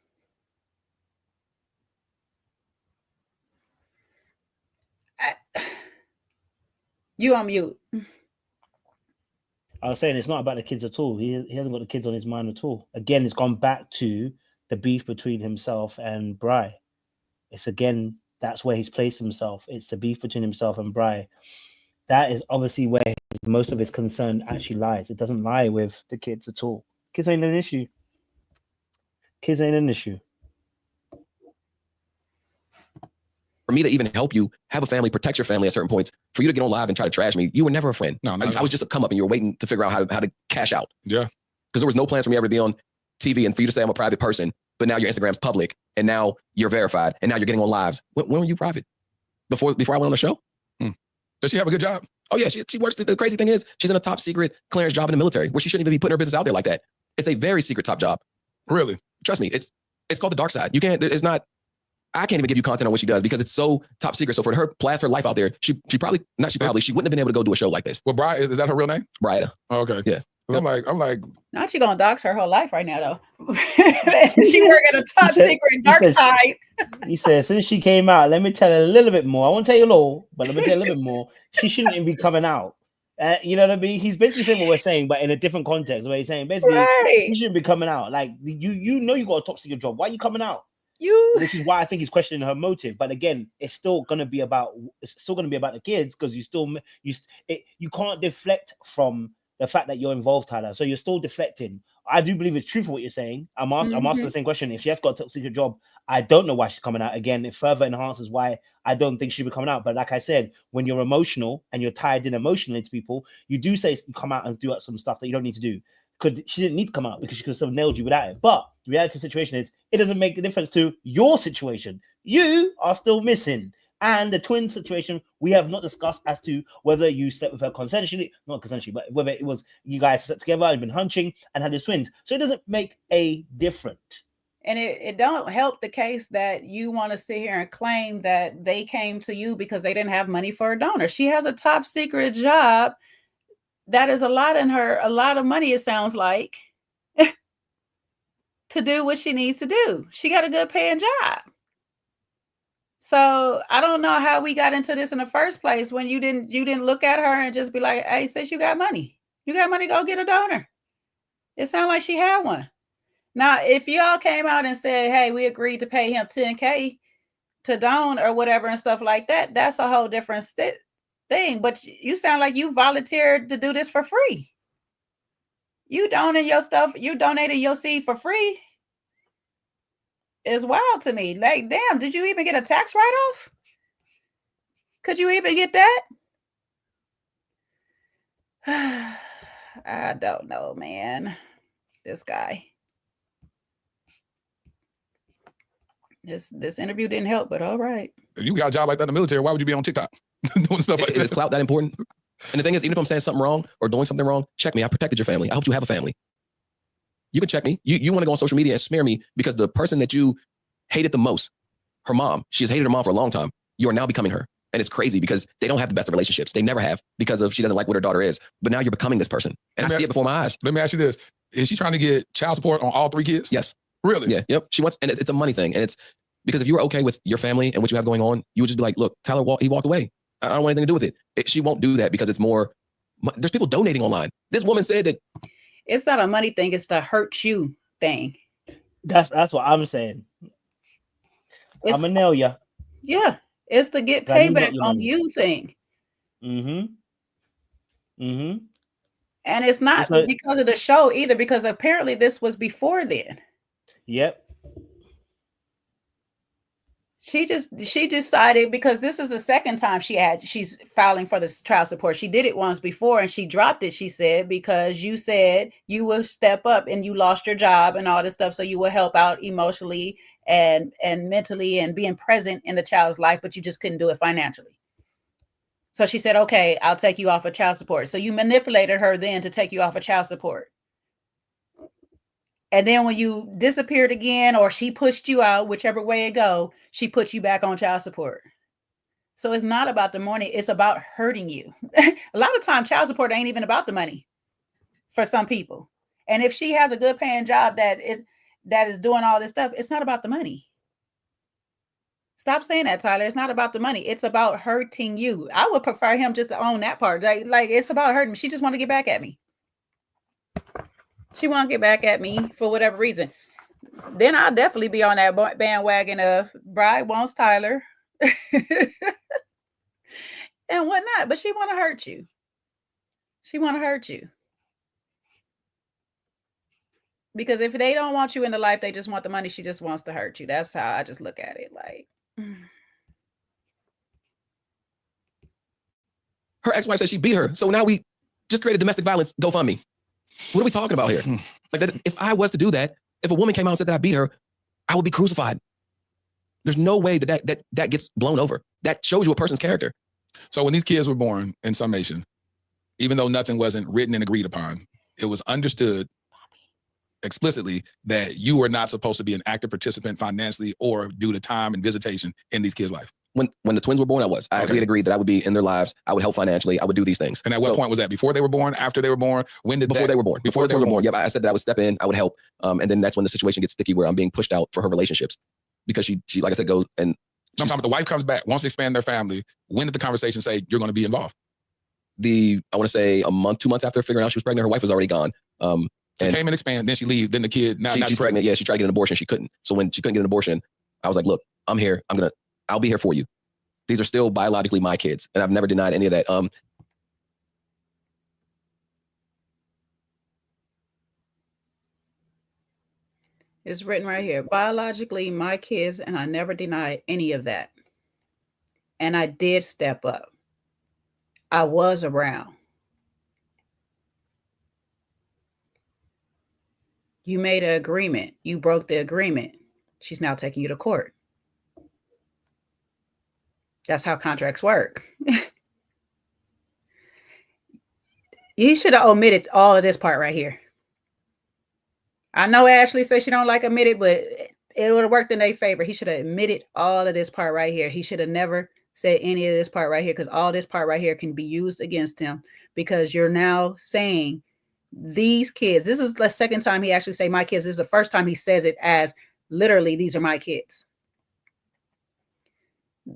C: You on mute.
D: I was saying it's not about the kids at all. He hasn't got the kids on his mind at all. Again, it's gone back to the beef between himself and Bri. It's again, that's where he's placed himself. It's the beef between himself and Bri. That is obviously where most of his concern actually lies. It doesn't lie with the kids at all. Kids ain't an issue. Kids ain't an issue.
A: For me to even help you have a family, protect your family at certain points, for you to get on live and try to trash me, you were never a friend.
B: No,
A: I was just a come up and you were waiting to figure out how to cash out.
B: Yeah.
A: Because there was no plans for me ever to be on TV and for you to say I'm a private person, but now your Instagram's public and now you're verified and now you're getting on lives. When were you private? Before I went on the show?
B: Does she have a good job?
A: Oh yeah, she works. The crazy thing is she's in a top secret clearance job in the military where she shouldn't even be putting her business out there like that. It's a very secret top job.
B: Really?
A: Trust me, it's called the dark side. You can't, it's not, I can't even give you content on what she does because it's so top secret. So for her blast her life out there, she wouldn't have been able to go do a show like this.
B: Well, is that her real name?
A: Briada.
B: Oh, okay.
A: Yeah.
B: I'm like,
C: Not you gonna dox her whole life right now though. She work at a top secret dark side.
D: He said, since she came out, let me tell her a little bit more. I won't tell you all, but let me tell you a little bit more. She shouldn't even be coming out. You know what I mean? He's basically saying what we're saying, but in a different context. Where he's saying basically, you shouldn't be coming out. Like you know, you got a top secret job. Why are you coming out? Which is why I think he's questioning her motive. But again, it's still going to be about the kids because you can't deflect from the fact that you're involved, Tyler. So you're still deflecting. I do believe it's true for what you're saying. I'm asking the same question. If she has got a top secret job, I don't know why she's coming out. Again, it further enhances why I don't think she'll be coming out. But like I said, when you're emotional and you're tied in emotionally to people, you do say you come out and do some stuff that you don't need to do. Because she didn't need to come out because she could have still nailed you without it. But the reality of the situation is it doesn't make a difference to your situation. You are still missing. And the twin situation, we have not discussed as to whether you slept with her consensually, not consensually, but whether it was you guys slept together and been hunching and had the twins. So it doesn't make a difference.
C: And it don't help the case that you want to sit here and claim that they came to you because they didn't have money for a donor. She has a top secret job. That is a lot of money, it sounds like, to do what she needs to do. She got a good paying job. So I don't know how we got into this in the first place when you didn't look at her and just be like, hey, sis, you got money. You got money, go get a donor. It sounded like she had one. Now, if y'all came out and said, hey, we agreed to pay him $10K to don or whatever and stuff like that, that's a whole different thing. But you sound like you volunteered to do this for free. You donated your stuff, you donated your seed for free. Is wild to me. Like, damn, did you even get a tax write-off? Could you even get that? I don't know, man. This guy. This interview didn't help, but all right.
B: If you got a job like that in the military, why would you be on TikTok doing stuff like that?
A: Is clout that important? And the thing is, even if I'm saying something wrong or doing something wrong, check me. I protected your family. I helped you have a family. You can check me. You want to go on social media and smear me because the person that you hated the most, her mom, she has hated her mom for a long time. You are now becoming her. And it's crazy because they don't have the best of relationships. They never have because she doesn't like what her daughter is. But now you're becoming this person. And I see it before my eyes.
B: Let me ask you this. Is she trying to get child support on all 3 kids?
A: Yes.
B: Really?
A: Yeah. Yep. She wants, and it's a money thing. And it's because if you were okay with your family and what you have going on, you would just be like, look, Tyler, he walked away. I don't want anything to do with it. She won't do that because it's more, there's people donating online. This woman said that.
C: It's not a money thing. It's the hurt you thing.
D: That's what I'm saying. I'm gonna nail you.
C: Yeah. It's to get payback on you thing.
D: And
C: it's not because of the show either, because apparently this was before then.
D: Yep.
C: She decided, because this is the second time she's filing for this child support. She did it once before and she dropped it, she said, because you said you will step up and you lost your job and all this stuff. So you will help out emotionally and mentally and being present in the child's life, but you just couldn't do it financially. So she said, okay, I'll take you off of child support. So you manipulated her then to take you off of child support. And then when you disappeared again, or she pushed you out, whichever way it go, she put you back on child support. So it's not about the money. It's about hurting you. A lot of times child support ain't even about the money for some people. And if she has a good paying job that is doing all this stuff, it's not about the money. Stop saying that, Tyler. It's not about the money. It's about hurting you. I would prefer him just to own that part. Like it's about hurting me. She just want to get back at me. She want to get back at me for whatever reason. Then I'll definitely be on that bandwagon of Bride wants Tyler and whatnot. But she want to hurt you. She want to hurt you. Because if they don't want you in the life, they just want the money. She just wants to hurt you. That's how I just look at it. Like,
A: her ex-wife said she beat her. So now we just created domestic violence GoFundMe. What are we talking about here? Like, that, if I was to do that, if a woman came out and said that I beat her, I would be crucified. There's no way that gets blown over. That shows you a person's character.
B: So when these kids were born, in summation, even though nothing wasn't written and agreed upon, it was understood explicitly that you were not supposed to be an active participant financially or due to time and visitation in these kids' life.
A: When the twins were born, I was. We had agreed that I would be in their lives. I would help financially. I would do these things.
B: And at what point was that? Before they were born? After they were born? When did
A: Before they were born. Before they were born. Yep. I said that I would step in. I would help. And then that's when the situation gets sticky, where I'm being pushed out for her relationships, because she like I said, goes and.
B: Sometimes the wife comes back, wants to expand their family. When did the conversation say you're going to be involved?
A: I want to say a month, 2 months after figuring out she was pregnant, her wife was already gone.
B: And came and expand, then she leaves, then the kid, now
A: she's pregnant. Yeah, she tried to get an abortion. She couldn't. So when she couldn't get an abortion, I was like, look, I'm here. I'll be here for you. These are still biologically my kids. And I've never denied any of that.
C: It's written right here. Biologically my kids, and I never denied any of that. And I did step up. I was around. You made an agreement. You broke the agreement. She's now taking you to court. That's how contracts work. You should have omitted all of this part right here. I know Ashley says she don't like omitted, but it would have worked in their favor. He should have omitted all of this part right here. He should have never said any of this part right here, because all this part right here can be used against him, because you're now saying these kids, this is the second time he actually say my kids. This is the first time he says it as literally, these are my kids.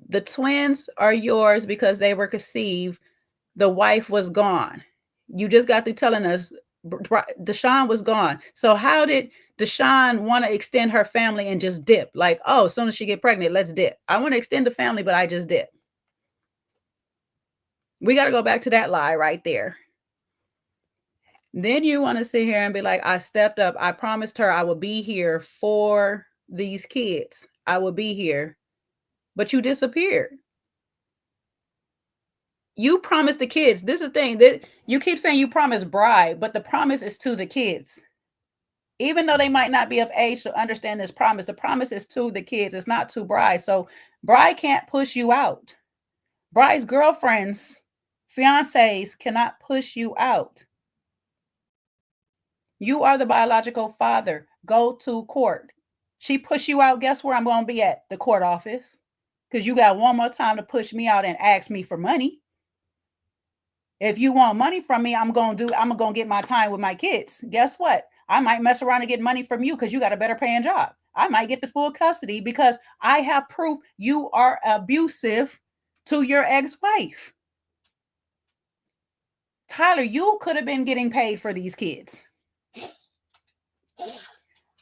C: The twins are yours because they were conceived. The wife was gone. You just got through telling us Deshawn was gone. So how did Deshawn want to extend her family and just dip? Like, oh, as soon as she get pregnant, let's dip. I want to extend the family, but I just dip. We got to go back to that lie right there. Then you want to sit here and be like, I stepped up. I promised her I would be here for these kids. I would be here. But you disappeared. You promised the kids. This is the thing that you keep saying you promised Bride, but the promise is to the kids. Even though they might not be of age to understand this promise, the promise is to the kids. It's not to Bride. So Bride can't push you out. Bride's girlfriends, fiancés cannot push you out. You are the biological father. Go to court. She push you out. Guess where I'm going to be at? The court office. Because you got one more time to push me out and ask me for money. If you want money from me, I'm going to get my time with my kids. Guess what? I might mess around and get money from you because you got a better paying job. I might get the full custody because I have proof you are abusive to your ex-wife. Tyler, you could have been getting paid for these kids.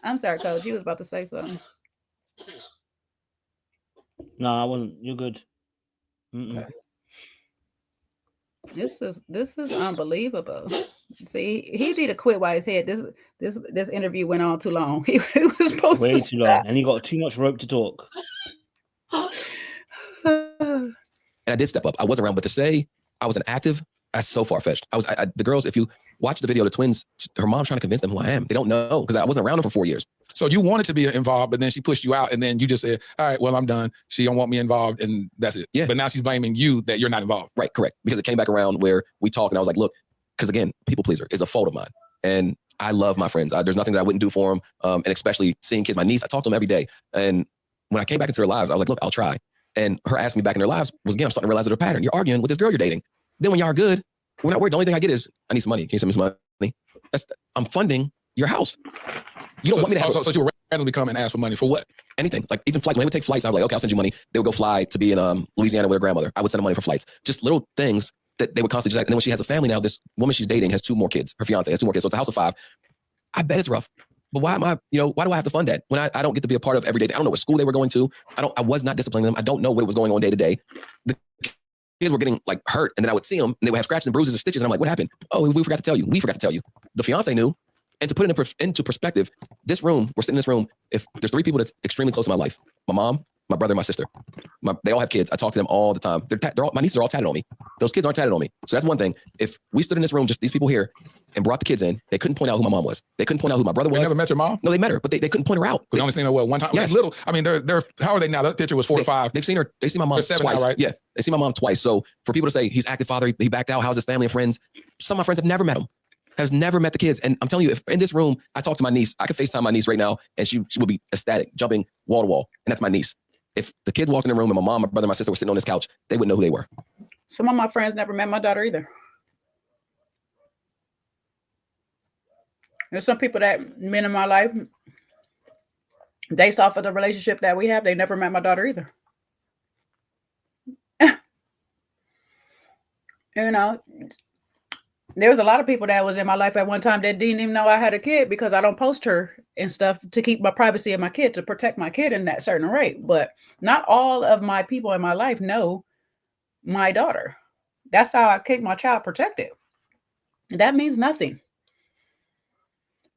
C: I'm sorry, Coach. You was about to say something.
D: No, I wasn't. You're good. Okay.
C: This is unbelievable. See, he need to quit while his head. This interview went on too long. He was supposed
D: way
C: to
D: too long, and he got too much rope to talk.
A: And I did step up. I was around, but to say I was an active, that's so far-fetched. The girls, if you watch the video, the twins, her mom's trying to convince them who I am. They don't know because I wasn't around them for 4 years.
B: So you wanted to be involved, but then she pushed you out, and then you just said, all right, well, I'm done. She don't want me involved, and that's it.
A: Yeah.
B: But now she's blaming you that you're not involved.
A: Right, correct. Because it came back around where we talked, and I was like, look, because again, people pleaser is a fault of mine. And I love my friends. There's nothing that I wouldn't do for them. And especially seeing kids, my niece, I talk to them every day. And when I came back into their lives, I was like, look, I'll try. And her asking me back in their lives was, again, I'm starting to realize that a pattern. You're arguing with this girl you're dating. Then when y'all are good, we're not worried. The only thing I get is, I need some money. Can you send me some money? I'm funding your house. You don't want me to have
B: so you would randomly come and ask for money for what?
A: anything. Like even flights. When they would take flights, I'd be like, okay, I'll send you money. They would go fly to be in Louisiana with her grandmother. I would send them money for flights. Just little things that they would constantly just. And then when she has a family now, this woman she's dating has 2 more kids. Her fiance has 2 more kids. So it's a house of 5. I bet it's rough. But why am I, why do I have to fund that when I don't get to be a part of every day? I don't know what school they were going to. I was not disciplining them. I don't know what was going on day to day. The kids were getting like hurt, and then I would see them and they would have scratches and bruises and stitches. And I'm like, what happened? Oh, we forgot to tell you. We forgot to tell you. The fiance knew. And to put it into perspective, this room, we're sitting in this room. If there's 3 people that's extremely close to my life, my mom, my brother, and my sister. They all have kids. I talk to them all the time. My nieces are all tatted on me. Those kids aren't tatted on me. So that's one thing. If we stood in this room, just these people here, and brought the kids in, they couldn't point out who my mom was. They couldn't point out who my brother was.
B: They never met your mom?
A: No, they met her, but they couldn't point her out.
B: They only seen her one time.
A: Yes.
B: Little. I mean, they're how are they now? That picture was 4 or 5.
A: They've seen her. They've seen my mom
B: They're 7
A: twice.
B: now, right?
A: Yeah, they see my mom twice. So for people to say he's active father, he backed out, how's his family and friends? Some of my friends have never met him. Has never met the kids. And I'm telling you, if in this room, I talk to my niece, I could FaceTime my niece right now, and she would be ecstatic, jumping wall to wall. And that's my niece. If the kid walked in the room and my mom, my brother, my sister were sitting on this couch, they wouldn't know who they were.
C: Some of my friends never met my daughter either. There's some people that men in my life, based off of the relationship that we have, they never met my daughter either. There was a lot of people that was in my life at one time that didn't even know I had a kid because I don't post her and stuff to keep my privacy of my kid, to protect my kid in that certain rate. But not all of my people in my life know my daughter. That's how I keep my child protected. That means nothing.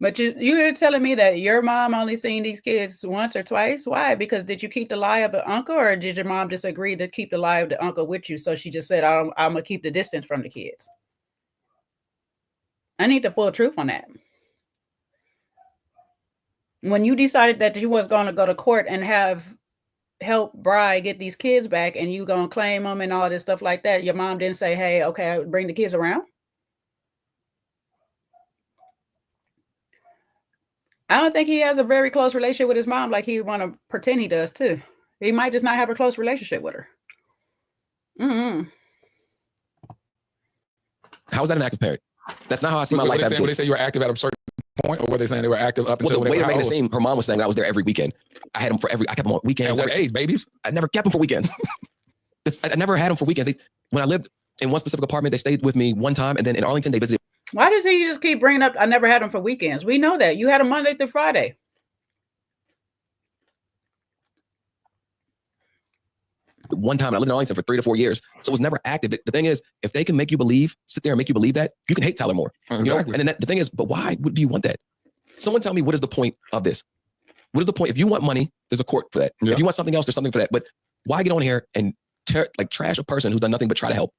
C: But you're telling me that your mom only seen these kids once or twice? Why? Because did you keep the lie of the uncle, or did your mom just agree to keep the lie of the uncle with you? So she just said, I'm going to keep the distance from the kids. I need the full truth on that. When you decided that you was going to go to court and help Bri get these kids back, and you going to claim them and all this stuff like that, your mom didn't say, hey, okay, bring the kids around? I don't think he has a very close relationship with his mom like he want to pretend he does too. He might just not have a close relationship with her. Mm-hmm.
A: How is that an active parent? That's not how I see my life.
B: Would they say you were active at a certain point, or were they saying they were active up until
A: the way they're making it seem? Her mom was saying I was there every weekend. I had them I kept them on weekends.
B: At what age, babies?
A: I never kept them for weekends. I never had them for weekends. When I lived in one specific apartment, they stayed with me one time, and then in Arlington, they visited.
C: Why does he just keep bringing up, I never had them for weekends? We know that. You had them Monday through Friday.
A: One time, I lived in Arlington for 3 to 4 years. So it was never active. The thing is, if they can make you believe, sit there and make you believe that, you can hate Tyler more.
B: Exactly.
A: And then the thing is, but why do you want that? Someone tell me, what is the point of this? What is the point? If you want money, there's a court for that. Yeah. If you want something else, there's something for that. But why get on here and trash a person who's done nothing but try to help?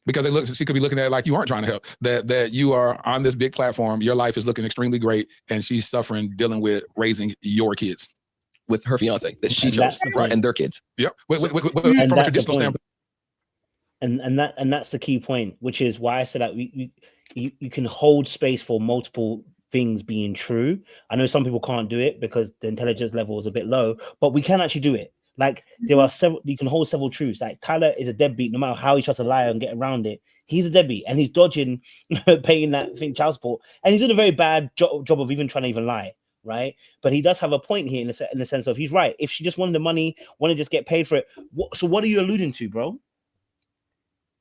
B: Because she could be looking at it like you aren't trying to help. That you are on this big platform, your life is looking extremely great, and she's suffering dealing with raising your kids.
A: With her fiance that she chose, right, and their kids.
B: Yep. From a traditional standpoint.
D: And that's the key point, which is why I said that you can hold space for multiple things being true. I know some people can't do it because the intelligence level is a bit low, but we can actually do it. Like there are several, you can hold several truths. Like Tyler is a deadbeat, no matter how he tries to lie and get around it. He's a deadbeat, and he's dodging paying that thing child support, and he's doing a very bad job of even trying to even lie. Right, but he does have a point here in the sense of he's right. If she just wanted the money, want to just get paid for it, so what are you alluding to, bro?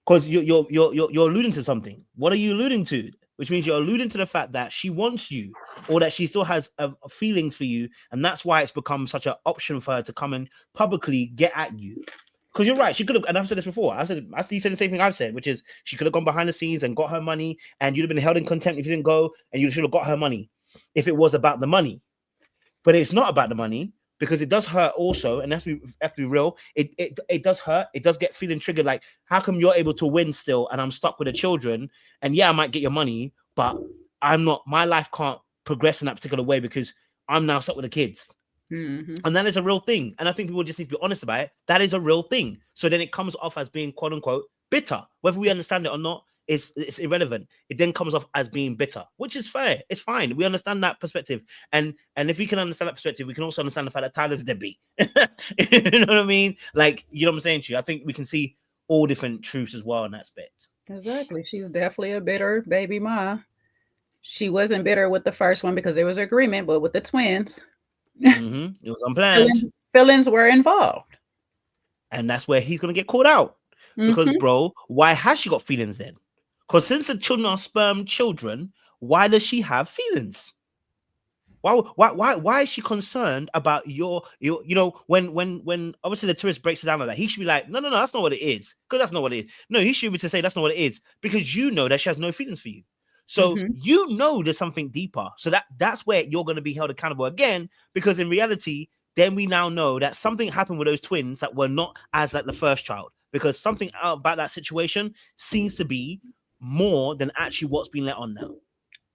D: Because you're alluding to something. What are you alluding to? Which means you're alluding to the fact that she wants you, or that she still has feelings for you, and that's why it's become such an option for her to come and publicly get at you. Because you're right, she could have, and I've said this before. I said the same thing I've said, which is she could have gone behind the scenes and got her money, and you'd have been held in contempt if you didn't go, and you should have got her money if it was about the money. But it's not about the money, because it does hurt also, and have to be real. It does hurt. It does get feeling triggered. Like, how come you're able to win still, and I'm stuck with the children? And yeah, I might get your money, but I'm not. My life can't progress in that particular way because I'm now stuck with the kids. Mm-hmm. And that is a real thing. And I think people just need to be honest about it. That is a real thing. So then it comes off as being quote unquote bitter, whether we understand it or not. it's irrelevant. It then comes off as being bitter, which is fair. It's fine. We understand that perspective, and if we can understand that perspective, we can also understand the fact that Tyler's a deadbeat. You know what I mean? Like, you know what I'm saying to you? I think we can see all different truths as well in that aspect.
C: Exactly. She's definitely a bitter baby mom. She wasn't bitter with the first one because there was agreement, but with the twins,
D: It was unplanned.
C: Feelings were involved.
D: And that's where he's going to get called out. Because, bro, why has she got feelings then? Because since the children are sperm children, why does she have feelings? Why is she concerned about your you know, when obviously the tourist breaks it down like that, he should be like, no, that's not what it is. Because that's not what it is. No, he should be to say that's not what it is. Because you know that she has no feelings for you. So you know there's something deeper. So that's where you're going to be held accountable again. Because in reality, then we now know that something happened with those twins that were not as like the first child. Because something about that situation seems to be more than actually what's been let on now.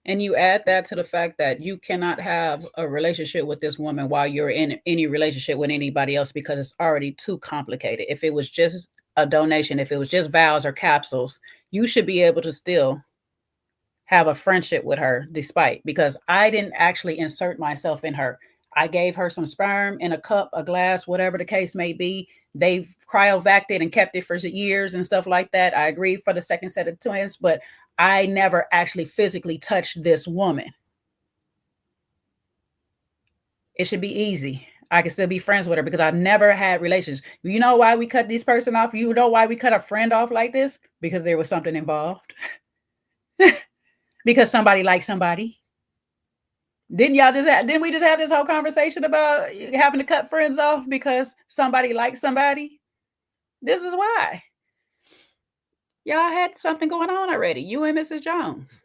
C: And you add that to the fact that you cannot have a relationship with this woman while you're in any relationship with anybody else because it's already too complicated. If it was just a donation, if it was just vows or capsules, you should be able to still have a friendship with her despite, because I didn't actually insert myself in her. I gave her some sperm in a cup, a glass, whatever the case may be. They've cryovac'd it and kept it for years and stuff like that. I agreed for the second set of twins, but I never actually physically touched this woman. It should be easy. I can still be friends with her because I've never had relations. You know why we cut this person off? You know why we cut a friend off like this? Because there was something involved. Because somebody liked somebody. Didn't we just have this whole conversation about having to cut friends off because somebody likes somebody? This is why. Y'all had something going on already. You and Mrs. Jones.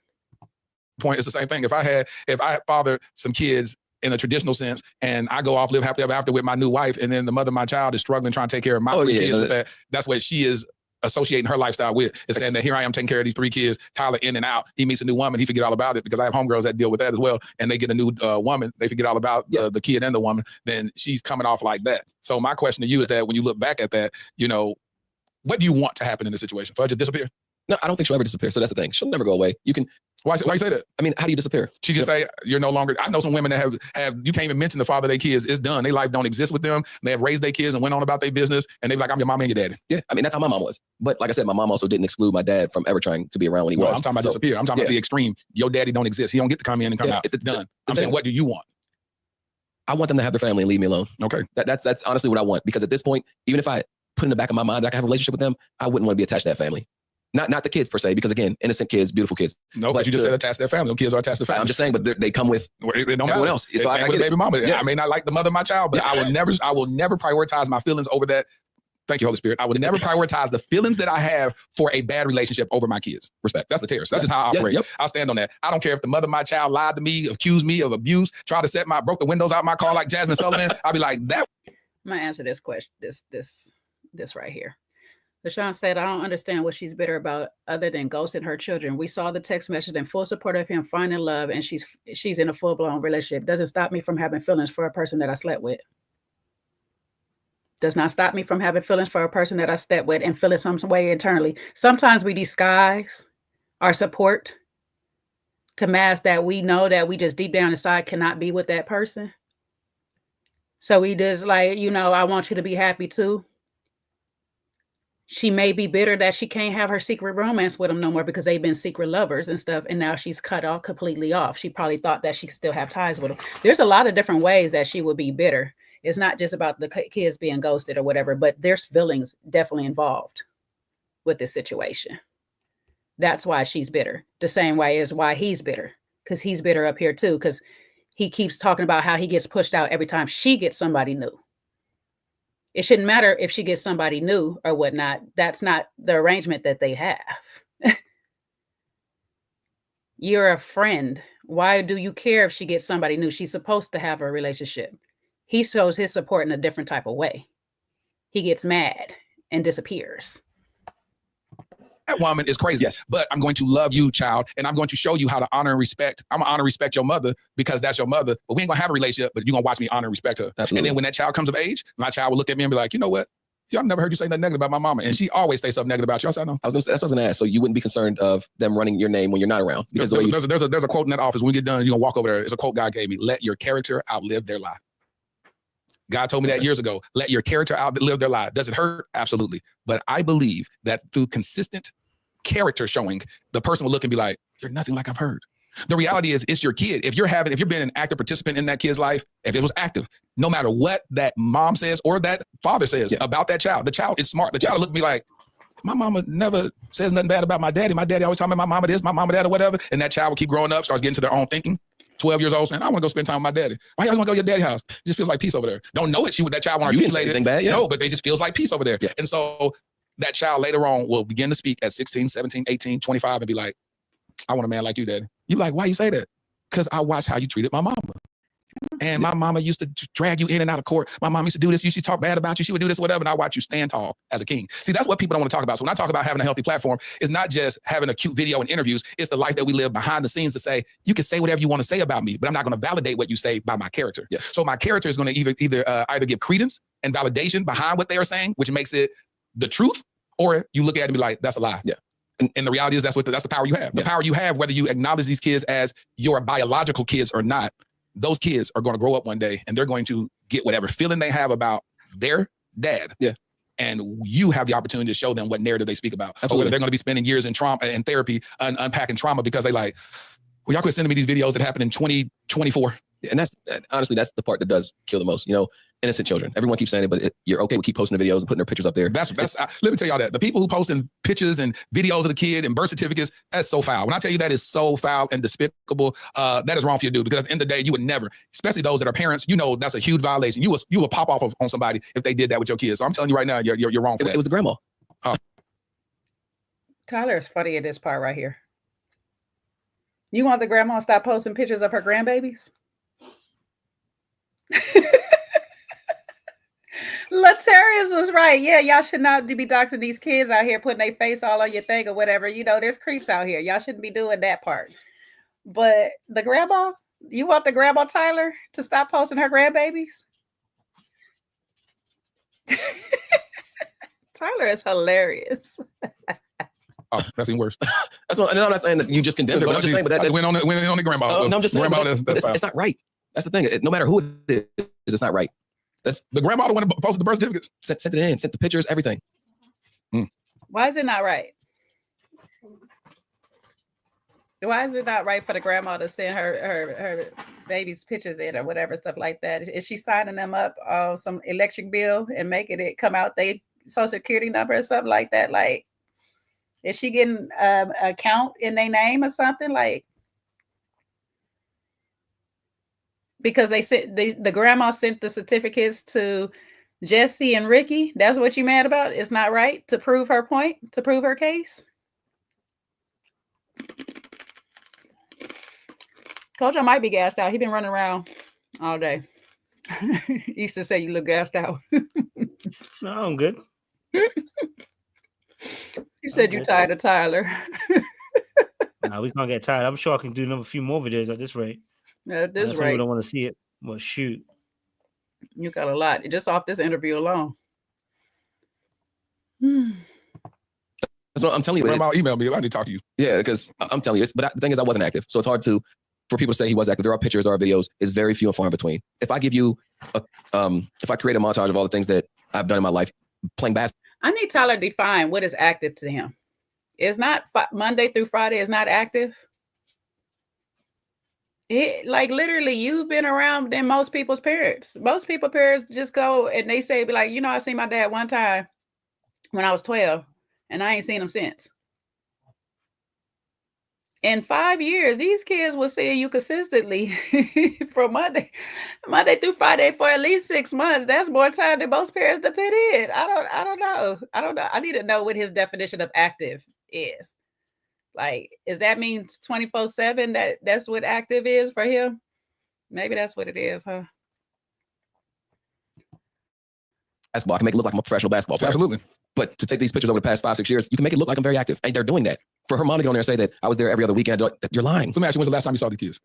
B: Point is the same thing. If I fathered some kids in a traditional sense, and I go off, live happily ever after with my new wife, and then the mother of my child is struggling trying to take care of my three kids with that, that's what she is associating her lifestyle with. Is saying that here I am taking care of these three kids, Tyler in and out. He meets a new woman, he forget all about it, because I have homegirls that deal with that as well, and they get a new woman, they forget all about the kid and the woman, then she's coming off like that. So my question to you is that when you look back at that, you know, what do you want to happen in this situation? For her to disappear?
A: No, I don't think she'll ever disappear. So that's the thing. She'll never go away. You can.
B: Why you say that?
A: I mean, how do you disappear?
B: She just say you're no longer. I know some women that have you can't even mention the father of their kids. It's done. Their life don't exist with them. They have raised their kids and went on about their business, and they're like, I'm your mom and your daddy.
A: Yeah, I mean that's how my mom was. But like I said, my mom also didn't exclude my dad from ever trying to be around when he was.
B: I'm talking about disappear. I'm talking about the extreme. Your daddy don't exist. He don't get to come in and come out. It's done. I'm saying, what do you want?
A: I want them to have their family and leave me alone.
B: Okay.
A: That's honestly what I want, because at this point, even if I put in the back of my mind that I can have a relationship with them, I wouldn't want to be attached to that family. Not the kids per se, because again, innocent kids, beautiful kids.
B: No, but you just said attached to their family. Them kids are attached to family.
A: I'm just saying, but they come with everyone else.
B: So I get baby mama. I may not like the mother of my child, but I will never prioritize my feelings over that. Thank you, Holy Spirit. I would never prioritize the feelings that I have for a bad relationship over my kids. Respect. That's the terrorist. That's just how I operate. I'll stand on that. I don't care if the mother of my child lied to me, accused me of abuse, tried to broke the windows out of my car like Jasmine Sullivan. I'll be like, that.
C: I'm gonna answer this question. This right here. LaShawn said, I don't understand what she's bitter about other than ghosting her children. We saw the text message in full support of him finding love, and she's in a full-blown relationship. Doesn't stop me from having feelings for a person that I slept with. Does not stop me from having feelings for a person that I slept with and feeling some way internally. Sometimes we disguise our support to mask that we know that we just deep down inside cannot be with that person. So we just like, I want you to be happy too. She may be bitter that she can't have her secret romance with him no more because they've been secret lovers and stuff. And now she's cut off completely off. She probably thought that she still have ties with him. There's a lot of different ways that she would be bitter. It's not just about the kids being ghosted or whatever, but there's feelings definitely involved with this situation. That's why she's bitter. The same way as why he's bitter, because he's bitter up here too, because he keeps talking about how he gets pushed out every time she gets somebody new. It shouldn't matter if she gets somebody new or whatnot. That's not the arrangement that they have. You're a friend. Why do you care if she gets somebody new? She's supposed to have a relationship. He shows his support in a different type of way. He gets mad and disappears.
B: That woman is crazy. Yes. But I'm going to love you, child, and I'm going to show you how to honor and respect. I'm going to honor and respect your mother because that's your mother, but we ain't going to have a relationship, but you're going to watch me honor and respect her.
A: Absolutely.
B: And then when that child comes of age, my child will look at me and be like, you know what? Yeah, I've never heard you say nothing negative about my mama. And she always says something negative about you. I said, no.
A: I was gonna say, that's what I was gonna ask. So you wouldn't be concerned of them running your name when you're not around? Because
B: there's a quote in that office. When we get done, you're gonna walk over there. It's a quote God gave me. Let your character outlive their lie. God told me that years ago. Let your character outlive their lie. Does it hurt? Absolutely. But I believe that through consistent character showing, the person will look and be like, you're nothing like I've heard. The reality is, it's your kid. If you're being an active participant in that kid's life, if it was active, no matter what that mom says or that father says about that child, the child is smart. The child look at me like, my mama never says nothing bad about my daddy. My daddy always telling me my mama this, my mama that, or whatever. And that child will keep growing up, starts getting to their own thinking. 12 years old saying, I want to go spend time with my daddy. Why you always want to go to your daddy's house? It just feels like peace over there. Don't know it. That child won't articulate it.
A: Bad, yeah.
B: No, but they just feels like peace over there. Yeah. And so that child later on will begin to speak at 16, 17, 18, 25 and be like, I want a man like you, daddy. You like, why you say that? Because I watched how you treated my mama. And my mama used to drag you in and out of court. My mom used to do this. She talk bad about you. She would do this, whatever. And I watch you stand tall as a king. See, that's what people don't want to talk about. So when I talk about having a healthy platform, it's not just having a cute video and interviews. It's the life that we live behind the scenes to say, you can say whatever you want to say about me, but I'm not going to validate what you say by my character. Yeah. So my character is going to either give credence and validation behind what they are saying, which makes it the truth, or you look at it and be like, that's a lie. Yeah. And the reality is that's the power you have. The power you have, whether you acknowledge these kids as your biological kids or not, those kids are going to grow up one day and they're going to get whatever feeling they have about their dad. Yeah. And you have the opportunity to show them what narrative they speak about. Absolutely. Or whether they're going to be spending years in trauma and therapy unpacking trauma because they like, well, y'all quit sending me these videos that happened in 2024.
A: And that's honestly, that's the part that does kill the most. You know, innocent children. Everyone keeps saying it, but you're okay with keep posting the videos and putting their pictures up there.
B: Let me tell y'all that. The people who posting pictures and videos of the kid and birth certificates, that's so foul. When I tell you that is so foul and despicable, that is wrong for you to do, because at the end of the day, you would never, especially those that are parents, you know, that's a huge violation. You will pop off on somebody if they did that with your kids. So I'm telling you right now, you're wrong for that.
A: It was the grandma.
C: Tyler is funny at this part right here. You want the grandma to stop posting pictures of her grandbabies? Latarius was right. Yeah, y'all should not be doxing these kids out here, putting their face all on your thing or whatever. You know, there's creeps out here. Y'all shouldn't be doing that part. But the grandma, you want the grandma Tyler to stop posting her grandbabies? Tyler is hilarious.
B: Oh, that's even worse.
A: That's what, and I'm not saying that you just condemned her, but I'm just saying, but that's
B: went on the grandma.
A: No, I'm just saying, it's not right. That's the thing. No matter who it is, it's not right. That's
B: the grandma the one that posted the birth certificates.
A: Sent it in, sent the pictures, everything.
C: Why is it not right? Why is it not right for the grandma to send her baby's pictures in or whatever, stuff like that? Is she signing them up on some electric bill and making it come out their social security number or something like that? Like, is she getting an account in their name or something? Like, because they sent the grandma sent the certificates to Jesse and Ricky. That's what you mad about? It's not right to prove her point, to prove her case. Kojo might be gassed out. He's been running around all day. He used to say you look gassed out.
D: No, I'm good.
C: You said you tired of Tyler.
D: No, we can't get tired. I'm sure I can do another few more videos at this rate.
C: At this rate.
D: People don't want to see it. Well, shoot.
C: You got a lot just off this interview alone.
A: That's what I'm telling you.
B: Grandma emailed me. I need to talk to you.
A: Yeah, because I'm telling you, but the thing is, I wasn't active. So it's hard for people to say he was active. There are pictures, there are videos. It's very few and far in between. If I give you, if I create a montage of all the things that I've done in my life, playing basketball.
C: I need Tyler to define what is active to him. It's not Monday through Friday is not active. Like literally, you've been around than most people's parents. Most people's parents just go and they say, be like, you know, I seen my dad one time when I was 12 and I ain't seen him since. In 5 years, these kids will see you consistently from Monday through Friday for at least 6 months. That's more time than most parents to put in. I don't know. I need to know what his definition of active is. Like, does that mean 24/7? That's what active is for him? Maybe that's what it is, huh?
A: Basketball, I can make it look like I'm a professional basketball player.
B: Absolutely.
A: But to take these pictures over the past 5-6 years, you can make it look like I'm very active. And they're doing that. For her mom to get on there and say that I was there every other weekend, you're lying.
B: So let me ask you, when's the last time you saw the kids?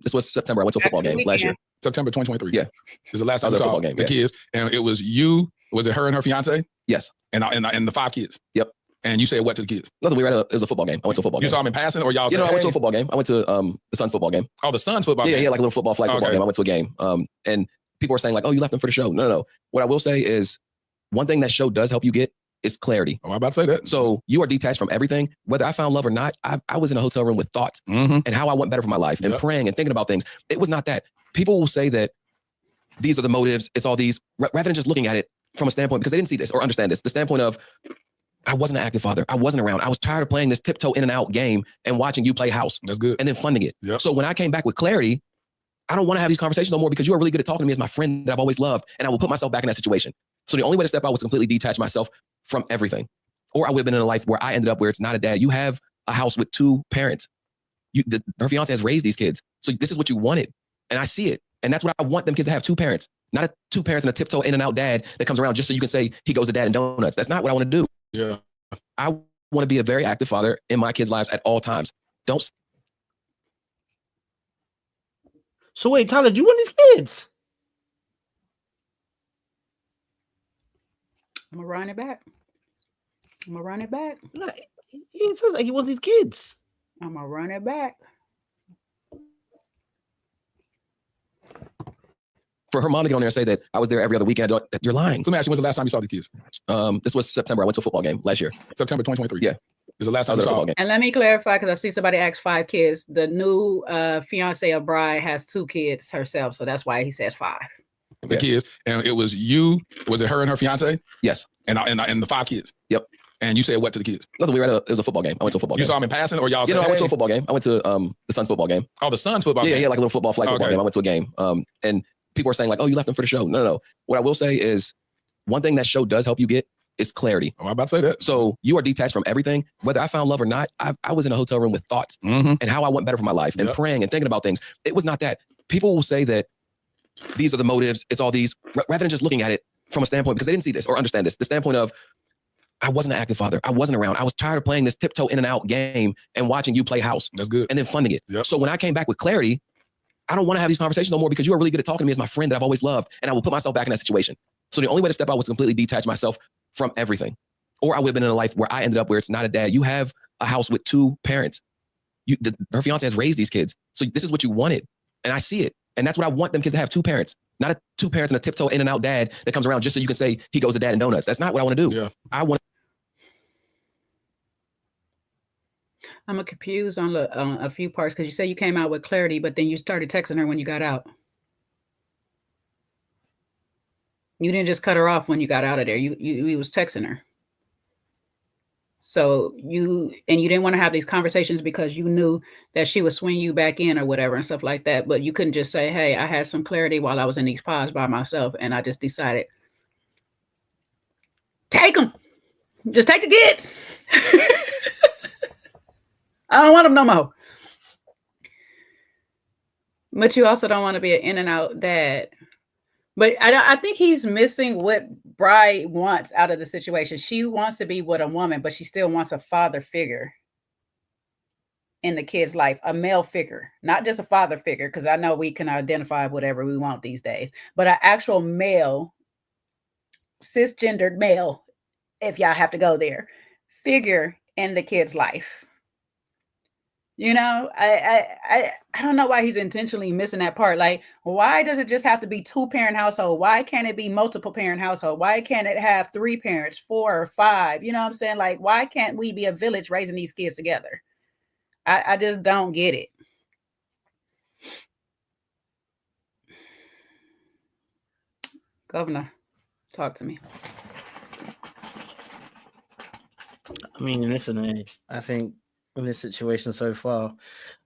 A: This was September. I went to a football game last year.
B: September 2023.
A: Yeah.
B: This is the last time you saw the kids. And it was you, Was it her and her fiance?
A: Yes.
B: And the 5 kids?
A: Yep.
B: And you said what to the kids?
A: Nothing. It was a football game. I went to a football game.
B: You saw them in passing, or y'all said,
A: I went to a
B: hey?
A: football game. I went to the Suns football game.
B: Oh, the Suns football game?
A: Yeah, like a little flag football
B: Okay.
A: game. I went to a game. And people are saying like, oh, you left them for the show. No. What I will say is one thing that show does help you get is clarity.
B: Oh, I'm about to say that.
A: So you are detached from everything. Whether I found love or not, I was in a hotel room with thoughts and how I want better for my life and praying and thinking about things. It was not that. People will say that these are the motives. It's all these, rather than just looking at it from a standpoint, because they didn't see this or understand this, the standpoint of, I wasn't an active father. I wasn't around. I was tired of playing this tiptoe in and out game and watching you play house.
B: That's good.
A: And then funding it.
B: Yep.
A: So when I came back with clarity, I don't want to have these conversations no more because you are really good at talking to me as my friend that I've always loved. And I will put myself back in that situation. So the only way to step out was to completely detach myself from everything. Or I would have been in a life where I ended up where it's not a dad. You have a house with 2 parents. Her fiance has raised these kids. So this is what you wanted. And I see it. And that's what I want them kids to have, 2 parents. Not 2 parents and a tiptoe in and out dad that comes around just so you can say he goes to dad and donuts. That's not what I want to do.
B: Yeah.
A: I want to be a very active father in my kids' lives at all times. Don't.
D: So wait, Tyler, do you want these kids?
C: I'm gonna run it back.
D: Like, it sounds like he wants these kids.
C: I'm gonna run it back.
A: For her mom to get on there and say that I was there every other weekend, you're lying.
B: So let me ask you, when's the last time you saw the kids?
A: This was September. I went to a football game last year.
B: September 2023.
A: Yeah.
B: Is the last
A: I
B: time
A: was
B: you
A: at a
B: saw
A: football game.
C: And let me clarify, because I see somebody ask 5 kids. The new fiance of Bride has 2 kids herself, so that's why he says 5.
B: the kids? And it was you. Was it her and her fiance?
A: Yes.
B: And the 5 kids?
A: Yep.
B: And you said what to the kids?
A: Nothing. It was a football game. I went to a football game.
B: You saw them in passing, or y'all said,
A: I went to
B: hey?
A: a football game. I went to the Suns football game.
B: Oh, the Suns football game?
A: Yeah, like a little flag football
B: Okay.
A: game. I went to a game. And people are saying like, oh, you left them for the show. No. What I will say is one thing that show does help you get is clarity.
B: Oh, I'm about to say that.
A: So you are detached from everything. Whether I found love or not, I was in a hotel room with thoughts and how I want better for my life and praying and thinking about things. It was not that. People will say that these are the motives. It's all these, rather than just looking at it from a standpoint, because they didn't see this or understand this, the standpoint of, I wasn't an active father. I wasn't around. I was tired of playing this tiptoe in and out game and watching you play house.
B: That's good.
A: And then funding it.
B: Yep.
A: So when I came back with clarity, I don't want to have these conversations no more because you are really good at talking to me as my friend that I've always loved. And I will put myself back in that situation. So the only way to step out was to completely detach myself from everything. Or I would have been in a life where I ended up where it's not a dad. You have a house with 2 parents. Her fiance has raised these kids. So this is what you wanted. And I see it. And that's what I want them kids to have, 2 parents. Not 2 parents and a tiptoe in and out dad that comes around just so you can say he goes to dad and donuts. That's not what I want to do.
B: Yeah.
C: I'm confused on a few parts because you say you came out with clarity, but then you started texting her when you got out. You didn't just cut her off when you got out of there. You was texting her. So you didn't want to have these conversations because you knew that she would swing you back in or whatever and stuff like that. But you couldn't just say, hey, I had some clarity while I was in these pods by myself. And I just decided, take them. Just take the kids. I don't want them no more. But you also don't want to be an in and out dad. But I think he's missing what Bride wants out of the situation. She wants to be with a woman, but she still wants a father figure in the kid's life, a male figure, not just a father figure, because I know we can identify whatever we want these days, but an actual male, cisgendered male, if y'all have to go there, figure in the kid's life. You know, I don't know why he's intentionally missing that part. Like, why does it just have to be 2-parent household? Why can't it be multiple parent household? Why can't it have 3 parents, 4 or 5? You know what I'm saying? Like, why can't we be a village raising these kids together? I just don't get it. Governor, talk to me.
D: I mean, listen, I think in this situation so far,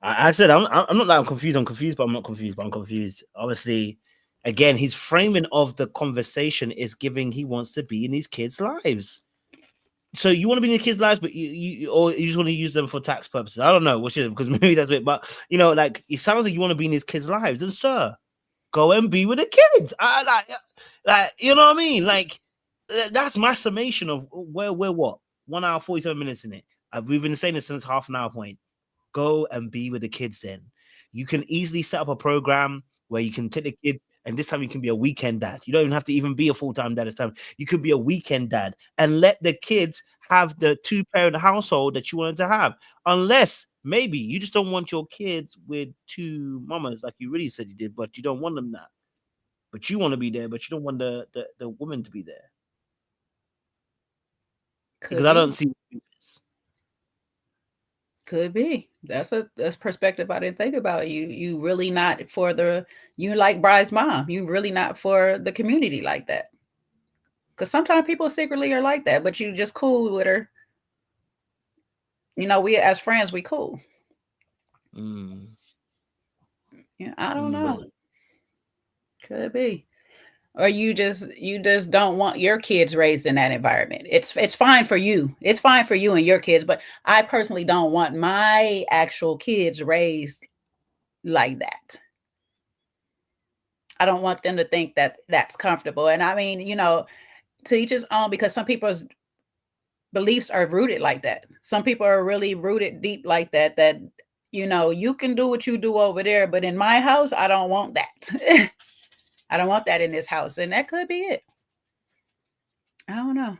D: I said I'm not like I'm confused, but I'm not confused, but I'm confused. Obviously, again, his framing of the conversation is giving he wants to be in his kids' lives. So you want to be in your kids' lives, but you just want to use them for tax purposes. I don't know which is because maybe that's it, but you know, like it sounds like you want to be in his kids' lives, and sir, go and be with the kids. I like you know what I mean? Like that's my summation of we're what 1 hour 47 minutes in it. We've been saying this since half an hour point. Go and be with the kids then. You can easily set up a program where you can take the kids. and this time you can be a weekend dad. You don't even have to even be a full-time dad this time. You could be a weekend dad and let the kids have the 2-parent household that you wanted to have. Unless maybe you just don't want your kids with 2 mamas like you really said you did, but you don't want them that. But you want to be there, but you don't want the woman to be there. Because I don't see this.
C: Could be. That's perspective I didn't think about. You really not for you like Bride's mom. You really not for the community like that. Because sometimes people secretly are like that, but you just cool with her. You know, we as friends, we cool. Yeah, I don't know. Could be. Or you just don't want your kids raised in that environment. It's fine for you. It's fine for you and your kids, but I personally don't want my actual kids raised like that. I don't want them to think that that's comfortable. And I mean, you know, to each his own, because some people's beliefs are rooted like that. Some people are really rooted deep like that, you know, you can do what you do over there, but in my house, I don't want that. I don't want that in this house. And that could be it. I don't know.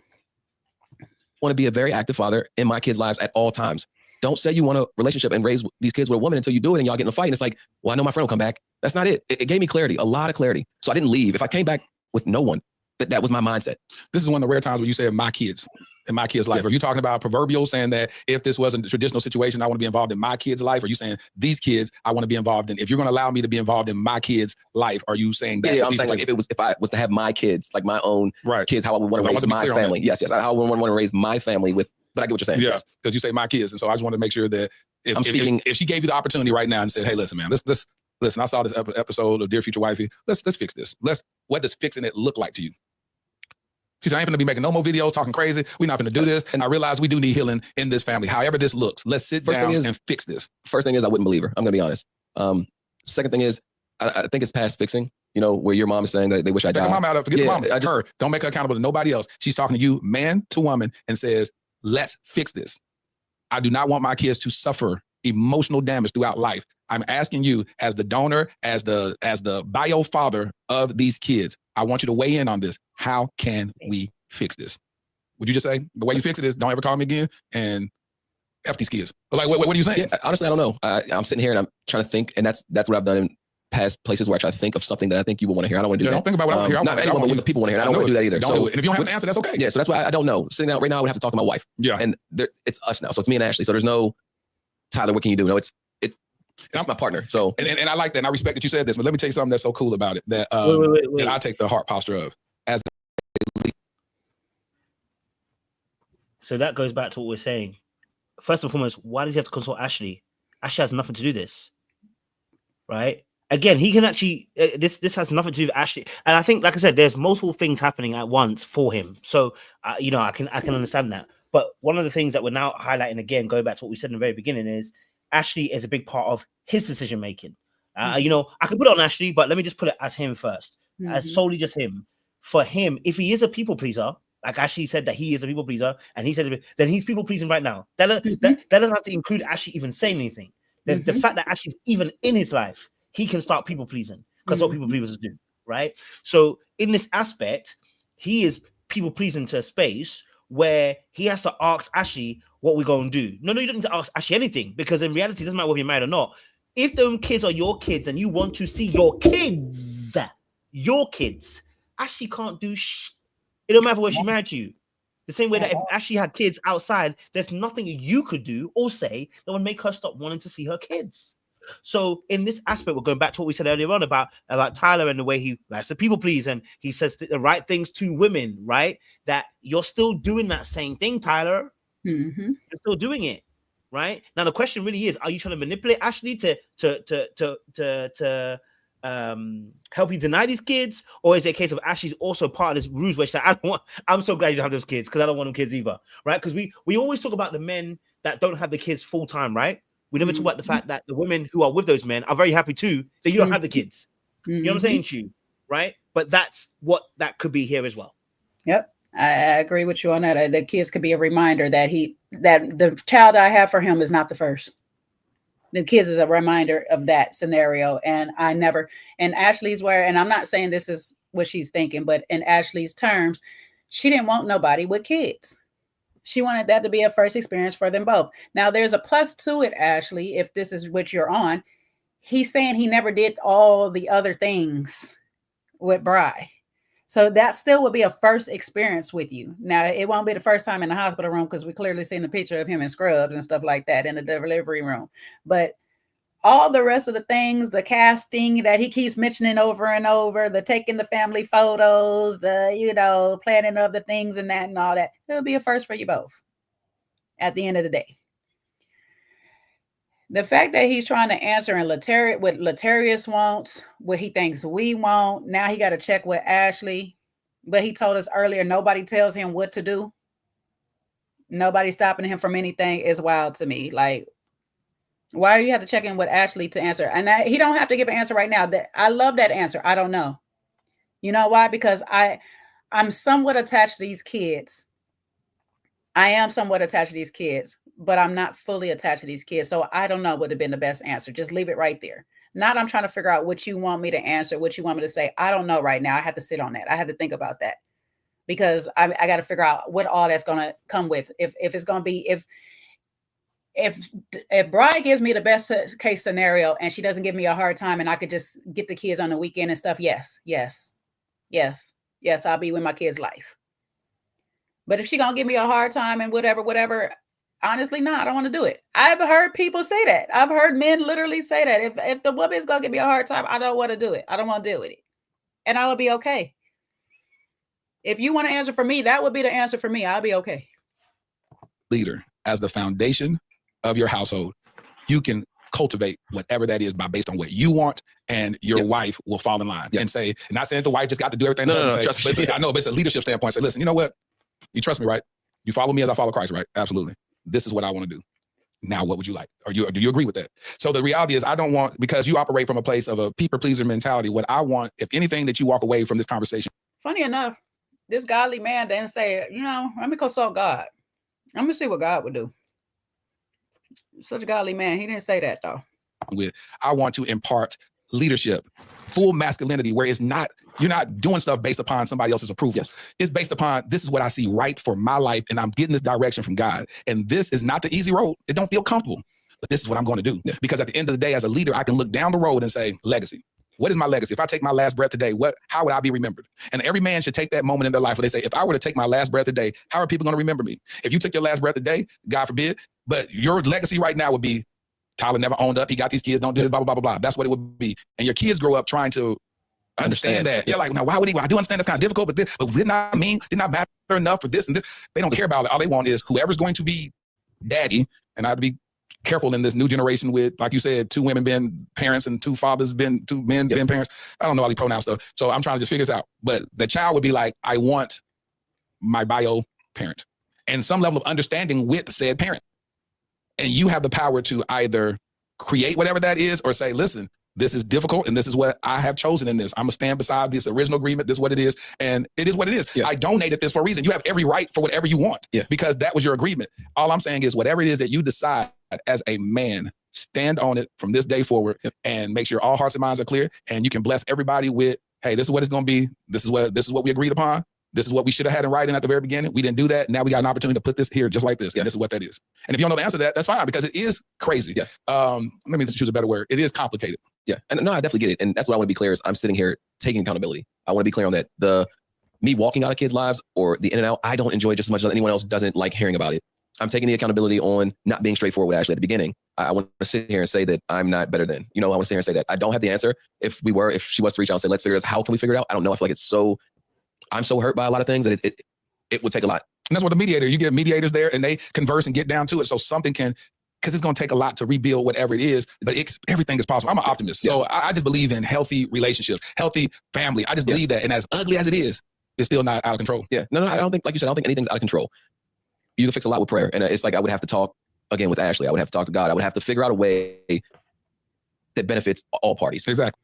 A: Want to be a very active father in my kids' lives at all times. Don't say you want a relationship and raise these kids with a woman until you do it and y'all get in a fight. And it's like, well, I know my friend will come back. That's not it. It gave me clarity, a lot of clarity. So I didn't leave. If I came back with no one, that was my mindset.
B: This is one of the rare times when you say my kids. In my kid's life. Are you talking about proverbial, saying that if this wasn't a traditional situation, I want to be involved in my kid's life? Are you saying these kids I want to be involved in? If you're going to allow me to be involved in my kid's life, are you saying that?
A: Yeah, I'm saying like if I was to have my kids, like my own kids, how I would want to raise my family. Yes, how I would want to raise my family with. But I get what you're saying.
B: Yeah, because you say my kids, and so I just wanted to make sure that if she gave you the opportunity right now and said, "Hey, listen, man, listen, I saw this episode of Dear Future Wifey. Let's fix this. What does fixing it look like to you?" She said, I ain't gonna be making no more videos talking crazy. We're not gonna do this. And I realize we do need healing in this family. However this looks, let's sit down and fix this.
A: First thing is I wouldn't believe her. I'm gonna be honest. Second thing is I think it's past fixing. You know, where your mom is saying that they wish I died.
B: Take the mom out of it. Forget the mom. Her. Don't make her accountable to nobody else. She's talking to you, man to woman, and says, let's fix this. I do not want my kids to suffer emotional damage throughout life. I'm asking you, as the donor, as the bio father of these kids, I want you to weigh in on this. How can we fix this? Would you just say, the way you fix it is don't ever call me again and F these kids? Like, what are you saying?
A: Yeah, honestly, I don't know. I'm sitting here and I'm trying to think, and that's what I've done in past places where I try to think of something that I think you will want to hear. I don't want to do that.
B: Don't think about what I want to hear.
A: Not anyone, but what the people want to hear. I don't want to do that either.
B: Don't do it. And if you don't have to answer, that's okay.
A: Yeah, so that's why I don't know. Sitting out right now, I would have to talk to my wife.
B: Yeah.
A: And it's us now. So it's me and Ashley. So there's no, Tyler, what can you do? No, it's my partner. So
B: and I like that, and I respect that you said this, but let me tell you something that's so cool about it that that I take the heart posture of as a leader.
D: So that goes back to what we're saying. First and foremost, why does he have to consult Ashley? Ashley has nothing to do this, right? Again, he can actually this has nothing to do with Ashley, and I think, like I said, there's multiple things happening at once for him. So you know, I can understand that. But one of the things that we're now highlighting, again, going back to what we said in the very beginning, is Ashley is a big part of his decision making. You know, I can put it on Ashley, but let me just put it as him first, as solely just him. For him, if he is a people pleaser, like Ashley said that he is a people pleaser, and he said then he's people pleasing right now. That doesn't have to include Ashley even saying anything. The fact that Ashley's even in his life, he can start people pleasing, because what people pleasers do, right? So in this aspect, he is people pleasing to a space where he has to ask Ashley what we're going to do. No, you don't need to ask Ashley anything, because in reality, it doesn't matter whether you're married or not. If them kids are your kids and you want to see your kids, Ashley can't do it don't matter whether she's married to you. The same way that if Ashley had kids outside, there's nothing you could do or say that would make her stop wanting to see her kids. So in this aspect, we're going back to what we said earlier on about Tyler and the way he likes to people please, and he says the right things to women, right? That you're still doing that same thing, Tyler. You're still doing it, right? Now the question really is: are you trying to manipulate Ashley to help you deny these kids, or is it a case of Ashley's also part of this ruse where she's like, I'm so glad you don't have those kids because I don't want them kids either, right? Because we always talk about the men that don't have the kids full time, right? We never talk about the fact that the women who are with those men are very happy too that you don't have the kids. You know what I'm saying to you, right? But that's what that could be here as well.
C: Yep. I agree with you on that. The kids could be a reminder that the child I have for him is not the first. The kids is a reminder of that scenario. And Ashley's where, and I'm not saying this is what she's thinking, but in Ashley's terms, she didn't want nobody with kids. She wanted that to be a first experience for them both. Now, there's a plus to it, Ashley, if this is what you're on. He's saying he never did all the other things with Bri. So that still would be a first experience with you. Now, it won't be the first time in the hospital room because we clearly seen the picture of him in scrubs and stuff like that in the delivery room. But all the rest of the things, the casting that he keeps mentioning over and over, the taking the family photos, the, planning of the things and that and all that, it'll be a first for you both at the end of the day. The fact that he's trying to answer in what Latarius wants, what he thinks we want, now he got to check with Ashley. But he told us earlier, nobody tells him what to do. Nobody stopping him from anything is wild to me. Like, why do you have to check in with Ashley to answer? And he don't have to give an answer right now. I love that answer. I don't know. You know why? Because I'm somewhat attached to these kids. I am somewhat attached to these kids, but I'm not fully attached to these kids. So I don't know what would have been the best answer. Just leave it right there. Not I'm trying to figure out what you want me to answer, what you want me to say. I don't know right now. I have to sit on that. I have to think about that because I got to figure out what all that's going to come with. If it's going to be, if Bri gives me the best case scenario and she doesn't give me a hard time and I could just get the kids on the weekend and stuff, yes, I'll be with my kids' life. But if she gonna give me a hard time and whatever, honestly, no, I don't want to do it. I've heard people say that. I've heard men literally say that. If the woman is gonna give me a hard time, I don't want to do it. I don't want to deal with it. And I will be okay. If you want to answer for me, that would be the answer for me. I'll be okay.
B: Leader, as the foundation of your household, you can cultivate whatever that is based on what you want, and your wife will fall in line and say, not saying the wife just got to do everything.
A: No,
B: trust me. I know, but it's a leadership standpoint. Say, listen, you know what? You trust me, right? You follow me as I follow Christ, right? Absolutely. This is what I want to do. Now, what would you like? Or do you agree with that? So the reality is, I don't want, because you operate from a place of a people pleaser mentality, what I want, if anything, that you walk away from this conversation.
C: Funny enough, this godly man didn't say, let me consult God. I'm going to see what God would do. Such a godly man. He didn't say that, though.
B: I want to impart leadership, full masculinity, where you're not doing stuff based upon somebody else's approval. Yes. It's based upon, this is what I see right for my life, and I'm getting this direction from God. And this is not the easy road. It don't feel comfortable, but this is what I'm going to do. Yeah. Because at the end of the day, as a leader, I can look down the road and say, legacy. What is my legacy? If I take my last breath today, how would I be remembered? And every man should take that moment in their life where they say, if I were to take my last breath today, how are people going to remember me? If you took your last breath today, God forbid, but your legacy right now would be, Tyler never owned up. He got these kids, don't do this, blah, blah, blah, blah. That's what it would be. And your kids grow up trying to understand that. They're like, now, why would he? I do understand that's kind of difficult, but did not matter enough for this and this. They don't care about it. All they want is whoever's going to be daddy. And I have to be careful in this new generation with, like you said, 2 women being parents and 2 fathers being 2 men being parents. I don't know all these pronoun stuff. So I'm trying to just figure this out. But the child would be like, I want my bio parent and some level of understanding with said parent. And you have the power to either create whatever that is or say, listen, this is difficult and this is what I have chosen in this. I'm gonna stand beside this original agreement. This is what it is. And it is what it is. Yeah. I donated this for a reason. You have every right for whatever you want because that was your agreement. All I'm saying is whatever it is that you decide as a man, stand on it from this day forward and make sure all hearts and minds are clear. And you can bless everybody with, hey, this is what it's gonna be. This is what we agreed upon. This is what we should have had in writing at the very beginning. We didn't do that. Now we got an opportunity to put this here just like this. And this is what that is. And if you don't know the answer to that, that's fine because it is crazy. Yeah. Let me just choose a better word. It is complicated.
A: Yeah. And no, I definitely get it. And that's what I want to be clear is I'm sitting here taking accountability. I want to be clear on that. Me walking out of kids' lives or the in and out, I don't enjoy just as much as anyone else doesn't like hearing about it. I'm taking the accountability on not being straightforward with Ashley at the beginning. I want to sit here and say that I'm not better than, I want to sit here and say that I don't have the answer. If she was to reach out and say, let's figure this, how can we figure it out? I don't know. I feel like I'm so hurt by a lot of things that it would take a lot.
B: And that's what the mediator, you get mediators there and they converse and get down to it. So something because it's going to take a lot to rebuild whatever it is, but everything is possible. I'm an optimist. So I just believe in healthy relationships, healthy family. I just believe that. And as ugly as it is, it's still not out of control.
A: Yeah. No, I don't think, like you said, I don't think anything's out of control. You can fix a lot with prayer. And it's like, I would have to talk again with Ashley. I would have to talk to God. I would have to figure out a way that benefits all parties.
B: Exactly.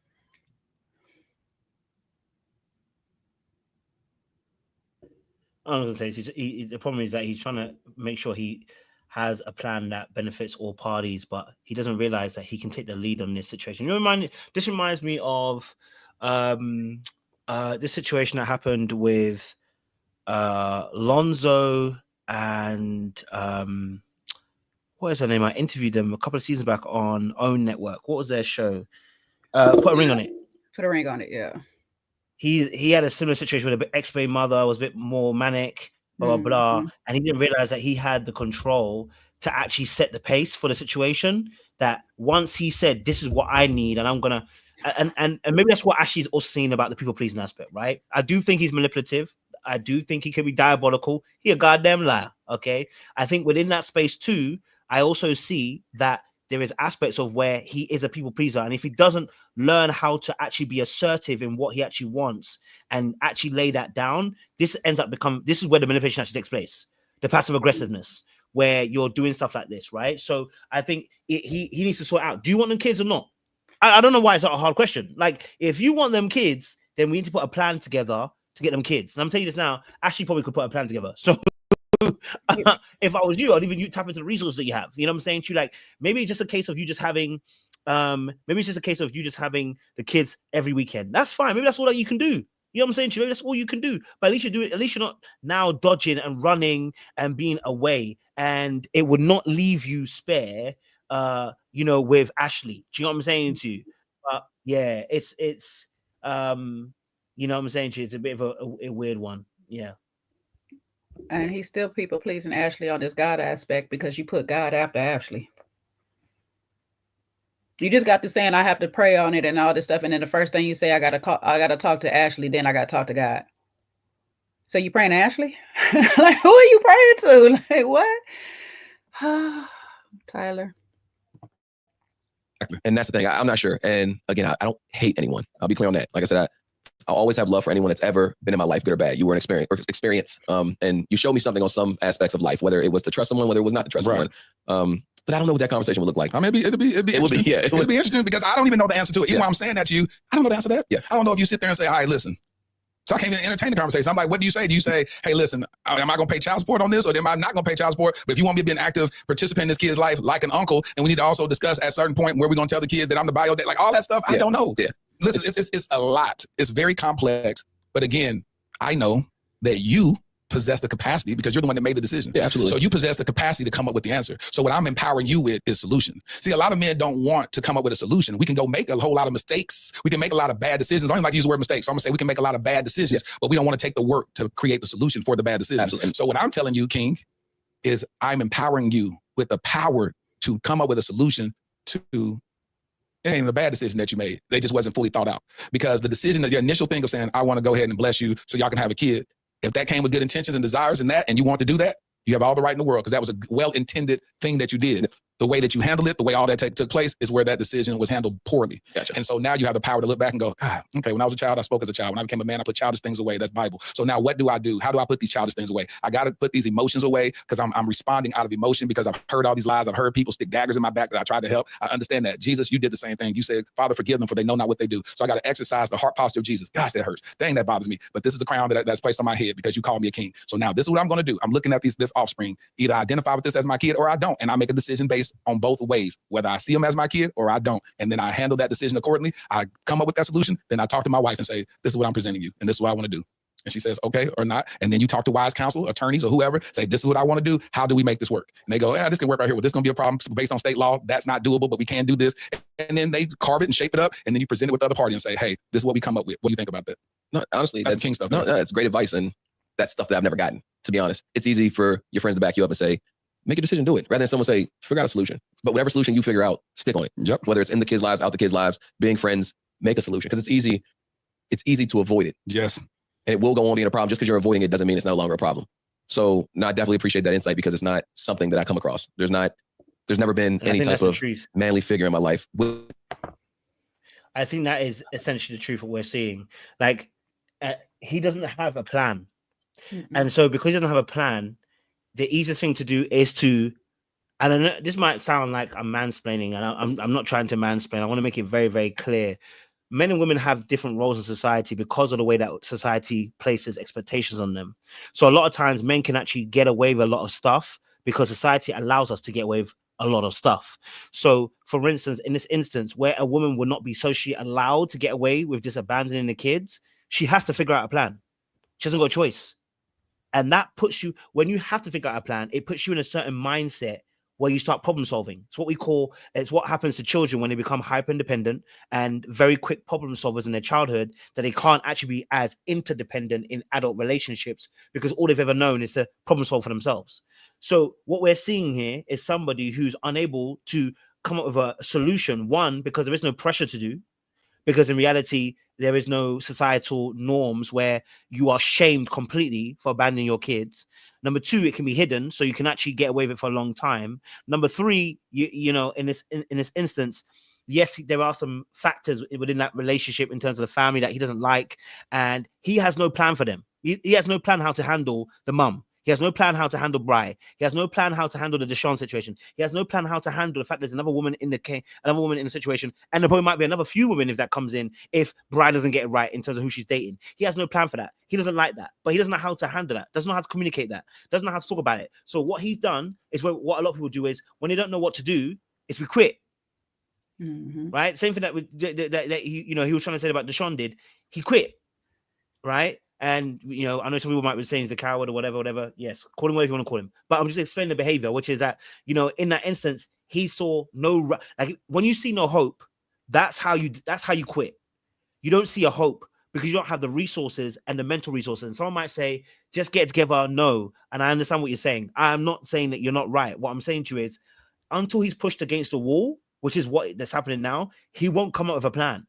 D: I was going to say, the problem is that he's trying to make sure he has a plan that benefits all parties, but he doesn't realize that he can take the lead on this situation. This reminds me of this situation that happened with Lonzo and what is her name? I interviewed them a couple of seasons back on OWN Network. What was their show? Put a ring on it.
C: Put a ring on it, yeah.
D: He had a similar situation with an ex-baby mother, was a bit more manic, blah, blah, blah. And he didn't realize that he had the control to actually set the pace for the situation. That once he said, this is what I need, and I'm going to, and maybe that's what Ashley's also saying about the people pleasing aspect, right? I do think he's manipulative. I do think he could be diabolical. He a goddamn liar, okay? I think within that space too, I also see that there is aspects of where he is a people pleaser. And if he doesn't learn how to actually be assertive in what he actually wants and actually lay that down, this is where the manipulation actually takes place. The passive aggressiveness, where you're doing stuff like this, right? So I think he needs to sort out, do you want them kids or not? I don't know why it's not a hard question. Like, if you want them kids, then we need to put a plan together to get them kids. And I'm telling you this now, Ashley probably could put a plan together. So if I was you, I'd even tap into the resources that you have. You know what I'm saying to you? Like, maybe it's just a case of you just having the kids every weekend. That's fine. Maybe that's all that you can do. You know what I'm saying to you? Maybe that's all you can do. But at least you do it. At least you're not now dodging and running and being away. And it would not leave you spare, with Ashley. Do you know what I'm saying to you? Yeah, it's you know what I'm saying to you? It's a bit of a weird one. Yeah.
C: And he's still people pleasing Ashley on this God aspect because you put God after Ashley. You just got to saying I have to pray on it and all this stuff, and then the first thing you say, I gotta talk to Ashley, then I gotta talk to God. So you praying to Ashley? Like, who are you praying to? Like, what? Tyler.
A: And that's the thing. I'm not sure. And again, I don't hate anyone. I'll be clear on that. Like I said, I always have love for anyone that's ever been in my life, good or bad. You were an experience. And you showed me something on some aspects of life, whether it was to trust someone, whether it was not to trust someone. But I don't know what that conversation would look like.
B: I mean, it would be interesting because I don't even know the answer to it. Even while I'm saying that to you, I don't know the answer to that.
A: Yeah.
B: I don't know if you sit there and say, all right, listen. So I can't even entertain the conversation. I'm like, what do you say? Do you say, hey, listen, am I going to pay child support on this, or am I not going to pay child support? But if you want me to be an active participant in this kid's life, like an uncle, and we need to also discuss at a certain point where we're going to tell the kid that I'm the bio dad, like all that stuff, I don't know.
A: Yeah.
B: Listen, it's a lot. It's very complex. But again, I know that you possess the capacity because you're the one that made the decision.
A: Yeah, absolutely.
B: So you possess the capacity to come up with the answer. So what I'm empowering you with is solution. See, a lot of men don't want to come up with a solution. We can go make a whole lot of mistakes. We can make a lot of bad decisions. I don't even like to use the word mistakes. So I'm gonna say we can make a lot of bad decisions, but we don't want to take the work to create the solution for the bad decision.
A: Absolutely.
B: So what I'm telling you, King, is I'm empowering you with the power to come up with a solution to it ain't a bad decision that you made. They just wasn't fully thought out. Because the decision, your initial thing of saying, I want to go ahead and bless you so y'all can have a kid, if that came with good intentions and desires and that, and you want to do that, you have all the right in the world because that was a well-intended thing that you did. The way that you handled it, the way all that took place is where that decision was handled poorly. Gotcha. And so now you have the power to look back and go, okay, when I was a child, I spoke as a child. When I became a man, I put childish things away. That's Bible. So now what do I do? How do I put these childish things away? I got to put these emotions away because I'm responding out of emotion because I've heard all these lies. I've heard people stick daggers in my back that I tried to help. I understand that. Jesus, you did the same thing. You said, Father, forgive them for they know not what they do. So I got to exercise the heart posture of Jesus. Gosh, that hurts. Dang, that bothers me. But this is the crown that's placed on my head because you called me a king. So now this is what I'm going to do. I'm looking at this offspring. Either I identify with this as my kid or I don't. And I make a decision based on both ways, whether I see him as my kid or I don't. And then I handle that decision accordingly. I come up with that solution. Then I talk to my wife and say, this is what I'm presenting you. And this is what I want to do. And she says, okay, or not. And then you talk to wise counsel, attorneys, or whoever, say, this is what I want to do. How do we make this work? And they go, yeah, this can work right here. Well, this is going to be a problem based on state law. That's not doable, but we can do this. And then they carve it and shape it up. And then you present it with the other party and say, hey, this is what we come up with. What do you think about that?
A: No, honestly,
B: that's king stuff.
A: No, it's great advice. And that's stuff that I've never gotten, to be honest. It's easy for your friends to back you up and say, make a decision, do it. Rather than someone say, figure out a solution. But whatever solution you figure out, stick on it.
B: Yep.
A: Whether it's in the kids' lives, out the kids' lives, being friends, make a solution. Because it's easy to avoid it.
B: Yes.
A: And it will go on being a problem. Just because you're avoiding it doesn't mean it's no longer a problem. So no, I definitely appreciate that insight because it's not something that I come across. There's never been any type of manly figure in my life.
D: I think that is essentially the truth of what we're seeing. Like, he doesn't have a plan. Mm-hmm. And so because he doesn't have a plan, the easiest thing to do is to, and I know this might sound like I'm mansplaining, and I'm not trying to mansplain. I want to make it very, very clear. Men and women have different roles in society because of the way that society places expectations on them. So a lot of times men can actually get away with a lot of stuff because society allows us to get away with a lot of stuff. So, for instance, in this instance, where a woman would not be socially allowed to get away with just abandoning the kids, she has to figure out a plan. She hasn't got a choice. And that puts you, when you have to figure out a plan, it puts you in a certain mindset where you start problem solving. It's what we call, it's what happens to children when they become hyper independent and very quick problem solvers in their childhood, that they can't actually be as interdependent in adult relationships because all they've ever known is to problem solve for themselves. So what we're seeing here is somebody who's unable to come up with a solution, one, because there is no pressure to do, because in reality, there is no societal norms where you are shamed completely for abandoning your kids. Number two, it can be hidden, so you can actually get away with it for a long time. Number three, you know, in this instance, yes, there are some factors within that relationship in terms of the family that he doesn't like, and he has no plan for them. He has no plan how to handle the mum. He has no plan how to handle Bri. He has no plan how to handle the Deshaun situation. He has no plan how to handle the fact there's another woman in the situation, and there probably might be another few women if that comes in, if Bri doesn't get it right in terms of who she's dating. He has no plan for that. He doesn't like that, but he doesn't know how to handle that. Doesn't know how to communicate that. Doesn't know how to talk about it. So what he's done is what a lot of people do is when they don't know what to do, is we quit.
C: Mm-hmm.
D: Right? Same thing that he was trying to say about Deshaun did. He quit. Right? And, you know, I know some people might be saying he's a coward or whatever. Yes, call him whatever you want to call him. But I'm just explaining the behavior, which is that, you know, in that instance, he saw no, like when you see no hope, that's how you quit. You don't see a hope because you don't have the resources and the mental resources. And someone might say, just get together. No. And I understand what you're saying. I'm not saying that you're not right. What I'm saying to you is until he's pushed against the wall, which is what that's happening now, he won't come up with a plan.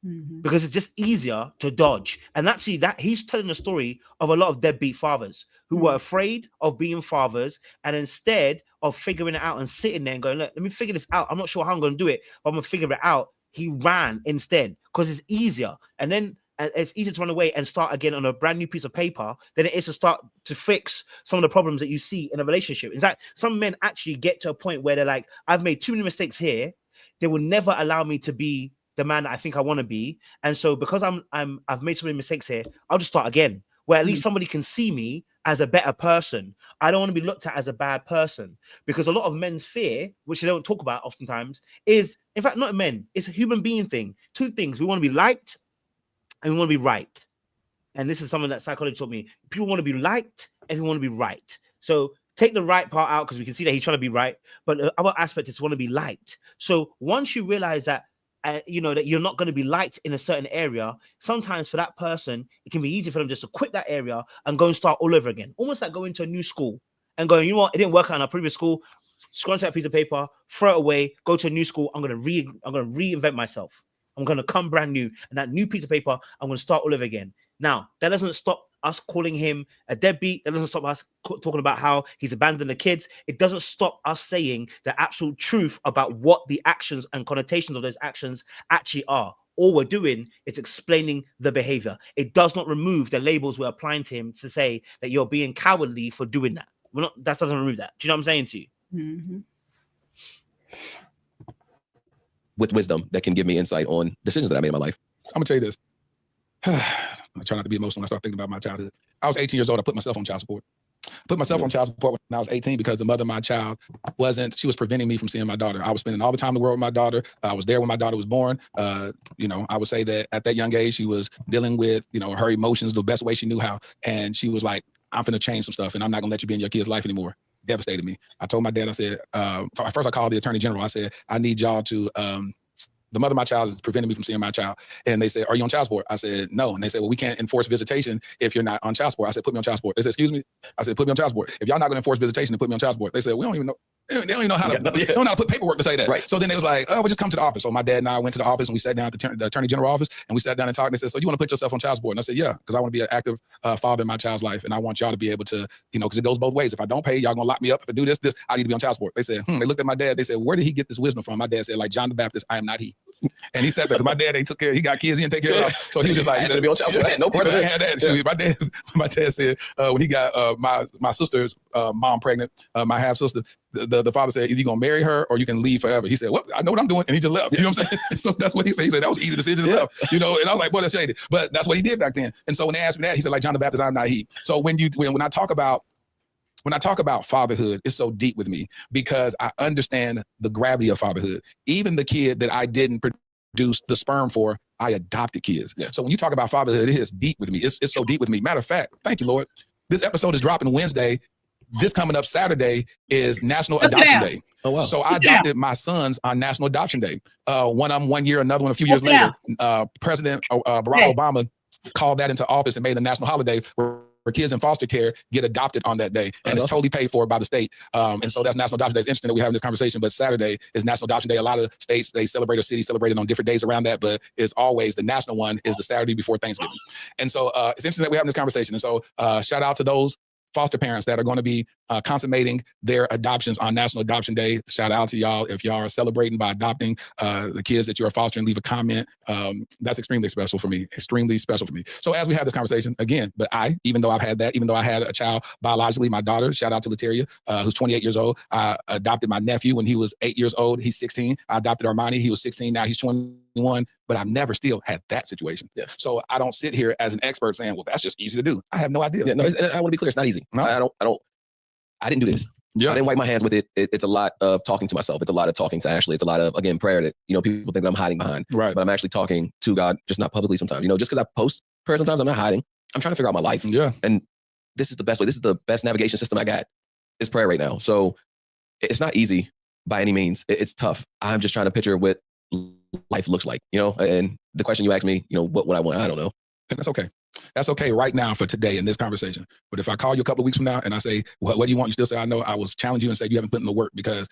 D: Mm-hmm. Because it's just easier to dodge. And actually that he's telling a story of a lot of deadbeat fathers who were afraid of being fathers, and instead of figuring it out and sitting there and going, look, let me figure this out. I'm not sure how I'm going to do it, but I'm going to figure it out. He ran instead because it's easier. And then it's easier to run away and start again on a brand new piece of paper than it is to start to fix some of the problems that you see in a relationship. In fact, some men actually get to a point where they're like, I've made too many mistakes here. They will never allow me to be the man that I think I want to be. And so because I've made so many mistakes here, I'll just start again, where at least somebody can see me as a better person. I don't want to be looked at as a bad person, because a lot of men's fear, which they don't talk about oftentimes, is, in fact, not men, it's a human being thing. Two things: we want to be liked and we want to be right. And this is something that psychology taught me. People want to be liked and we want to be right. So take the right part out because we can see that he's trying to be right, but the other aspect is to want to be liked. So once you realize that, you know, that you're not going to be liked in a certain area, sometimes for that person, it can be easy for them just to quit that area and go and start all over again. Almost like going to a new school and going, you know what, it didn't work out in our previous school. Scrunch that piece of paper, throw it away, go to a new school. I'm going to reinvent myself. I'm going to come brand new. And that new piece of paper, I'm going to start all over again. Now, that doesn't stop us calling him a deadbeat. That doesn't stop us talking about how he's abandoned the kids. It doesn't stop us saying the absolute truth about what the actions and connotations of those actions actually are. All we're doing is explaining the behavior. It does not remove the labels we're applying to him to say that you're being cowardly for doing that. That doesn't remove that. Do you know what I'm saying to you?
C: Mm-hmm.
A: With wisdom that can give me insight on decisions that I made in my life.
B: I'm gonna tell you this. I try not to be emotional when I start thinking about my childhood. I was 18 years old. I put myself on child support. Put myself on child support when I was 18 because the mother of my child she was preventing me from seeing my daughter. I was spending all the time in the world with my daughter. I was there when my daughter was born. You know, I would say that at that young age, she was dealing with, you know, her emotions the best way she knew how. And she was like, I'm finna change some stuff and I'm not gonna let you be in your kid's life anymore. Devastated me. I told my dad, I said, first I called the attorney general. I said, I need y'all to, the mother of my child is preventing me from seeing my child. And they said, are you on child support? I said, no. And they said, well, we can't enforce visitation if you're not on child support. I said, put me on child support. They said, excuse me? I said, put me on child support. If y'all not going to enforce visitation, then put me on child support. They said, we don't even know. They don't even know how to put paperwork to say that. Right. So then they was like, oh, we'll just come to the office. So my dad and I went to the office and we sat down at the attorney general office and we sat down and talked. And they said, so you want to put yourself on child support? And I said, yeah, because I want to be an active father in my child's life. And I want y'all to be able to, you know, because it goes both ways. If I don't pay, y'all going to lock me up. If I do this, I need to be on child support. They said, They looked at my dad. They said, where did he get this wisdom from? My dad said, like John the Baptist, I am not he. And he said that my dad, he got kids, he didn't take care of them. So he was just like, he said, be on child support. No part of that. My dad said, when he got my sister's mom pregnant, my half sister, the father said, either you gonna marry her or you can leave forever. He said, well, I know what I'm doing. And he just left. You know what I'm saying? So that's what he said. He said, that was an easy decision to left. You know, and I was like, boy, that's shady. But that's what he did back then. And so when they asked me that, he said, like John the Baptist, I'm not he. So when I talk about when I talk about fatherhood, it's so deep with me because I understand the gravity of fatherhood. Even the kid that I didn't produce the sperm for, I adopted kids.
A: Yeah.
B: So when you talk about fatherhood, it is deep with me. It's so deep with me. Matter of fact, thank you, Lord. This episode is dropping Wednesday. This coming up Saturday is National Adoption Day.
A: Oh, wow.
B: So I adopted my sons on National Adoption Day. One of them 1 year, another one a few years later. President Barack Obama called that into office and made a national holiday where kids in foster care get adopted on that day. And it's totally paid for by the state. And so that's National Adoption Day. It's interesting that we're having this conversation, but Saturday is National Adoption Day. A lot of states, they celebrate, or cities celebrate it on different days around that, but it's always the national one is the Saturday before Thanksgiving. And so it's interesting that we're having this conversation. And so shout out to those foster parents that are going to be consummating their adoptions on National Adoption Day. Shout out to y'all. If y'all are celebrating by adopting the kids that you are fostering, leave a comment. That's extremely special for me, extremely special for me. So as we have this conversation again, but even though I had a child biologically, my daughter, shout out to Lateria, who's 28 years old. I adopted my nephew when he was 8 years old. He's 16. I adopted Armani. He was 16. Now he's 21. But I've never still had that situation. Yeah. So I don't sit here as an expert saying, well, that's just easy to do. I have no idea.
A: Yeah, no, and I want to be clear, it's not easy. No. I didn't do this.
B: Yeah.
A: I didn't wipe my hands with it. It's a lot of talking to myself. It's a lot of talking to Ashley. It's a lot of, again, prayer that, people think that I'm hiding behind.
B: Right.
A: But I'm actually talking to God, just not publicly sometimes. Just because I post prayer sometimes, I'm not hiding. I'm trying to figure out my life.
B: Yeah.
A: And this is the best way. This is the best navigation system I got is prayer right now. So it's not easy by any means. It's tough. I'm just trying to picture what life looks like, and the question you asked me, what would I want? I don't know.
B: And that's okay. That's okay right now for today in this conversation. But if I call you a couple of weeks from now and I say, what do you want? You still say, I know. I will challenge you and say, you haven't put in the work, because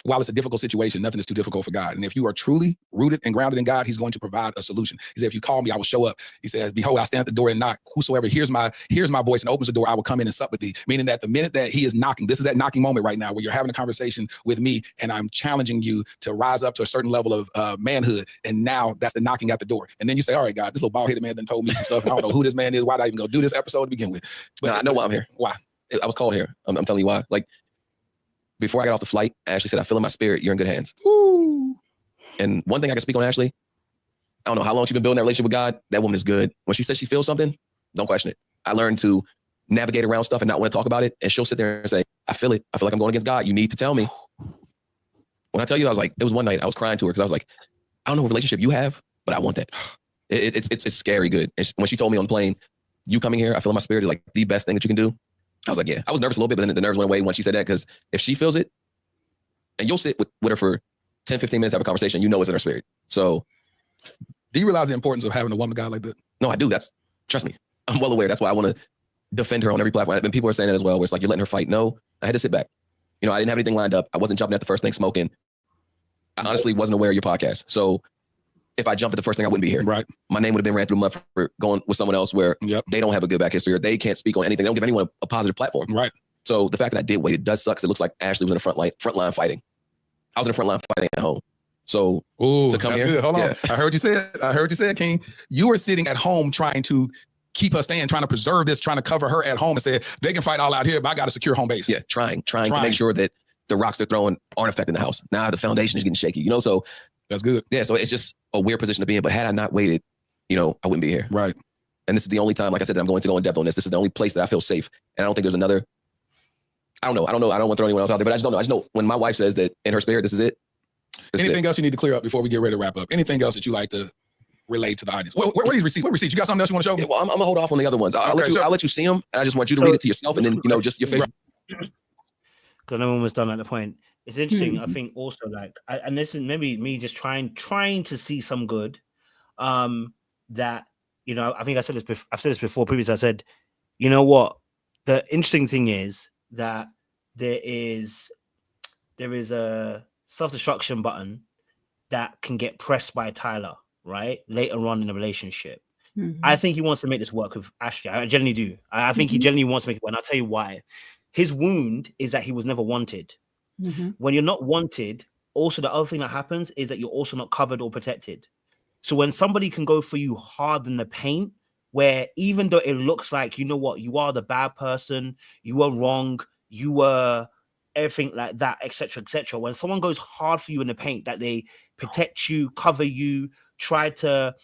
B: while it's a difficult situation, nothing is too difficult for God. And if you are truly rooted and grounded in God, he's going to provide a solution. He said, if you call me, I will show up. He says, behold, I stand at the door and knock. Whosoever hears my voice and opens the door, I will come in and sup with thee. Meaning that the minute that he is knocking, this is that knocking moment right now where you're having a conversation with me and I'm challenging you to rise up to a certain level of manhood. And now that's the knocking at the door. And then you say, all right, God, this little bald-headed man done told me some stuff. And I don't know who this man is. Why did I even go do this episode to begin with?
A: But I know why I'm here.
B: Why?
A: I was called here. I'm telling you why. Before I got off the flight, Ashley said, I feel in my spirit, you're in good hands.
B: Ooh.
A: And one thing I can speak on Ashley, I don't know how long she's been building that relationship with God. That woman is good. When she says she feels something, don't question it. I learned to navigate around stuff and not want to talk about it. And she'll sit there and say, I feel it. I feel like I'm going against God. You need to tell me. When I tell you, I was like, it was one night I was crying to her because I was like, I don't know what relationship you have, but I want that. It's scary good. And when she told me on the plane, you coming here, I feel in my spirit is like the best thing that you can do. I was like, yeah. I was nervous a little bit, but then the nerves went away when she said that, because if she feels it, and you'll sit with her for 10, 15 minutes, have a conversation, it's in her spirit. So.
B: Do you realize the importance of having a woman guy like that?
A: No, I do. Trust me, I'm well aware. That's why I want to defend her on every platform. And people are saying that as well, where it's like, you're letting her fight. No, I had to sit back. I didn't have anything lined up. I wasn't jumping at the first thing smoking. I honestly wasn't aware of your podcast. So if I jumped at the first thing, I wouldn't be here.
B: Right.
A: My name would have been ran through the mud for going with someone else where they don't have a good back history, or they can't speak on anything. They don't give anyone a positive platform.
B: Right.
A: So the fact that I did wait, it does suck. It looks like Ashley was in the front line fighting. I was in the front line fighting at home. So to come here.
B: Good. Hold on. I heard you say it, King. You were sitting at home trying to keep her staying, trying to preserve this, trying to cover her at home, and said, they can fight all out here, but I got a secure home base.
A: Yeah, trying to make sure that the rocks they're throwing aren't affecting the house. Now the foundation is getting shaky, so
B: that's good.
A: Yeah, so it's just a weird position to be in. But had I not waited, I wouldn't be here.
B: Right.
A: And this is the only time, like I said, that I'm going to go in depth on this. This is the only place that I feel safe. And I don't think there's another. I don't know. I don't want to throw anyone else out there, but I just don't know. I just know when my wife says that in her spirit, this is it.
B: Anything else you need to clear up before we get ready to wrap up? Anything else that you like to relate to the audience? Where are these receipts? What receipts? You got something else you want to show me?
A: Yeah, well, I'm gonna hold off on the other ones. I'll let you see them, and I just want you to read it to yourself, and then just your face.
D: Because I know almost done at the point. It's interesting. I think also and this is maybe me just trying to see some good. That I think I said this. I've said this before. Previously, I said, what? The interesting thing is that there is a self-destruction button that can get pressed by Tyler, right? Later on in the relationship. Mm-hmm. I think he wants to make this work with Ashley. I genuinely do. I think he genuinely wants to make it work. And I'll tell you why. His wound is that he was never wanted. Mm-hmm. When you're not wanted, also the other thing that happens is that you're also not covered or protected. So when somebody can go for you hard in the paint, where even though it looks like, you are the bad person, you were wrong, you were everything like that, etc., etc. When someone goes hard for you in the paint, that they protect you, cover you, try to,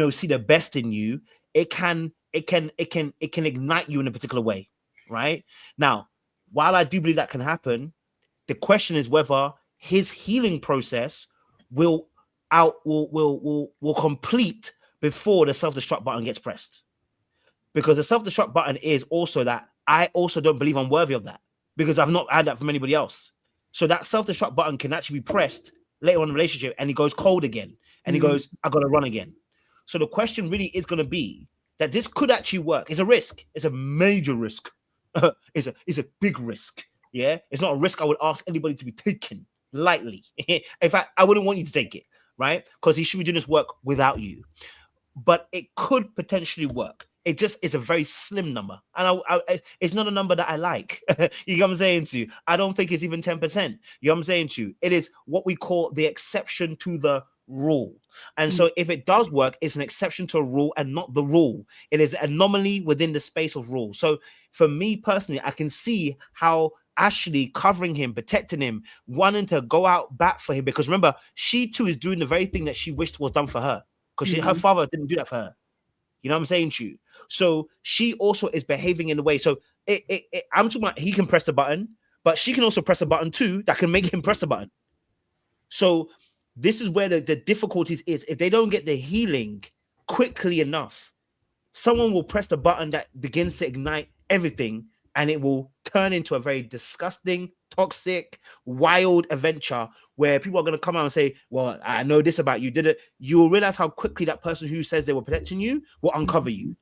D: see the best in you, it can ignite you in a particular way, right? Now, while I do believe that can happen, the question is whether his healing process will complete before the self-destruct button gets pressed. Because the self-destruct button is also that I also don't believe I'm worthy of that, because I've not had that from anybody else. So that self-destruct button can actually be pressed later on in the relationship, and he goes cold again, and he goes, I gotta run again. So the question really is going to be that this could actually work. It's a risk. It's a major risk. It's a big risk. Yeah, it's not a risk I would ask anybody to be taken lightly. In fact, I wouldn't want you to take it, right? Because he should be doing this work without you. But it could potentially work. It just is a very slim number, and it's not a number that I like. You know what I'm saying to you? I don't think it's even 10%. You know what I'm saying to you? It is what we call the exception to the rule. And so if it does work, it's an exception to a rule and not the rule. It is an anomaly within the space of rule. So for me personally, I can see how Ashley covering him, protecting him, wanting to go out back for him, because remember, she too is doing the very thing that she wished was done for her, because her father didn't do that for her. You know what I'm saying to you? So she also is behaving in a way. So I'm talking about he can press the button, but she can also press a button too that can make him press the button. So this is where the difficulties is. If they don't get the healing quickly enough, someone will press the button that begins to ignite everything, and it will turn into a very disgusting, toxic, wild adventure where people are going to come out and say, well, I know this about you. Did it? You will realize how quickly that person who says they were protecting you will uncover you,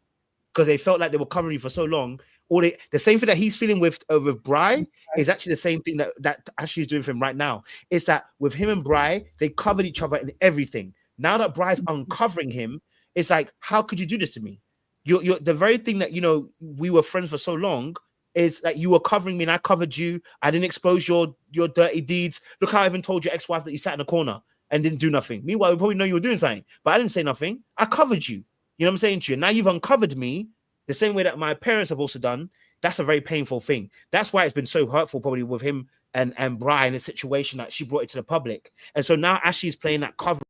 D: because they felt like they were covering you for so long. Or the same thing that he's feeling with Bri is actually the same thing that Ashley's doing for him right now. It's that with him and Bri, they covered each other in everything. Now that Bri's uncovering him, it's like, how could you do this to me? You're the very thing that, you know, we were friends for so long, is that you were covering me and I covered you. I didn't expose your dirty deeds. Look how I even told your ex-wife that you sat in a corner and didn't do nothing. Meanwhile, we probably know you were doing something, but I didn't say nothing. I covered you. You know what I'm saying to you? Now you've uncovered me the same way that my parents have also done. That's a very painful thing. That's why it's been so hurtful probably with him and Brian, the situation that she brought it to the public. And so now Ashley's playing that covering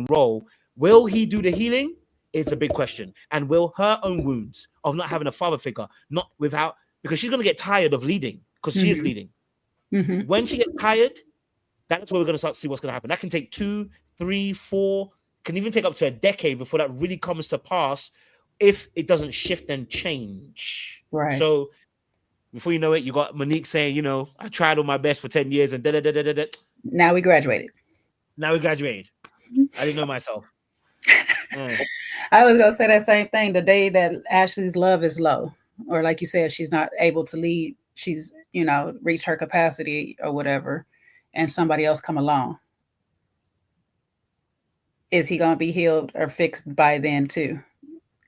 D: role. Will he do the healing? It's a big question. And will her own wounds of not having a father figure, not without, because she's going to get tired of leading, because she is leading. When she gets tired, that's where we're going to start to see what's going to happen. That can take 2, 3, 4, can even take up to a decade before that really comes to pass, if it doesn't shift and change.
C: Right.
D: So before you know it, you got Monique saying, you know, I tried all my best for 10 years and da-da-da-da-da-da.
C: Now we graduated.
D: I didn't know myself.
C: I was going to say that same thing. The day that Ashley's love is low, or like you said, she's not able to lead, she's, you know, reached her capacity or whatever, and somebody else come along. Is he going to be healed or fixed by then too?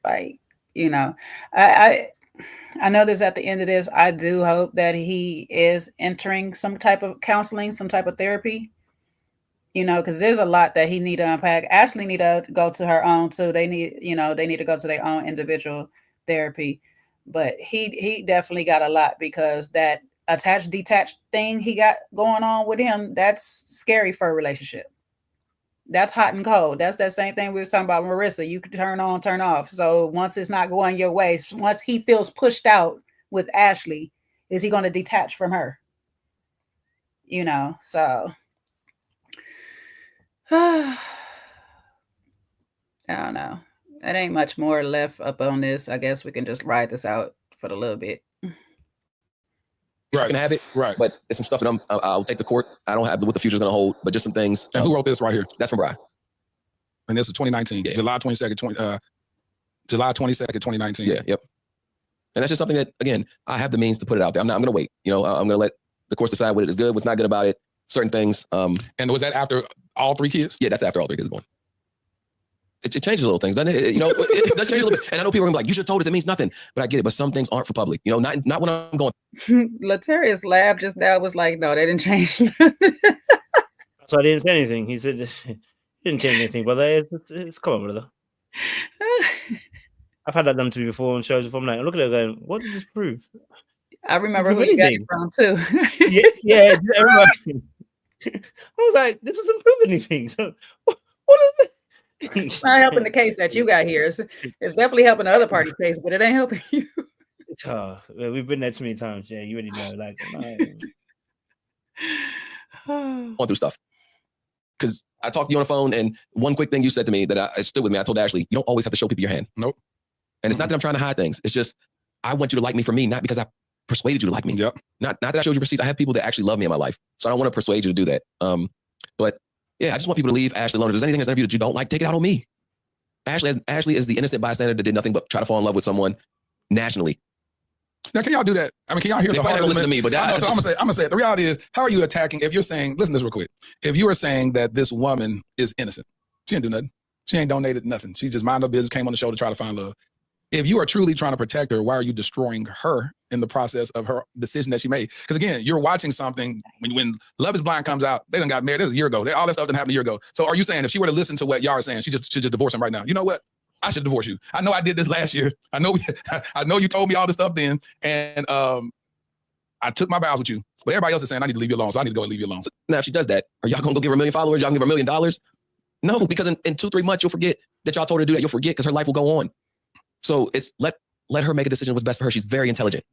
C: Like, you know, I know this at the end of this. I do hope that he is entering some type of counseling, some type of therapy, you know, because there's a lot that he need to unpack. Ashley need to go to her own too. They need to go to their own individual therapy. But he definitely got a lot, because that attached, detached thing he got going on with him, that's scary for a relationship. That's hot and cold. That's that same thing we was talking about, Marissa. You can turn on, turn off. So once it's not going your way, once he feels pushed out with Ashley, is he going to detach from her? You know, so I don't know. It ain't much more left up on this. I guess we can just ride this out for a little bit.
A: You can have it,
B: right?
A: But it's some stuff that I'll take to court. I don't have what the future's going to hold, but just some things.
B: And who wrote this right here?
A: That's from Brian.
B: And this is 2019,
A: Yeah.
B: July 22nd, 2019.
A: Yeah, yep. And that's just something that, again, I have the means to put it out there. I'm going to wait. You know, I'm going to let the courts decide what is good, what's not good about it. Certain things.
B: And was that after all 3 kids?
A: Yeah, that's after all 3 kids are born. It changes little things, doesn't it? You know, it does change a little bit. And I know people are gonna be like, you should have told us, it means nothing. But I get it. But some things aren't for public. You know, not when I'm going.
C: Latarius laughed just now, was like, no, they didn't change.
D: So I didn't say anything. He said, he didn't change anything, brother. It's come on, brother. I've had that done to me before on shows. If I'm like, look at it going, what did this prove?
C: I remember who you got it from too.
D: yeah. Everybody. I was like, this doesn't prove anything. So what is it?
C: It's not helping the case that you got here. It's definitely helping the other party's case, but it ain't helping you.
D: We've been there too many times. Yeah, you already know. Like,
A: Going through stuff. Because I talked to you on the phone, and one quick thing you said to me that I stood with me. I told Ashley, you don't always have to show people your hand.
B: Nope.
A: And it's not that I'm trying to hide things. It's just I want you to like me for me, not because I persuaded you to like me.
B: Yep.
A: Not that I showed you receipts. I have people that actually love me in my life, so I don't want to persuade you to do that. But yeah, I just want people to leave Ashley alone. If there's anything in this interview that you don't like, take it out on me. Ashley is the innocent bystander that did nothing but try to fall in love with someone nationally.
B: Now, can y'all do that? I mean, can y'all hear
A: They
B: the
A: probably
B: heart
A: never listen to me, but
B: I'm gonna say it. The reality is, how are you attacking? If you're saying, listen to this real quick. If you are saying that this woman is innocent, she didn't do nothing. She ain't donated nothing. She just minded her business, came on the show to try to find love. If you are truly trying to protect her, why are you destroying her in the process of her decision that she made? Because again, you're watching something when Love is Blind comes out, they done got married. That was a year ago. All that stuff didn't happen a year ago. So are you saying if she were to listen to what y'all are saying, she should just divorce him right now? You know what? I should divorce you. I know I did this last year. I know you told me all this stuff then. And I took my vows with you. But everybody else is saying I need to leave you alone. So I need to go and leave you alone.
A: Now, if she does that, are y'all going to go give her 1 million followers? Y'all give her $1 million? No, because in 2-3 months, you'll forget that y'all told her to do that. You'll forget because her life will go on. So it's let her make a decision what's best for her. She's very intelligent.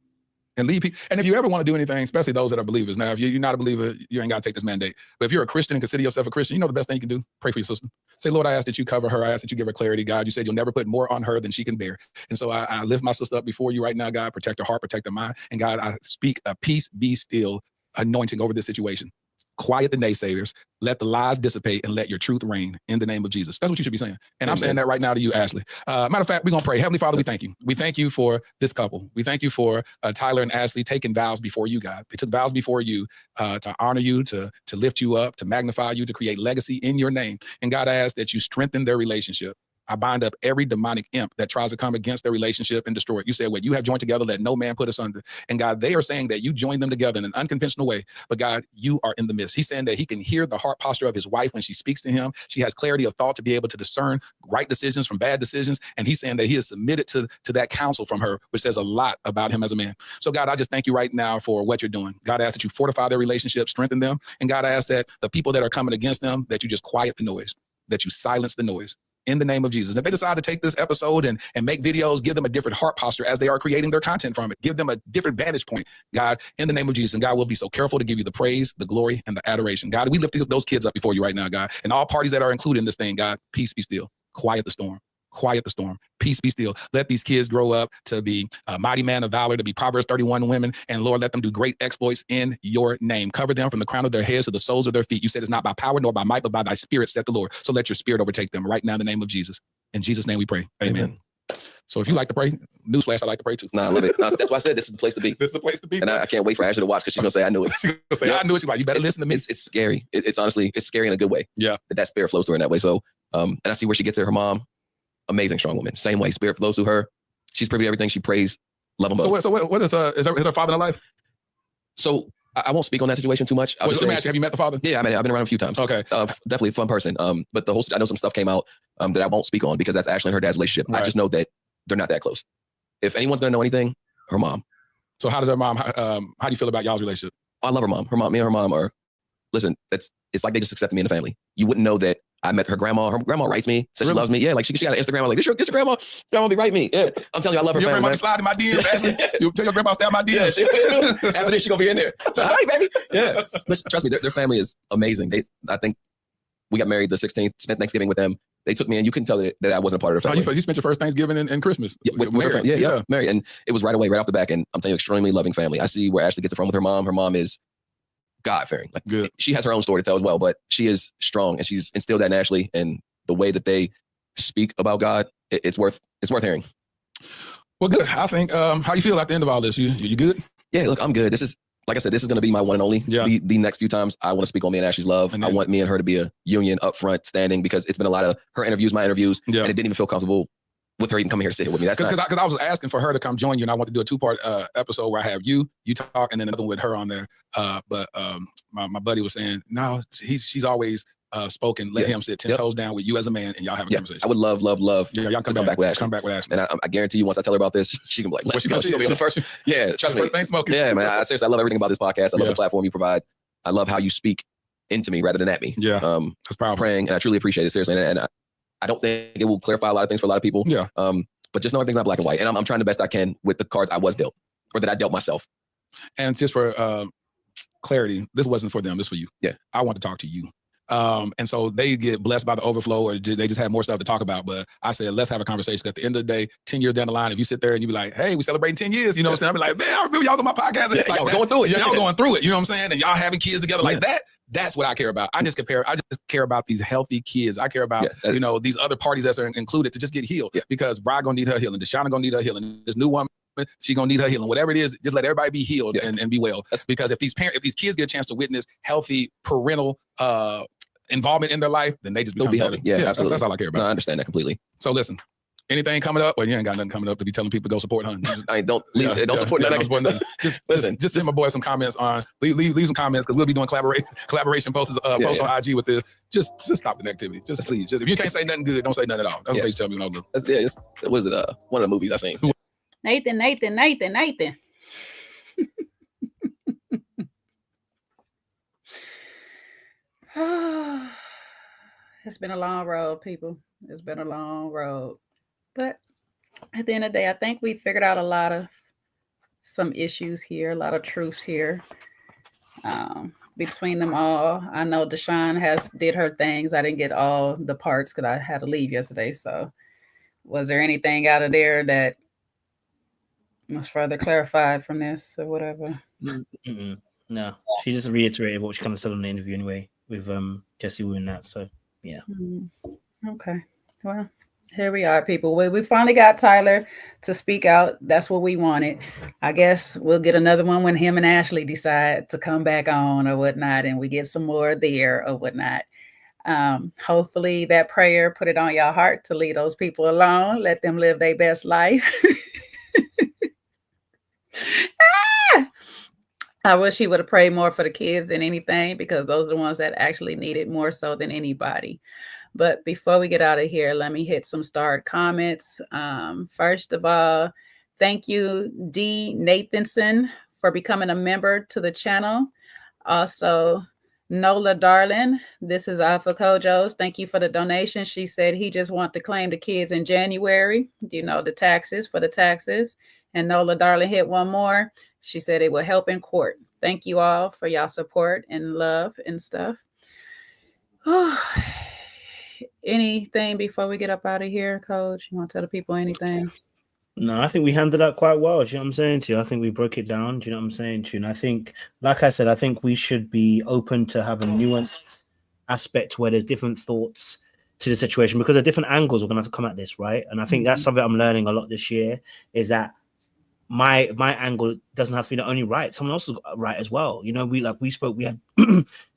B: And leave people. And if you ever want to do anything, especially those that are believers. Now, if you're not a believer, you ain't got to take this mandate. But if you're a Christian and consider yourself a Christian, you know the best thing you can do? Pray for your sister. Say, Lord, I ask that you cover her. I ask that you give her clarity, God. You said you'll never put more on her than she can bear. And so I lift my sister up before you right now, God. Protect her heart, protect her mind. And God, I speak a peace, be still anointing over this situation. Quiet the naysayers, let the lies dissipate, and let your truth reign in the name of Jesus. That's what you should be saying. And Amen. I'm saying that right now to you, Ashley. Matter of fact, we're going to pray. Heavenly Father, we thank you. We thank you for this couple. We thank you for Tyler and Ashley taking vows before you, God. They took vows before you to honor you, to lift you up, to magnify you, to create legacy in your name. And God, I ask that you strengthen their relationship. I bind up every demonic imp that tries to come against their relationship and destroy it. You said, what you have joined together, let no man put us under. And God, they are saying that you joined them together in an unconventional way. But God, you are in the midst. He's saying that he can hear the heart posture of his wife when she speaks to him. She has clarity of thought to be able to discern right decisions from bad decisions. And he's saying that he is submitted to that counsel from her, which says a lot about him as a man. So God, I just thank you right now for what you're doing. God, I ask that you fortify their relationship, strengthen them. And God, I ask that the people that are coming against them, that you just quiet the noise, that you silence the noise. In the name of Jesus. And if they decide to take this episode and make videos, give them a different heart posture as they are creating their content from it. Give them a different vantage point, God, in the name of Jesus. And God, will be so careful to give you the praise, the glory, and the adoration. God, we lift those kids up before you right now, God. And all parties that are included in this thing, God, peace be still. Quiet the storm. Quiet the storm. Peace be still. Let these kids grow up to be a mighty man of valor, to be Proverbs 31 women. And Lord, let them do great exploits in your name. Cover them from the crown of their heads to the soles of their feet. You said it's not by power nor by might, but by thy spirit, said the Lord. So let your spirit overtake them right now in the name of Jesus. In Jesus' name we pray. Amen. So if you like to pray, newsflash, I like to pray too.
A: Nah, I love it. Nah, that's why I said this is the place to be.
B: This is the place to be.
A: And I can't wait for Ashley to watch because she's going to say, I knew it.
B: She's going to say, I knew it. You better listen to me.
A: It's scary. It's honestly, it's scary in a good way.
B: Yeah.
A: That spirit flows through her in that way. So, and I see where she gets to her mom. Amazing, strong woman. Same way, spirit flows through her. She's privy to everything. She prays. Love them both.
B: So what is her father in life?
A: So I won't speak on that situation too much.
B: Let me ask you, have you met the father?
A: Yeah, I've been around a few times.
B: Okay.
A: Definitely a fun person. But I know some stuff came out that I won't speak on because that's Ashley and her dad's relationship. Right. I just know that they're not that close. If anyone's going to know anything, her mom.
B: So how does her mom, how do you feel about y'all's relationship?
A: I love her mom. Me and her mom are, listen, it's like they just accepted me in the family. You wouldn't know that I met her grandma. Her grandma writes me, says really? She loves me. Yeah, like she got an Instagram. I'm like, this your grandma? Grandma be writing me. Yeah, I'm telling you, I love her
B: your
A: family.
B: Your grandma slide in my DMs, Ashley. You tell your grandma stay in my DMs.
A: Yeah, after this, she gonna be in there. So, hi, baby. Yeah, but trust me, their family is amazing. I think we got married the 16th, spent Thanksgiving with them. They took me in. You couldn't tell that I wasn't a part of their family.
B: You spent your first Thanksgiving and Christmas.
A: Yeah, with her family. Yeah, married. And it was right away, right off the back. And I'm telling you, extremely loving family. I see where Ashley gets it from with her mom. Her mom is God-fearing. Like, good. She has her own story to tell as well, but she is strong and she's instilled that in Ashley. And the way that they speak about God, it's worth hearing.
B: Well, good. I think, how you feel at the end of all this? You good?
A: Yeah, look, I'm good. This is, like I said, this is going to be my one and only. Yeah. The next few times I want to speak on me and Ashley's love. I want me and her to be a union up front standing because it's been a lot of her interviews, my interviews, and it didn't even feel comfortable with her even coming here to sit here with me. That's
B: because I was asking for her to come join you, and I want to do a 2-part episode where I have you talk, and then another one with her on there. But my buddy was saying, no, she's always spoken. Let him sit 10 toes down with you as a man, and y'all have a conversation.
A: I would love.
B: Yeah, y'all come back with Ashley. Come back with Ashley.
A: And I guarantee you, once I tell her about this, she can be like, she's gonna be on the first. Yeah, trust me. Yeah, man. I seriously, I love everything about this podcast. I love the platform you provide. I love how you speak into me rather than at me.
B: Yeah, that's powerful.
A: Praying, and I truly appreciate it, seriously. And I don't think it will clarify a lot of things for a lot of people.
B: Yeah.
A: But just know everything's not black and white. And I'm trying the best I can with the cards I was dealt or that I dealt myself.
B: And just for clarity, this wasn't for them, this for you.
A: Yeah.
B: I want to talk to you. And so they get blessed by the overflow, or they just have more stuff to talk about. But I said, let's have a conversation. At the end of the day, 10 years down the line, if you sit there and you be like, hey, we celebrating 10 years, you know what I'm saying? I'll be like, man, I remember y'all on my podcast.
A: Yeah,
B: like
A: y'all going through it.
B: Y'all going through it, you know what I'm saying? And y'all having kids together like that. That's what I care about. I just care about these healthy kids. I care about, you know, these other parties that are included to just get healed, because Bride gonna need her healing. Deshauna gonna need her healing. This new woman, she gonna need her healing. Whatever it is, just let everybody be healed and be well. That's because if these kids get a chance to witness healthy parental involvement in their life, then they just become healthy.
A: Yeah, absolutely.
B: That's all I care about.
A: No, I understand that completely.
B: So listen, anything coming up? Well, you ain't got nothing coming up to be telling people to go support her.
A: Don't support nothing.
B: Just send my boy some comments on. Leave some comments, because we'll be doing collaboration posts posts on IG with this. Just stop the negativity. Just please. Just if you can't say nothing good, don't say nothing at all. That's what they tell me when I do.
A: What is it? One of the movies I seen.
C: Nathan. It's been a long road, people. It's been a long road. But at the end of the day, I think we figured out some issues here, a lot of truths here. Between them all, I know Deshaun did her things. I didn't get all the parts because I had to leave yesterday. So was there anything out of there that was further clarified from this or whatever?
D: Mm-mm. No, she just reiterated what she kind of said on the interview anyway with Jesse Wu and that. So yeah.
C: Okay. Well, here we are, people. We finally got Tyler to speak out. That's what we wanted. I guess we'll get another one when him and Ashley decide to come back on or whatnot, and we get some more there or whatnot. Hopefully that prayer put it on your heart to leave those people alone. Let them live their best life. I wish he would have prayed more for the kids than anything, because those are the ones that actually need it more so than anybody. But before we get out of here, let me hit some starred comments. First of all, thank you, D. Nathanson, for becoming a member to the channel. Also, Nola Darling, this is Alpha Kojo's. Thank you for the donation. She said he just want to claim the kids in January, the taxes for the taxes. And Nola Darling hit one more. She said it will help in court. Thank you all for y'all support and love and stuff. Anything before we get up out of here, Coach? You want to tell the people anything?
D: No, I think we handled that quite well. Do you know what I'm saying to you? I think we broke it down. Do you know what I'm saying to you? And I think, like I said, I think we should be open to have a nuanced aspect where there's different thoughts to the situation, because there are different angles we're going to have to come at this, right? And I think that's something I'm learning a lot this year, is that my angle doesn't have to be the only right. Someone else is right as well. We spoke, we had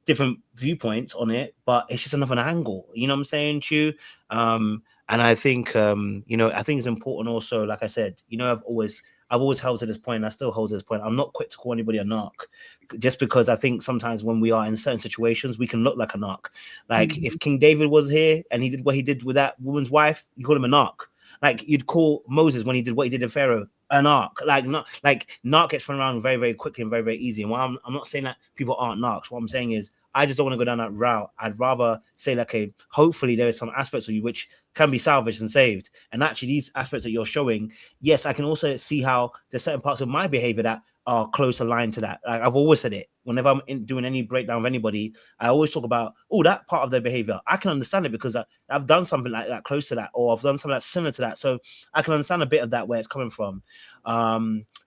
D: different viewpoints on it, but it's just another angle. You know what I'm saying to you? And I think, I think it's important also, like I said, I've always held to this point, and I still hold to this point. I'm not quick to call anybody a narc, just because I think sometimes when we are in certain situations, we can look like a narc. Like if King David was here and he did what he did with that woman's wife, you call him a narc. Like you'd call Moses when he did what he did in Pharaoh an narc. Narc gets thrown around very, very quickly and very, very easy. And I'm not saying that people aren't narcs. What I'm saying is, I just don't want to go down that route. I'd rather say, hopefully there is some aspects of you which can be salvaged and saved. And actually, these aspects that you're showing, yes, I can also see how there's certain parts of my behavior that are close aligned to that. Like I've always said it. Whenever I'm doing any breakdown of anybody, I always talk about, that part of their behavior. I can understand it because I've done something like that, close to that, or I've done something that's similar to that. So I can understand a bit of that, where it's coming from.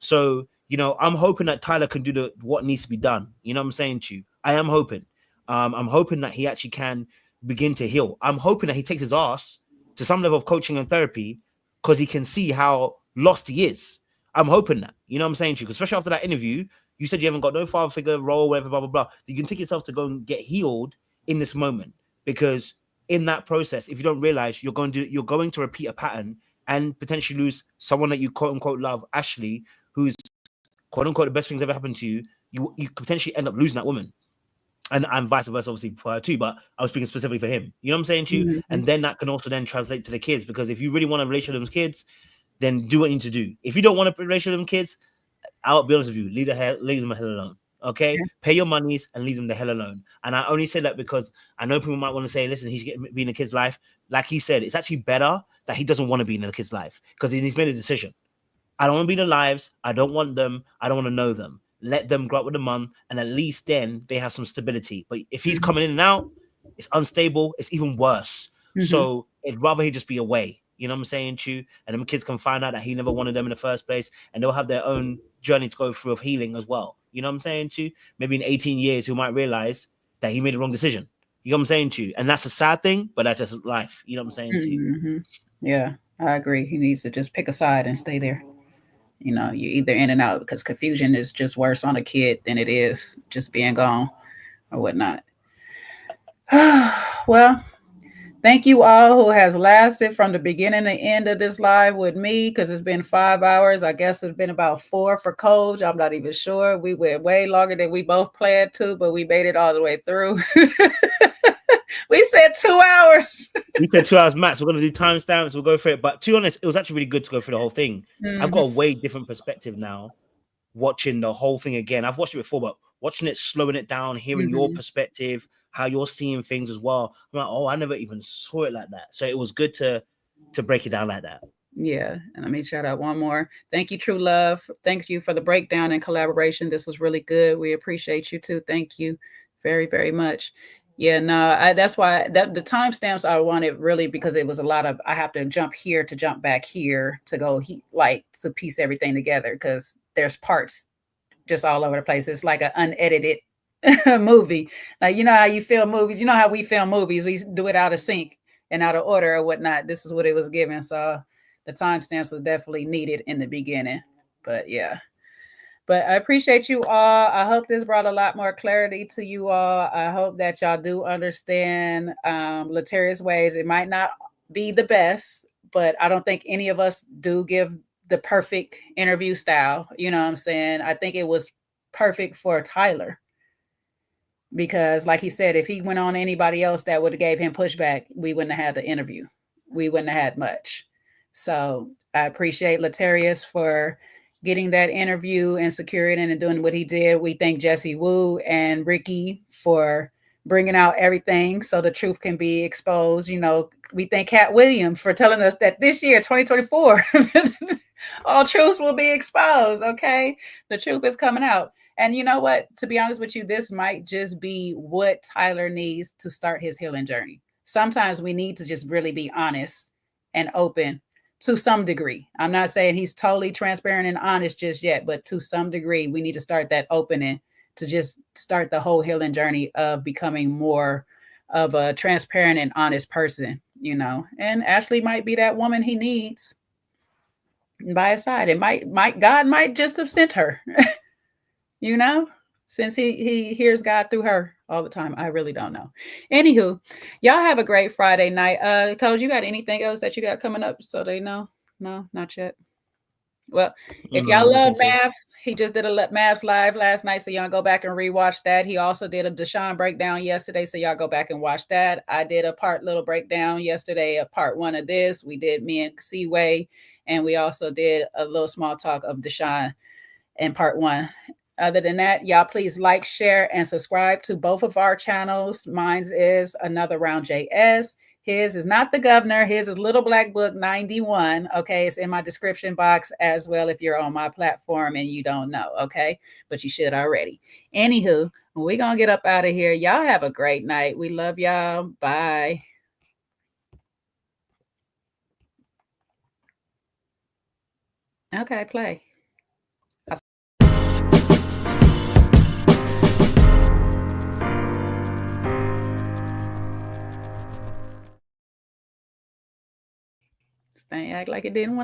D: So, I'm hoping that Tyler can do what needs to be done. You know what I'm saying to you? I am hoping. I'm hoping that he actually can begin to heal. I'm hoping that he takes his ass to some level of coaching and therapy, because he can see how lost he is. I'm hoping that, you know what I'm saying to you? Because especially after that interview, you said you haven't got no father figure role, whatever, blah, blah, blah. You can take yourself to go and get healed in this moment, because in that process, if you don't realize, you're going to repeat a pattern and potentially lose someone that you quote unquote love, Ashley, who's quote unquote the best thing that's ever happened to you. You could potentially end up losing that woman. And vice versa, obviously, for her too, but I was speaking specifically for him. You know what I'm saying to you? Mm-hmm. And then that can also then translate to the kids, because if you really want a relationship with those kids, then do what you need to do. If you don't want a relationship with them kids, I'll be honest with you, leave them the hell alone. Okay, pay your monies and leave them the hell alone. And I only say that because I know people might want to say, listen, he's being a kid's life. Like he said, it's actually better that he doesn't want to be in a kid's life because he's made a decision. I don't want to be in their lives. I don't want them. I don't want to know them. Let them grow up with a mum, and at least then they have some stability. But if he's coming in and out, it's unstable. It's even worse. So it'd rather he just be away. You know what I'm saying to you? And them kids can find out that he never wanted them in the first place, and they'll have their own journey to go through of healing as well. You know what I'm saying to you? Maybe in 18 years, he might realize that he made the wrong decision. You know what I'm saying to you? And that's a sad thing, but that's just life. You know what I'm saying to you?
C: Yeah, I agree. He needs to just pick a side and stay there. You know, you're either in and out because confusion is just worse on a kid than it is just being gone or whatnot. Well, thank you all who has lasted from the beginning to end of this live with me, because it's been 5 hours. I guess it's been about 4 for Coach. I'm not even sure. We went way longer than we both planned to, but we made it all the way through. We said 2 hours.
D: We said 2 hours max. We're going to do timestamps. We'll go through it. But to be honest, it was actually really good to go through the whole thing. I've got a way different perspective now watching the whole thing again. I've watched it before, but watching it, slowing it down, hearing your perspective, how you're seeing things as well. I'm like, oh, I never even saw it like that. So it was good to break it down like that.
C: Yeah. And let me shout out one more. Thank you, True Love. Thank you for the breakdown and collaboration. This was really good. We appreciate you too. Thank you very, very much. Yeah, no, that's why the timestamps I wanted really, because it was a lot of, I have to jump here to jump back here to go to piece everything together, because there's parts just all over the place. It's like an unedited movie. Like, you know how you film movies, you know how we film movies, we do it out of sync and out of order or whatnot. This is what it was given. So the timestamps was definitely needed in the beginning. But yeah. But I appreciate you all. I hope this brought a lot more clarity to you all. I hope that y'all do understand Lataria's ways. It might not be the best, but I don't think any of us do give the perfect interview style. You know what I'm saying? I think it was perfect for Tyler. Because like he said, if he went on anybody else that would have gave him pushback, we wouldn't have had the interview. We wouldn't have had much. So I appreciate Latarius for getting that interview and securing it and doing what he did. We thank Jesse Wu and Ricky for bringing out everything so the truth can be exposed. You know, we thank Cat Williams for telling us that this year, 2024, all truths will be exposed. Okay. The truth is coming out. And you know what? To be honest with you, this might just be what Tyler needs to start his healing journey. Sometimes we need to just really be honest and open to some degree. I'm not saying he's totally transparent and honest just yet, but to some degree, we need to start that opening to just start the whole healing journey of becoming more of a transparent and honest person, you know. And Ashley might be that woman he needs by his side. It God might just have sent her, you know, since he hears God through her all the time. I really don't know. Anywho, y'all have a great Friday night. Coach, you got anything else that you got coming up so they know? No, not yet. Well, if y'all love Mavs, he just did a Mavs live last night, so y'all go back and rewatch that. He also did a Deshaun breakdown yesterday, so y'all go back and watch that. I did a little breakdown yesterday of part 1 of this. We did me and Seaway, and we also did a little small talk of Deshaun in part 1. Other than that, y'all please like, share, and subscribe to both of our channels. Mine's is Another Round JS. His is not the governor. His is Little Black Book 91. Okay, it's in my description box as well if you're on my platform and you don't know. Okay, but you should already. Anywho, we're going to get up out of here. Y'all have a great night. We love y'all. Bye. Okay, play. This thing act like it didn't want